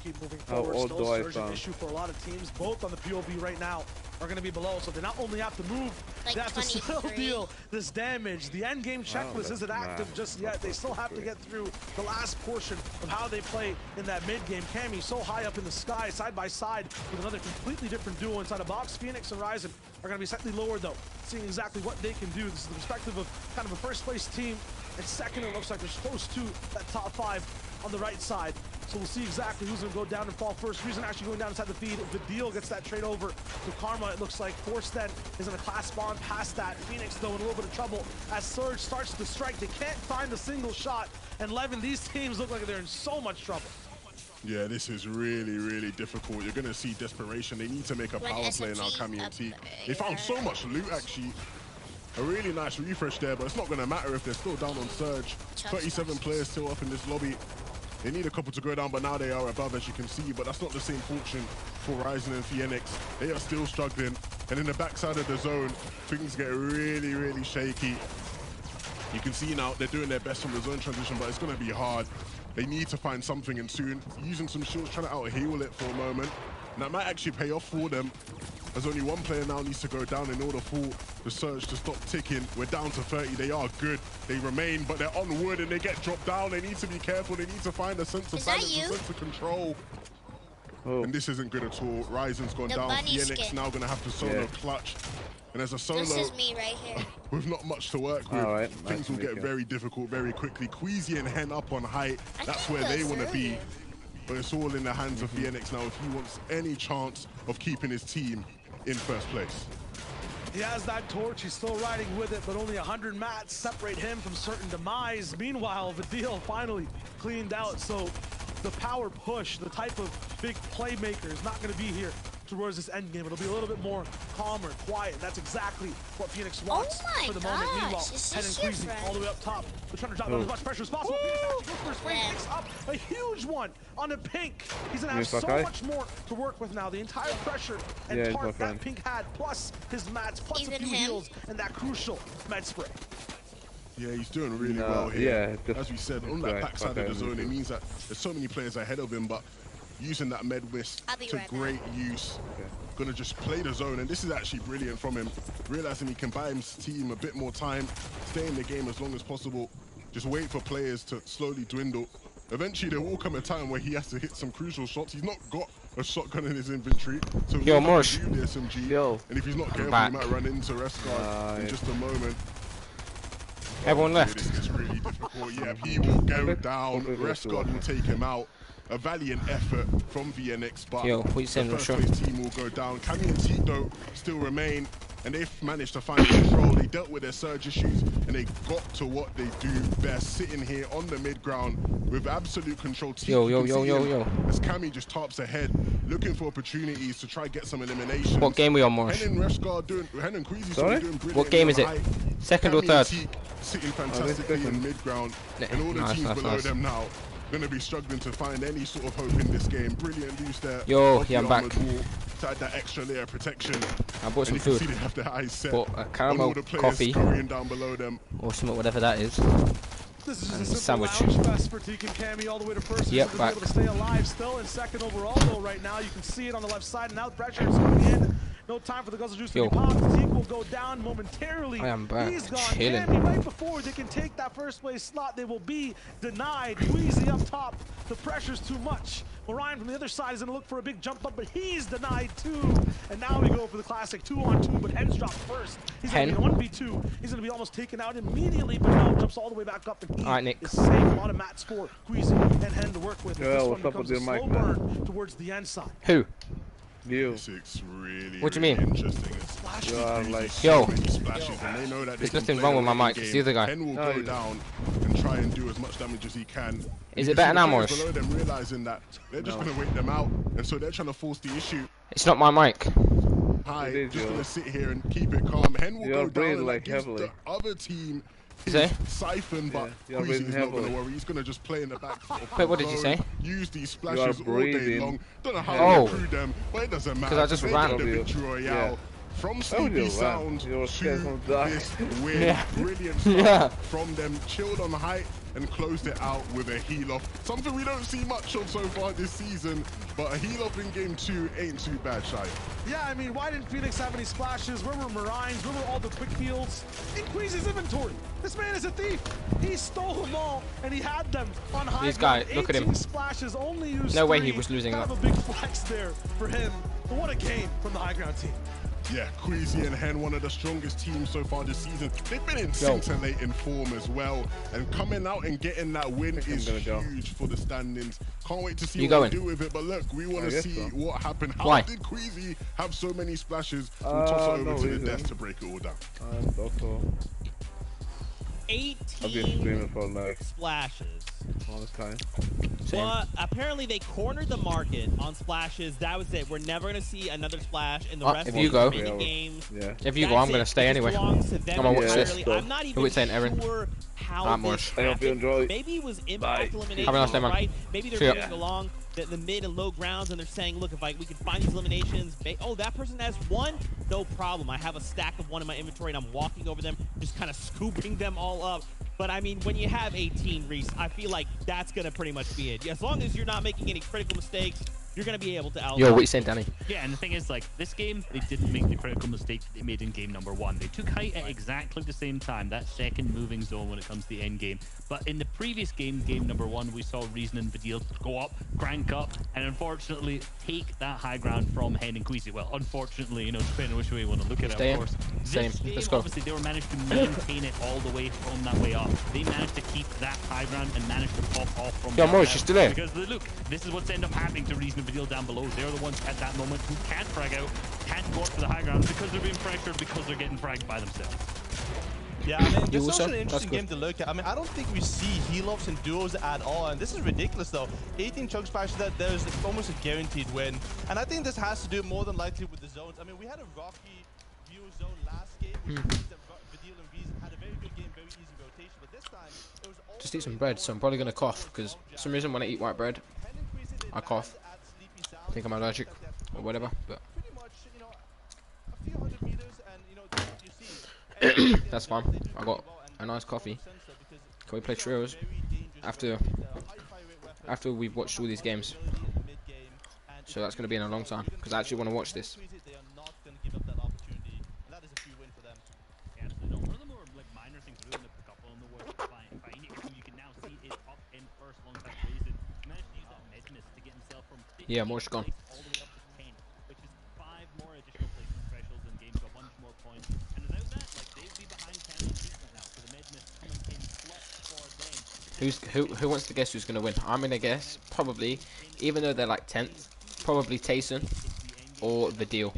Keep moving forward. Still a surging issue for a lot of teams. Both on the POV right now are going to be below, so they not only have to move, Like they have to still 23. deal this damage. The end game checklist isn't active just yet. They still have to get through the last portion of how they play in that mid game. Cammy so high up in the sky, side by side with another completely different duo inside a box. Phoenix and Ryzen are going to be slightly lower though, seeing exactly what they can do. This is the perspective of kind of a first place team, and second it looks like they're close to that top 5 on the right side. So we'll see exactly who's going to go down and fall first. Reason actually going down inside the feed. Vidil gets that trade over to Karma. It looks like Forsten is in a class spawn past that. Phoenix, though, in a little bit of trouble as Surge starts to strike. They can't find a single shot. And Levin, these teams look like they're in so much trouble. Yeah, this is really, really difficult. You're going to see desperation. They need to make a power play now, Cammy and T. They found so much loot, actually. A really nice refresh there, but it's not going to matter if they're still down on Surge. 37 players still up in this lobby. They need a couple to go down, but now they are above, as you can see. But that's not the same fortune for Ryzen and Phoenix. They are still struggling. And in the backside of the zone, things get really, really shaky. You can see now they're doing their best from the zone transition, but it's going to be hard. They need to find something in soon. Using some shields, trying to out-heal it for a moment. And that might actually pay off for them, as only one player now needs to go down in order for the surge to stop ticking. We're down to 30. They are good. They remain, but they're on wood and they get dropped down. They need to be careful. They need to find a sense of balance, a sense of control. And this isn't good at all. Ryzen's gone down. Phoenix now going to have to solo clutch. And as a solo, This is me right here. with not much to work with, things will get very difficult very quickly. Queasy and Hen up on height. That's where they want to be. But it's all in the hands of Phoenix now if he wants any chance of keeping his team in first place. He has that torch, he's still riding with it, but only 100 mats separate him from certain demise. Meanwhile, Vidil finally cleaned out, so the power push, the type of big playmaker is not going to be here towards this end game. It'll be a little bit more calmer, quiet. That's exactly what Phoenix wants for the moment. Meanwhile, Hen and Queasy all the way up top. They're trying to drop down as much pressure as possible. Phoenix actually goes for his frame, picks up a huge one on the pink. He's gonna have so much more to work with now. The entire pressure and target that pink had, plus his mats, plus a few heals, and that crucial med spray. Yeah, he's doing really well here. As we said, on that backside of the zone, it means that there's so many players ahead of him, but using that med whisk to great use. Gonna just play the zone, and this is actually brilliant from him. Realizing he can buy his team a bit more time, stay in the game as long as possible, just wait for players to slowly dwindle. Eventually there will come a time where he has to hit some crucial shots. He's not got a shotgun in his inventory, so he'll have to do the SMG. And if he's not careful, he might run into Rescard in just a moment. Everyone left. This is really difficult. Yeah, he will go down. Rescard will take him out. A valiant effort from VNX, but the first place team will go down. Cammy and Tito still remain, and they've managed to find control. They dealt with their surge issues, and they got to what they do best, sitting here on the mid ground with absolute control. As Cammy just tops ahead, looking for opportunities to try get some eliminations. What game are we on, Morris? Hen and Rescard doing, Hen and Queasy doing brilliant. What game is it? Second or third? Sitting fantastically in mid ground, and all the teams below them now going to be struggling to find any sort of hope in this game. Brilliant use there. I'm back. To add that extra layer of protection. I bought some food. See they have their eyes set bought a caramel all the players coffee down below them. Or something, whatever that is. This is just a simple lounge fest for Teak and Cammy all the way to first. Yep, back. Able to stay alive, still in second overall though right now. You can see it on the left side. Now the pressure is coming in. No time for the guzzle juice to be popped. Teak will go down momentarily. I am back. He's gone. Chilling. Cammy, right before they can take that first place slot, they will be denied. Queasy up top. The pressure's too much. Orion from the other side is going to look for a big jump up, but he's denied too. And now we go for the classic 2-on-2, but Hen's dropped first. He's going to be 1v2. He's going to be almost taken out immediately, but no, jumps all the way back up. And he is saving a lot of mats for Queasy and Hen to work with. This one becomes a slow burn towards the end side. Who? You. It's really, what do you mean? Interesting. Splashes, and they know that there's nothing wrong with my mic. It's the other guy. Hen will go down and try and do as much damage as he can. Is it better now, Morris? Below them realizing that they're just going to wait them out, and so they're trying to force the issue. It's not my mic. Just going to sit here and keep it calm. Hen will go down, and that gives the other team Say? Siphon, but Yeah, you're Queasy breathing is not going to heavily. worry. He's going to just play in the back foot of Wait, what did you say? Use these You are splashes all day breathing long. Don't know how Oh. they threw them, but it doesn't matter. 'Cause I just they ran. get the Probably, victory royale. yeah. From Why would Sleepy you run? Sound You were scared to from the dark. this win. Yeah. Brilliant stuff Yeah. from them. Chilled on height and closed it out with a heal off. Something we don't see much of so far this season, but a heal off in game 2 ain't too bad, Shai. Yeah, I mean, why didn't Phoenix have any splashes? Where were Marines? Where were all the quick heals? In Queasy's inventory. This man is a thief. He stole them all, and he had them on high These ground. guys, look at him. 18 splashes, only used No way 3. he was losing kind that. of a big flex there for him. But what a game from the high ground team. Yeah, Queasy and Hen, one of the strongest teams so far this season. They've been in scintillating form as well. And coming out and getting that win is huge for the standings. Can't wait to see what they do with it. But look, we want to see what happened. How did Queasy have so many splashes? We'll toss it over to the desk to break it all down. Also, 18 for like splashes. all this time. Well, apparently they cornered the market on splashes. That was it. We're never gonna see another splash in the rest if of you the go. remaining games. Yeah. If you go, I'm going to stay anyway. I'm I'm gonna watch this. I'm not even Wait, saying, Aaron. sure how I'm this Morris. I hope you happened. enjoy. Maybe it was Bye. impact elimination, Have a nice day, man. right? Maybe See they're ya. moving along the mid and low grounds, and they're saying, look, if we can find these eliminations, oh, that person has one, no problem. I have a stack of one in my inventory, and I'm walking over them, just kind of scooping them all up. But I mean, when you have 18, Reese, I feel like that's gonna pretty much be it. As long as you're not making any critical mistakes, you're gonna be able to out. Yo, what you saying, Danny? Yeah, and the thing is, like, this game, they didn't make the critical mistake that they made in game number 1. They took height at exactly the same time, that second moving zone when it comes to the end game. But in the previous game, game number 1, we saw Reason and Vidil go up, crank up, and unfortunately take that high ground from Hen and Queasy. Well, unfortunately, you know, depending on which way you want to look at it, of course. Same. This game, Let's go. obviously, they were managed to maintain it all the way from that way up. They managed to keep that high ground and managed to pop off from Yo, that Morris, level. you still there? Because look, this is what's ended up happening to Reason and Vidil down below. They're the ones at that moment who can't frag out, can't go up to the high ground because they're being pressured, because they're getting fragged by themselves. Yeah, I mean, You it's also? also an That's interesting good. game to look at. I mean, I don't think we see heal-ups and duos at all, and this is ridiculous, though. 18 chug splashes, there's almost a guaranteed win. And I think this has to do more than likely with the zones. I mean, we had a rocky view zone last game, which means that Vidil and Reason had a very good game, very easy rotation, but this time, it was all Just eat some bread, so I'm probably going to cough, because for some reason when I eat white bread, I cough. I think I'm allergic, or whatever, but pretty much, you know, a few hundred meters, and, you know, that's what you see. that's fine. I got a nice coffee. Can we play trios after we've watched all these games? So that's going to be in a long time, because I actually want to watch this. They are not going to give up that opportunity, and that is a free win for them. Yeah, absolutely. No, one of the more like minor things we're doing to pick up on the work fine. Who you can now see is up in first alongside Reason. He managed to use that Mediness to get himself from 15 Yeah, Morris gone. all the way up to 10, which is 5 more additional placement thresholds in games, got 100 more points. And without that, like, they'd be behind Canada right now. So the Mediness coming in clutch for them. Who wants to guess who's going to win? I'm going to guess probably, even though they're like 10th, probably Tayson or the deal.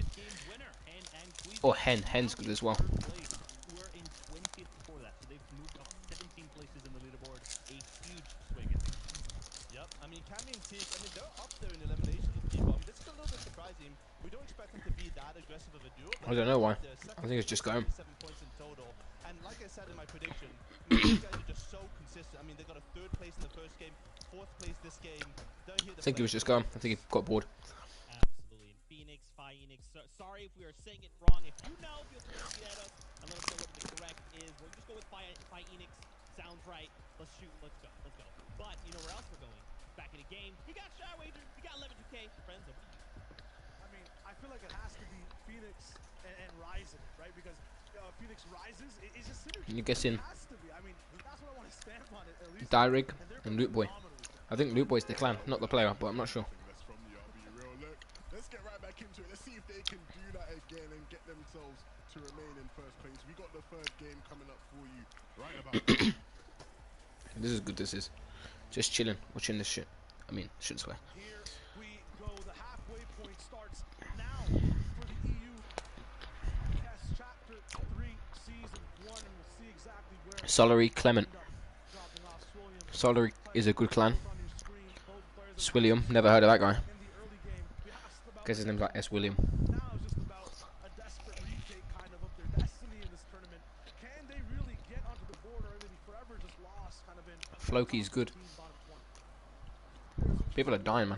Or Hen's good as well. We're in 20th before that, so they've moved up 17 places in the leaderboard. A huge swing, I think. Yep, I mean, Cammy and Teak, I mean, they're up there in elimination with people. I mean, this is a little bit surprising. We don't expect them to be that aggressive of a duo. I don't know why. I think it's just going. 7 points in total. And like I said in my prediction, I mean, these guys are just so consistent. I mean, they got a 3rd place in the first game, 4th place this game. They're here to I think he was just going. I think he got bored. Absolutely. And Phoenix, Phoenix. Sorry if we are saying it wrong. If you know, feel free to tweet at us and let us know what the correct is. We'll just go with Phoenix. Sounds right. Let's shoot. Let's go. Let's go. But you know where else we're going? Back in the game. You got Shy Wager. You got 11-2K. Friends, over to you. I mean, I feel like it has to be Phoenix and Ryzen, right? Because Phoenix rises. It's just synergy. Can you guess in? It has to be. I mean, that's what I want to stamp on it, at least. Dyrig And they're and Loot Boy. I think Loot Boy's the clan, not the player, but I'm not sure. That's from the RB Real. Look, let's get right back into it. Let's see if they can do that again and get themselves to remain in first place. We got the 3rd game coming up for you right about now. This is good, this is. Just chilling, watching this shit. I mean, shouldn't swear. Here we go. The halfway point starts now for the EU. Yes, chapter 3, season 1, and we'll see exactly where. Solary Clement. Dropping off Swilliam Solary is a good clan. on your screen. Both players are Swilliam, never heard of that guy. in the early game. We asked about Guess his name's like S. William. now is just about a desperate retake kind of their destiny in this tournament. Can they really get onto the board, or Floki is good. People are dying, man,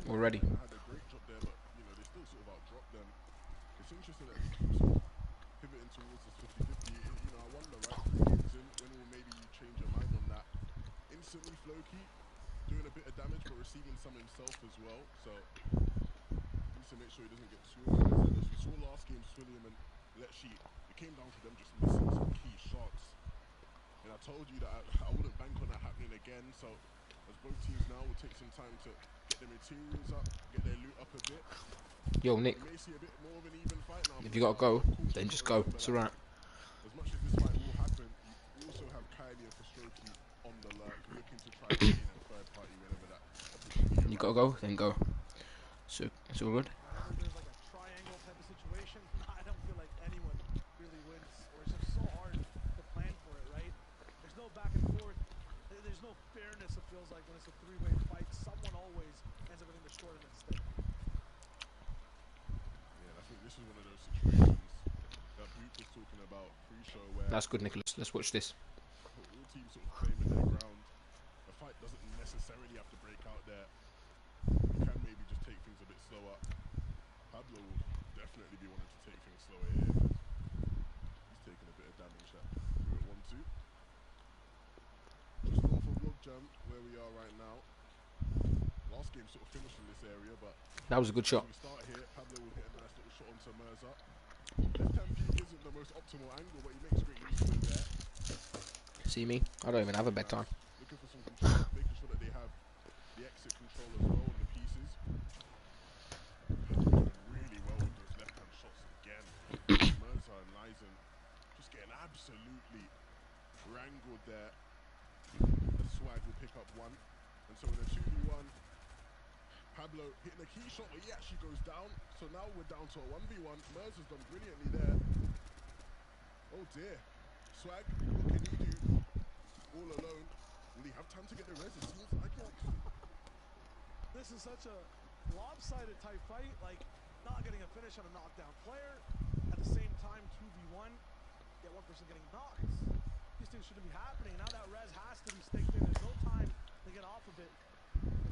already. Had a great job there, but you know they still sort of outdropped them. It's interesting that they keep sort of pivoting towards this 50-50. You know, I wonder, right? 3 games in, when will maybe you change your mind on that? Instantly, Floki doing a bit of damage, but receiving some himself as well. So needs to make sure he doesn't get too overzealous. We saw last game Swilliam and Letshi. It came down to them just missing some key shots. And I told you that I wouldn't bank on that happening again. So as both teams now will take some time to get their materials up, get their loot up a bit. Yo, Nick, We may see a bit more of an even fight now. if you gotta go, then just go. It's alright. As much as this fight will happen, you also have Kylie and Fastroki on the lurk, looking to try to gain a third party whenever that opportunity You gotta go, then go. So it's all good. Whenever there's like a triangle type of situation, I don't feel like anyone really wins, or it's just so hard to plan for it, right? There's no back and forth. There's no fairness, it feels like, when it's a three-way fight. Someone always ends up getting the short end of the stick. Yeah, I think this is one of those situations that Boot was talking about pre-show where That's good, Nicholas. Let's watch this. all teams sort of claiming their ground. The fight doesn't necessarily have to break out there. You can maybe just take things a bit slower. Pablo will definitely be wanting to take things slower here because he's taking a bit of damage at 1-2. Just north of Logjam, where we are right now. Last game sort of finished in this area, but That was a good shot. as we start here, Pablo will hit a nice little shot onto Mirza. Left-hand peak isn't the most optimal angle, but he makes great use of it there. See me? I don't even have a bedtime. Looking for some control, making sure that they have the exit control as well on the pieces. Doing really well with those left-hand shots again. Mirza and Lizen just getting absolutely wrangled there. The Swag will pick up one. And so in a 2v1, Pablo hitting a key shot, but he actually goes down. So now we're down to a 1v1. Mirza's done brilliantly there. Oh dear. Swag, what can he do? All alone. Will he have time to get the res? It seems like it. This is such a lopsided type fight, like not getting a finish on a knockdown player. At the same time, 2v1, yet one person getting knocked. These things shouldn't be happening. Now that res has to be staked in. There's no time to get off of it.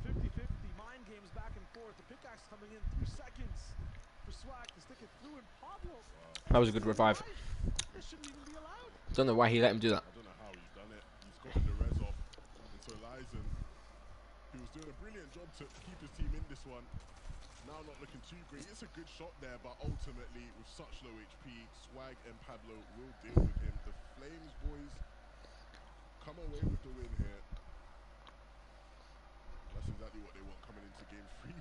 The 50-50 mind games back and forth. The pickaxe coming in 3 seconds for Swag to stick it through, and Pablo. That was a good revive. This shouldn't even be allowed. Don't know why he let him do that. I don't know how he's done it. He's gotten the res off. And so Lizen, he was doing a brilliant job to keep his team in this one. Now not looking too great. It's a good shot there, but ultimately, with such low HP, Swag and Pablo will deal with him. The Flames boys come away with the win here. That's exactly what they want coming into game 3.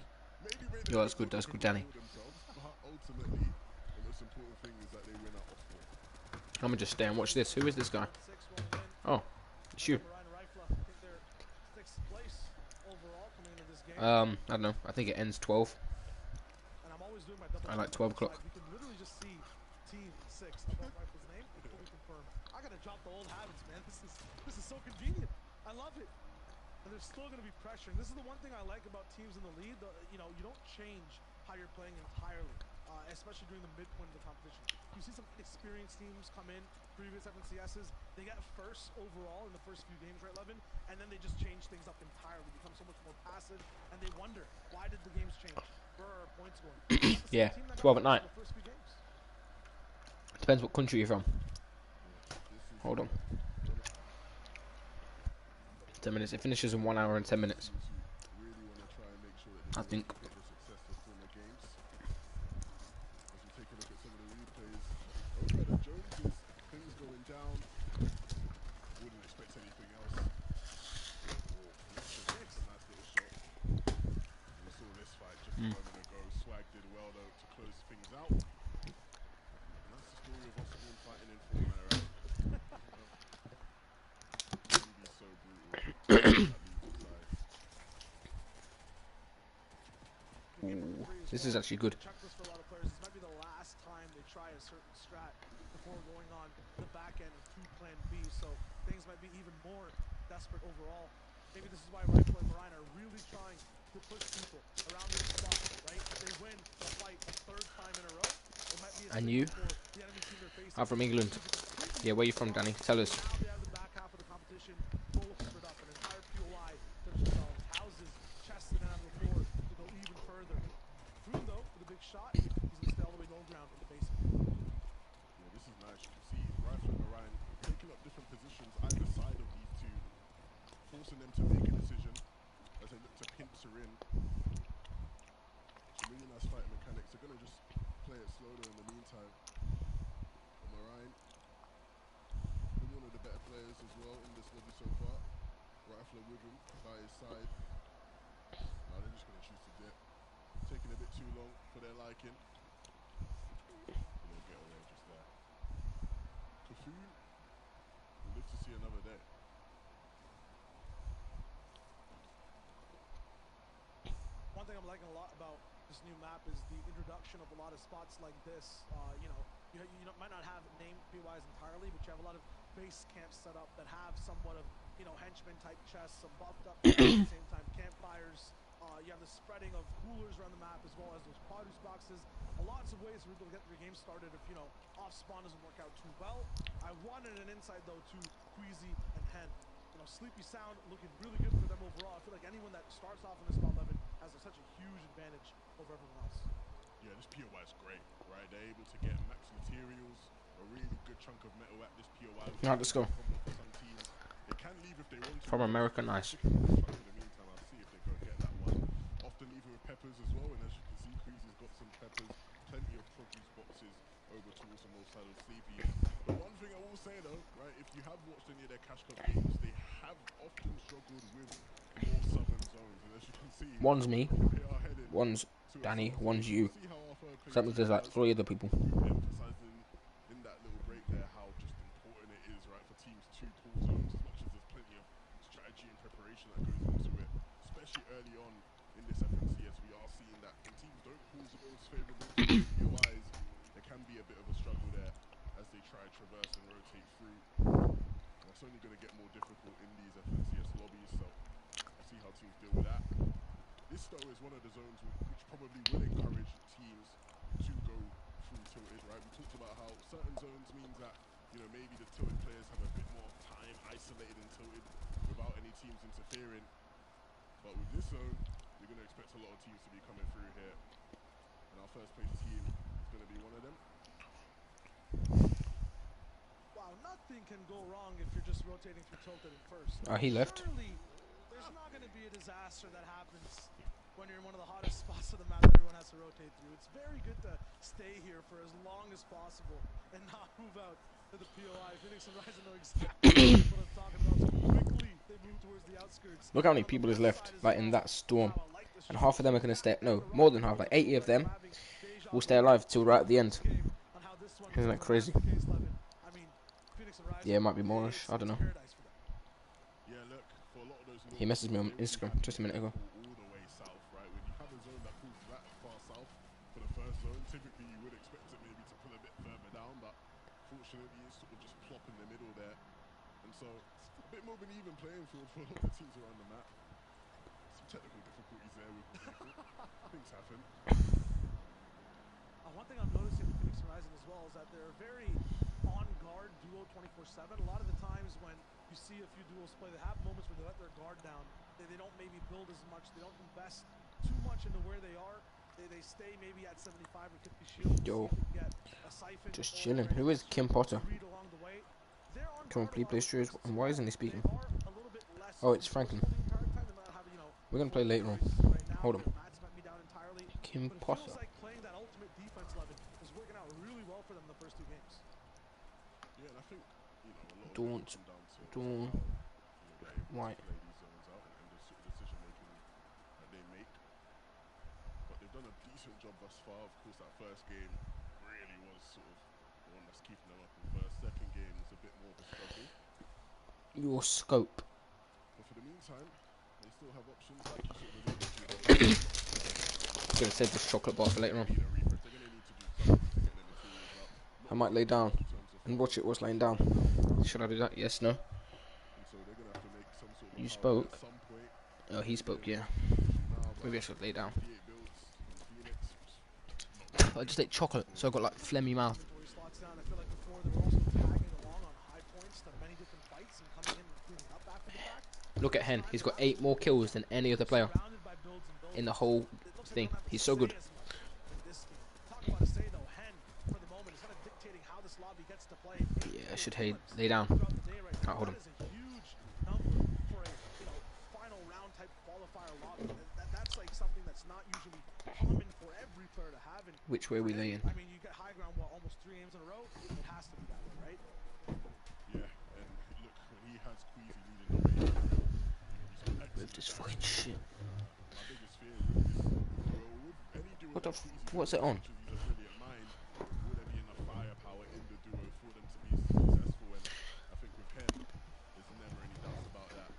Maybe Yo, that's good, Danny. themselves, but ultimately, the most important thing is that they win out of 4. I'm gonna just stay and watch this. Who is this guy? Oh, it's you. I don't know. I think it ends 12. I like 12 o'clock. You can literally just see Team 6 above Rifle's name and fully confirm. I gotta drop the old habits, man. This is so convenient. I love it. And there's still gonna be pressure. And this is the one thing I like about teams in the lead. You know, you don't change how you're playing entirely, especially during the midpoint of the competition. You see some experienced teams come in, previous FNCSs, they get first overall in the first few games, right, Levin? And then they just change things up entirely, become so much more passive, and they wonder, why did the games change? Where are our points going? Yeah, 12 at night. Depends what country you're from. Hold on. 10 minutes. It finishes in 1 hour and 10 minutes. I think. Swag did well though to close things out. And that's the story of Osborne fighting in Fortnite, right? Can be so brutal. This is actually good. Checklist for a lot of players. This might be the last time they try a certain strat before going on the back end to plan B. So things might be even more desperate overall. Maybe this is why Rifle and Marine are really trying to push people around this spot, right? If they win the fight a 3rd time in a row, it might be a And you? for the enemy team they're facing. I'm from England. Yeah, where you from, Danny? Tell us. Now they have the back half of the competition full stood up, an entire forcing them to make a decision as they look to pincer in. Some really nice fighting mechanics. They're going to just play it slower in the meantime. But Marine, been one of the better players as well in this lobby so far. Rifler with him by his side. Now they're just going to choose to dip. Taking a bit too long for their liking. A little getaway just there. Cthulhu will live to see another day. One thing I'm liking a lot about this new map is the introduction of a lot of spots like this. You might not have named POIs entirely, but you have a lot of base camps set up that have somewhat of, henchman type chests, some buffed up at the same time campfires. You have the spreading of coolers around the map as well as those produce boxes. Lots of ways for people to get their game started if, off spawn doesn't work out too well. I wanted an insight though to Queasy and Hen. Sleepy Sound looking really good for them overall. I feel like anyone that starts off in this top 11 has such a huge advantage over everyone else. Yeah, this POI is great, right? They're able to get max materials, a really good chunk of metal at this POI. Right, let's go. For some teams. They can leave if they want to. From America, nice. In the meantime, I'll see if they go get that one. Often leaving with peppers as well, and as you can see, Queasy's got some peppers, plenty of produce boxes over towards the most side of Sleepy. But one thing I will say though, right, if you have watched any of their Cash Cup games, they have often struggled with more southern zones, and as you can see, One's me, they are headed one's to Danny, a one's you. See how our third place That means there's like 3 other people. emphasizing in that little break there how just important it is, right, for teams to pull zones, as much as there's plenty of strategy and preparation that goes into it, especially early on in this FNCS. We are seeing that when teams don't pull zones favorable to POIs, there can be a bit of a struggle there as they try to traverse and rotate through. That's only going to get more difficult in these FNCS lobbies, so I see how teams deal with that. This though is one of the zones which probably will encourage teams to go through tilted, right? We talked about how certain zones means that, maybe the tilted players have a bit more time isolated and tilted without any teams interfering. But with this zone, you're going to expect a lot of teams to be coming through here. And our first place team is going to be one of them. Wow, nothing can go wrong if you're just rotating through tilted at first. Oh, he left. Surely, there's not going to be a disaster that happens when you're in one of the hottest spots of the map that everyone has to rotate through. It's very good to stay here for as long as possible and not move out to the POI. Phoenix and Ryzen know exactly what I'm talking about. So quickly, they move towards the outskirts. Look how many people is left, like in that storm. And half of them are going to stay, no, more than half, like 80 of them will stay alive till right at the end. Isn't that crazy? Yeah, it might be moreish, I don't know. Yeah, look, for a lot of those He messaged me on Instagram just a minute ago. all the way south, right? When you have a zone that pulls that far south for the first zone, typically you would expect it maybe to pull a bit further down, but fortunately it's sort of just plop in the middle there. And so, a bit more of an even playing field for a lot of the teams around the map. Some technical difficulties there with the vehicle. Things happen. One thing I'm noticing with Phoenix Horizon as well is that they're very on guard duo 24/7. A lot of the times when you see a few duos play, they have moments where they let their guard down. They don't maybe build as much. They don't invest too much into where they are. They stay maybe at 75 or 50 shields. Yo, just chilling. Who is Kim Potter? Come on, please play straight. And why isn't he speaking? Oh, it's Franklin. We're gonna play later on. Hold on. Kim Potter. Yeah, and I think, a lot of it Don't. comes down to White. play these zones out and the sort of decision making that they make. But they've done a decent job thus far. Of course, that first game really was sort of the one that's keeping them up in first. Second game was a bit more of a struggle. Your scope. But for the meantime, they still have options like you sort of alluded to. I'm gonna save this chocolate bar for later on. They're going to need to do something to get their materials up. I might lay down and watch it whilst laying down. Should I do that? Yes, no. And so they're going to have to make some sort of You power spoke. at some point. Oh, he spoke, yeah. Maybe I should lay down. 58 builds in Phoenix. I just ate chocolate, so I got like phlegmy mouth. Look at Hen. He's got 8 more kills than any other player in the whole thing. He's so good. Yeah, I should lay down. Oh, hold on. That's like something that's not usually common for every player to have. And Which way for we him, laying? I mean, you get high ground, what, almost 3 games in a row? It has to be that way, right? Yeah, and look, when he has Queasy leading the way, he's on Move excellent this track. fucking shit. My biggest fear with this duo, with any duo What the that Queasy what's builds, it on? as much as he's a brilliant mind, will there be enough firepower in the duo for them to be successful? And I think with him, there's never any doubts about that.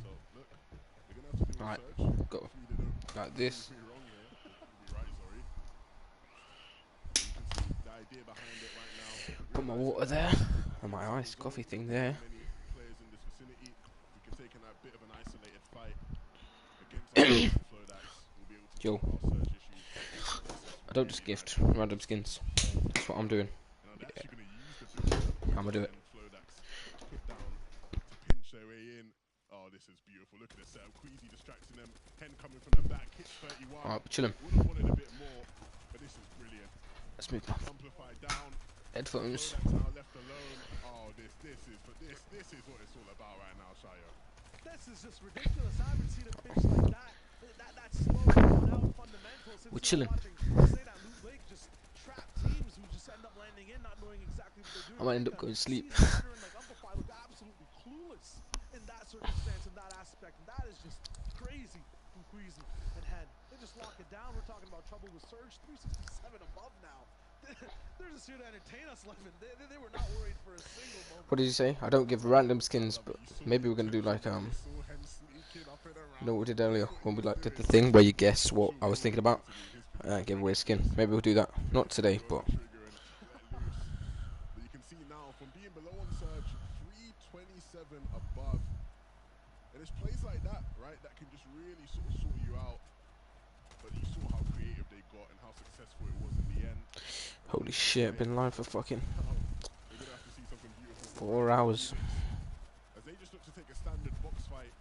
So look, they're gonna have to do a Alright, search. go Hopefully they don't like prove this. me wrong here. Prove me right, sorry. You can see the idea behind it right now. Put my Realising water that there and my single ice zone, coffee thing not there. many players in this vicinity. We can take in a bit of an isolated fight against our and Flodax. We'll be able to Yo, talk about surge issues. This is I don't just really gift nice. random skins. That's what I'm doing. And I'm actually going to use the build that I'ma do it. and Flodax put down to pinch their way in. Oh, this is beautiful. Look at the setup. Queasy distracting them. Hen coming from the back. Hits 31. Alright, we're chilling. Would have wanted a bit more, but this is brilliant. Let's move my Amplify down. headphones. Flodax now left alone. Oh, this is what it's all about right now, Shayo. This is just ridiculous. I haven't seen a pitch like that. That slow down out fundamental since We're we were chilling. watching, say that Loot Lake just trap teams who just end up landing in, not knowing exactly what they're doing. I might end up going to sleep. Season and like Amplify look absolutely clueless in that circumstance, in that aspect, and that is just crazy from Queasy and Hen. They just lock it down. We're talking about trouble with Surge, 367 above now. They're just here to entertain us, Levin. They were not worried for a single moment. What did you say? I don't give random skins, but maybe we're gonna do like you know what we did earlier when we like did the thing where you guess what I was thinking about, give away a skin. Maybe we'll do that. Not today, but But you can see now from being below on Surge, 327 above. And it's plays like that, right, that can just really sort of sort you out. But you saw how creative they got and how successful it was in the end. holy shit, been live for fucking We're gonna have to see something beautiful. 4 hours. As they just look to take a standard box fight.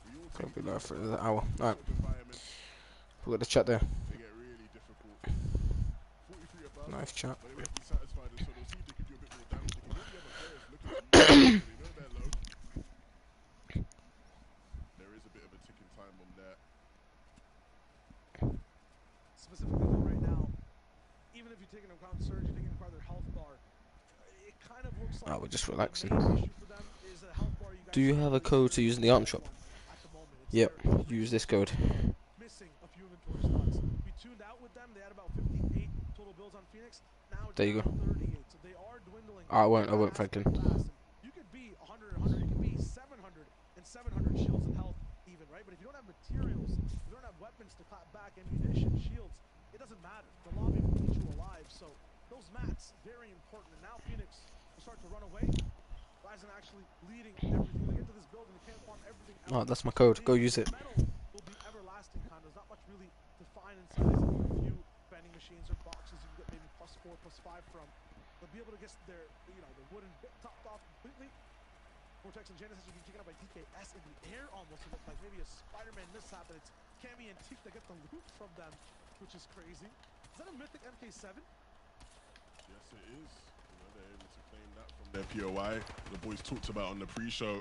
We all take Probably live for another hour. Alright, environment. we got the chat there. They get really difficult. 43 above. Nice chat. But they won't be satisfied, and so they'll see if they can do a bit more damage. They can get the other players looking to use. They know they're low. There is a bit of a ticking time bomb there. Specifically though right now, even if you take into account Surge, you take into account their health bar, it kind of looks like We're just the relaxing. main issue for them is a health bar you guys Do you have a code to use in the arm shop? at the moment. It's Yep, their use this code. missing a few inventory spots. We tuned out with them. They had about 58 total builds on Phoenix. Now it's There you down go. to 38. So they are dwindling. I won't fast Franklin. and fast. And you could be 100, 100. You could be 700 and 700 shields and health even, right? But if you don't have materials, you don't have weapons to clap back, ammunition, shields, it doesn't matter. The lobby will eat you alive. So those mats, very important. And now Phoenix will start to run away. Ryzen actually leading everything. They get to this building, they can't farm everything out. Oh, that's my code. Go use it. Metal will be everlasting, kind of. There's not much really defined in size. A few vending machines or boxes you can get maybe +4, +5 from. They'll be able to get their, the wooden bit topped off completely. Vortex and Genesis are being taken out by DKS in the air almost. It looked like maybe a Spider-Man mishap, and it's Cammy and Teak that get the loot from them, which is crazy. Is that a Mythic MK7? Yes, it is. They're able to claim that from their POI. The boys talked about on the pre-show.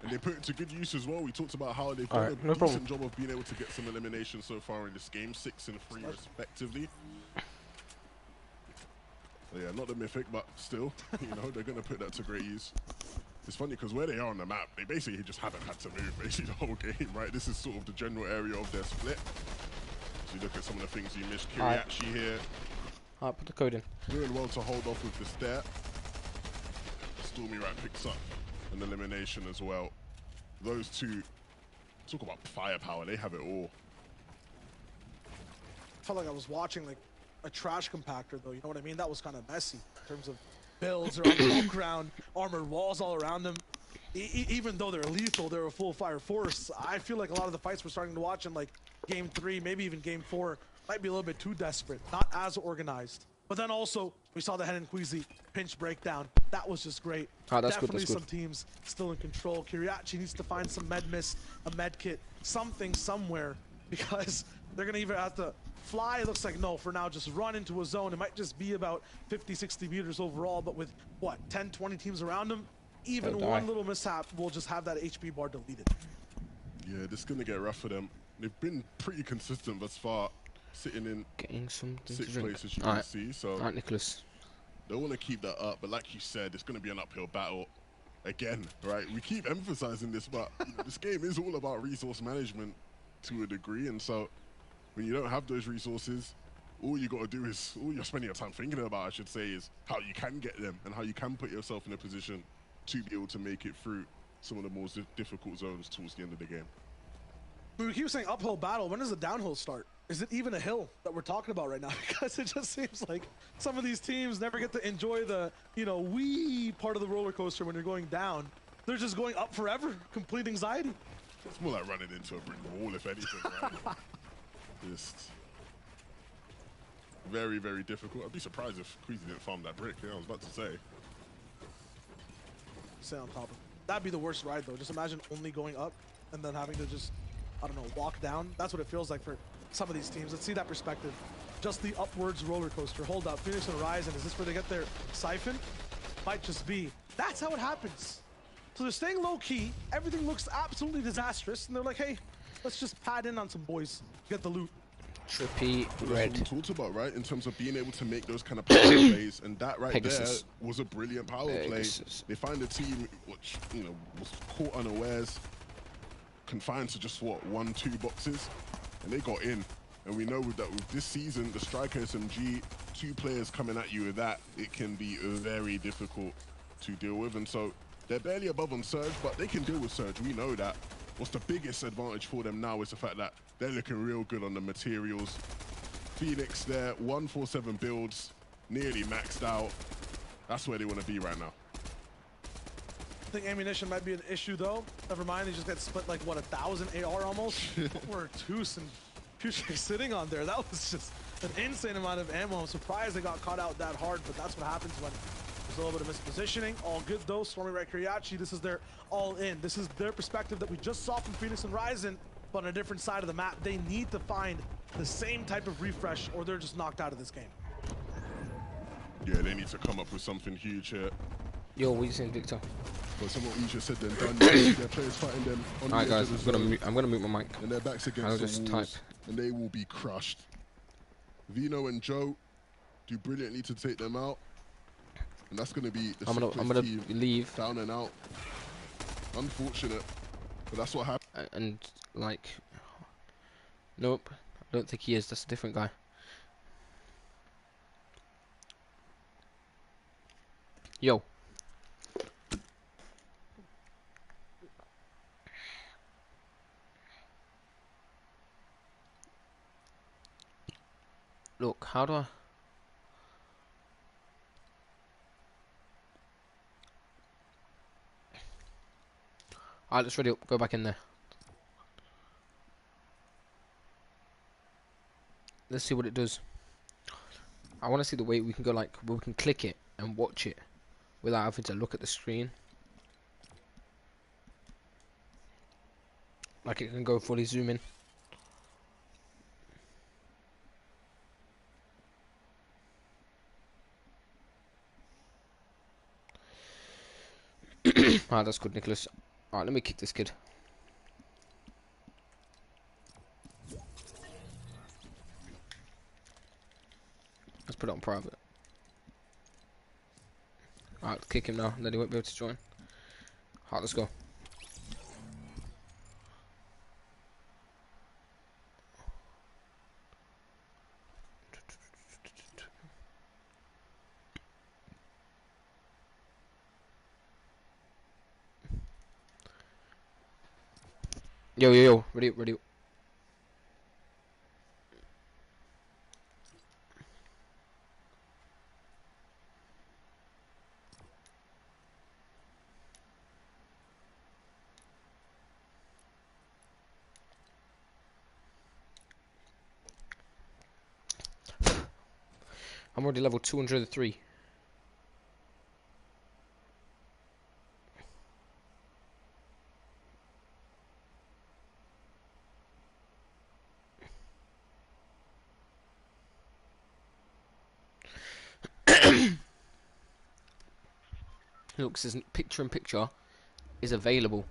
And they put it to good use as well. We talked about how they've done Alright, a no decent problem. job of being able to get some eliminations so far in this game, 6 and 3 respectively. So yeah, not the mythic, but still, they're going to put that to great use. It's funny because where they are on the map, they basically just haven't had to move basically the whole game, right? This is sort of the general area of their split. So you look at some of the things you missed. Alright. Kiriachi here, Alright, put the code in. doing well to hold off with the stare. Stormy Rat picks up an elimination as well. Those two, talk about firepower, they have it all. Felt like I was watching like a trash compactor, though. You know what I mean? That was kind of messy in terms of builds or on the ground, armored walls all around them. Even though they're lethal, they're a full fire force. I feel like a lot of the fights we're starting to watch in like game 3, maybe even game 4, might be a little bit too desperate, not as organized. But then also, we saw the Hen and Queasy pinch breakdown. That was just great. Ah, that's good, Definitely that's good. some teams still in control. Kiriachi needs to find some med mist, a med kit, something somewhere, because they're going to either have to fly, it looks like no, for now, just run into a zone. It might just be about 50, 60 meters overall, but with, what, 10, 20 teams around them, even They'll one die. little mishap will just have that HP bar deleted. Yeah, this is going to get rough for them. They've been pretty consistent thus far, sitting in Getting something to 6th drink. place, as you can see. So Alright, Nicholas. they want to keep that up. But like you said, it's going to be an uphill battle. Again, right? We keep emphasizing this, but you know, this game is all about resource management to a degree. And so when you don't have those resources, all you got to do is, all you're spending your time thinking about, I should say, is how you can get them and how you can put yourself in a position to be able to make it through some of the most difficult zones towards the end of the game. We keep saying uphill battle. When does the downhill start? Is it even a hill that we're talking about right now? Because it just seems like some of these teams never get to enjoy the, you know, wee part of the roller coaster when you're going down. They're just going up forever, complete anxiety. It's more like running into a brick wall, if anything, right? Just very, very difficult. I'd be surprised if Queasy didn't farm that brick. Yeah, I was about to say. Stay on top of it. That'd be the worst ride, though. Just imagine only going up and then having to just, I don't know, walk down. That's what it feels like for some of these teams. Let's see that perspective. Just the upwards roller coaster. Hold up. Phoenix and Horizon. Is this where they get their siphon? Might just be. That's how it happens. So they're staying low key. Everything looks absolutely disastrous. And they're like, hey, let's just pad in on some boys. Get the loot. Trippy That's red. what we talked about, right? In terms of being able to make those kind of power plays, and that right Pegasus. there was a brilliant power Pegasus. play. They find a team which, you know, was caught unawares, confined to just what, 1-2 boxes, and they got in. And we know that with this season, the striker SMG, 2 players coming at you with that, it can be very difficult to deal with. And so they're barely above on Surge, but they can deal with Surge. We know that. What's the biggest advantage for them now is the fact that they're looking real good on the materials. Phoenix, their 147 builds, nearly maxed out. That's where they want to be right now. I think ammunition might be an issue, though. Never mind, they just got split like, what, 1,000 AR almost? Or Toos and Future sitting on there. That was just an insane amount of ammo. I'm surprised they got caught out that hard, but that's what happens when there's a little bit of mispositioning. All good, though. Stormy Red Kuriachi, this is their all-in. This is their perspective that we just saw from Phoenix and Ryzen, but on a different side of the map. They need to find the same type of refresh, or they're just knocked out of this game. Yeah, they need to come up with something huge here. Yo, what are you saying, Victor? But somewhat easier said than done. Their players fighting them on Alright, the edge guys, of the zone, I'm gonna mute my mic. and their backs I'll against just the walls, and they will be crushed. Vino and Joe do brilliantly to take them out, and that's going to be the I'm gonna team leave. down and out. Unfortunate, but that's what happened. And like, nope, I don't think he is. That's a different guy. Yo. Look, how do I? Alright, let's ready up. Go back in there. Let's see what it does. I want to see the way we can go, like, where we can click it and watch it without having to look at the screen. Like it can go fully zoom in. Ah, that's good, Nicholas. Alright, let me kick this kid. Let's put it on private. Alright, kick him now, then he won't be able to join. Alright, let's go. Yo, yo, yo, ready up, ready up. I'm already level 203. Look, says picture in picture is available.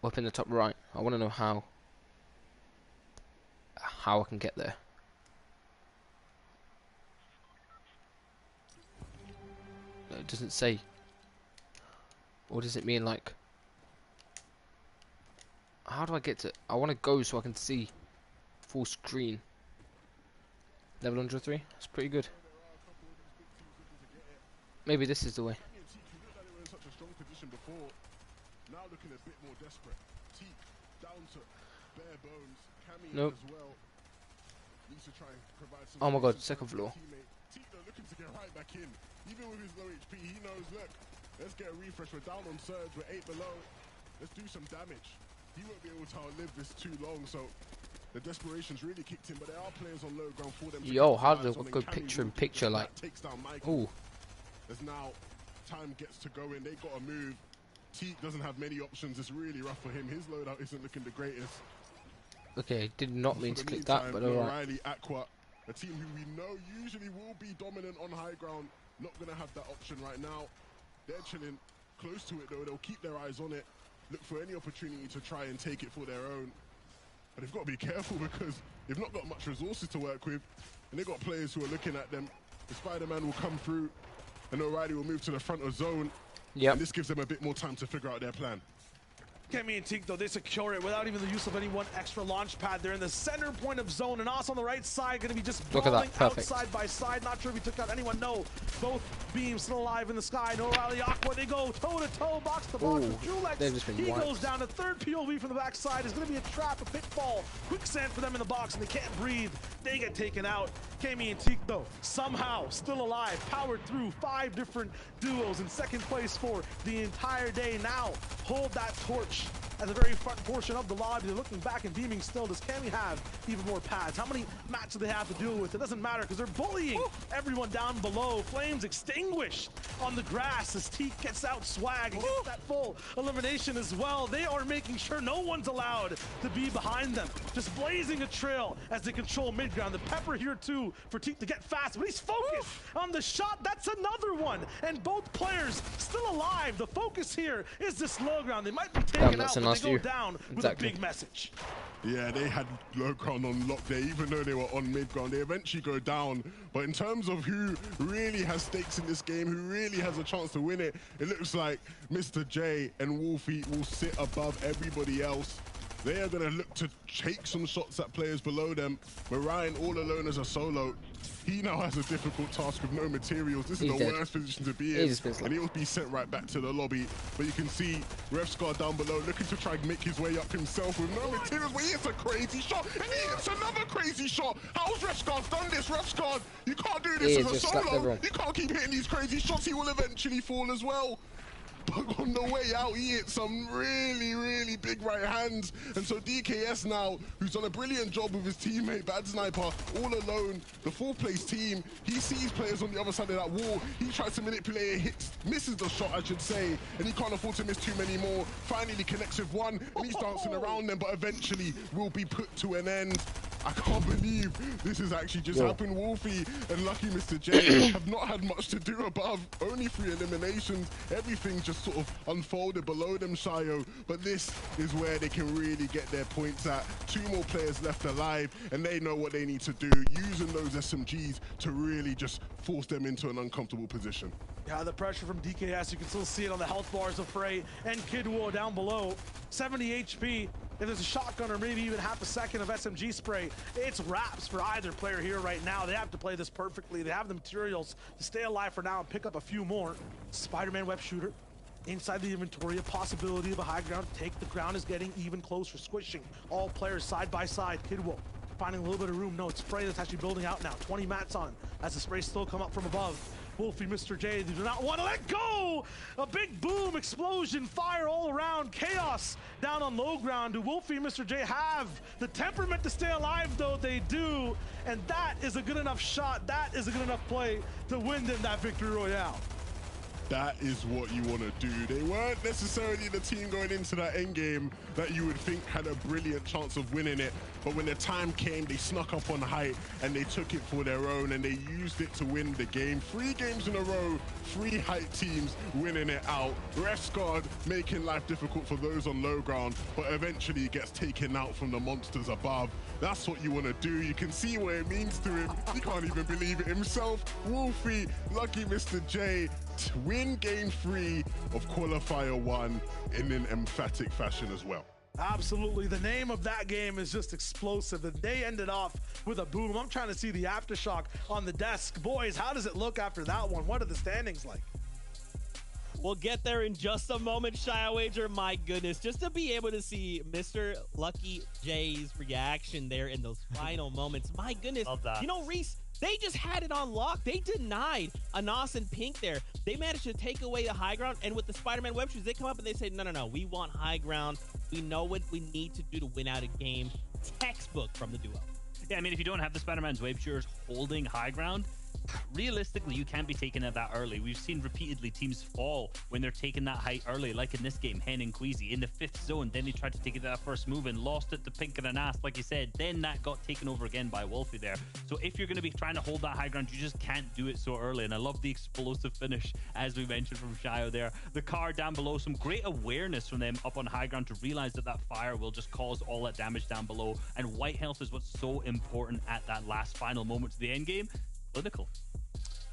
Up in the top right. I want to know how I can get there. No, it doesn't say. What does it mean, like? How do I get to? I want to go so I can see full screen. Level 103. That's pretty good. Maybe this is the way. Now looking a bit more desperate. Teak down to bare bones. Cammy Nope. as well. Needs to try and provide some. Oh my god, second floor. Teak though looking to get right back in. Even with his low HP, he knows, look, let's get a refresh. We're down on surge. We're 8 below. Let's do some damage. He won't be able to outlive this too long, so the desperation's really kicked in. But there are players on low ground for them. Yo, how does it go picture in picture like? Takes down Michael. Ooh. As now time gets to go in, they got to move. Teak doesn't have many options. It's really rough for him. His loadout isn't looking the greatest. Okay, did not mean to click that, but alright. Riley, Aqua, a team who we know usually will be dominant on high ground, not going to have that option right now. They're chilling close to it though. They'll keep their eyes on it, look for any opportunity to try and take it for their own. But they've got to be careful because they've not got much resources to work with, and they've got players who are looking at them. The Spider-Man will come through, and O'Reilly will move to the front of zone. Yep. And this gives them a bit more time to figure out their plan. Kemi and Teak, though, they secure it without even the use of any one extra launch pad. They're in the center point of zone, and us on the right side going to be just brawling out side by side. Not sure if he took out anyone. No, both beams still alive in the sky. No Riley Aqua, they go toe-to-toe, box-to-box with Julex. He goes down to third POV from the backside. It's going to be a trap, a pitfall. Quicksand for them in the box, and they can't breathe. They get taken out. Kemi and Teak, though, somehow still alive, powered through 5 different duos in second place for the entire day. Now, hold that torch at the very front portion of the lobby. They're looking back and beaming still. Does Cammy have even more pads? How many mats do they have to deal with? It doesn't matter because they're bullying everyone down below. Flames extinguished on the grass as Teak gets out swag and gets that full elimination as well. They are making sure no one's allowed to be behind them. Just blazing a trail as they control mid-ground. The pepper here too for Teak to get fast, but he's focused on the shot. That's another one. And both players still alive. The focus here is this low ground. They might be taken out, but they go down with a big message. Yeah, they had low ground on lock there, even though they were on mid ground. They eventually go down. But in terms of who really has stakes in this game, who really has a chance to win it, it looks like Mr. J and Wolfie will sit above everybody else. They are going to look to take some shots at players below them. But Ryan, all alone as a solo, he now has a difficult task with no materials. This is the worst position to be in. And he'll be sent right back to the lobby. But you can see Revscar down below looking to try and make his way up himself with no materials. But he hits a crazy shot. And he hits another crazy shot. How's Revscar done this? Revscar, you can't do this as a solo. You can't keep hitting these crazy shots. He will eventually fall as well. But on the way out, he hit some really, really big right hands. And so DKS now, who's done a brilliant job with his teammate, Bad Sniper, all alone, the 4th place team, he sees players on the other side of that wall. He tries to manipulate it, hits, misses the shot, I should say, and he can't afford to miss too many more. Finally connects with one, and he's dancing around them, but eventually will be put to an end. I can't believe this has actually just happened. Wolfie and Lucky Mr. J have not had much to do above. Only 3 eliminations. Everything just sort of unfolded below them, Shayo. But this is where they can really get their points at. 2 more players left alive, and they know what they need to do, using those SMGs to really just force them into an uncomfortable position. Yeah, the pressure from DKS, you can still see it on the health bars of Frey and Kidwo down below. 70 HP. If there's a shotgun or maybe even half a second of SMG spray, it's wraps for either player here right now. They have to play this perfectly. They have the materials to stay alive for now and pick up a few more. Spider-Man web shooter inside the inventory, a possibility of a high ground to take. The ground is getting even closer, squishing all players side by side. Kidwo finding a little bit of room. No, it's Spray that's actually building out now. 20 mats on him as the spray still come up from above. Wolfie, Mr. J, they do not want to let go! A big boom, explosion, fire all around, chaos down on low ground. Do Wolfie and Mr. J have the temperament to stay alive, though? They do, and that is a good enough shot. That is a good enough play to win them that victory royale. That is what you want to do. They weren't necessarily the team going into that end game that you would think had a brilliant chance of winning it. But when the time came, they snuck up on height and they took it for their own and they used it to win the game. 3 games in a row, 3 height teams winning it out. Rescard making life difficult for those on low ground, but eventually gets taken out from the monsters above. That's what you want to do. You can see what it means to him. He can't even believe it himself. Wolfie, lucky Mr. J, to win game 3 of Qualifier 1 in an emphatic fashion as well. Absolutely. The name of that game is just explosive. And they ended off with a boom. I'm trying to see the aftershock on the desk. Boys, how does it look after that one? What are the standings like? We'll get there in just a moment, Shy Wager. My goodness, just to be able to see Mr. Lucky J's reaction there in those final moments. My goodness. Love that. You know, Reese, they just had it on lock. They denied Anas and Pink there. They managed to take away the high ground, and with the Spider-Man web shoes, they come up and they say, no, we want high ground. We know what we need to do to win out a game. Textbook from the duo. Yeah, I mean, if you don't have the Spider-Man's web shooters holding high ground, realistically, you can't be taking it that early. We've seen repeatedly teams fall when they're taking that height early, like in this game, Hen and Queasy in the 5th zone. Then they tried to take it to that first move and lost it to Pink and Anas, like you said. Then that got taken over again by Wolfie there. So if you're going to be trying to hold that high ground, you just can't do it so early. And I love the explosive finish, as we mentioned from Shio there. The car down below, some great awareness from them up on high ground to realize that that fire will just cause all that damage down below. And white health is what's so important at that last final moment to the end game. Clinical.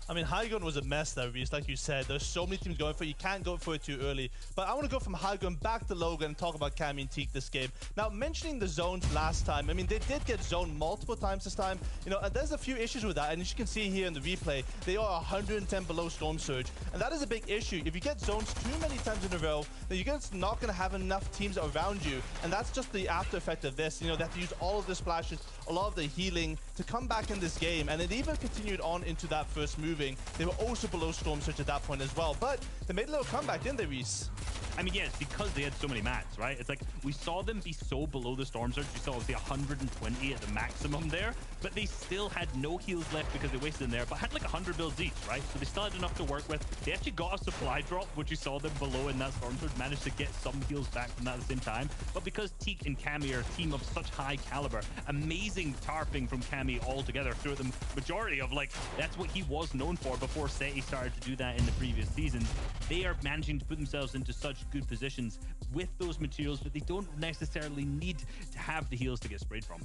I mean, high ground was a mess there, Reese. Like you said, there's so many teams going for it. You can't go for it too early. But I want to go from high ground back to low ground and talk about Cammy and Teak this game. Now, mentioning the zones last time, I mean, they did get zoned multiple times this time. You know, and there's a few issues with that. And as you can see here in the replay, they are 110 below Storm Surge. And that is a big issue. If you get zones too many times in a row, then you're just not going to have enough teams around you. And that's just the after effect of this. You know, they have to use all of the splashes, a lot of the healing to come back in this game. And it even continued on into that first moving. They were also below Storm Surge at that point as well. But they made a little comeback, didn't they, Reese? I mean, yeah, it's because they had so many mats, right? It's like we saw them be so below the Storm Surge. We saw obviously 120 at the maximum there, but they still had no heals left because they wasted them there, but had like 100 builds each, right? So they still had enough to work with. They actually got a supply drop, which you saw them below in that Storm Surge, managed to get some heals back from that at the same time. But because Teak and Cammy are a team of such high caliber, amazing tarping from Cammy all together throughout the majority of, like, that's what he was known for before Seti started to do that in the previous seasons. They are managing to put themselves into such good positions with those materials, but they don't necessarily need to have the heals to get sprayed from.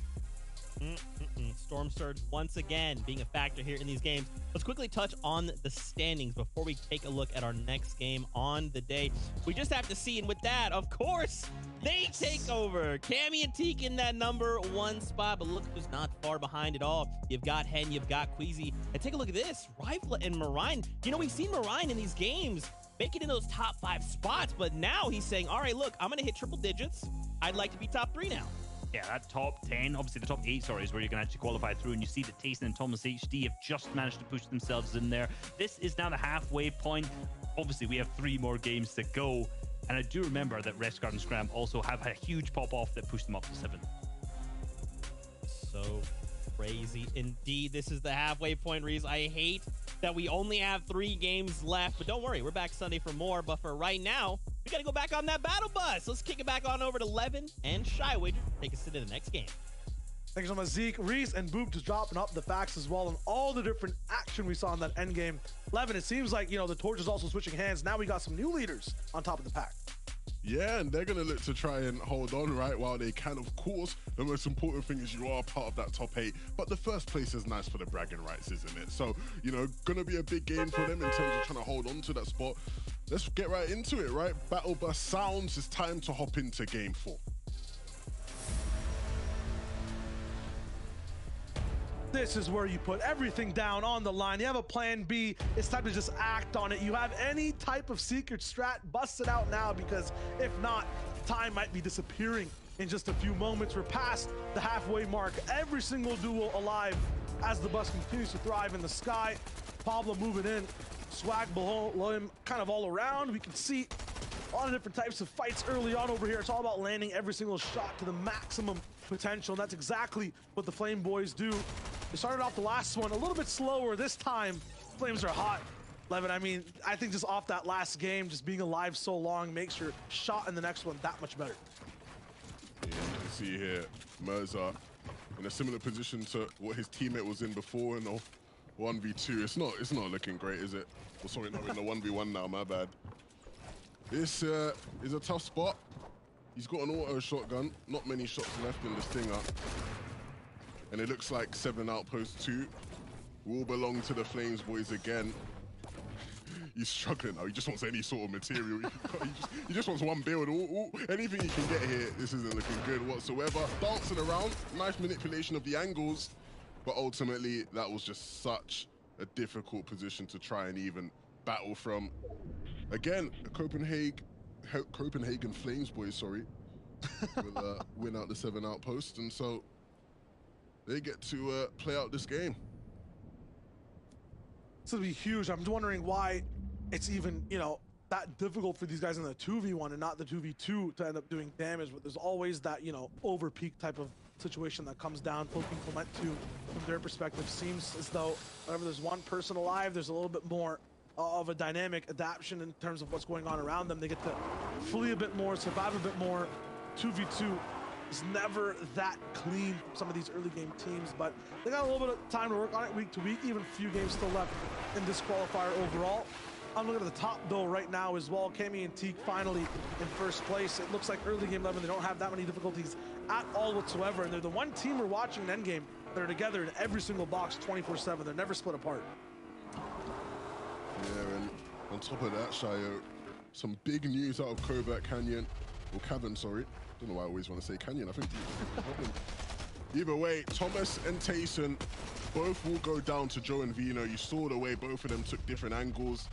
Storm Surge once again being a factor here in these games. Let's quickly touch on the standings before we take a look at our next game on the day. We just have to see, and with that, of course, they take over. Cammy and Teak in that #1 spot, but look who's not far behind at all. You've got Hen, you've got Queasy, and take a look at this, Rifle and Marine. You know, we've seen Marine in these games make it in those top 5 spots, but now he's saying, all right, look, I'm going to hit triple digits. I'd like to be top 3 now. Yeah, that top 10, obviously the top 8, sorry, is where you can actually qualify through, and you see that Tayson and Thomas HD have just managed to push themselves in there. This is now the halfway point. Obviously, we have 3 more games to go, and I do remember that Rescard and Scram also have a huge pop-off that pushed them up to 7. So crazy indeed. This is the halfway point, Reese. I hate that we only have 3 games left, but don't worry, we're back Sunday for more. But for right now, we got to go back on that battle bus. Let's kick it back on over to Levin and Shy Wager. Take us into the next game. Thanks so much, Zeke, Reese, and Boop just dropping up the facts as well, and all the different action we saw in that end game. Levin, it seems like, you know, the torch is also switching hands. Now we got some new leaders on top of the pack. Yeah, and they're going to look to try and hold on, right, while they can. Of course, the most important thing is you are part of that top 8, but the first place is nice for the bragging rights, isn't it? So, you know, going to be a big game for them in terms of trying to hold on to that spot. Let's get right into it, right? Battle Bus sounds, it's time to hop into game 4. This is where you put everything down on the line. You have a plan B. It's time to just act on it. You have any type of secret strat, bust it out now, because if not, time might be disappearing in just a few moments. We're past the halfway mark. Every single duo alive as the bus continues to thrive in the sky. Pablo moving in, swag below him, kind of all around. We can see a lot of different types of fights early on over here. It's all about landing every single shot to the maximum potential. And that's exactly what the Flame Boys do. They started off the last one a little bit slower. This time, Flames are hot. Levin, I mean, I think just off that last game, just being alive so long makes your shot in the next one that much better. Yeah, you can see here, Mirza in a similar position to what his teammate was in before in the 1v2. It's not looking great, is it? Well, sorry, not in the 1v1 now, my bad. This is a tough spot. He's got an auto shotgun, not many shots left in the Stinger. And it looks like 7 Outpost 2 will belong to the Flames boys again. He's struggling now. He just wants any sort of material. He just wants one build. Anything he can get here, this isn't looking good whatsoever. Dancing around, nice manipulation of the angles. But ultimately, that was just such a difficult position to try and even battle from. Again, Copenhagen Flames boys, sorry, will win out the 7 Outposts. And so they get to play out this game. This will be huge. I'm wondering why it's even, you know, that difficult for these guys in the 2v1 and not the 2v2 to end up doing damage. But there's always that, you know, over peak type of situation that comes down. Poking Clement 2, from their perspective, seems as though whenever there's one person alive, there's a little bit more of a dynamic adaptation in terms of what's going on around them. They get to flee a bit more, survive a bit more. 2v2 is never that clean from some of these early game teams, but they got a little bit of time to work on it week to week. Even a few games still left in this qualifier overall. I'm looking at the top though right now as well. Cammy and Teak finally in first place. It looks like early game 11, they don't have that many difficulties at all whatsoever. And they're the one team we're watching in endgame that are together in every single box 24/7. They're never split apart. Yeah, and on top of that, Shayo, some big news out of Covert Canyon, or Cavern, sorry. Don't know why I always want to say Canyon. I think either way, Thomas and Tayson both will go down to Joe and Vino. You saw the way both of them took different angles,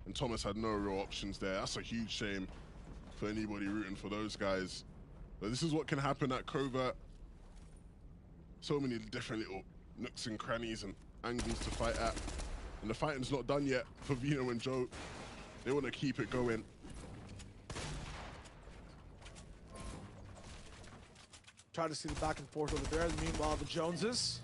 and Thomas had no real options there. That's a huge shame for anybody rooting for those guys. But this is what can happen at Covert. So many different little nooks and crannies and angles to fight at. And the fighting's not done yet for Vino and Joe. They want to keep it going. Try to see the back and forth over there. Meanwhile, the Joneses,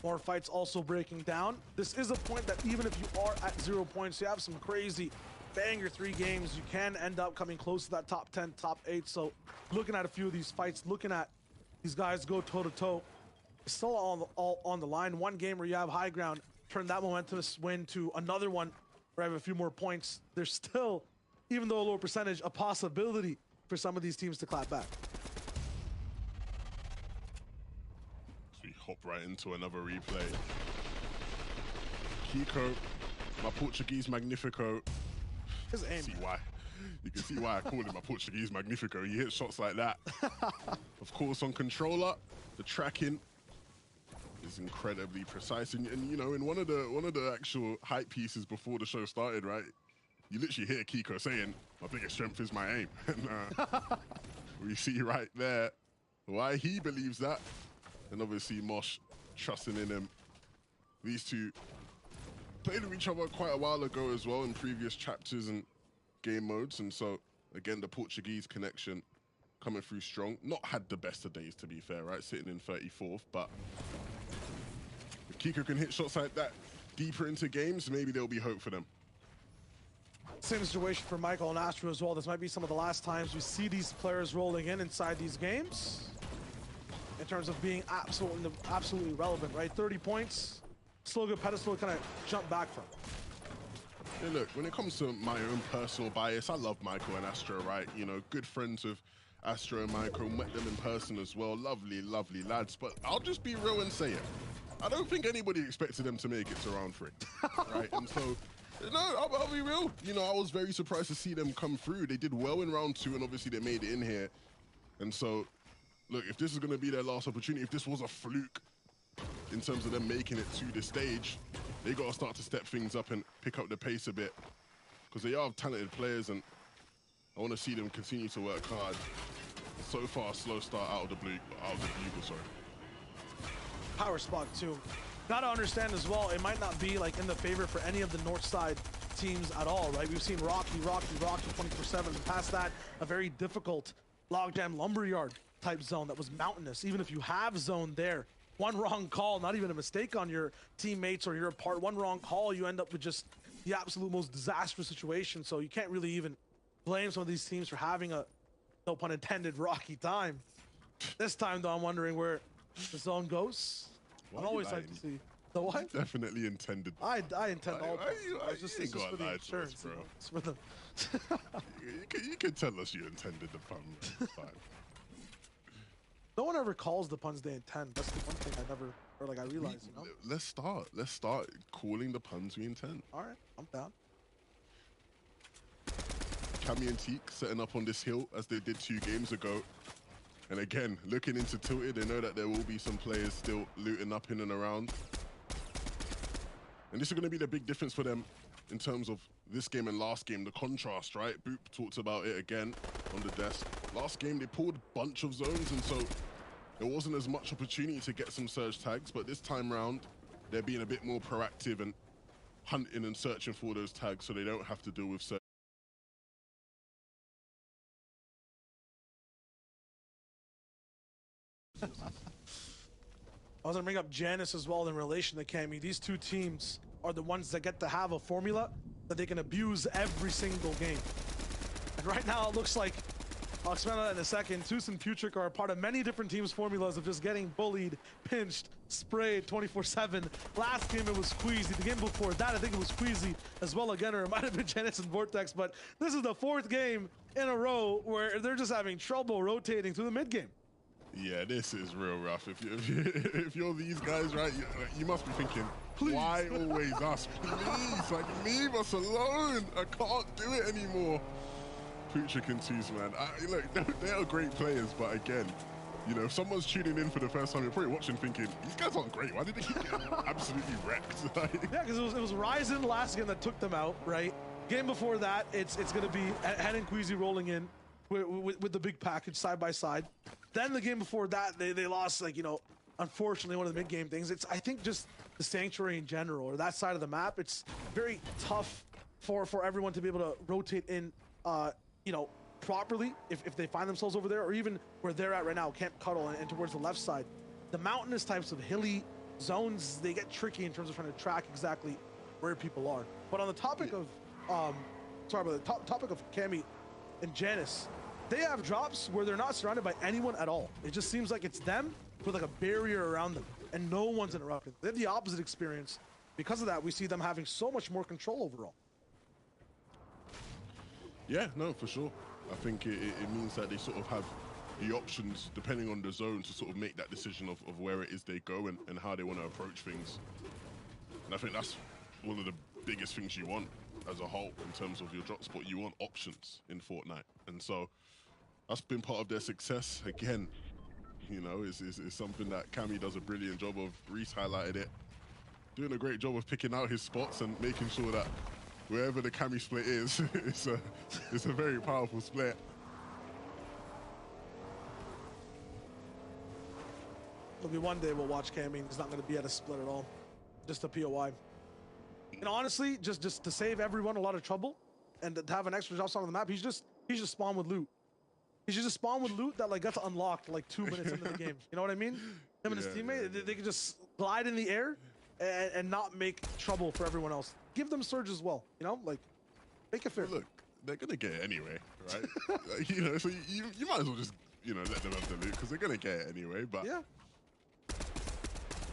more fights also breaking down. This is a point that even if you are at 0 points, you have some crazy banger 3 games, you can end up coming close to that top 10, top 8. So looking at a few of these fights, looking at these guys go toe to toe, it's still all on the line. One game where you have high ground, turn that momentous win to another one where I have a few more points. There's still, even though a lower percentage, a possibility for some of these teams to clap back. We hop right into another replay. Kiko, my Portuguese Magnifico. His aim. See why. You can see why I call him my Portuguese Magnifico. He hits shots like that. Of course, on controller, the tracking is incredibly precise. And you know, in one of the actual hype pieces before the show started, right? You literally hear Kiko saying, "My biggest strength is my aim." And we see right there why he believes that. And obviously Mosh trusting in him. These two played with each other quite a while ago as well in previous chapters and game modes. And so, again, the Portuguese connection coming through strong. Not had the best of days, to be fair, right? Sitting in 34th, but if Kiko can hit shots like that deeper into games, maybe there'll be hope for them. Same situation for Michael and Astro as well. This might be some of the last times we see these players rolling in inside these games, in terms of being absolutely relevant, right? 30 points, still a good pedestal to kind of jump back from. Yeah, look, when it comes to my own personal bias, I love Michael and Astro, right? You know, good friends with Astro and Michael, met them in person as well. Lovely, lovely lads. But I'll just be real and say it. I don't think anybody expected them to make it to round 3, right? And so, no, I'll be real. You know, I was very surprised to see them come through. They did well in round 2, and obviously they made it in here. And so, look, if this is going to be their last opportunity, if this was a fluke in terms of them making it to this stage, they got to start to step things up and pick up the pace a bit, because they are talented players, and I want to see them continue to work hard. So far, a slow start out of the bugle, sorry. Power spot too. Gotta understand as well, it might not be like in the favor for any of the north side teams at all, right? We've seen Rocky 24/7. Past that, a very difficult logjam lumberyard type zone that was mountainous. Even if you have zone there, one wrong call, not even a mistake on your teammates or your part, one wrong call, you end up with just the absolute most disastrous situation. So you can't really even blame some of these teams for having a, no pun intended, rocky time. This time, though, I'm wondering where the zone goes. Why I'm are you always like lying? to see the what. Definitely intended. I intend all. You It's ain't just gotta for the lie to us, insurance, bro. you know? It's for the. You can tell us you intended the pun, man. It's fine. No one ever calls the puns they intend. That's the one thing I never, or like I realize, you know. Let's start. Let's start calling the puns we intend. All right, I'm down. Cammy and Teak setting up on this hill as they did 2 games ago. And again, looking into Tilted, they know that there will be some players still looting up in and around. And this is going to be the big difference for them in terms of this game and last game, the contrast, right? Boop talked about it again on the desk. Last game, they pulled a bunch of zones, and so there wasn't as much opportunity to get some surge tags, but this time round, they're being a bit more proactive and hunting and searching for those tags so they don't have to deal with surge. I was gonna bring up Janice as well in relation to Cammy. These two teams are the ones that get to have a formula that they can abuse every single game. And right now it looks like, I'll expand on that in a second, Zeus and Putrick are a part of many different teams' formulas of just getting bullied, pinched, sprayed 24/7. Last game it was Queasy. The game before that I think it was Queasy as well again, or it might have been Janice and Vortex, but this is the 4th game in a row where they're just having trouble rotating through the mid game. Yeah, this is real rough. If you're these guys, right, you must be thinking, please. Why always us? Please, like, leave us alone. I can't do it anymore. Putrick and Zeus, man. Look, they are great players, but again, you know, if someone's tuning in for the first time, you're probably watching thinking, these guys aren't great. Why did they keep getting absolutely wrecked? Yeah, because it was Ryzen last game that took them out, right? Game before that, it's going to be Hen and Queasy rolling in with the big package side by side. Then the game before that, they lost, like, you know, unfortunately, one of the mid-game things. It's, I think, just the Sanctuary in general, or that side of the map, it's very tough for everyone to be able to rotate in, you know, properly if they find themselves over there, or even where they're at right now, Camp Cuddle and towards the left side. The mountainous types of hilly zones, they get tricky in terms of trying to track exactly where people are. But on the topic of, topic of Cammy and Janice, they have drops where they're not surrounded by anyone at all. It just seems like it's them with like a barrier around them, and no one's interrupting. They have the opposite experience. Because of that, we see them having so much more control overall. Yeah, no, for sure. I think it means that they sort of have the options, depending on the zone, to sort of make that decision of where it is they go and how they want to approach things. And I think that's one of the biggest things you want as a whole in terms of your drop spot. You want options in Fortnite. And so that's been part of their success. Again, you know, is something that Cammy does a brilliant job of. Reese highlighted it. Doing a great job of picking out his spots and making sure that wherever the Cammy split is, it's a very powerful split. Maybe one day we'll watch Cammy and he's not going to be at a split at all. Just a POI. And honestly, just to save everyone a lot of trouble and to have an extra drop song on the map, he's just spawned with loot. He should just spawn with loot that like gets unlocked like 2 minutes into the game. You know what I mean? Him and his teammate, they can just glide in the air and not make trouble for everyone else. Give them surge as well, you know? Like, make it fair. Well, look, they're going to get it anyway, right? You know, so you might as well just, you know, let them have the loot because they're going to get it anyway. But yeah,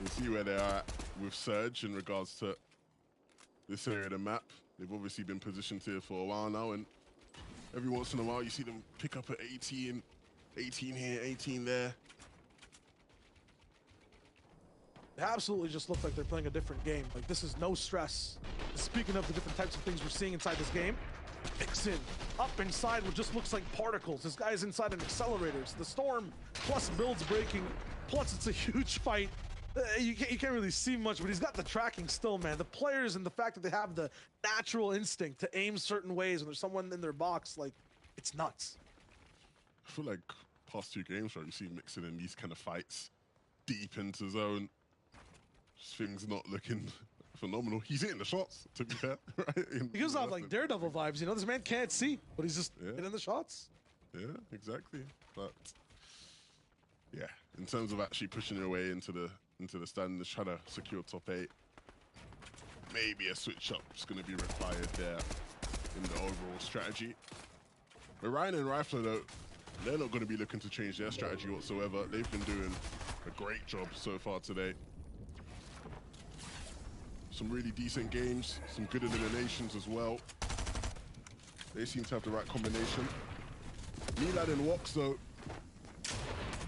we'll see where they are at with Surge in regards to this area of the map. They've obviously been positioned here for a while now, and every once in a while you see them pick up at 18, 18 here, 18 there. They absolutely just look like they're playing a different game. Like, this is no stress. Speaking of the different types of things we're seeing inside this game, Vixen up inside what just looks like particles. This guy's inside an accelerators. The storm plus builds breaking, plus it's a huge fight. You can't really see much, but he's got the tracking still, man. The players and the fact that they have the natural instinct to aim certain ways when there's someone in their box, like, it's nuts. I feel like past 2 games, right, you see mixing in these kind of fights deep into zone. Just things not looking phenomenal. He's hitting the shots, to be fair. Right? He gives off like Daredevil vibes, you know? This man can't see, but he's just hitting the shots. Yeah, exactly. But yeah, in terms of actually pushing your way into the standings, trying to secure top 8, maybe a switch up is going to be required there in the overall strategy. But Ryan and Rifler, though, they're not going to be looking to change their strategy whatsoever. They've been doing a great job so far today. Some really decent games, some good eliminations as well. They seem to have the right combination. Milad and Wox, though,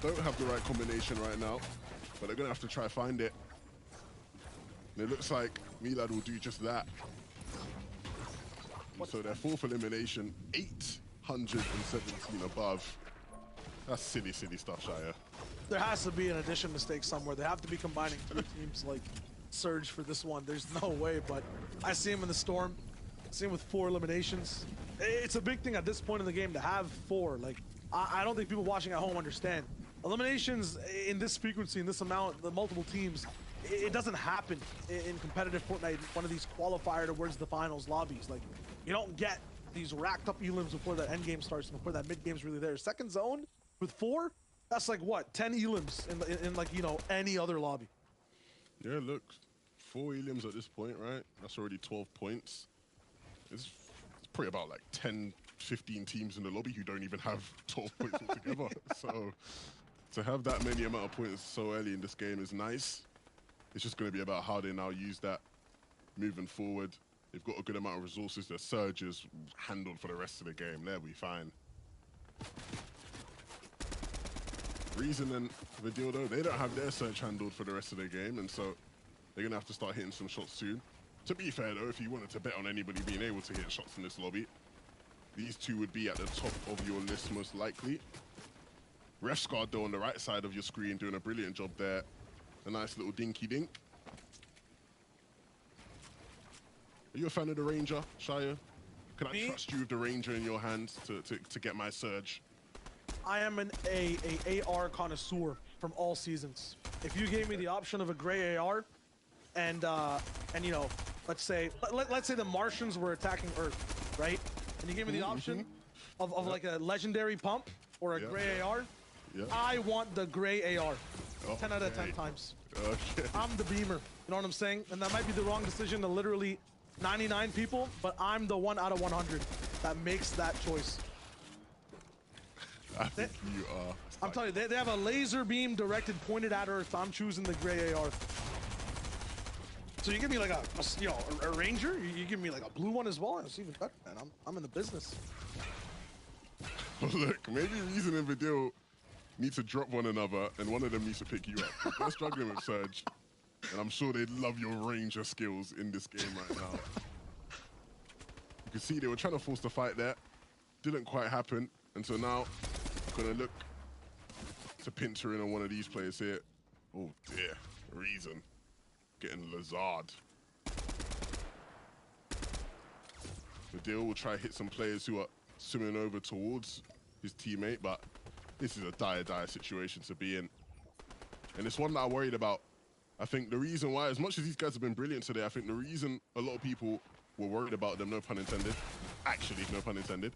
don't have the right combination right now, but they're going to have to try find it. And it looks like Milad will do just that. And so their fourth elimination, 817 above. That's silly, silly stuff, Shire. There has to be an addition mistake somewhere. They have to be combining two teams like Surge for this one. There's no way, but I see him in the Storm. See him with 4 eliminations. It's a big thing at this point in the game to have 4. Like, I don't think people watching at home understand. Eliminations in this frequency, in this amount, the multiple teams, it doesn't happen in competitive Fortnite, one of these qualifier towards the finals lobbies. Like, you don't get these racked up elims before that end game starts, before that mid game's really there. Second zone with 4, that's like what, 10 elims in like, you know, any other lobby. Yeah, look, 4 elims at this point, right? That's already 12 points. It's probably about like 10, 15 teams in the lobby who don't even have 12 points altogether. So to have that many amount of points so early in this game is nice. It's just going to be about how they now use that moving forward. They've got a good amount of resources. Their Surge is handled for the rest of the game. They'll be fine. Reason and Vidil, though, they don't have their Surge handled for the rest of the game, and so they're going to have to start hitting some shots soon. To be fair, though, if you wanted to bet on anybody being able to hit shots in this lobby, these two would be at the top of your list most likely. Refsguard, though, on the right side of your screen, doing a brilliant job there. A nice little dinky dink. Are you a fan of the Ranger, Shire? Can I trust you with the Ranger in your hands to get my Surge? I am an AR connoisseur from all seasons. If you gave me the option of a gray AR, and you know, let's say the Martians were attacking Earth, right? And you gave me the option of like a legendary pump or a gray AR, I want the gray AR. 10 out of 10 times. Okay. I'm the beamer. You know what I'm saying? And that might be the wrong decision to literally 99 people, but I'm the 1 out of 100 that makes that choice. I think you are. I'm telling you, they have a laser beam directed, pointed at Earth. I'm choosing the gray AR. So you give me like a Ranger? You give me like a blue one as well? It's even better, man. I'm in the business. Look, maybe Reason and Vidil need to drop one another, and one of them needs to pick you up. They're struggling with Surge, and I'm sure they'd love your Ranger skills in this game right now. You can see they were trying to force the fight there. Didn't quite happen, and so now gonna look to pincer in on one of these players here. Oh dear, Reason getting Lazard. Vidil will try hit some players who are swimming over towards his teammate, but this is a dire situation to be in. And it's one that I'm worried about. I think the reason why, as much as these guys have been brilliant today, I think the reason a lot of people were worried about them, no pun intended, actually, no pun intended,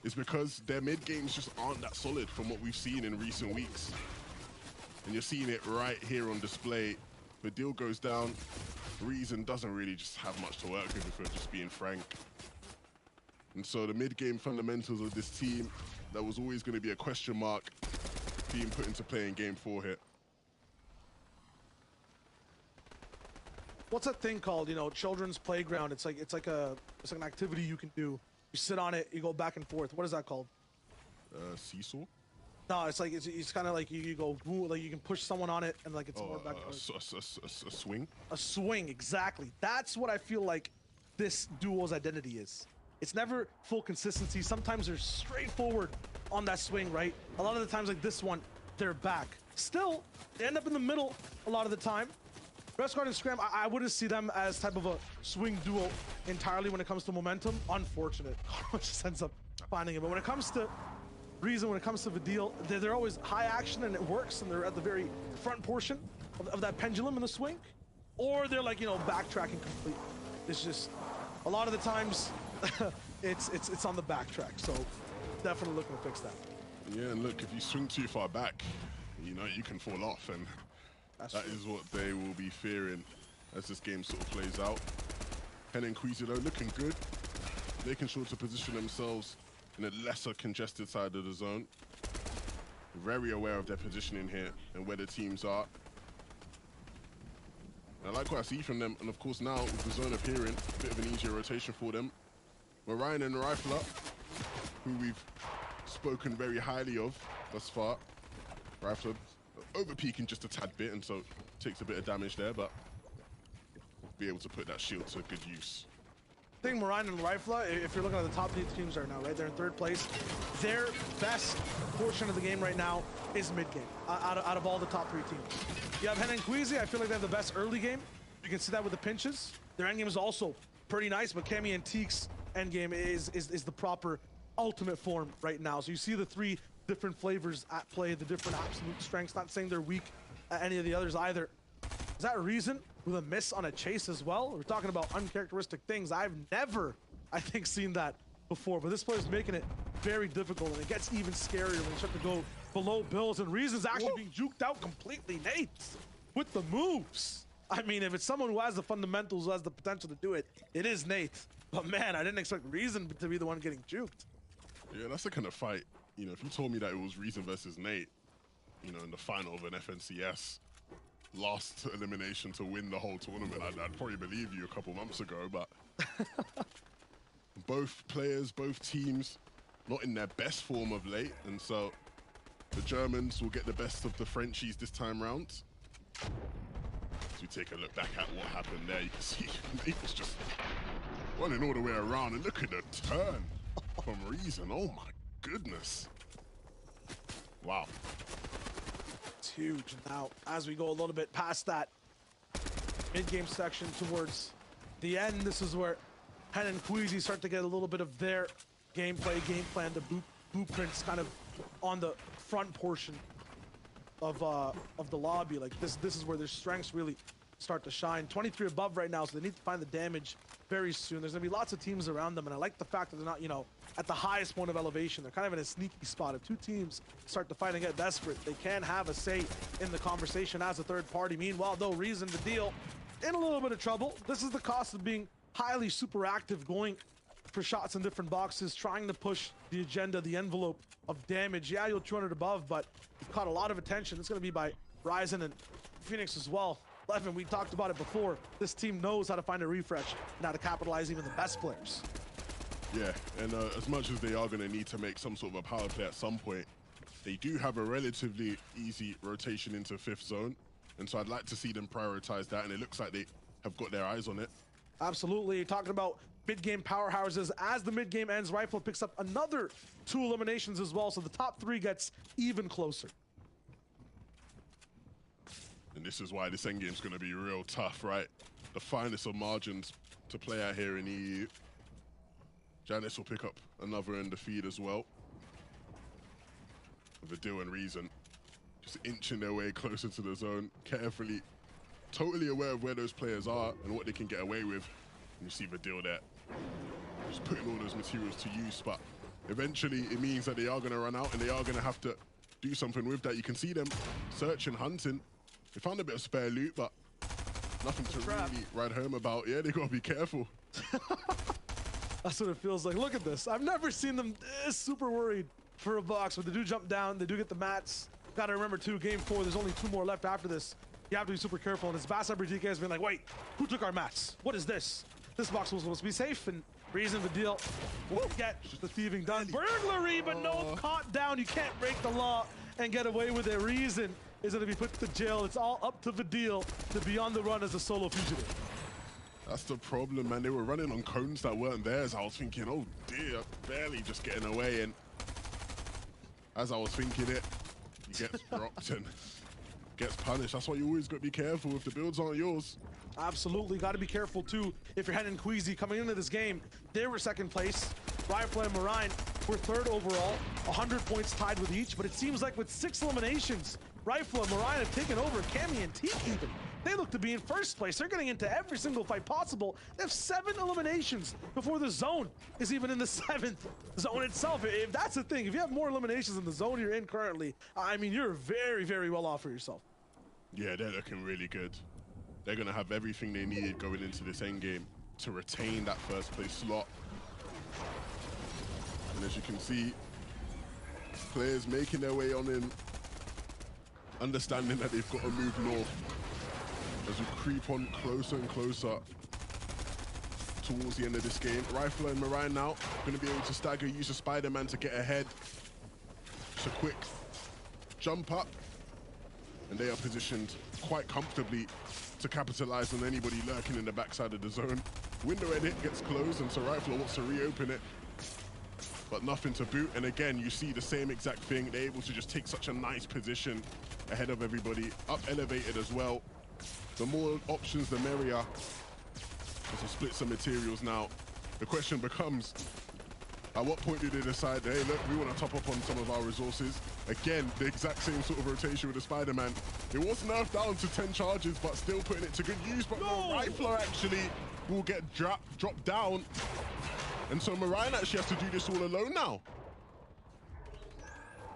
is because their mid games just aren't that solid from what we've seen in recent weeks. And you're seeing it right here on display. The deal goes down. Reason doesn't really just have much to work with, if we're just being frank. And so the mid-game fundamentals of this team, that was always going to be a question mark, being put into play in Game 4 here. What's that thing called? You know, children's playground. It's like an activity you can do. You sit on it, you go back and forth. What is that called? Seesaw? No, it's like it's kind of like you go like you can push someone on it and like it's more back and forth. A swing? A swing, exactly. That's what I feel like this duo's identity is. It's never full consistency. Sometimes they're straightforward on that swing, right? A lot of the times, like this one, they're back. Still, they end up in the middle a lot of the time. Refsguard and Scram, I wouldn't see them as type of a swing duo entirely when it comes to momentum. Unfortunate. Just ends up finding it. But when it comes to Reason, when it comes to Vidil, they're always high action and it works, and they're at the very front portion of that pendulum in the swing. Or they're like, you know, backtracking completely. It's just, a lot of the times, it's on the backtrack, so definitely looking to fix that. Yeah, and look, if you swing too far back, you know, you can fall off, and that is what they will be fearing as this game sort of plays out. Hen and Queasy though looking good, making sure to position themselves in a lesser congested side of the zone. Very aware of their positioning here and where the teams are. And I like what I see from them, and of course now with the zone appearing, a bit of an easier rotation for them. Ryan and Rifler, who we've spoken very highly of thus far. Rifler over-peaking just a tad bit, and so takes a bit of damage there, but be able to put that shield to good use. I think Moran and Rifla, if you're looking at the top three teams right now, right? They're in third place. Their best portion of the game right now is mid-game, out of all the top three teams. You have Hen and Queasy, I feel like they have the best early game. You can see that with the pinches. Their end game is also pretty nice, but Cammy and Teek's end game is the proper ultimate form right now. So you see the three different flavors at play, the different absolute strengths, not saying they're weak at any of the others either. Is that a reason with a miss on a chase as well? We're talking about uncharacteristic things. I've never, I think, seen that before, but this player's making it very difficult, and it gets even scarier when you start to go below Bills, and Reason's actually being juked out completely. Nate with the moves. I mean, if it's someone who has the fundamentals, who has the potential to do it, it is Nate. But man, I didn't expect Reason to be the one getting juked. Yeah, that's the kind of fight, you know, if you told me that it was Reason versus Nate, you know, in the final of an FNCS, last elimination to win the whole tournament, I'd probably believe you a couple months ago, but both players, both teams, not in their best form of late, and so the Germans will get the best of the Frenchies this time round. As we take a look back at what happened there, you can see Nate was just running all the way around, and look at the turn from Reason. Oh my goodness. Wow. It's huge. Now, as we go a little bit past that mid-game section towards the end, this is where Hen and Queasy start to get a little bit of their gameplay, game plan, the blueprints kind of on the front portion of the lobby. Like this is where their strengths really start to shine. 23 above right now, so they need to find the damage very soon. There's gonna be lots of teams around them, and I like the fact that they're not, you know, at the highest point of elevation. They're kind of in a sneaky spot. If two teams start to fight and get desperate, they can have a say in the conversation as a third party. Meanwhile, though, Reason the deal in a little bit of trouble. This is the cost of being highly super active, going for shots in different boxes, trying to push the agenda, the envelope of damage. Yeah, you're 200 above, but you've caught a lot of attention. It's going to be by Ryzen and Phoenix as well. Levin, we talked about it before. This team knows how to find a refresh and how to capitalize even the best players. Yeah, and as much as they are going to need to make some sort of a power play at some point, they do have a relatively easy rotation into fifth zone, and so I'd like to see them prioritize that, and it looks like they have got their eyes on it. Absolutely. Talking about mid-game powerhouses, as the mid-game ends, Rifle picks up another 2 eliminations as well, so the top 3 gets even closer. And this is why this endgame is going to be real tough, right? The finest of margins to play out here in EU. Janice will pick up another in the feed as well. Vidil and Reason just inching their way closer to the zone, carefully, totally aware of where those players are and what they can get away with. And you see Vidil there, just putting all those materials to use, but eventually it means that they are going to run out and they are going to have to do something with that. You can see them searching, hunting. They found a bit of spare loot, but nothing to really write home about. Yeah, they got to be careful. That's what it feels like. Look at this. I've never seen them this super worried for a box, but they do jump down. They do get the mats. Got to remember, too, game 4, there's only 2 more left after this. You have to be super careful. And his Bassabri TK has been like, wait, who took our mats? What is this? This box was supposed to be safe, and Reason the deal. We'll get the thieving done. Burglary, but no, caught down. You can't break the law and get away with it. Reason is going to be put to jail. It's all up to Vidil to be on the run as a solo fugitive. That's the problem, man. They were running on cones that weren't theirs. I was thinking, oh dear, barely just getting away. And as I was thinking it, he gets dropped and gets punished. That's why you always got to be careful if the builds aren't yours. Absolutely. Got to be careful, too, if you're heading Queasy. Coming into this game, they were second place. Rifle and Marine were third overall. 100 points tied with each, but it seems like with 6 eliminations, Rifle and Marine have taken over. Cammy and Teak even. They look to be in first place. They're getting into every single fight possible. They have 7 eliminations before the zone is even in the 7th zone itself. If that's the thing, if you have more eliminations in the zone you're in currently, I mean, you're very, very well off for yourself. Yeah, they're looking really good. They're going to have everything they need going into this endgame. to retain that first place slot. And as you can see, players making their way on in, understanding that they've got to move north as we creep on closer and closer towards the end of this game. Rifler and Marine now going to be able to stagger, use a Spider-Man to get ahead. Just a quick jump up, and they are positioned quite comfortably to capitalize on anybody lurking in the backside of the zone. Window edit gets closed, and so Rifler wants to reopen it, but nothing to boot. And again, you see the same exact thing. They're able to just take such a nice position ahead of everybody, up elevated as well. The more options, the merrier. To split some materials now. The question becomes, at what point do they decide, hey, look, we want to top up on some of our resources? Again, the exact same sort of rotation with the Spider-Man. It was nerfed down to 10 charges, but still putting it to good use. But no, Rifler actually will get dropped down. And so Marine actually has to do this all alone now.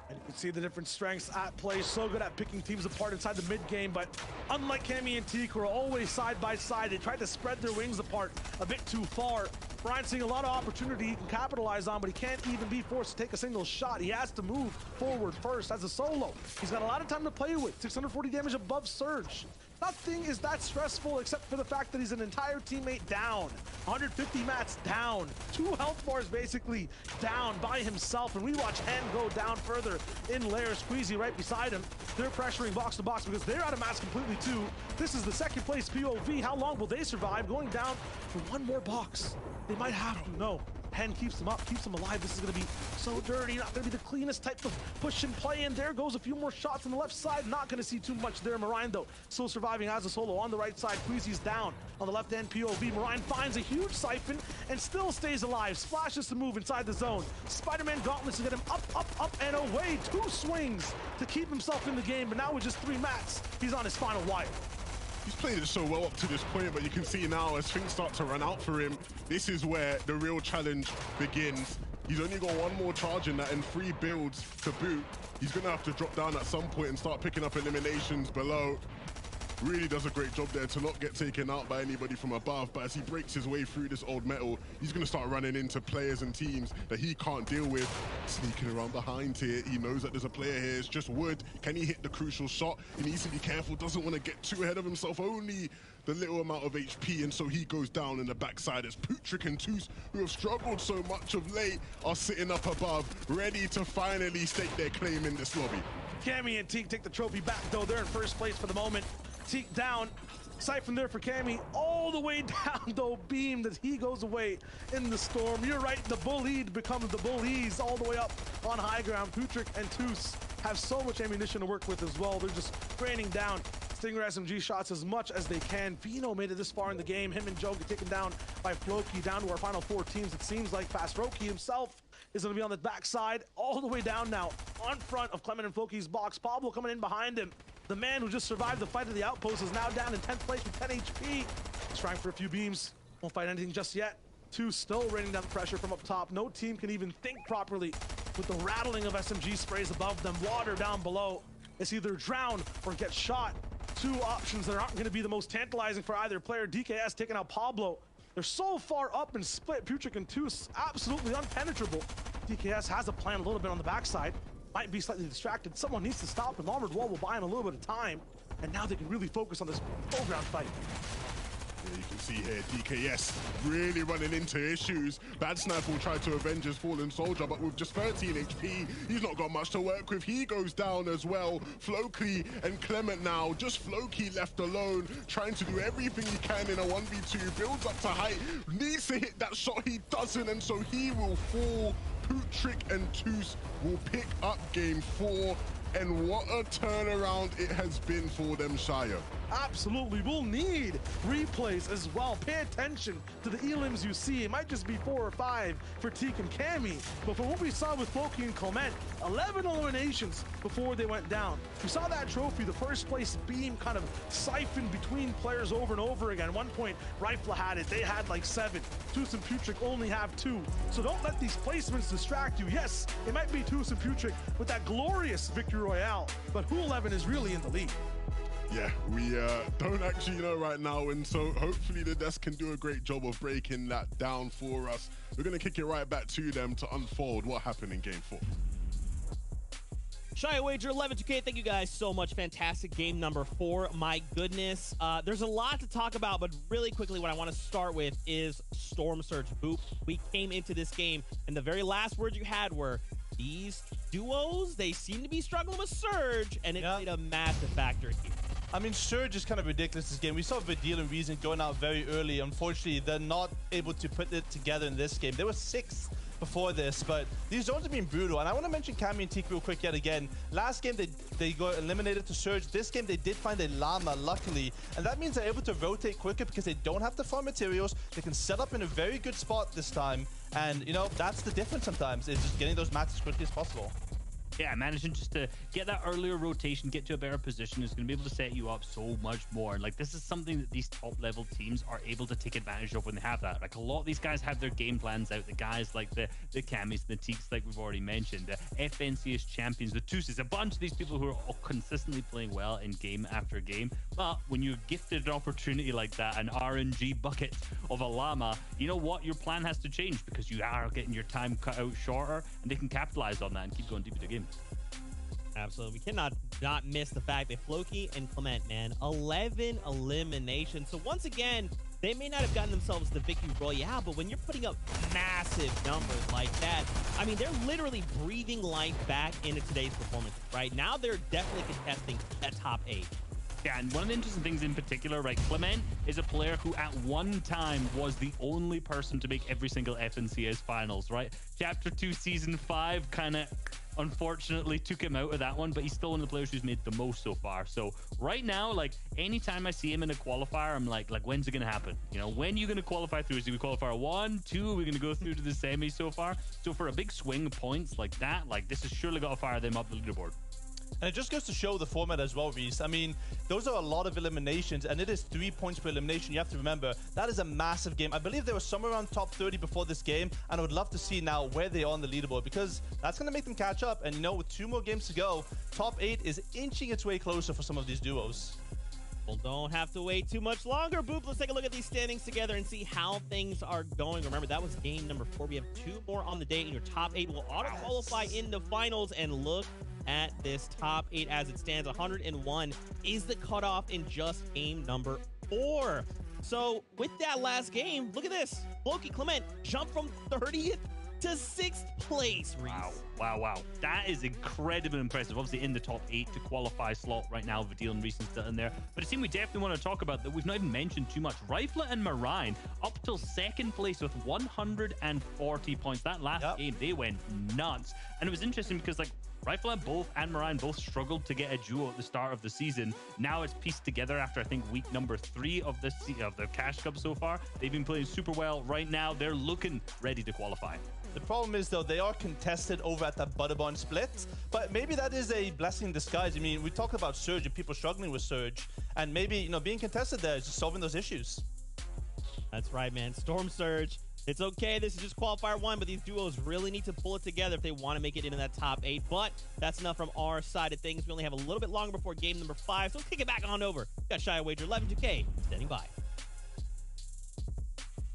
And you can see the different strengths at play. So good at picking teams apart inside the mid game, but unlike Cammy and Teak, who are always side by side, they tried to spread their wings apart a bit too far. Brian seeing a lot of opportunity he can capitalize on, but he can't even be forced to take a single shot. He has to move forward first as a solo. He's got a lot of time to play with. 640 damage above Surge. Nothing is that stressful except for the fact that he's an entire teammate down. 150 mats down. 2 health bars basically down by himself. And we watch Hen go down further in layer. Squeezy right beside him. They're pressuring box to box because they're out of mats completely too. This is the second place POV. How long will they survive? Going down for one more box. They might have to. No. Hen keeps him up, keeps him alive. This is going to be so dirty. Not going to be the cleanest type of push and play. And there goes a few more shots on the left side. Not going to see too much there. Marine, though, still surviving as a solo on the right side. Queasy's down on the left-hand POV. Marine finds a huge siphon and still stays alive. Splashes to move inside the zone. Spider-Man gauntlets to get him up, and away. 2 swings to keep himself in the game. But now with just 3 mats, he's on his final wire. He's played it so well up to this point, but you can see now as things start to run out for him, this is where the real challenge begins. He's only got 1 more charge in that and 3 builds to boot. He's going to have to drop down at some point and start picking up eliminations below. Really does a great job there to not get taken out by anybody from above, but as he breaks his way through this old metal, he's going to start running into players and teams that he can't deal with. Sneaking around behind here, he knows that there's a player here. It's just Wood. Can he hit the crucial shot? He needs to be careful, doesn't want to get too ahead of himself, only the little amount of HP, and so he goes down in the backside as Putrick and Toos, who have struggled so much of late, are sitting up above, ready to finally stake their claim in this lobby. Cammy and Teak take the trophy back, though. They're in first place for the moment. Teak down. Siphon there for Cammy. All the way down, though. Beam that he goes away in the storm. You're right. The bullied becomes the bullies all the way up on high ground. Putrick and Toos have so much ammunition to work with as well. They're just raining down Stinger SMG shots as much as they can. Vino made it this far in the game. Him and Joe get taken down by Floki. Down to our final 4 teams. It seems like Fast Roki himself is going to be on the backside, all the way down now, on front of Clement and Floki's box. Pablo coming in behind him. The man who just survived the fight of the outpost is now down in 10th place with 10 HP. He's trying for a few beams. Won't fight anything just yet. 2 still raining down the pressure from up top. No team can even think properly with the rattling of SMG sprays above them. Water down below. It's either drown or get shot. 2 options that aren't going to be the most tantalizing for either player. DKS taking out Pablo. They're so far up and split. Putrick and Toos absolutely unpenetrable. DKS has a plan a little bit on the backside. Might be slightly distracted. Someone needs to stop him. Armored Wall will buy him a little bit of time. And now they can really focus on this full ground fight. Yeah, you can see here, DKS really running into issues. Bad Sniper will try to avenge his fallen soldier, but with just 13 HP, he's not got much to work with. He goes down as well. Floki and Clement now, just Floki left alone, trying to do everything he can in a 1v2. Builds up to height, needs to hit that shot, he doesn't, and so he will fall. Putrick and Toos will pick up game 4. And what a turnaround it has been for them, Shire. Absolutely. We'll need replays as well. Pay attention to the elims you see. It might just be 4 or 5 for Teak and Cammy. But from what we saw with Floki and Clement, 11 eliminations before they went down. We saw that trophy, the first place beam kind of siphoned between players over and over again. At one point, Rifle had it. They had like 7. Toos and Putrick only have 2. So don't let these placements distract you. Yes, it might be Toos and Putrick with that glorious victory royale, but who 11 is really in the lead? Yeah, we don't actually know right now, and so hopefully the desk can do a great job of breaking that down for us. We're going to kick it right back to them to unfold what happened in Game 4. Shy Wager 11-2K, thank you guys so much. Fantastic game number 4. My goodness. There's a lot to talk about, but really quickly, what I want to start with is Storm Surge. Boop. We came into this game, and the very last words you had were, these duos, they seem to be struggling with Surge, and it played a massive factor here. I mean, Surge is kind of ridiculous this game. We saw Vidil and Reason going out very early. Unfortunately, they're not able to put it together in this game. There were 6 before this, but these zones have been brutal. And I want to mention Cammy and Teak real quick yet again. Last game, they got eliminated to Surge. This game, they did find a Llama, luckily. And that means they're able to rotate quicker because they don't have to farm materials. They can set up in a very good spot this time. And, you know, that's the difference sometimes, is just getting those mats as quickly as possible. Yeah, managing just to get that earlier rotation, get to a better position is going to be able to set you up so much more. And like, this is something that these top level teams are able to take advantage of when they have that. Like, a lot of these guys have their game plans out. The guys like the Cammies, the Teaks, like we've already mentioned, the FNCS champions, the Tusis, a bunch of these people who are all consistently playing well in game after game. But when you're gifted an opportunity like that, an RNG bucket of a Llama, you know what? Your plan has to change because you are getting your time cut out shorter, and they can capitalize on that and keep going deep into the game. Absolutely. We cannot not miss the fact that Floki and Clement, man, 11 eliminations. So once again, they may not have gotten themselves the victory royale, but when you're putting up massive numbers like that, I mean, they're literally breathing life back into today's performance. Right now, they're definitely contesting that top 8. Yeah, and one of the interesting things in particular, right, Clement is a player who at one time was the only person to make every single FNCS finals, right? Chapter 2, Season 5 kind of unfortunately took him out of that one, but he's still one of the players who's made the most so far. So right now, like, anytime I see him in a qualifier, I'm like when's it gonna happen? You know, when are you gonna qualify through? Is he qualifier 1, 2? Are we gonna go through to the semi so far? So for a big swing of points like that, like, this has surely got to fire them up the leaderboard. And it just goes to show the format as well, Reese. I mean, those are a lot of eliminations, and it is 3 points per elimination. You have to remember, that is a massive game. I believe they were somewhere around top 30 before this game, and I would love to see now where they are on the leaderboard, because that's going to make them catch up. And, you know, with 2 more games to go, top 8 is inching its way closer for some of these duos. Well, don't have to wait too much longer, Boop. Let's take a look at these standings together and see how things are going. Remember, that was game number 4. We have 2 more on the day, and your top 8 will auto-qualify in the finals. And look at this top 8 as it stands. 101 is the cutoff in just game number 4. So with that last game, look at this. Floki Clement jumped from 30th to 6th place, Reese. Wow. That is incredibly impressive. Obviously in the top 8 to qualify slot right now. Vidil and Reason's still in there. But a team we definitely want to talk about that we've not even mentioned too much. Rifla and Marine up till 2nd place with 140 points. That last game, they went nuts. And it was interesting because, like, Rifla and Marine both struggled to get a duo at the start of the season. Now it's pieced together after, I think, week number 3 of the Cash Cup so far. They've been playing super well. Right now, they're looking ready to qualify. The problem is, though, they are contested over at that Butterbond split, but maybe that is a blessing in disguise. I mean, we talk about Surge and people struggling with Surge, and maybe, you know, being contested there is just solving those issues. That's right, man. Storm Surge. It's okay. This is just qualifier 1, but these duos really need to pull it together if they want to make it into that top 8. But that's enough from our side of things. We only have a little bit longer before game number 5, so let's kick it back on over. We got Shy Wager 11-2K standing by.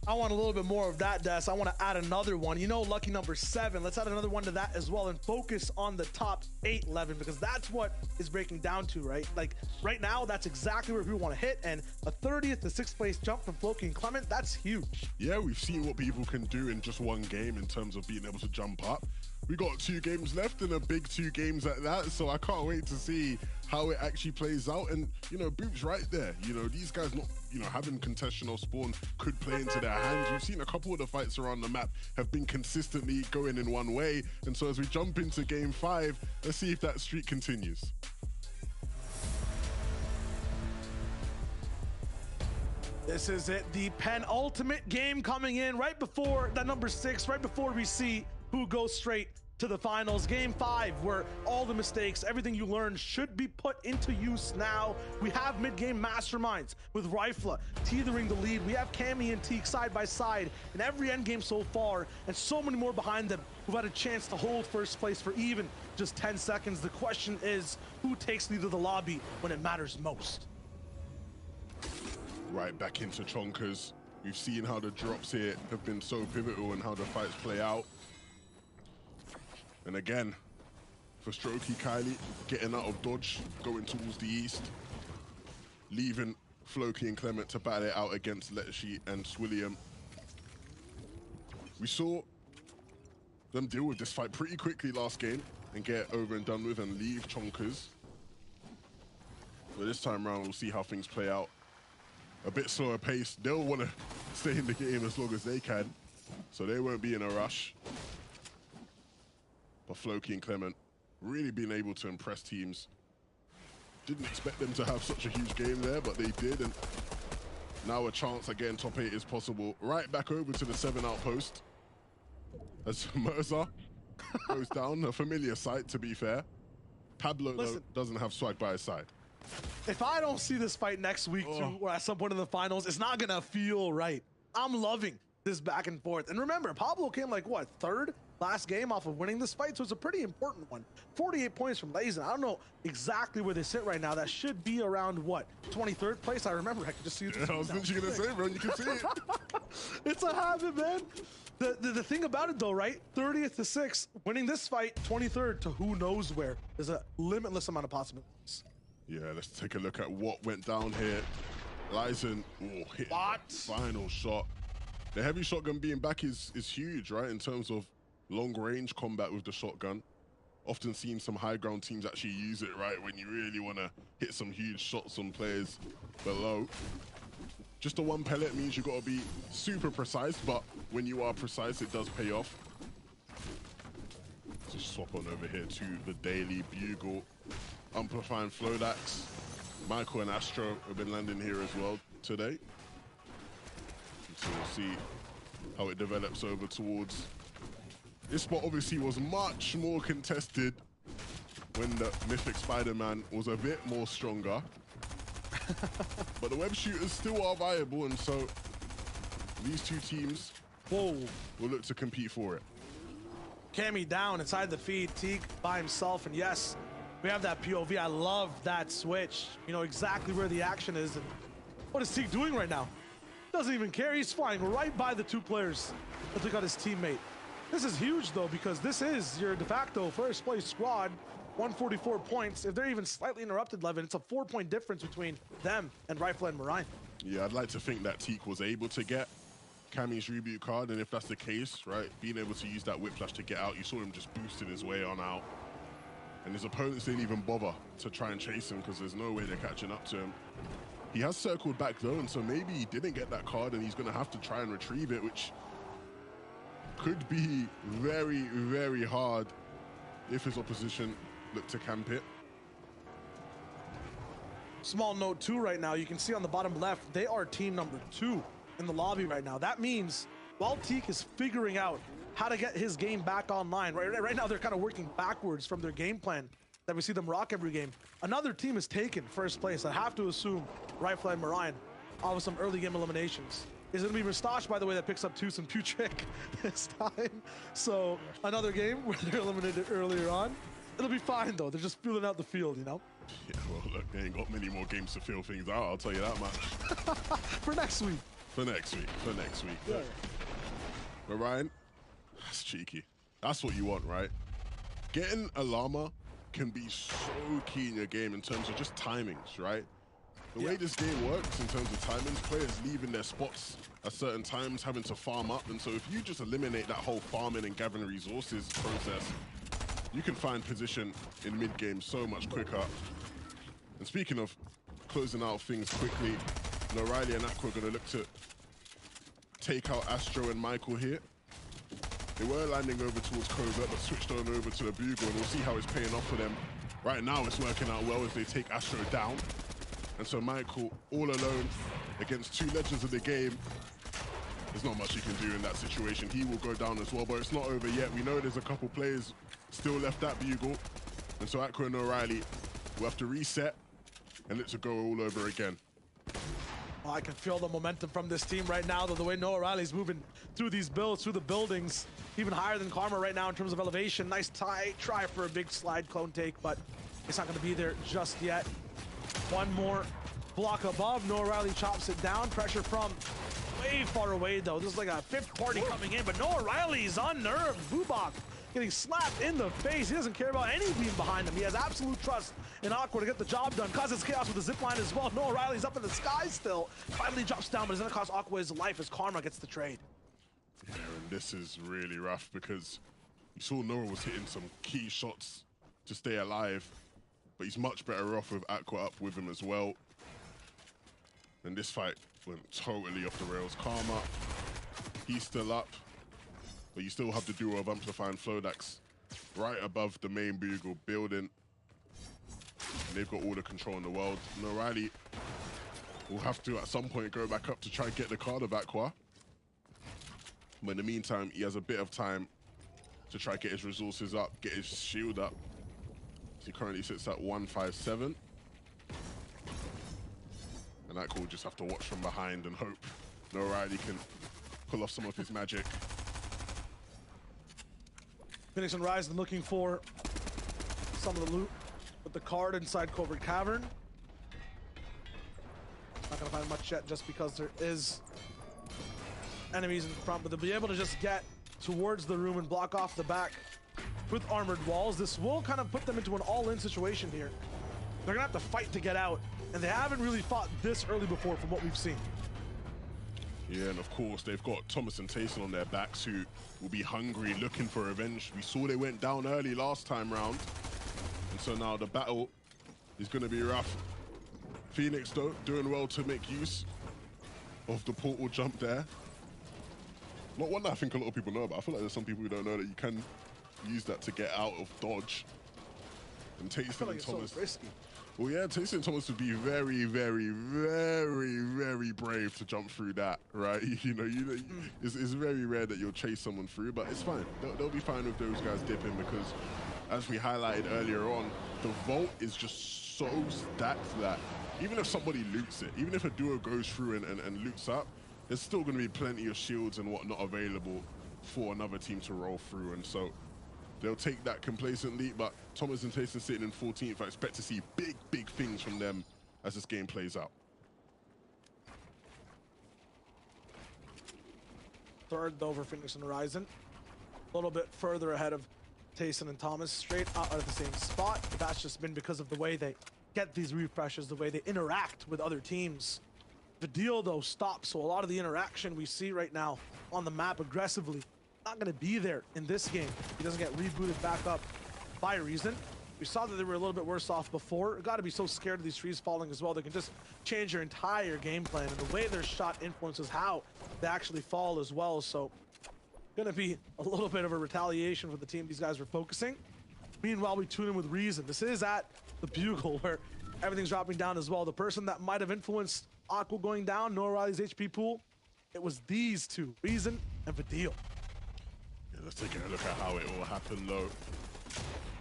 I want a little bit more of that, Des. I want to add another one. You know, lucky number 7. Let's add another one to that as well and focus on the top 8, Levin, because that's what is breaking down to, right? Like, right now, that's exactly where people want to hit, and a 30th to 6th place jump from Floki and Clement, that's huge. Yeah, we've seen what people can do in just one game in terms of being able to jump up. We got 2 games left and a big 2 games at that, so I can't wait to see how it actually plays out. And, you know, Boop's right there. You know, these guys not, you know, having contention or spawn could play into their hands. We've seen a couple of the fights around the map have been consistently going in one way. And so as we jump into game 5, let's see if that streak continues. This is it, the penultimate game coming in right before that number 6, right before we see who goes straight to the finals. Game 5, where all the mistakes, everything you learned should be put into use now. We have mid-game masterminds with Rifla teetering the lead. We have Cammy and Teak side by side in every endgame so far, and so many more behind them who've had a chance to hold first place for even just 10 seconds. The question is, who takes lead of the lobby when it matters most? Right back into Chonkers. We've seen how the drops here have been so pivotal and how the fights play out. And again, for Strokey Kylie, getting out of dodge, going towards the east, leaving Floki and Clement to battle it out against Letshi and Swilliam. We saw them deal with this fight pretty quickly last game and get it over and done with and leave Chonkers. But this time around, we'll see how things play out. A bit slower pace. They'll want to stay in the game as long as they can, so they won't be in a rush. But Floki and Clement really being able to impress teams. Didn't expect them to have such a huge game there, but they did, and now a chance at getting top 8 is possible. Right back over to the 7 outpost as Mirza goes down. A familiar sight, to be fair. Pablo, though, doesn't have swag by his side. If I don't see this fight next week too, or at some point in the finals, it's not gonna feel right. I'm loving this back and forth. And remember, Pablo came like, what, 3rd last game off of winning this fight, so it's a pretty important one. 48 points from Lazen. I don't know exactly where they sit right now. That should be around, what, 23rd place? I remember, I could just see it. I was literally gonna say, bro, you can see it. It's a habit, man. The thing about it, though, right? 30th to 6th, winning this fight, 23rd to who knows where. There's a limitless amount of possibilities. Yeah, let's take a look at what went down here. Lysen, hit final shot. The heavy shotgun being back is huge, right? In terms of long-range combat with the shotgun. Often seen some high ground teams actually use it, right? When you really want to hit some huge shots on players below. Just the 1 pellet means you got to be super precise, but when you are precise, it does pay off. Just swap on over here to the Daily Bugle. Amplifying Flodax. Michael and Astro have been landing here as well today. So we'll see how it develops over towards. This spot obviously was much more contested when the Mythic Spider-Man was a bit more stronger. But the web shooters still are viable, and so these two teams will look to compete for it. Cammy down inside the feed, Teak by himself, and yes, we have that POV. I love that switch. You know exactly where the action is. And what is Teak doing right now? Doesn't even care. He's flying right by the 2 players that took out his teammate. This is huge, though, because this is your de facto first place squad. 144 points. If they're even slightly interrupted, Levin, it's a 4-point difference between them and Rifle and Marine. Yeah, I'd like to think that Teak was able to get Cammy's reboot card, and if that's the case, right, being able to use that whiplash to get out, you saw him just boosting his way on out. And his opponents didn't even bother to try and chase him because there's no way they're catching up to him. He has circled back though, and so maybe he didn't get that card and he's going to have to try and retrieve it, which could be very, very hard if his opposition look to camp it. Small note too right now, you can see on the bottom left, they are team number 2 in the lobby right now. That means while Teak is figuring out how to get his game back online, right now they're kind of working backwards from their game plan that we see them rock every game. Another team has taken first place. I have to assume Rifle and Marine off of some early game eliminations. Is it going to be Mustache, by the way, that picks up Tooth and Putrick this time? So another game where they're eliminated earlier on. It'll be fine, though. They're just feeling out the field, you know? Yeah, well, look, they ain't got many more games to fill things out, I'll tell you that much. For next week. For next week. Yeah. But Ryan, that's cheeky. That's what you want, right? Getting a llama can be so key in your game in terms of just timings, right? The way this game works in terms of timings, players leaving their spots at certain times, having to farm up. And so if you just eliminate that whole farming and gathering resources process, you can find position in mid-game so much quicker. And speaking of closing out things quickly, Riley and Aqua are going to look to take out Astro and Michael here. They were landing over towards Covert, but switched on over to the Bugle, and we'll see how it's paying off for them. Right now, it's working out well as they take Astro down. And so Michael, all alone against 2 legends of the game, there's not much he can do in that situation. He will go down as well, but it's not over yet. We know there's a couple players still left that bugle. And so Aqua and O'Reilly will have to reset and it's a go all over again. Oh, I can feel the momentum from this team right now, though, the way Noah Riley's moving through these builds, through the buildings, even higher than Karma right now in terms of elevation. Nice try for a big slide clone take, but it's not going to be there just yet. One more block above. Noah Riley chops it down. Pressure from way far away, though. This is like a fifth party coming in, but Noah Riley's unnerved. Bubak getting slapped in the face. He doesn't care about any beam behind him. He has absolute trust in Aqua to get the job done. Causes chaos with the zipline as well. Noah Riley's up in the sky still. Finally drops down, but it's going to cost Aqua his life as Karma gets the trade. Yeah, and this is really rough because you saw Noah was hitting some key shots to stay alive, but he's much better off with Aqua up with him as well. And this fight went totally off the rails. Karma, he's still up, but you still have the duo of Amplify and Flodax right above the main bugle building. And they've got all the control in the world. And O'Reilly will have to at some point go back up to try and get the card of Aqua. But in the meantime, he has a bit of time to try and get his resources up, get his shield up. So he currently sits at 157. And Aqua will just have to watch from behind and hope O'Reilly can pull off some of his magic. Phoenix and Ryzen looking for some of the loot with the card inside Covert Cavern. Not gonna find much yet just because there is enemies in front, but they'll be able to just get towards the room and block off the back with armored walls. This will kind of put them into an all-in situation here. They're gonna have to fight to get out, and they haven't really fought this early before from what we've seen. Yeah, and of course, they've got Thomas and Tayson on their backs who will be hungry, looking for revenge. We saw they went down early last time round. And so now the battle is going to be rough. Phoenix, though, doing well to make use of the portal jump there. Not one that I think a lot of people know about. I feel like there's some people who don't know that you can use that to get out of dodge. And Tayson and Thomas... So risky. Well, yeah, Tayson and Thomas would be very, very, very, very brave to jump through that, right? It's very rare that you'll chase someone through, but it's fine. They'll be fine with those guys dipping because, as we highlighted earlier on, the vault is just so stacked that even if somebody loots it, even if a duo goes through and loots up, there's still going to be plenty of shields and whatnot available for another team to roll through, and so they'll take that complacently, but Thomas and Tayson sitting in 14th. I expect to see big, big things from them as this game plays out. Third, though, for Phoenix and Horizon. A little bit further ahead of Tayson and Thomas, straight out of the same spot. But that's just been because of the way they get these refreshes, the way they interact with other teams. The deal, though, stops, so a lot of the interaction we see right now on the map aggressively not going to be there in this game. He doesn't get rebooted back up by reason. We saw that they were a little bit worse off before. Got to be so scared of these trees falling as well. They can just change your entire game plan, and the way their shot influences how they actually fall as well. So going to be a little bit of a retaliation for the team these guys were focusing. Meanwhile, we tune in with Reason. This is at the Bugle where everything's dropping down as well. The person that might have influenced Aqua going down, Noah Riley's HP pool, it was these two, Reason and Vidil. Yeah, let's take a look at how it all happened, though.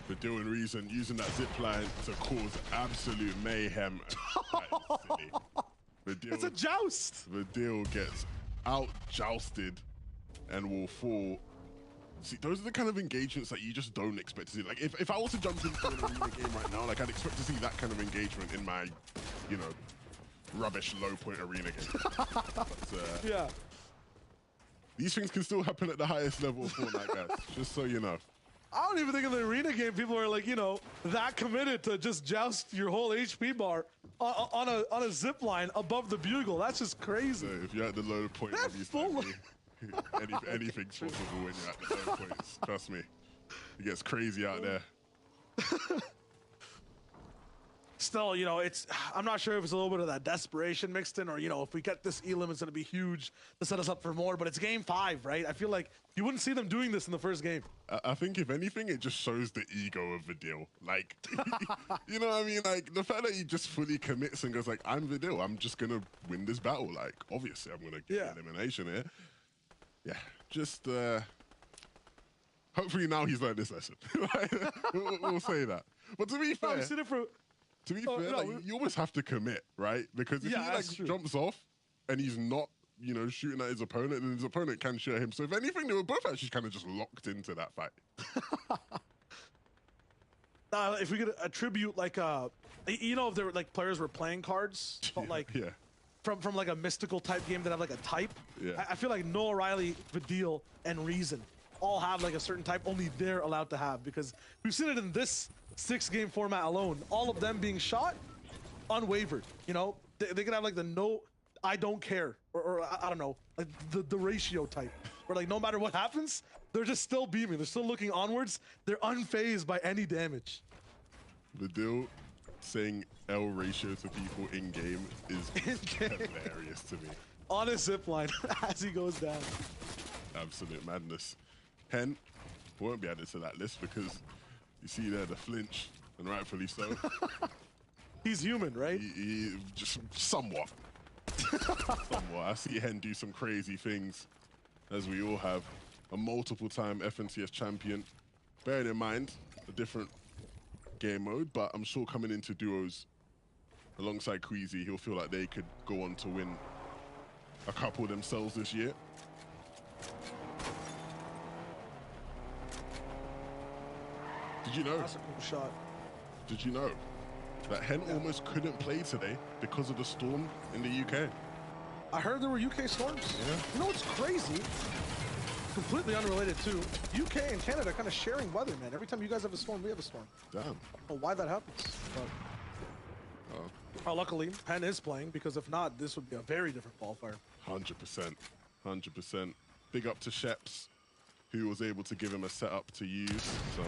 Vidil and Reason using that zip line to cause absolute mayhem. It's a joust! Vidil gets out-jousted and will fall. See, those are the kind of engagements that you just don't expect to see. Like, if I was to jump into an arena game right now, like, I'd expect to see that kind of engagement in my, rubbish low-point arena game. But, yeah. These things can still happen at the highest level of Fortnite, guys, just so you know. I don't even think in the arena game people are like, that committed to just joust your whole HP bar on a zip line above the Bugle. That's just crazy. So if you're at the low point, anything's possible when you're at the low points. Trust me. It gets crazy out there. Still, I'm not sure if it's a little bit of that desperation mixed in or, if we get this elim, it's going to be huge to set us up for more. But it's game 5, right? I feel like you wouldn't see them doing this in the first game. I think, if anything, it just shows the ego of Vidil. Like, you know what I mean? Like, the fact that he just fully commits and goes like, I'm Vidil. I'm just going to win this battle. Like, obviously, I'm going to get elimination here. Yeah, just Hopefully now he's learned this lesson. We'll say that. But to be fair, you almost have to commit, right? Because if he like jumps off and he's not, you know, shooting at his opponent, then his opponent can shoot him. So if anything, they were both actually kind of just locked into that fight. If we could attribute like you know, if there were like players were playing cards, but like from like a mystical type game that have like a type. Yeah. I feel like Noah, Riley, Vidil, and Reason all have like a certain type only they're allowed to have, because we've seen it in this 6-game format alone. All of them being shot, unwavered. You know, they could have like the no, I don't care, or I don't know, like the ratio type, where like no matter what happens, they're just still beaming. They're still looking onwards. They're unfazed by any damage. Vidil saying L ratio to people in game is hilarious to me. On a zipline as he goes down. Absolute madness. Hen won't be added to that list because you see there the flinch, and rightfully so. He's human, right? He just somewhat. Somewhat. I see Hen do some crazy things, as we all have. A multiple-time FNCS champion. Bearing in mind a different game mode, but I'm sure coming into duos alongside Queasy, he'll feel like they could go on to win a couple themselves this year. Did you know? That's a cool shot. Did you know that Hen almost couldn't play today because of the storm in the UK? I heard there were UK storms. Yeah. You know what's crazy? Completely unrelated too. UK and Canada kind of sharing weather, man. Every time you guys have a storm, we have a storm. Damn. I don't know why that happens. But luckily, Hen is playing, because if not, this would be a very different qualifier. 100%. 100%. Big up to Sheps, who was able to give him a setup to use. So,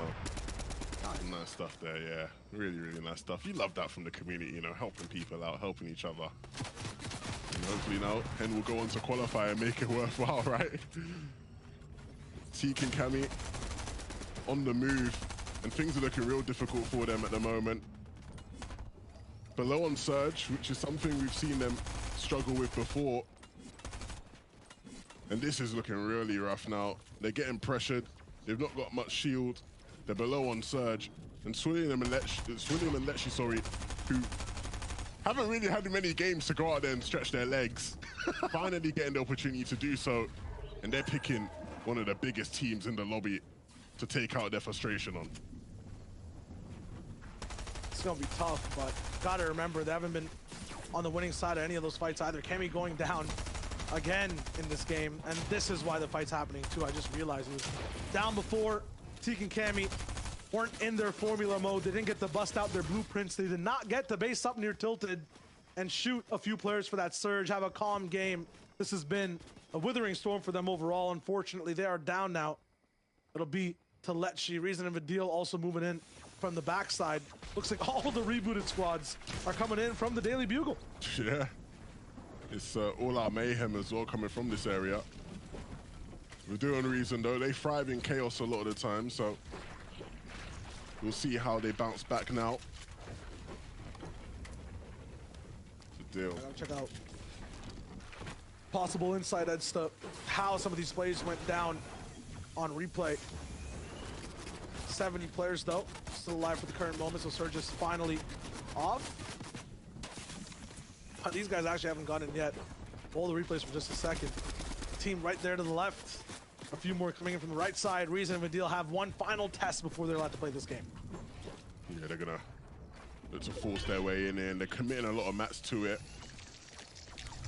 nice stuff there, yeah. Really, really nice stuff. You love that from the community, you know, helping people out, helping each other. And hopefully now, Hen will go on to qualify and make it worthwhile, right? Teak and Cammy on the move, and things are looking real difficult for them at the moment. Below on Surge, which is something we've seen them struggle with before. And this is looking really rough now. They're getting pressured. They've not got much shield. They're below on Surge. And Swilliam and Lecce, sorry, who haven't really had many games to go out there and stretch their legs, finally getting the opportunity to do so. And they're picking one of the biggest teams in the lobby to take out their frustration on. It's going to be tough, but got to remember they haven't been on the winning side of any of those fights either. Cammy going down again in this game, and this is why the fight's happening too. I just realized he was down before. Teak and Cammy weren't in their formula mode. They didn't get to bust out their blueprints. They did not get to base up near tilted and shoot a few players for that surge, have a calm game. This has been a withering storm for them overall. Unfortunately, they are down now. It'll be to Lecce. Reason and Vidil also moving in from the backside. Looks like all the rebooted squads are coming in from the Daily Bugle. Yeah. It's all our mayhem as well coming from this area. We're doing Reason though. They thrive in chaos a lot of the time, so we'll see how they bounce back now. The deal. I gotta check out possible inside edge stuff, how some of these plays went down on replay. 70 players though, still alive for the current moment, so Surge is finally off. These guys actually haven't gone in yet. All the replays for just a second. Team right there to the left. A few more coming in from the right side. Reason and Vidil have one final test before they're allowed to play this game. Yeah, they're gonna look to force their way in there, and they're committing a lot of mats to it.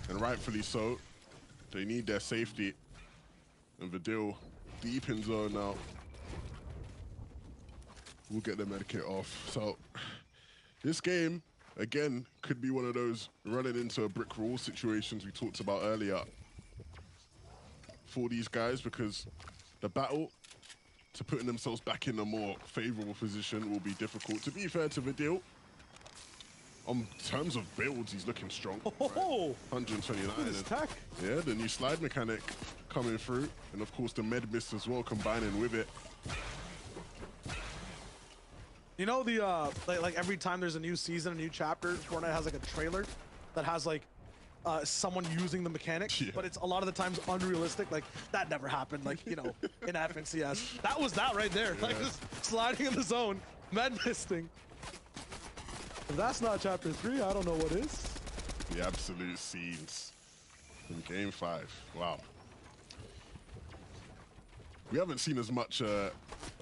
And rightfully so. They need their safety. And Vidil deep in zone now. We'll get the medikit off. So this game, again, could be one of those running into a brick wall situations we talked about earlier for these guys, because the battle to putting themselves back in a more favorable position will be difficult. To be fair to Vidil, on terms of builds, he's looking strong. Oh, right? 129. his tech. Yeah, the new slide mechanic coming through, and of course the med mist as well combining with it. You know the like every time there's a new season, a new chapter, Fortnite has like a trailer that has like someone using the mechanics, Yeah. but it's a lot of the times unrealistic. Like that never happened. Like you know, in FNCS, that was that right there. Like just sliding in the zone, med misting. If that's not chapter 3, I don't know what is. The absolute scenes in game 5. Wow. We haven't seen as much of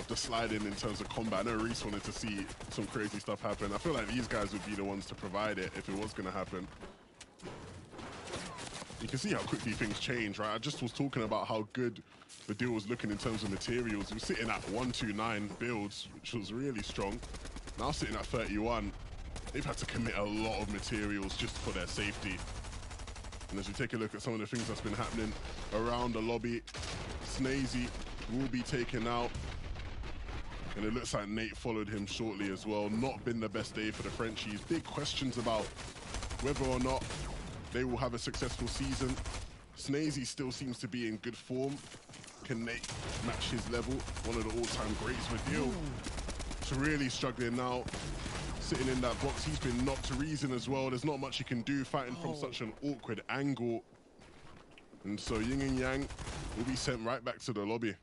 the sliding in terms of combat. I know Reese wanted to see some crazy stuff happen. I feel like these guys would be the ones to provide it if it was going to happen. You can see how quickly things change, right? I just was talking about how good the deal was looking in terms of materials. It was sitting at 129 builds, which was really strong. Now sitting at 31. They've had to commit a lot of materials just for their safety. And as we take a look at some of the things that's been happening around the lobby, Snazy will be taken out. And it looks like Nate followed him shortly as well. Not been the best day for the Frenchies. Big questions about whether or not they will have a successful season. Snazy still seems to be in good form. Can Nate match his level? One of the all-time greats with Deal. It's really struggling now. Sitting in that box, he's been knocked to reason as well. There's not much he can do fighting from such an awkward angle. And so Yin and Yang will be sent right back to the lobby.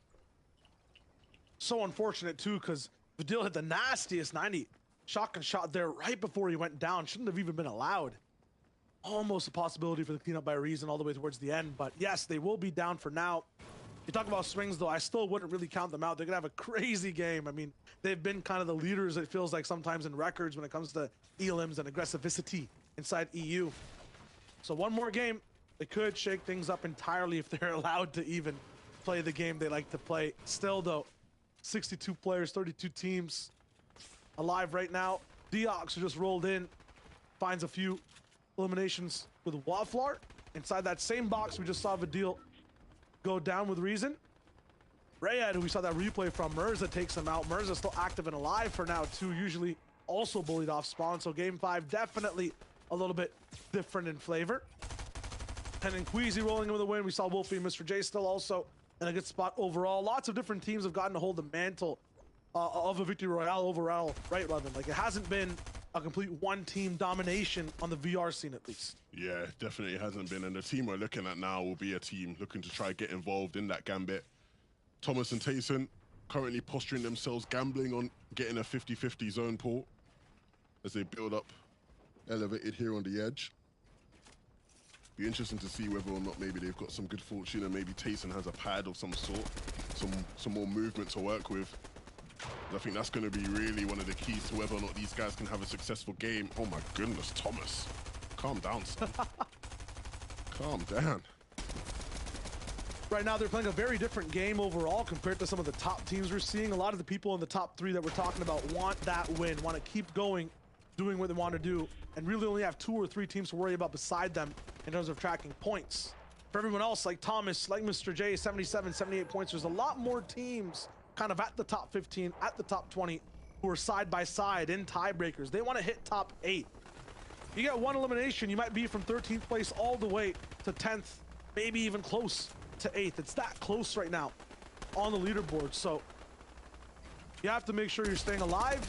So unfortunate too, because Vidil hit the nastiest 90 shotgun shot there right before he went down. Shouldn't have even been allowed. Almost a possibility for the cleanup by reason all the way towards the end. But yes, they will be down for now. You talk about swings, though, I still wouldn't really count them out. They're going to have a crazy game. I mean, they've been kind of the leaders, it feels like, sometimes in records when it comes to elims and aggressivity inside EU. So one more game, they could shake things up entirely if they're allowed to even play the game they like to play. Still, though, 62 players, 32 teams alive right now. Deox, who just rolled in, finds a few eliminations with Wildflower. Inside that same box, we just saw Vidil go down with reason. Rayad, who we saw that replay from, Mirza takes him out. Mirza still active and alive for now, too. Usually also bullied off spawn. So game 5 definitely a little bit different in flavor. And then Queasy rolling in with a win. We saw Wolfie and Mr. J still also in a good spot overall. Lots of different teams have gotten to hold the mantle of a victory royale overall, right, Levin? Like, it hasn't been a complete one-team domination on the VR scene, at least. Yeah, definitely hasn't been. And the team we're looking at now will be a team looking to try get involved in that gambit. Thomas and Tayson currently posturing themselves, gambling on getting a 50-50 zone pull as they build up elevated here on the edge. Be interesting to see whether or not maybe they've got some good fortune and maybe Tayson has a pad of some sort, some more movement to work with. I think that's going to be really one of the keys to whether or not these guys can have a successful game. Oh my goodness, Thomas. Calm down, son. Calm down. Right now, they're playing a very different game overall compared to some of the top teams we're seeing. A lot of the people in the top 3 that we're talking about want that win, want to keep going, doing what they want to do, and really only have 2 or 3 teams to worry about beside them in terms of tracking points. For everyone else, like Thomas, like Mr. J, 77, 78 points, there's a lot more teams kind of at the top 15, at the top 20, who are side by side in tiebreakers. They want to hit top 8. You get one elimination, you might be from 13th place all the way to 10th, maybe even close to 8th. It's that close right now on the leaderboard. So you have to make sure you're staying alive.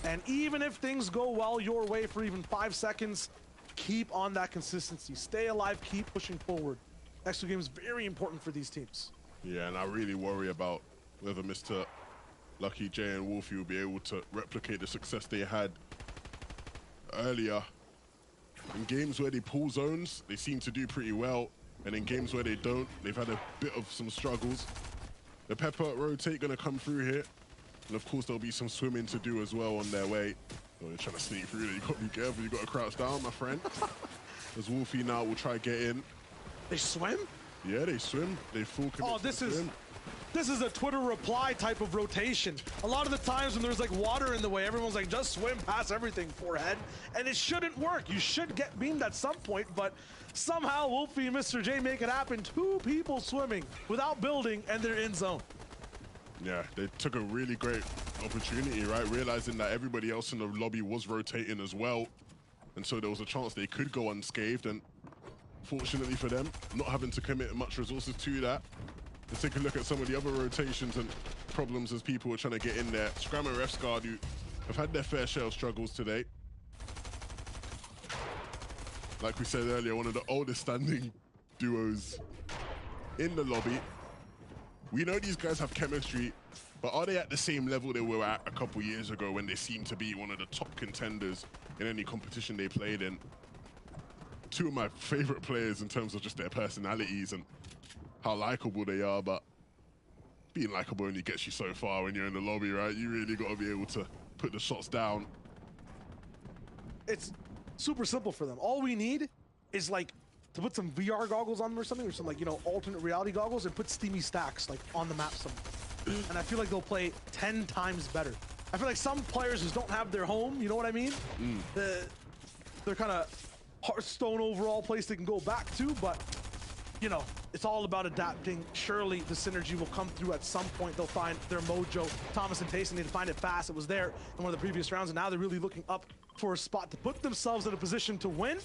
And even if things go well your way for even 5 seconds, keep on that consistency. Stay alive, keep pushing forward. Next 2 games very important for these teams. Yeah, and I really worry about whether Mr. Lucky J and Wolfie will be able to replicate the success they had earlier. In games where they pull zones, they seem to do pretty well. And in games where they don't, they've had a bit of some struggles. The Pepper rotate going to come through here. And of course, there'll be some swimming to do as well on their way. Oh, they're trying to sneak through there. You got to be careful. You got to crouch down, my friend. As Wolfie now will try get in. They swim? Yeah, they swim. They full commit. Oh, this is a Twitter reply type of rotation. A lot of the times when there's like water in the way, everyone's like, just swim past everything, forehead. And it shouldn't work. You should get beamed at some point, but somehow Wolfie and Mr. J make it happen. 2 people swimming without building, and they're in zone. Yeah, they took a really great opportunity, right? Realizing that everybody else in the lobby was rotating as well. And so there was a chance they could go unscathed. And fortunately for them, not having to commit much resources to that. Let's take a look at some of the other rotations and problems as people are trying to get in there. Scram and Refsguard, who have had their fair share of struggles today. like we said earlier, one of the oldest standing duos in the lobby. We know these guys have chemistry, but are they at the same level they were at a couple years ago when they seemed to be one of the top contenders in any competition they played in? Two of my favorite players in terms of just their personalities and how likable they are, but being likable only gets you so far when you're in the lobby, right? You really got to be able to put the shots down. It's super simple for them. All we need is like to put some VR goggles on them or something, or some like, you know, alternate reality goggles, and put steamy stacks like on the map somewhere. And I feel like they'll play 10 times better. I feel like some players just don't have their home, you know what I mean? They're kind of Hearthstone overall place they can go back to, but you know, it's all about adapting. Surely the synergy will come through at some point. They'll find their mojo. Thomas and Tayson need to find it fast. It was there in one of the previous rounds, and now they're really looking up for a spot to put themselves in a position to win.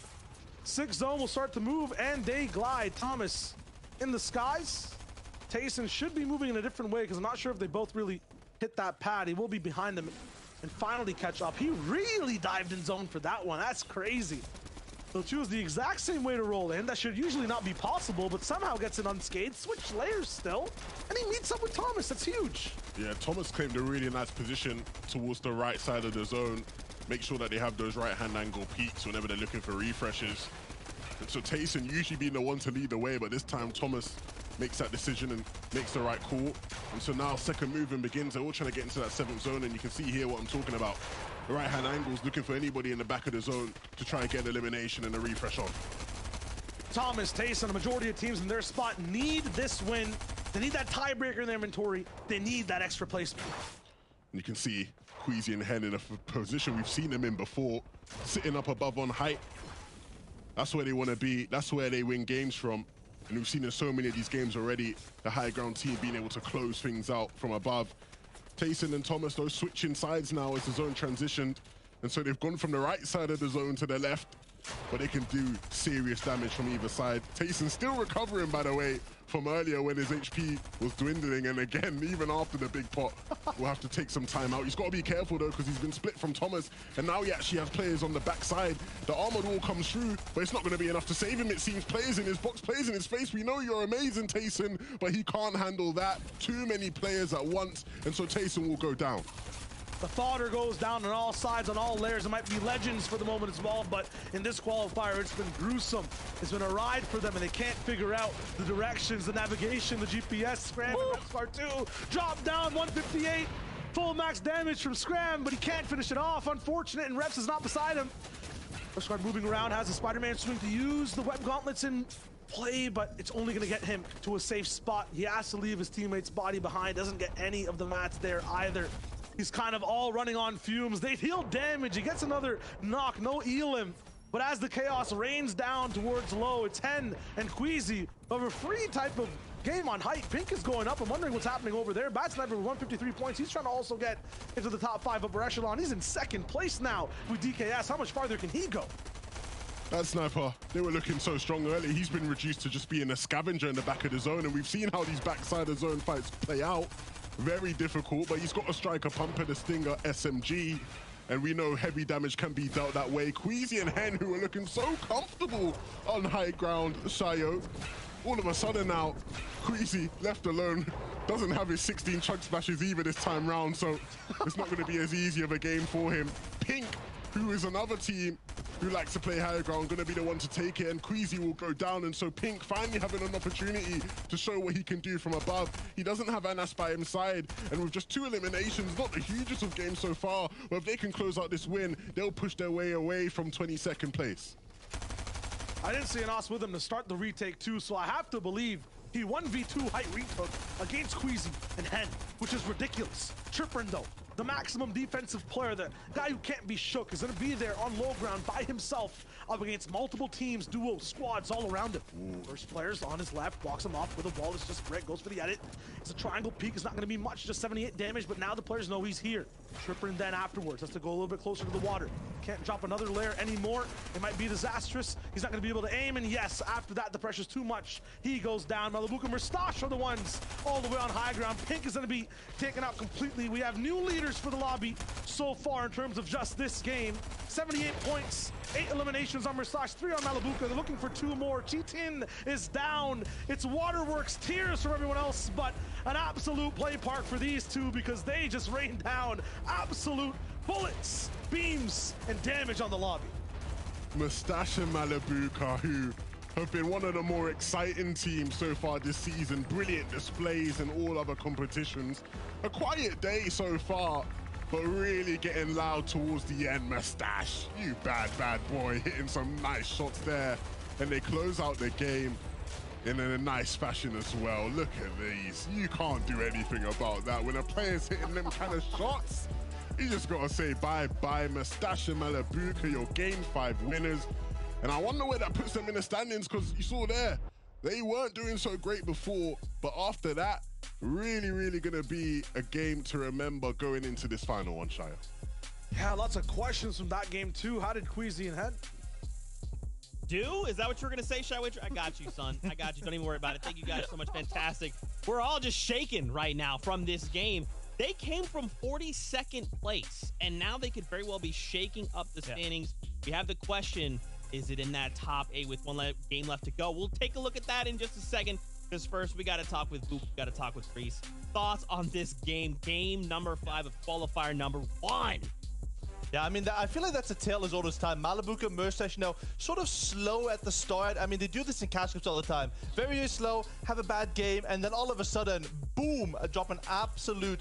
6 zone will start to move, and they glide. Thomas in the skies. Tayson should be moving in a different way because I'm not sure if they both really hit that pad. He will be behind them and finally catch up. He really dived in zone for that one. That's crazy. They'll choose the exact same way to roll in. That should usually not be possible, but somehow gets it unscathed. Switch layers still, and he meets up with Thomas. That's huge. Yeah, Thomas claimed a really nice position towards the right side of the zone. Make sure that they have those right-hand angle peaks whenever they're looking for refreshes. And so Tayson usually being the one to lead the way, but this time Thomas makes that decision and makes the right call. And so now second movement begins. They're all trying to get into that 7th zone, and you can see here what I'm talking about. The right-hand angles, looking for anybody in the back of the zone to try and get an elimination and a refresh on. Thomas, Tayson, a majority of teams in their spot need this win. They need that tiebreaker in their inventory. They need that extra placement. And you can see Queasy and Hen in a position we've seen them in before, sitting up above on height. That's where they want to be. That's where they win games from. And we've seen in so many of these games already, the high ground team being able to close things out from above. Tayson and Thomas, those switching sides now as the zone transitioned. And so they've gone from the right side of the zone to the left, but they can do serious damage from either side. Tayson still recovering, by the way, from earlier when his HP was dwindling. And again, even after the big pot, we'll have to take some time out. He's got to be careful, though, because he's been split from Thomas. And now he actually has players on the backside. The armored wall comes through, but it's not going to be enough to save him. It seems players in his box, players in his face. We know you're amazing, Tayson, but he can't handle that. Too many players at once, and so Tayson will go down. The fodder goes down on all sides, on all layers. It might be legends for the moment as well, but in this qualifier, it's been gruesome. It's been a ride for them, and they can't figure out the directions, the navigation, the GPS. Scram and Repscar 2 drop down 158. Full max damage from Scram, but he can't finish it off. Unfortunate, and Reps is not beside him. Repscar moving around, has a Spider-Man swing to use the web gauntlets in play, but it's only going to get him to a safe spot. He has to leave his teammate's body behind. Doesn't get any of the mats there either. He's kind of all running on fumes. They deal damage. He gets another knock, no Elim. But as the chaos rains down towards low, it's Hen and Queasy of a free type of game on height. Pink is going up. I'm wondering what's happening over there. Bad Sniper with 153 points. He's trying to also get into the top 5 upper echelon. He's in 2nd place now with DKS. How much farther can he go? That Sniper, they were looking so strong early. He's been reduced to just being a scavenger in the back of the zone, and we've seen how these backside of zone fights play out. Very difficult, but he's got a striker pumper, the Stinger SMG, and we know heavy damage can be dealt that way. Queasy and Hen, who are looking so comfortable on high ground, Shayo, all of a sudden now, Queasy, left alone, doesn't have his 16 chug splashes either this time round, so it's not going to be as easy of a game for him. Pink, who is another team who likes to play higher ground, going to be the one to take it, and Queasy will go down, and so Pink finally having an opportunity to show what he can do from above. He doesn't have Anas by his side, and with just 2 eliminations, not the hugest of games so far, but if they can close out this win, they'll push their way away from 22nd place. I didn't see Anas with him to start the retake too, so I have to believe he 1v2 height retook against Queasy and Hen, which is ridiculous. Trippin though, the maximum defensive player, the guy who can't be shook, is going to be there on low ground by himself up against multiple teams, duos, squads all around him. Ooh. First player's on his left, walks him off with a wall. It's just great, goes for the edit. It's a triangle peek. It's not going to be much, just 78 damage, but now the players know he's here. Trippin then afterwards has to go a little bit closer to the water. Can't drop another layer anymore. It might be disastrous. He's not going to be able to aim, and yes, after that, the pressure's too much. He goes down. Malabuka and Mustache are the ones all the way on high ground. Pink is going to be taken out completely quickly. We have new leaders for the lobby so far in terms of just this game. 78 points, 8 eliminations on Mersash, 3 on Malibuca. They're looking for 2 more. Cheatin is down. It's Waterworks, tears from everyone else, but an absolute play park for these two because they just rained down absolute bullets, beams, and damage on the lobby. Mustache and Malibuca, who have been one of the more exciting teams so far this season. Brilliant displays in all other competitions. A quiet day so far, but really getting loud towards the end. Mustache, you bad boy, hitting some nice shots there. And they close out the game in a nice fashion as well. Look at these. You can't do anything about that. When a player's hitting them kind of shots, you just gotta say bye-bye. Mustache and Malibuca, your Game 5 winners. And I wonder where that puts them in the standings, because you saw there, they weren't doing so great before, but after that, really gonna be a game to remember going into this final one, Shia. Yeah, lots of questions from that game too. How did Queasy head? Is that what you were gonna say, Shy Witcher? I got you, son. I got you. Don't even worry about it. Thank you guys so much. Fantastic. We're all just shaking right now from this game. They came from 42nd place, and now they could very well be shaking up the standings. We have the question, is it in that top 8 with one game left to go? We'll take a look at that in just a second, because first we got to talk with Boop, we got to talk with Reese. Thoughts on this game, game number 5 of qualifier number 1? Yeah, I mean, I feel like that's a tale as old as time. Malibuca, Mersash, sort of slow at the start. I mean, they do this in cash games all the time. Very slow, have a bad game, and then all of a sudden, boom, drop an absolute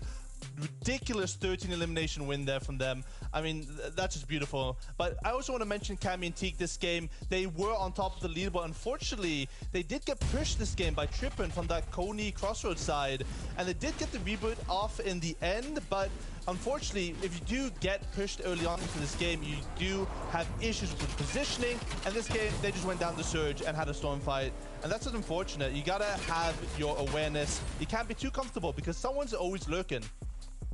ridiculous 13 elimination win there from them. I mean, that's just beautiful. But I also want to mention Cammy and Teak this game. They were on top of the leaderboard. Unfortunately, they did get pushed this game by Trippin from that Coney Crossroads side. And they did get the reboot off in the end. But unfortunately, if you do get pushed early on into this game, you do have issues with positioning. And this game, they just went down the surge and had a storm fight. And that's just unfortunate. You gotta have your awareness. You can't be too comfortable because someone's always lurking.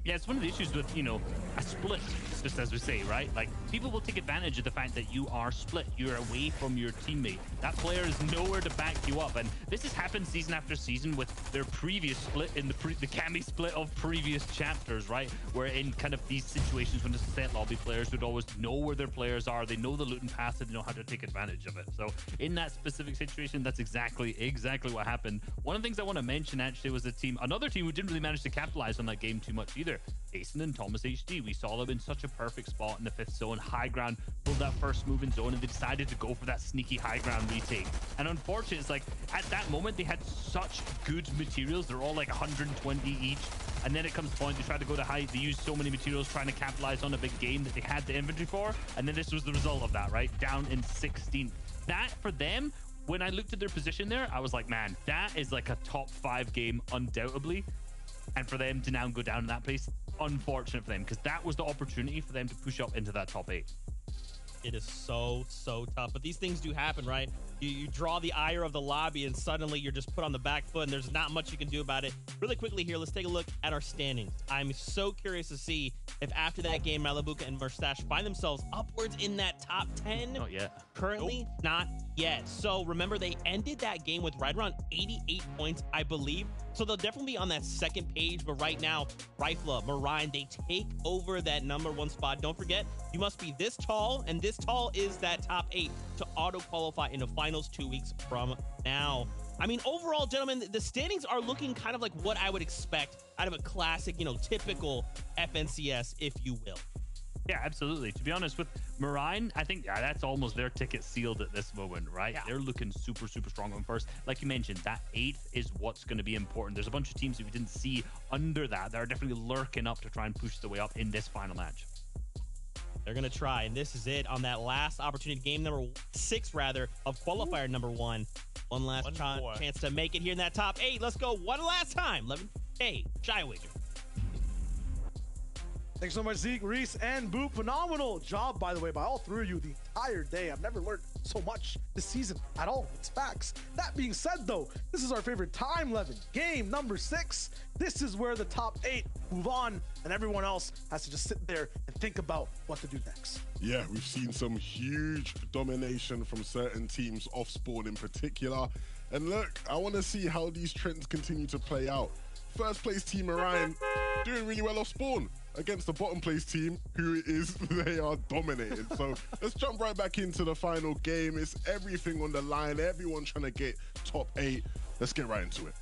Yeah, it's one of the issues with, a split, just as we say, right? Like, people will take advantage of the fact that you are split. You're away from your teammate. That player is nowhere to back you up. And this has happened season after season with their previous split in the Cammy split of previous chapters, right? Where in kind of these situations when it's set lobby, players would always know where their players are. They know the looting path and they know how to take advantage of it. So in that specific situation, that's exactly what happened. One of the things I want to mention actually was another team who didn't really manage to capitalize on that game too much either. Jason and Thomas HD. We saw them in such a perfect spot in the 5th zone. High ground, pulled that first move in zone, and they decided to go for that sneaky high ground retake. And unfortunately, it's like at that moment, they had such good materials. They're all like 120 each. And then it comes to the point they try to go to high. They use so many materials trying to capitalize on a big game that they had the inventory for. And then this was the result of that, right? Down in 16th. That for them, when I looked at their position there, I was like, man, that is like a top 5 game undoubtedly. And for them to now go down in that place, unfortunate for them, because that was the opportunity for them to push up into that top 8. It is so tough, but these things do happen, right? You draw the ire of the lobby and suddenly you're just put on the back foot and there's not much you can do about it. Really quickly here, let's take a look at our standings. I'm so curious to see if after that game, Malibuca and Mustache find themselves upwards in that top 10. Not yet. Currently, not yet. So remember, they ended that game with right around 88 points, I believe. So they'll definitely be on that second page. But right now, Rifla, Marine, they take over that number 1 spot. Don't forget, you must be this tall, and this tall is that top 8 to auto-qualify in the finals 2 weeks from now. I mean, overall, gentlemen, the standings are looking kind of like what I would expect out of a classic, typical FNCS, if you will. Yeah, absolutely. To be honest, with Marine, I think that's almost their ticket sealed at this moment, right? Yeah. They're looking super strong on first. Like you mentioned, that 8th is what's going to be important. There's a bunch of teams that we didn't see under that are definitely lurking up to try and push their way up in this final match. They're going to try, and this is it on that last opportunity, game number 6, rather, of qualifier number 1. One last chance to make it here in that top 8. Let's go one last time. 11K, Shy Wager. Thanks so much, Zeke, Reese, and Boop. Phenomenal job, by the way, by all 3 of you the entire day. I've never learned so much this season at all. It's facts. That being said, though, this is our favorite time, Levin. Game number 6. This is where the top 8 move on, and everyone else has to just sit there and think about what to do next. Yeah, we've seen some huge domination from certain teams, off spawn in particular. And look, I want to see how these trends continue to play out. first place team Orion doing really well off spawn against the bottom place team, who they are dominating. So let's jump right back into the final game. It's everything on the line, everyone trying to get top 8. Let's get right into it.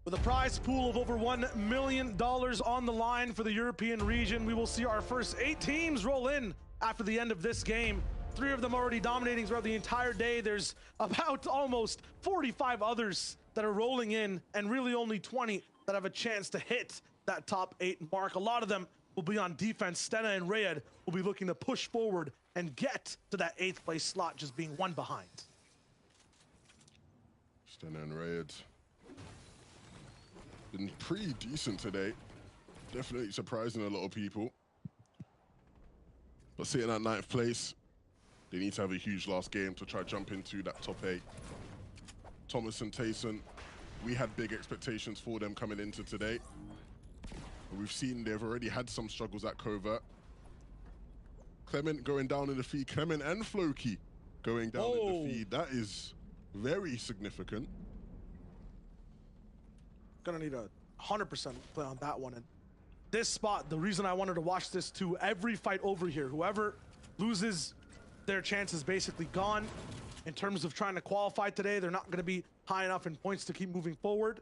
With a prize pool of over $1 million on the line for the European region, we will see our first 8 teams roll in after the end of this game. 3 of them already dominating throughout the entire day. There's about almost 45 others that are rolling in, and really only 20 that have a chance to hit that top 8 mark. A lot of them will be on defense. Stena and Rayed will be looking to push forward and get to that 8th place slot, just being 1 behind. Stena and Rayed been pretty decent today. Definitely surprising a lot of people. But sitting at 9th place, they need to have a huge last game to try to jump into that top 8. Thomas and Tayson, we had big expectations for them coming into today. We've seen they've already had some struggles at Covert. Clement going down in the feed. Clement and Floki going down in the feed. That is very significant. Gonna need a 100% play on that one. And this spot, the reason I wanted to watch this too, every fight over here, whoever loses, their chance is basically gone. In terms of trying to qualify today, they're not gonna be high enough in points to keep moving forward.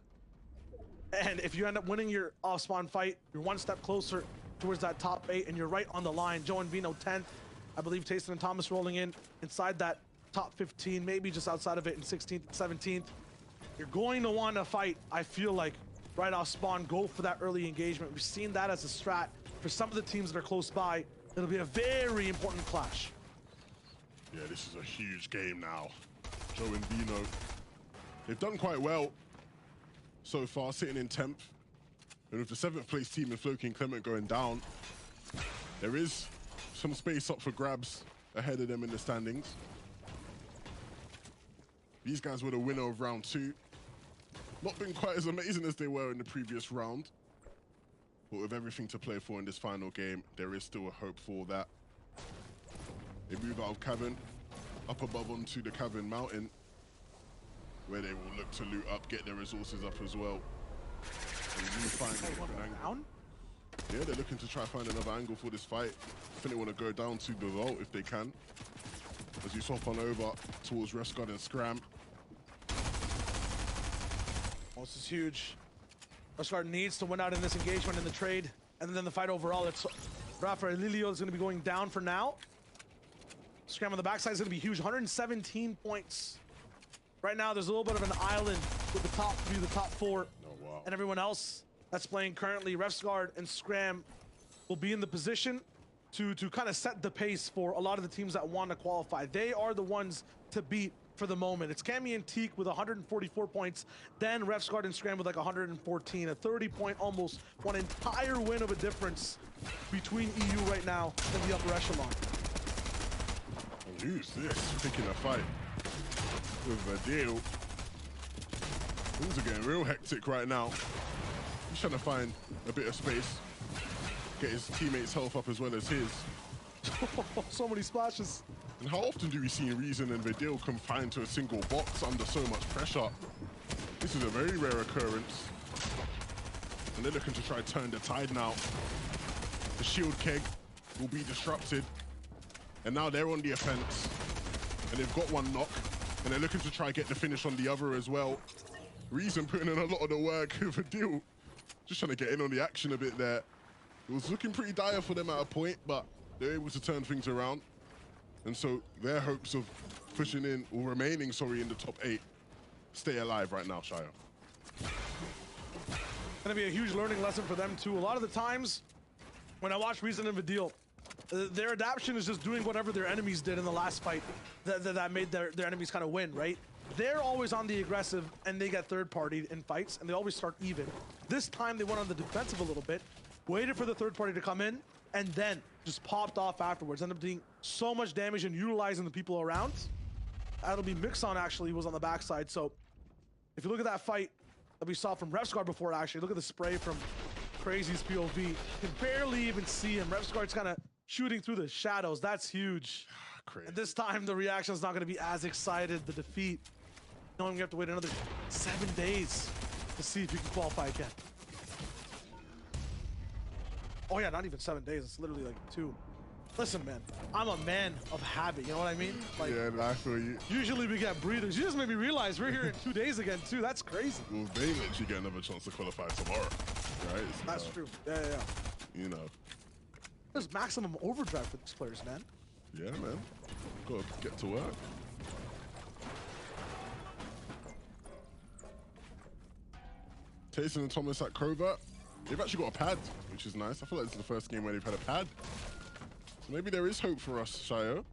And if you end up winning your off-spawn fight, you're 1 step closer towards that top 8, and you're right on the line. Joe and Vino 10th. I believe Tayson and Thomas rolling in inside that top 15, maybe just outside of it in 16th and 17th. You're going to want to fight, I feel like, right off spawn, go for that early engagement. We've seen that as a strat for some of the teams that are close by. It'll be a very important clash. Yeah, this is a huge game now. Joe and Vino, they've done quite well so far, sitting in 10th. And with the 7th place team and Floki and Clement going down, there is some space up for grabs ahead of them in the standings. These guys were the winner of round 2. Not been quite as amazing as they were in the previous round. But with everything to play for in this final game, there is still a hope for that. They move out of Cavern, up above onto the Cavern Mountain, where they will look to loot up, get their resources up as well. And find a different angle. Yeah, they're looking to try find another angle for this fight. I think they want to go down to the vault if they can. As you swap on over towards Rescard and Scram. Well, this is huge. Rescard needs to win out in this engagement in the trade, and then the fight overall. It's Rafa Lilio is going to be going down for now. Scram on the backside is going to be huge, 117 points. Right now, there's a little bit of an island with the top 3, the top 4, and everyone else that's playing currently. Refsguard and Scram will be in the position to kind of set the pace for a lot of the teams that want to qualify. They are the ones to beat for the moment. It's Cammy and Teak with 144 points, then Refsguard and Scram with like 114, a 30-point almost, one entire win of a difference between EU right now in the upper echelon. And who's this picking a fight with a deal? Things are getting real hectic right now. He's trying to find a bit of space, get his teammates' health up as well as his. So many splashes. And how often do we see Reason and Vidil confined to a single box under so much pressure? This is a very rare occurrence. And they're looking to try to turn the tide now. The shield keg will be disrupted. And now they're on the offense. And they've got one knock. And they're looking to try get the finish on the other as well. Reason putting in a lot of the work. Vidil just trying to get in on the action a bit there. It was looking pretty dire for them at a point, but they're able to turn things around. And so their hopes of pushing in, or remaining, sorry, in the top 8, stay alive right now, Shia. Gonna be a huge learning lesson for them too. A lot of the times when I watch Reason and Vidil, their adaptation is just doing whatever their enemies did in the last fight that made their enemies kind of win, right? They're always on the aggressive and they get third-partied in fights and they always start even. This time they went on the defensive a little bit, waited for the third party to come in, and then just popped off afterwards. Ended up doing so much damage and utilizing the people around. That'll be Mixon actually was on the backside. So if you look at that fight that we saw from Refsguard before, actually, look at the spray from Crazy's POV. You can barely even see him. Refsguard's kind of shooting through the shadows. That's huge. crazy. And this time, the reaction is not going to be as excited. The defeat, knowing we have to wait another 7 days to see if you can qualify again. Oh yeah, not even 7 days. It's literally like 2. Listen, man, I'm a man of habit. You know what I mean? Like, Yeah, I feel you. usually we get breathers. You just made me realize we're here in 2 days again, too. That's crazy. Well, they literally get another chance to qualify tomorrow, right? So, That's true. Yeah. You know, There's maximum overdrive for these players, man. yeah, man. Gotta get to work. Tayson and Thomas at Covert. They've actually got a pad, which is nice. I feel like this is the first game where they've had a pad. So maybe there is hope for us, Shayo.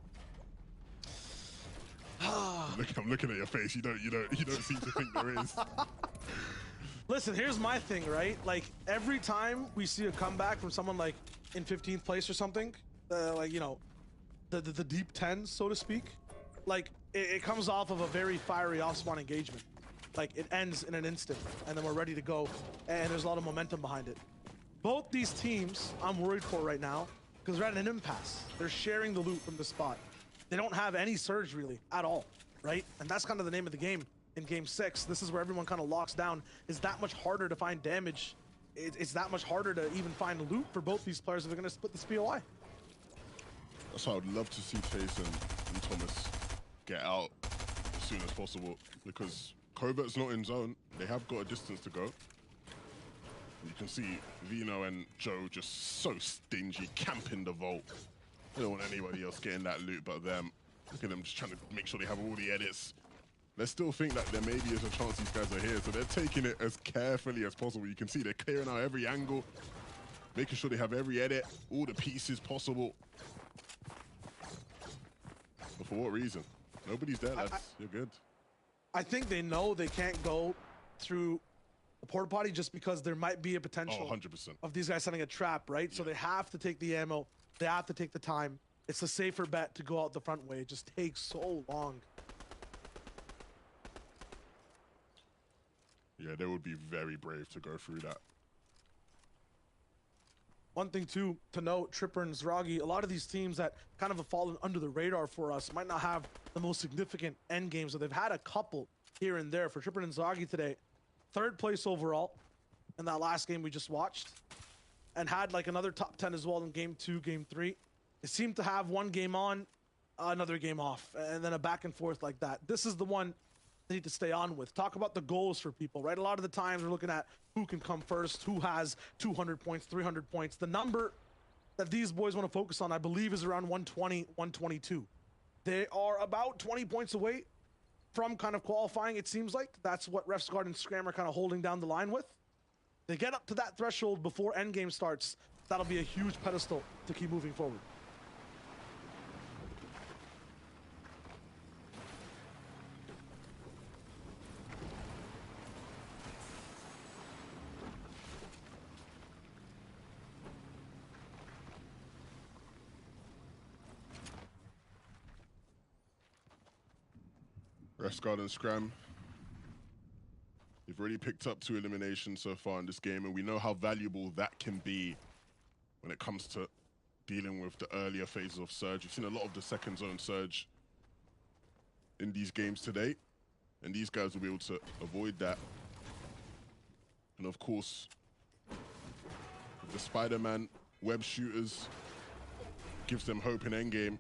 I'm looking at your face. You don't seem to think there is. Listen, here's my thing, right? Like, every time we see a comeback from someone like in 15th place or something, like, you know, the deep 10s, so to speak, like, it comes off of a very fiery off-spawn engagement. Like, it ends in an instant, and then we're ready to go, and there's a lot of momentum behind it. Both these teams, I'm worried for right now, because they're at an impasse. They're sharing the loot from the spot. They don't have any surge, really, at all, right? And that's kind of the name of the game in Game 6. This is where everyone kind of locks down. It's that much harder to find damage. It's that much harder to even find loot for both these players if they're going to split this POI. That's why I'd love to see Tayson and Thomas get out as soon as possible, because Covert's not in zone. They have got a distance to go. You can see Vino and Joe just so stingy, camping the vault. They don't want anybody else getting that loot but them. Look at them just trying to make sure they have all the edits. They still think that there maybe is a chance these guys are here, so they're taking it as carefully as possible. You can see they're clearing out every angle, making sure they have every edit, all the pieces possible. But for what reason? Nobody's there, lads. You're good. I think they know they can't go through the porta potty just because there might be a potential 100%. of these guys setting a trap, right? So they have to take the ammo. They have to take the time. It's a safer bet to go out the front way. It just takes so long. Yeah, they would be very brave to go through that. One thing, too, to note, Tripper and Zragi, a lot of these teams that kind of have fallen under the radar for us might not have the most significant end games. So they've had a couple here and there. For Tripper and Zragi today, 3rd place overall in that last game we just watched, and had like another top 10 as well in Game 2, Game 3. They seem to have one game on, another game off, and then a back and forth like that. This is the one they need to stay on with. Talk about the goals for people, right? A lot of the times we're looking at who can come first, who has 200 points, 300 points. The number that these boys want to focus on, I believe, is around 120, 122. They are about 20 points away from kind of qualifying, it seems like. That's what Refsguard and Scram are kind of holding down the line with. They get up to that threshold before endgame starts. That'll be a huge pedestal to keep moving forward. Refsguard and Scram. They've already picked up 2 eliminations so far in this game, and we know how valuable that can be when it comes to dealing with the earlier phases of Surge. You've seen a lot of the second zone Surge in these games today, and these guys will be able to avoid that. And of course, the Spider-Man web shooters gives them hope in endgame.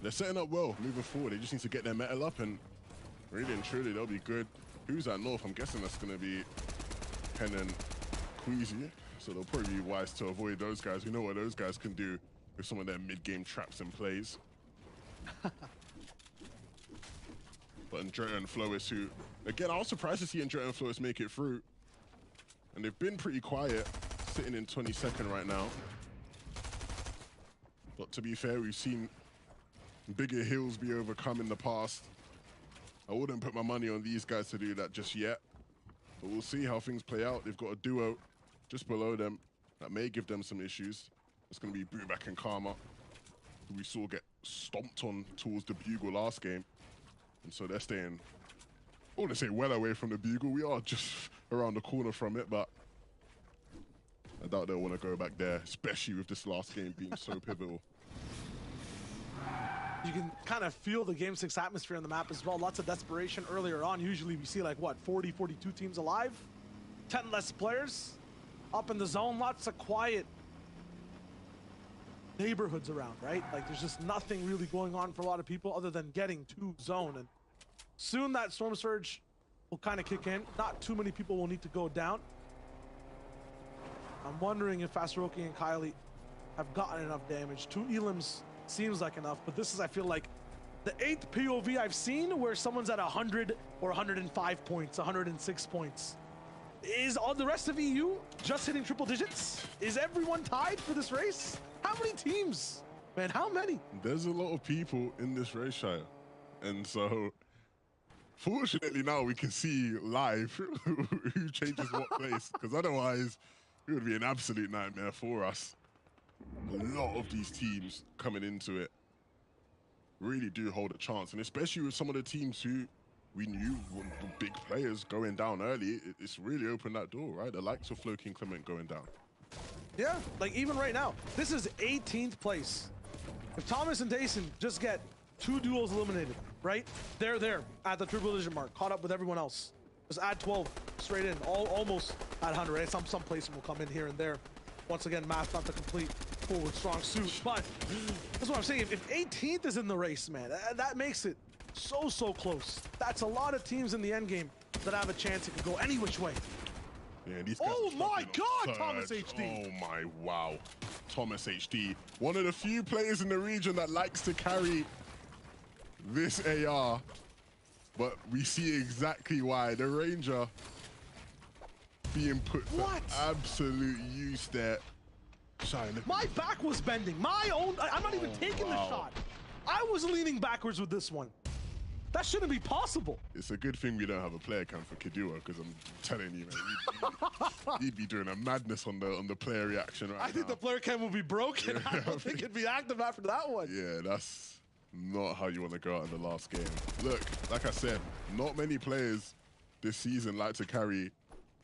They're setting up well moving forward. They just need to get their metal up, and really and truly, they'll be good. Who's at North? I'm guessing that's going to be Pen and Queasy. So they'll probably be wise to avoid those guys. We know what those guys can do with some of their mid-game traps and plays. But Andrea and Flois, who, again, I was surprised to see Andrea and Flois make it through. And they've been pretty quiet, sitting in 22nd right now. But to be fair, we've seen bigger hills be overcome in the past. I wouldn't put my money on these guys to do that just yet. But we'll see how things play out. They've got a duo just below them that may give them some issues. It's going to be Booback and Karma, who we saw get stomped on towards the Bugle last game. And so they're staying, I wouldn't say well away from the Bugle. We are just around the corner from it, but I doubt they'll want to go back there, especially with this last game being so pivotal. You can kind of feel the Game 6 atmosphere on the map as well. Lots of desperation earlier on. Usually we see like, what, 40, 42 teams alive? 10 less players up in the zone. Lots of quiet neighborhoods around, right? Like there's just nothing really going on for a lot of people other than getting to zone. And soon that Storm Surge will kind of kick in. Not too many people will need to go down. I'm wondering if Fastaroki and Kylie have gotten enough damage. 2 elims seems like enough, but this is, I feel like, the 8th POV I've seen where someone's at 100 or 105 points, 106 points. Is all the rest of EU just hitting triple digits? Is everyone tied for this race? How many teams? Man, how many? There's a lot of people in this race, Shire. And so, fortunately now we can see live who changes what place, because otherwise it would be an absolute nightmare for us. A lot of these teams coming into it really do hold a chance, and especially with some of the teams who we knew were big players going down early, it's really opened that door, right? The likes of Floki and Clement going down. Yeah, like even right now, this is 18th place. If Thomas and Dayson just get 2 duels eliminated, right? They're there at the triple digit mark, caught up with everyone else. Just add 12 straight in, almost at 100, right? Some placement will come in here and there. Once again, math not the complete forward strong suit, but that's what I'm saying. If 18th is in the race, man, that makes it so close. That's a lot of teams in the end game that have a chance. It could go any which way. Yeah, these guys Oh my God, surge. Thomas HD. Oh my, wow. Thomas HD, one of the few players in the region that likes to carry this AR, but we see exactly why. The Ranger being put to absolute use there. Shine. My back was bending. My own, I'm not even taking the shot. I was leaning backwards with this one. That shouldn't be possible. It's a good thing we don't have a player cam for Kidua, because I'm telling you, man, he'd be doing a madness on the player reaction right now. I think the player cam will be broken. I don't think it'd be active after that one. Yeah, that's not how you want to go out in the last game. Look, like I said, not many players this season like to carry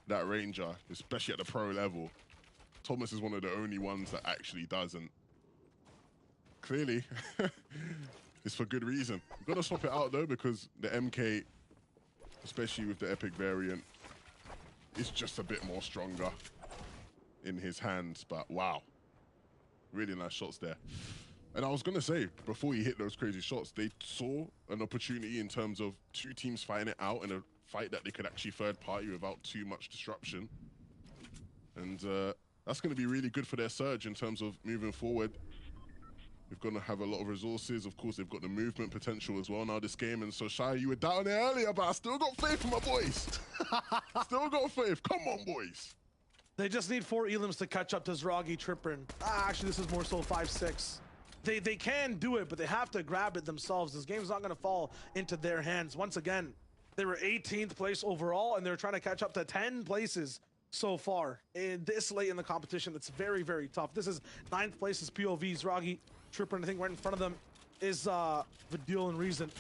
that Ranger, especially at the pro level. Thomas is one of the only ones that actually does, and clearly it's for good reason. We've got to swap it out though, because the MK, especially with the Epic variant, is just a bit more stronger in his hands. But wow, really nice shots there. And I was going to say, before he hit those crazy shots, they saw an opportunity in terms of 2 teams fighting it out in a fight that they could actually third party without too much disruption. And that's going to be really good for their surge in terms of moving forward. We're going to have a lot of resources. Of course, they've got the movement potential as well now this game. And so, Shai, you were down there earlier, but I still got faith in my boys. Still got faith. Come on, boys. They just need 4 elims to catch up to Zragi, Tripper, and actually, this is more so 5-6. They can do it, but they have to grab it themselves. This game's not going to fall into their hands. Once again, they were 18th place overall, and they're trying to catch up to 10 places so far. And this late in the competition, it's very tough. This is 9th place is POV, Zragi, Tripper, and I think right in front of them is Vidil and Reason.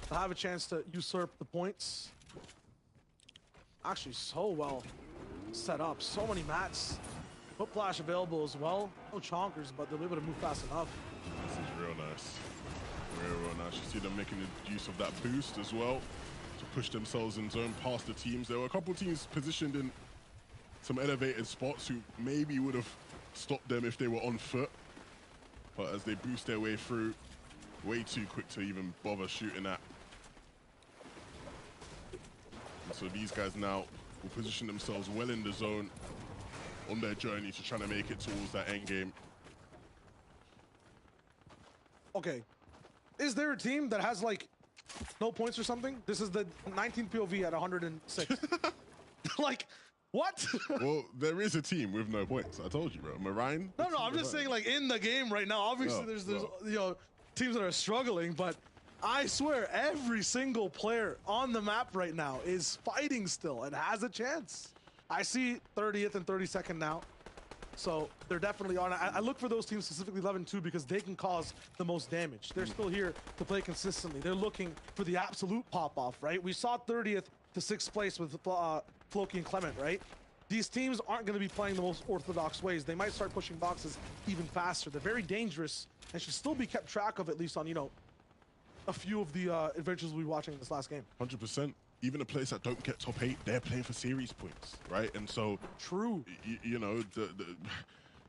They'll have a chance to usurp the points. Actually, so well set up. So many mats. Whiplash available as well. No chonkers, but they'll be able to move fast enough. This is real nice. Real nice. You see them making the use of that boost as well to push themselves in zone past the teams. There were a couple of teams positioned in some elevated spots who maybe would have stopped them if they were on foot. But as they boost their way through, way too quick to even bother shooting at. And so these guys now will position themselves well in the zone on their journey to trying to make it towards that end game. Okay. Is there a team that has like no points or something? This is the 19th POV at 106. Like, what? Well, there is a team with no points. I told you, bro. Marine. No, I'm just saying like in the game right now. Obviously, there's you know, teams that are struggling, but I swear every single player on the map right now is fighting still and has a chance. I see 30th and 32nd now. So they're definitely on. I look for those teams, specifically 11-2, because they can cause the most damage. They're still here to play consistently. They're looking for the absolute pop-off, right? We saw 30th to 6th place with Floki and Clement, right? these teams aren't going to be playing the most orthodox ways. They might start pushing boxes even faster. They're very dangerous and should still be kept track of, at least on, you know, a few of the adventures we'll be watching in this last game. 100%. Even a place that don't get top 8, they're playing for series points, right? And so, true. You know,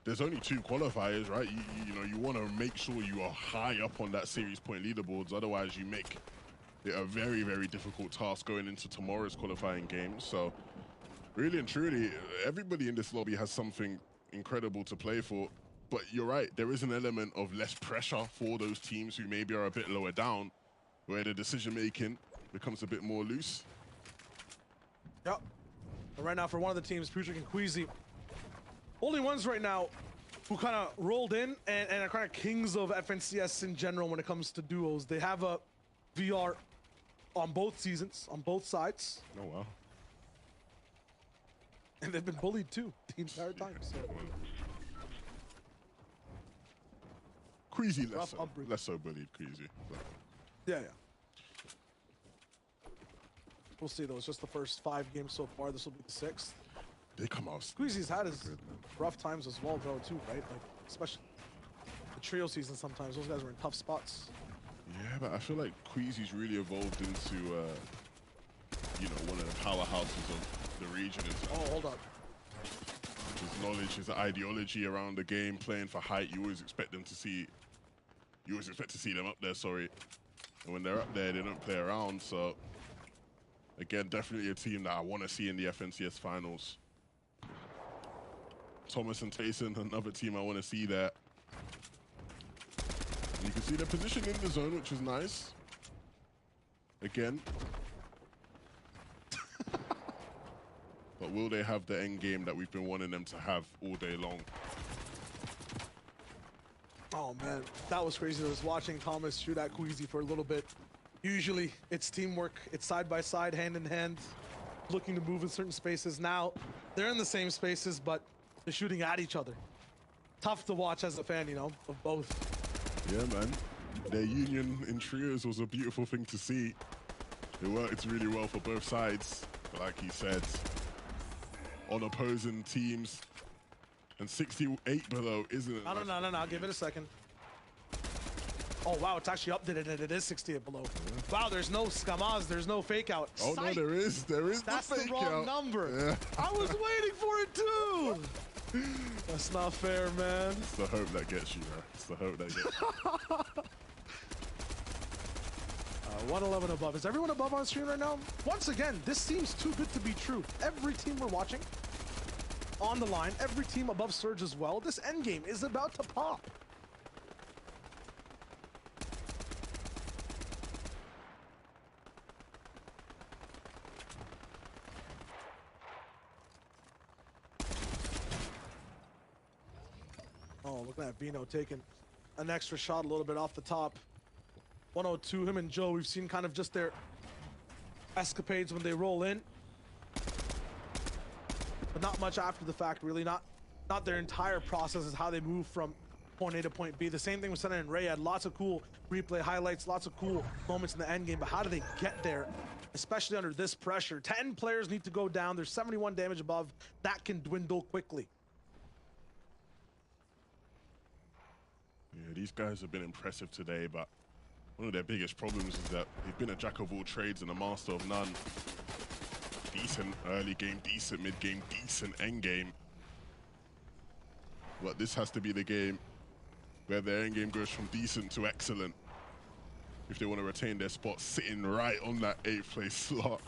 there's only 2 qualifiers, right? You know, you want to make sure you are high up on that series point leaderboards. Otherwise, you make it a very, very difficult task going into tomorrow's qualifying game. So, really and truly, everybody in this lobby has something incredible to play for. But you're right, there is an element of less pressure for those teams who maybe are a bit lower down, where the decision-making becomes a bit more loose. Yep. And right now, for one of the teams, Putrick and Queasy, only ones right now who kind of rolled in and are kind of kings of FNCS in general when it comes to duos. They have a VR on both seasons, on both sides. Oh, wow. And they've been bullied too the entire time. So. Queasy less so bullied, Queasy. Yeah. We'll see though. It's just the first 5 games so far. This will be the 6th. They come out. Queasy's had his rough times as well, though, too, right? Like, especially the trio season. Sometimes those guys were in tough spots. Yeah, but I feel like Queasy's really evolved into, you know, one of the powerhouses of the region. Oh, hold up. His knowledge, his ideology around the game, playing for height. You always expect them to see. You always expect to see them up there. Sorry, and when they're up there, they don't play around. So. Again, definitely a team that I want to see in the FNCS finals. Thomas and Tayson, another team I want to see there. You can see their position in the zone, which is nice. Again. But will they have the end game that we've been wanting them to have all day long? Oh, man. That was crazy. I was watching Thomas shoot at Queasy for a little bit. Usually, it's teamwork. It's side by side, hand in hand, looking to move in certain spaces. Now, they're in the same spaces, but they're shooting at each other. Tough to watch as a fan, you know, of both. Yeah, man. Their union in trios was a beautiful thing to see. It worked really well for both sides. But like he said, on opposing teams, and 68 below isn't it? No. Give it a second. Oh, wow, it's actually updated and it is 68 below. Yeah. Wow, there's no scammaz, there's no fake out. Oh, Sight. No, there is That's the fake the wrong out. number. Yeah. I was waiting for it too. That's not fair, man. It's the hope that gets you, bro. It's the hope that gets you. 111 above. Is everyone above on stream right now? Once again, this seems too good to be true. Every team we're watching on the line, every team above Surge as well. This endgame is about to pop. Oh, look at that Vino taking an extra shot a little bit off the top. 102, him and Joe, we've seen kind of just their escapades when they roll in. But not much after the fact, really. Not their entire process is how they move from point A to point B. The same thing with Senna and Ray. Had lots of cool replay highlights, lots of cool moments in the end game. But how do they get there, especially under this pressure? 10 players need to go down. There's 71 damage above. That can dwindle quickly. Yeah, these guys have been impressive today, but one of their biggest problems is that they've been a jack of all trades and a master of none. Decent early game, decent mid game, decent end game. But this has to be the game where their end game goes from decent to excellent if they want to retain their spot sitting right on that 8th place slot.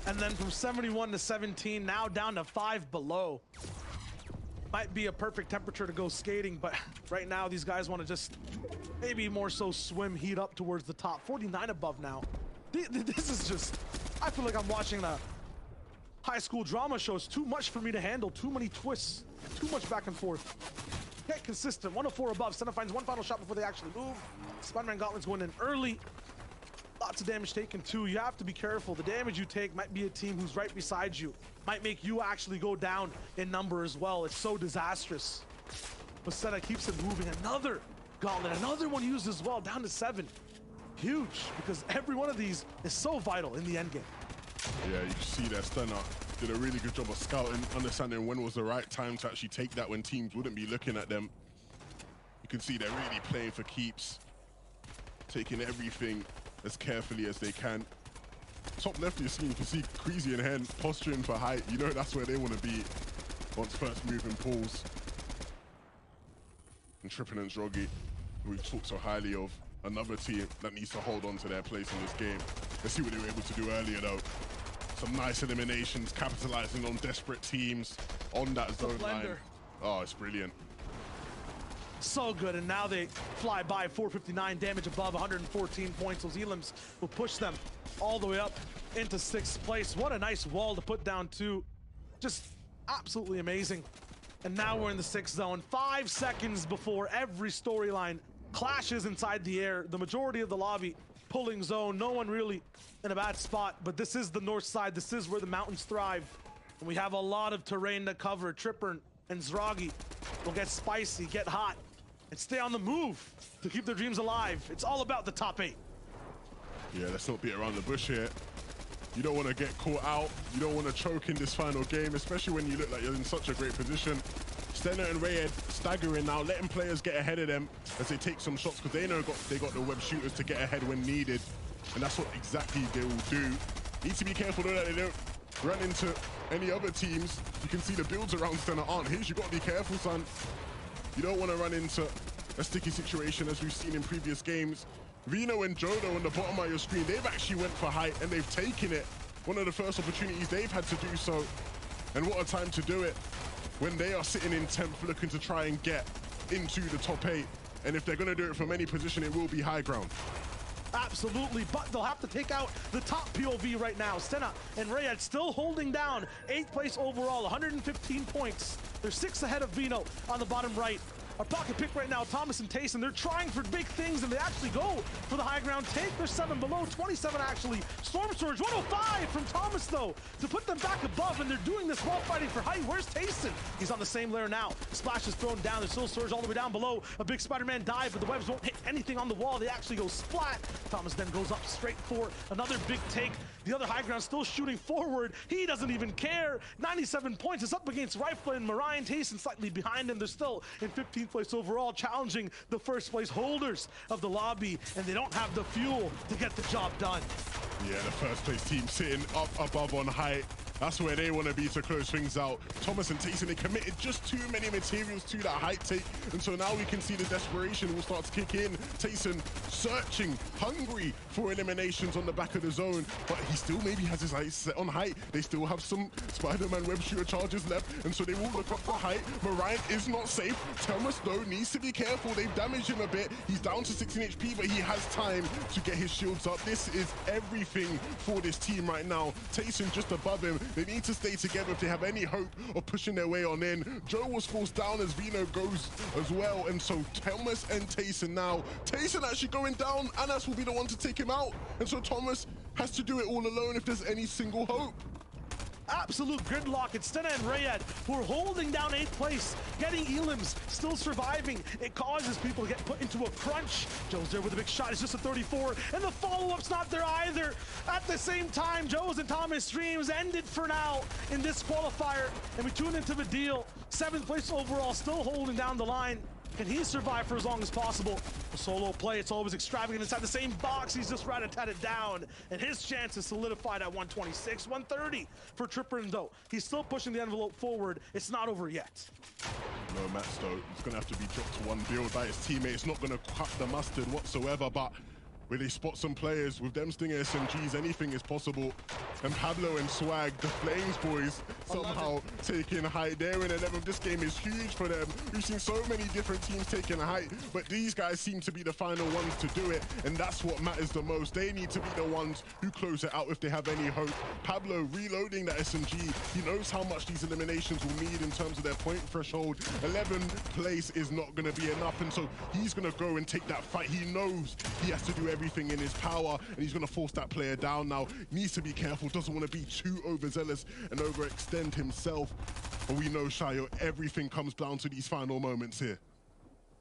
And then from 71 to 17, now down to 5 below. Might be a perfect temperature to go skating, but right now these guys want to just maybe more so swim, heat up towards the top. 49 above now. This is just, I feel like I'm watching a high school drama show. It's too much for me to handle, too many twists, too much back and forth. Get consistent, 104 above. Senna finds one final shot before they actually move. Spider-Man Gauntlet's going in early. Lots of damage taken too. You have to be careful. The damage you take might be a team who's right beside you. Might make you actually go down in number as well. It's so disastrous. But Senna keeps it moving. Another Gauntlet, another one used as well, down to 7. Huge, because every one of these is so vital in the end game. Yeah, you see that Stunner did a really good job of scouting, understanding when was the right time to actually take that when teams wouldn't be looking at them. You can see they're really playing for keeps, taking everything as carefully as they can. Top left of your screen, you can see Creasy and Hen posturing for height. You know that's where they want to be once first moving pulls. And Trippin and Zrogi, who we've talked so highly of, another team that needs to hold on to their place in this game. Let's see what they were able to do earlier though. Some nice eliminations, capitalizing on desperate teams on that zone line. Oh, it's brilliant. So good, and now they fly by 459 damage above 114 points. Those Elims will push them all the way up into 6th place. What a nice wall to put down too. Just absolutely amazing. And now we're in the 6th zone. 5 seconds before every storyline clashes inside the air. The majority of the lobby pulling zone. No one really in a bad spot, but this is the north side. This is where the mountains thrive. And we have a lot of terrain to cover. Tripper and Zrogi will get spicy, get hot, and stay on the move to keep their dreams alive. It's all about the top 8. Yeah, let's not beat around the bush here. You don't want to get caught out. You don't want to choke in this final game, especially when you look like you're in such a great position. Stenner and Rayed staggering now, letting players get ahead of them as they take some shots because they know they got the web shooters to get ahead when needed. And that's what exactly they will do. Need to be careful though that they don't run into any other teams. You can see the builds around Stenner aren't his. You got to be careful, son. You don't want to run into a sticky situation as we've seen in previous games. Vino and Jodo on the bottom of your screen, they've actually went for height and they've taken it. One of the first opportunities they've had to do so. And what a time to do it when they are sitting in 10th looking to try and get into the top 8. And if they're going to do it from any position, it will be high ground. Absolutely, but they'll have to take out the top POV right now. Stenna and Rayed still holding down 8th place overall, 115 points. They're 6 ahead of Vino on the bottom right. Our pocket pick right now, Thomas and Tayson, they're trying for big things and they actually go for the high ground take. They're 7 below, 27 actually. Storm Surge, 105 from Thomas though, to put them back above, and they're doing this while fighting for height. Where's Tayson? He's on the same layer now. Splash is thrown down, there's still Surge all the way down below. A big Spider-Man dive, but the webs won't hit anything on the wall. They actually go splat. Thomas then goes up straight for another big take. The other high ground still shooting forward. He doesn't even care. 97 points is up against Rifle and Mariah. Tayson slightly behind him. They're still in 15th place overall, challenging the 1st place holders of the lobby, and they don't have the fuel to get the job done. Yeah, the 1st place team sitting up above on height. That's where they want to be to close things out. Thomas and Tayson, they committed just too many materials to that height take. And so now we can see the desperation will start to kick in. Tayson searching, hungry for eliminations on the back of the zone. But he still maybe has his eyes set on height. They still have some Spider-Man web shooter charges left. And so they will look up for height. Mariah is not safe. Thomas, though, needs to be careful. They've damaged him a bit. He's down to 16 HP, but he has time to get his shields up. This is everything for this team right now. Tayson just above him. They need to stay together if they have any hope of pushing their way on in. Joe was forced down as Vino goes as well. And so Thomas and Tayson now. Tayson actually going down. Anas will be the one to take him out. And so Thomas has to do it all alone if there's any single hope. Absolute gridlock. It's Stenna and Rayed who are holding down 8th place, getting Elims, still surviving. It causes people to get put into a crunch. Joe's there with a big shot. It's just a 34, and the follow-up's not there either. At the same time, Joe's and Thomas' streams ended for now in this qualifier, and we tune into the deal. 7th place overall, still holding down the line. Can he survive for as long as possible? A solo play, it's always extravagant inside the same box. He's just rat-a-tat-it down, and his chance is solidified at 126, 130 for Tripper, though. He's still pushing the envelope forward. It's not over yet. No, Matt Stowe, he's going to have to be dropped to one build by his teammates. Not going to cut the mustard whatsoever, but where they spot some players with them Stinger SMGs, anything is possible. And Pablo and Swag, the Flames boys, somehow taking height. They're in 11th. This game is huge for them. We've seen so many different teams taking height, but these guys seem to be the final ones to do it, and that's what matters the most. They need to be the ones who close it out if they have any hope. Pablo reloading that SMG. He knows how much these eliminations will need in terms of their point threshold. 11th place is not going to be enough, and so he's going to go and take that fight. He knows he has to do everything in his power, and he's going to force that player down now. Needs to be careful, doesn't want to be too overzealous and overextend himself. But we know, Shayo, everything comes down to these final moments here.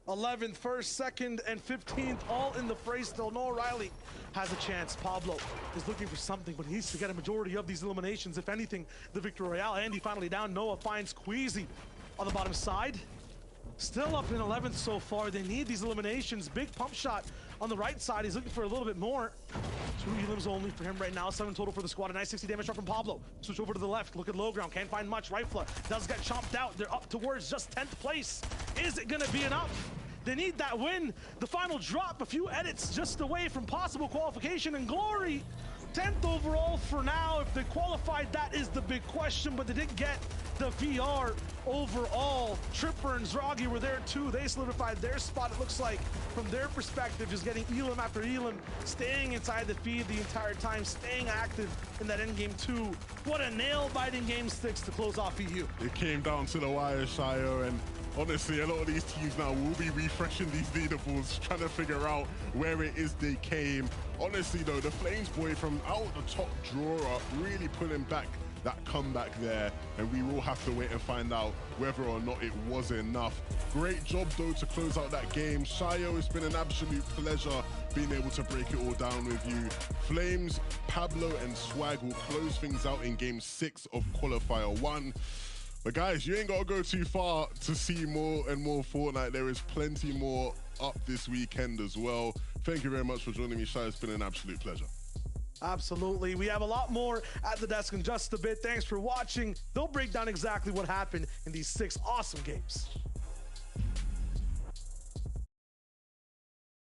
11th, 1st, 2nd, and 15th, all in the fray still. Noah Riley has a chance. Pablo is looking for something, but he needs to get a majority of these eliminations. If anything, the Victory Royale. Andy finally down. Noah finds Queasy on the bottom side. Still up in 11th so far. They need these eliminations. Big pump shot on the right side. He's looking for a little bit more. 2 elims only for him right now. 7 total for the squad. A nice 60 damage shot from Pablo. Switch over to the left. Look at low ground. Can't find much. Rifla does get chomped out. They're up towards just 10th place. Is it going to be enough? They need that win. The final drop. A few edits just away from possible qualification and glory. 10th overall for now. If they qualified, that is the big question, but they didn't get the VR overall. Tripper and Zragi were there too. They solidified their spot, it looks like, from their perspective, just getting elim after elim, staying inside the feed the entire time, staying active in that endgame too. What a nail-biting game 6 to close off EU. It came down to the wire, Shio, and honestly, a lot of these teams now will be refreshing these leaderboards, trying to figure out where it is they came. Honestly, though, the Flames boy from out the top drawer really pulling back that comeback there, and we will have to wait and find out whether or not it was enough. Great job, though, to close out that game. Shio, it's been an absolute pleasure being able to break it all down with you. Flames, Pablo, and Swag will close things out in Game 6 of Qualifier 1. But guys, you ain't got to go too far to see more and more Fortnite. There is plenty more up this weekend as well. Thank you very much for joining me, Shai. It's been an absolute pleasure. Absolutely. We have a lot more at the desk in just a bit. Thanks for watching. They'll break down exactly what happened in these 6 awesome games.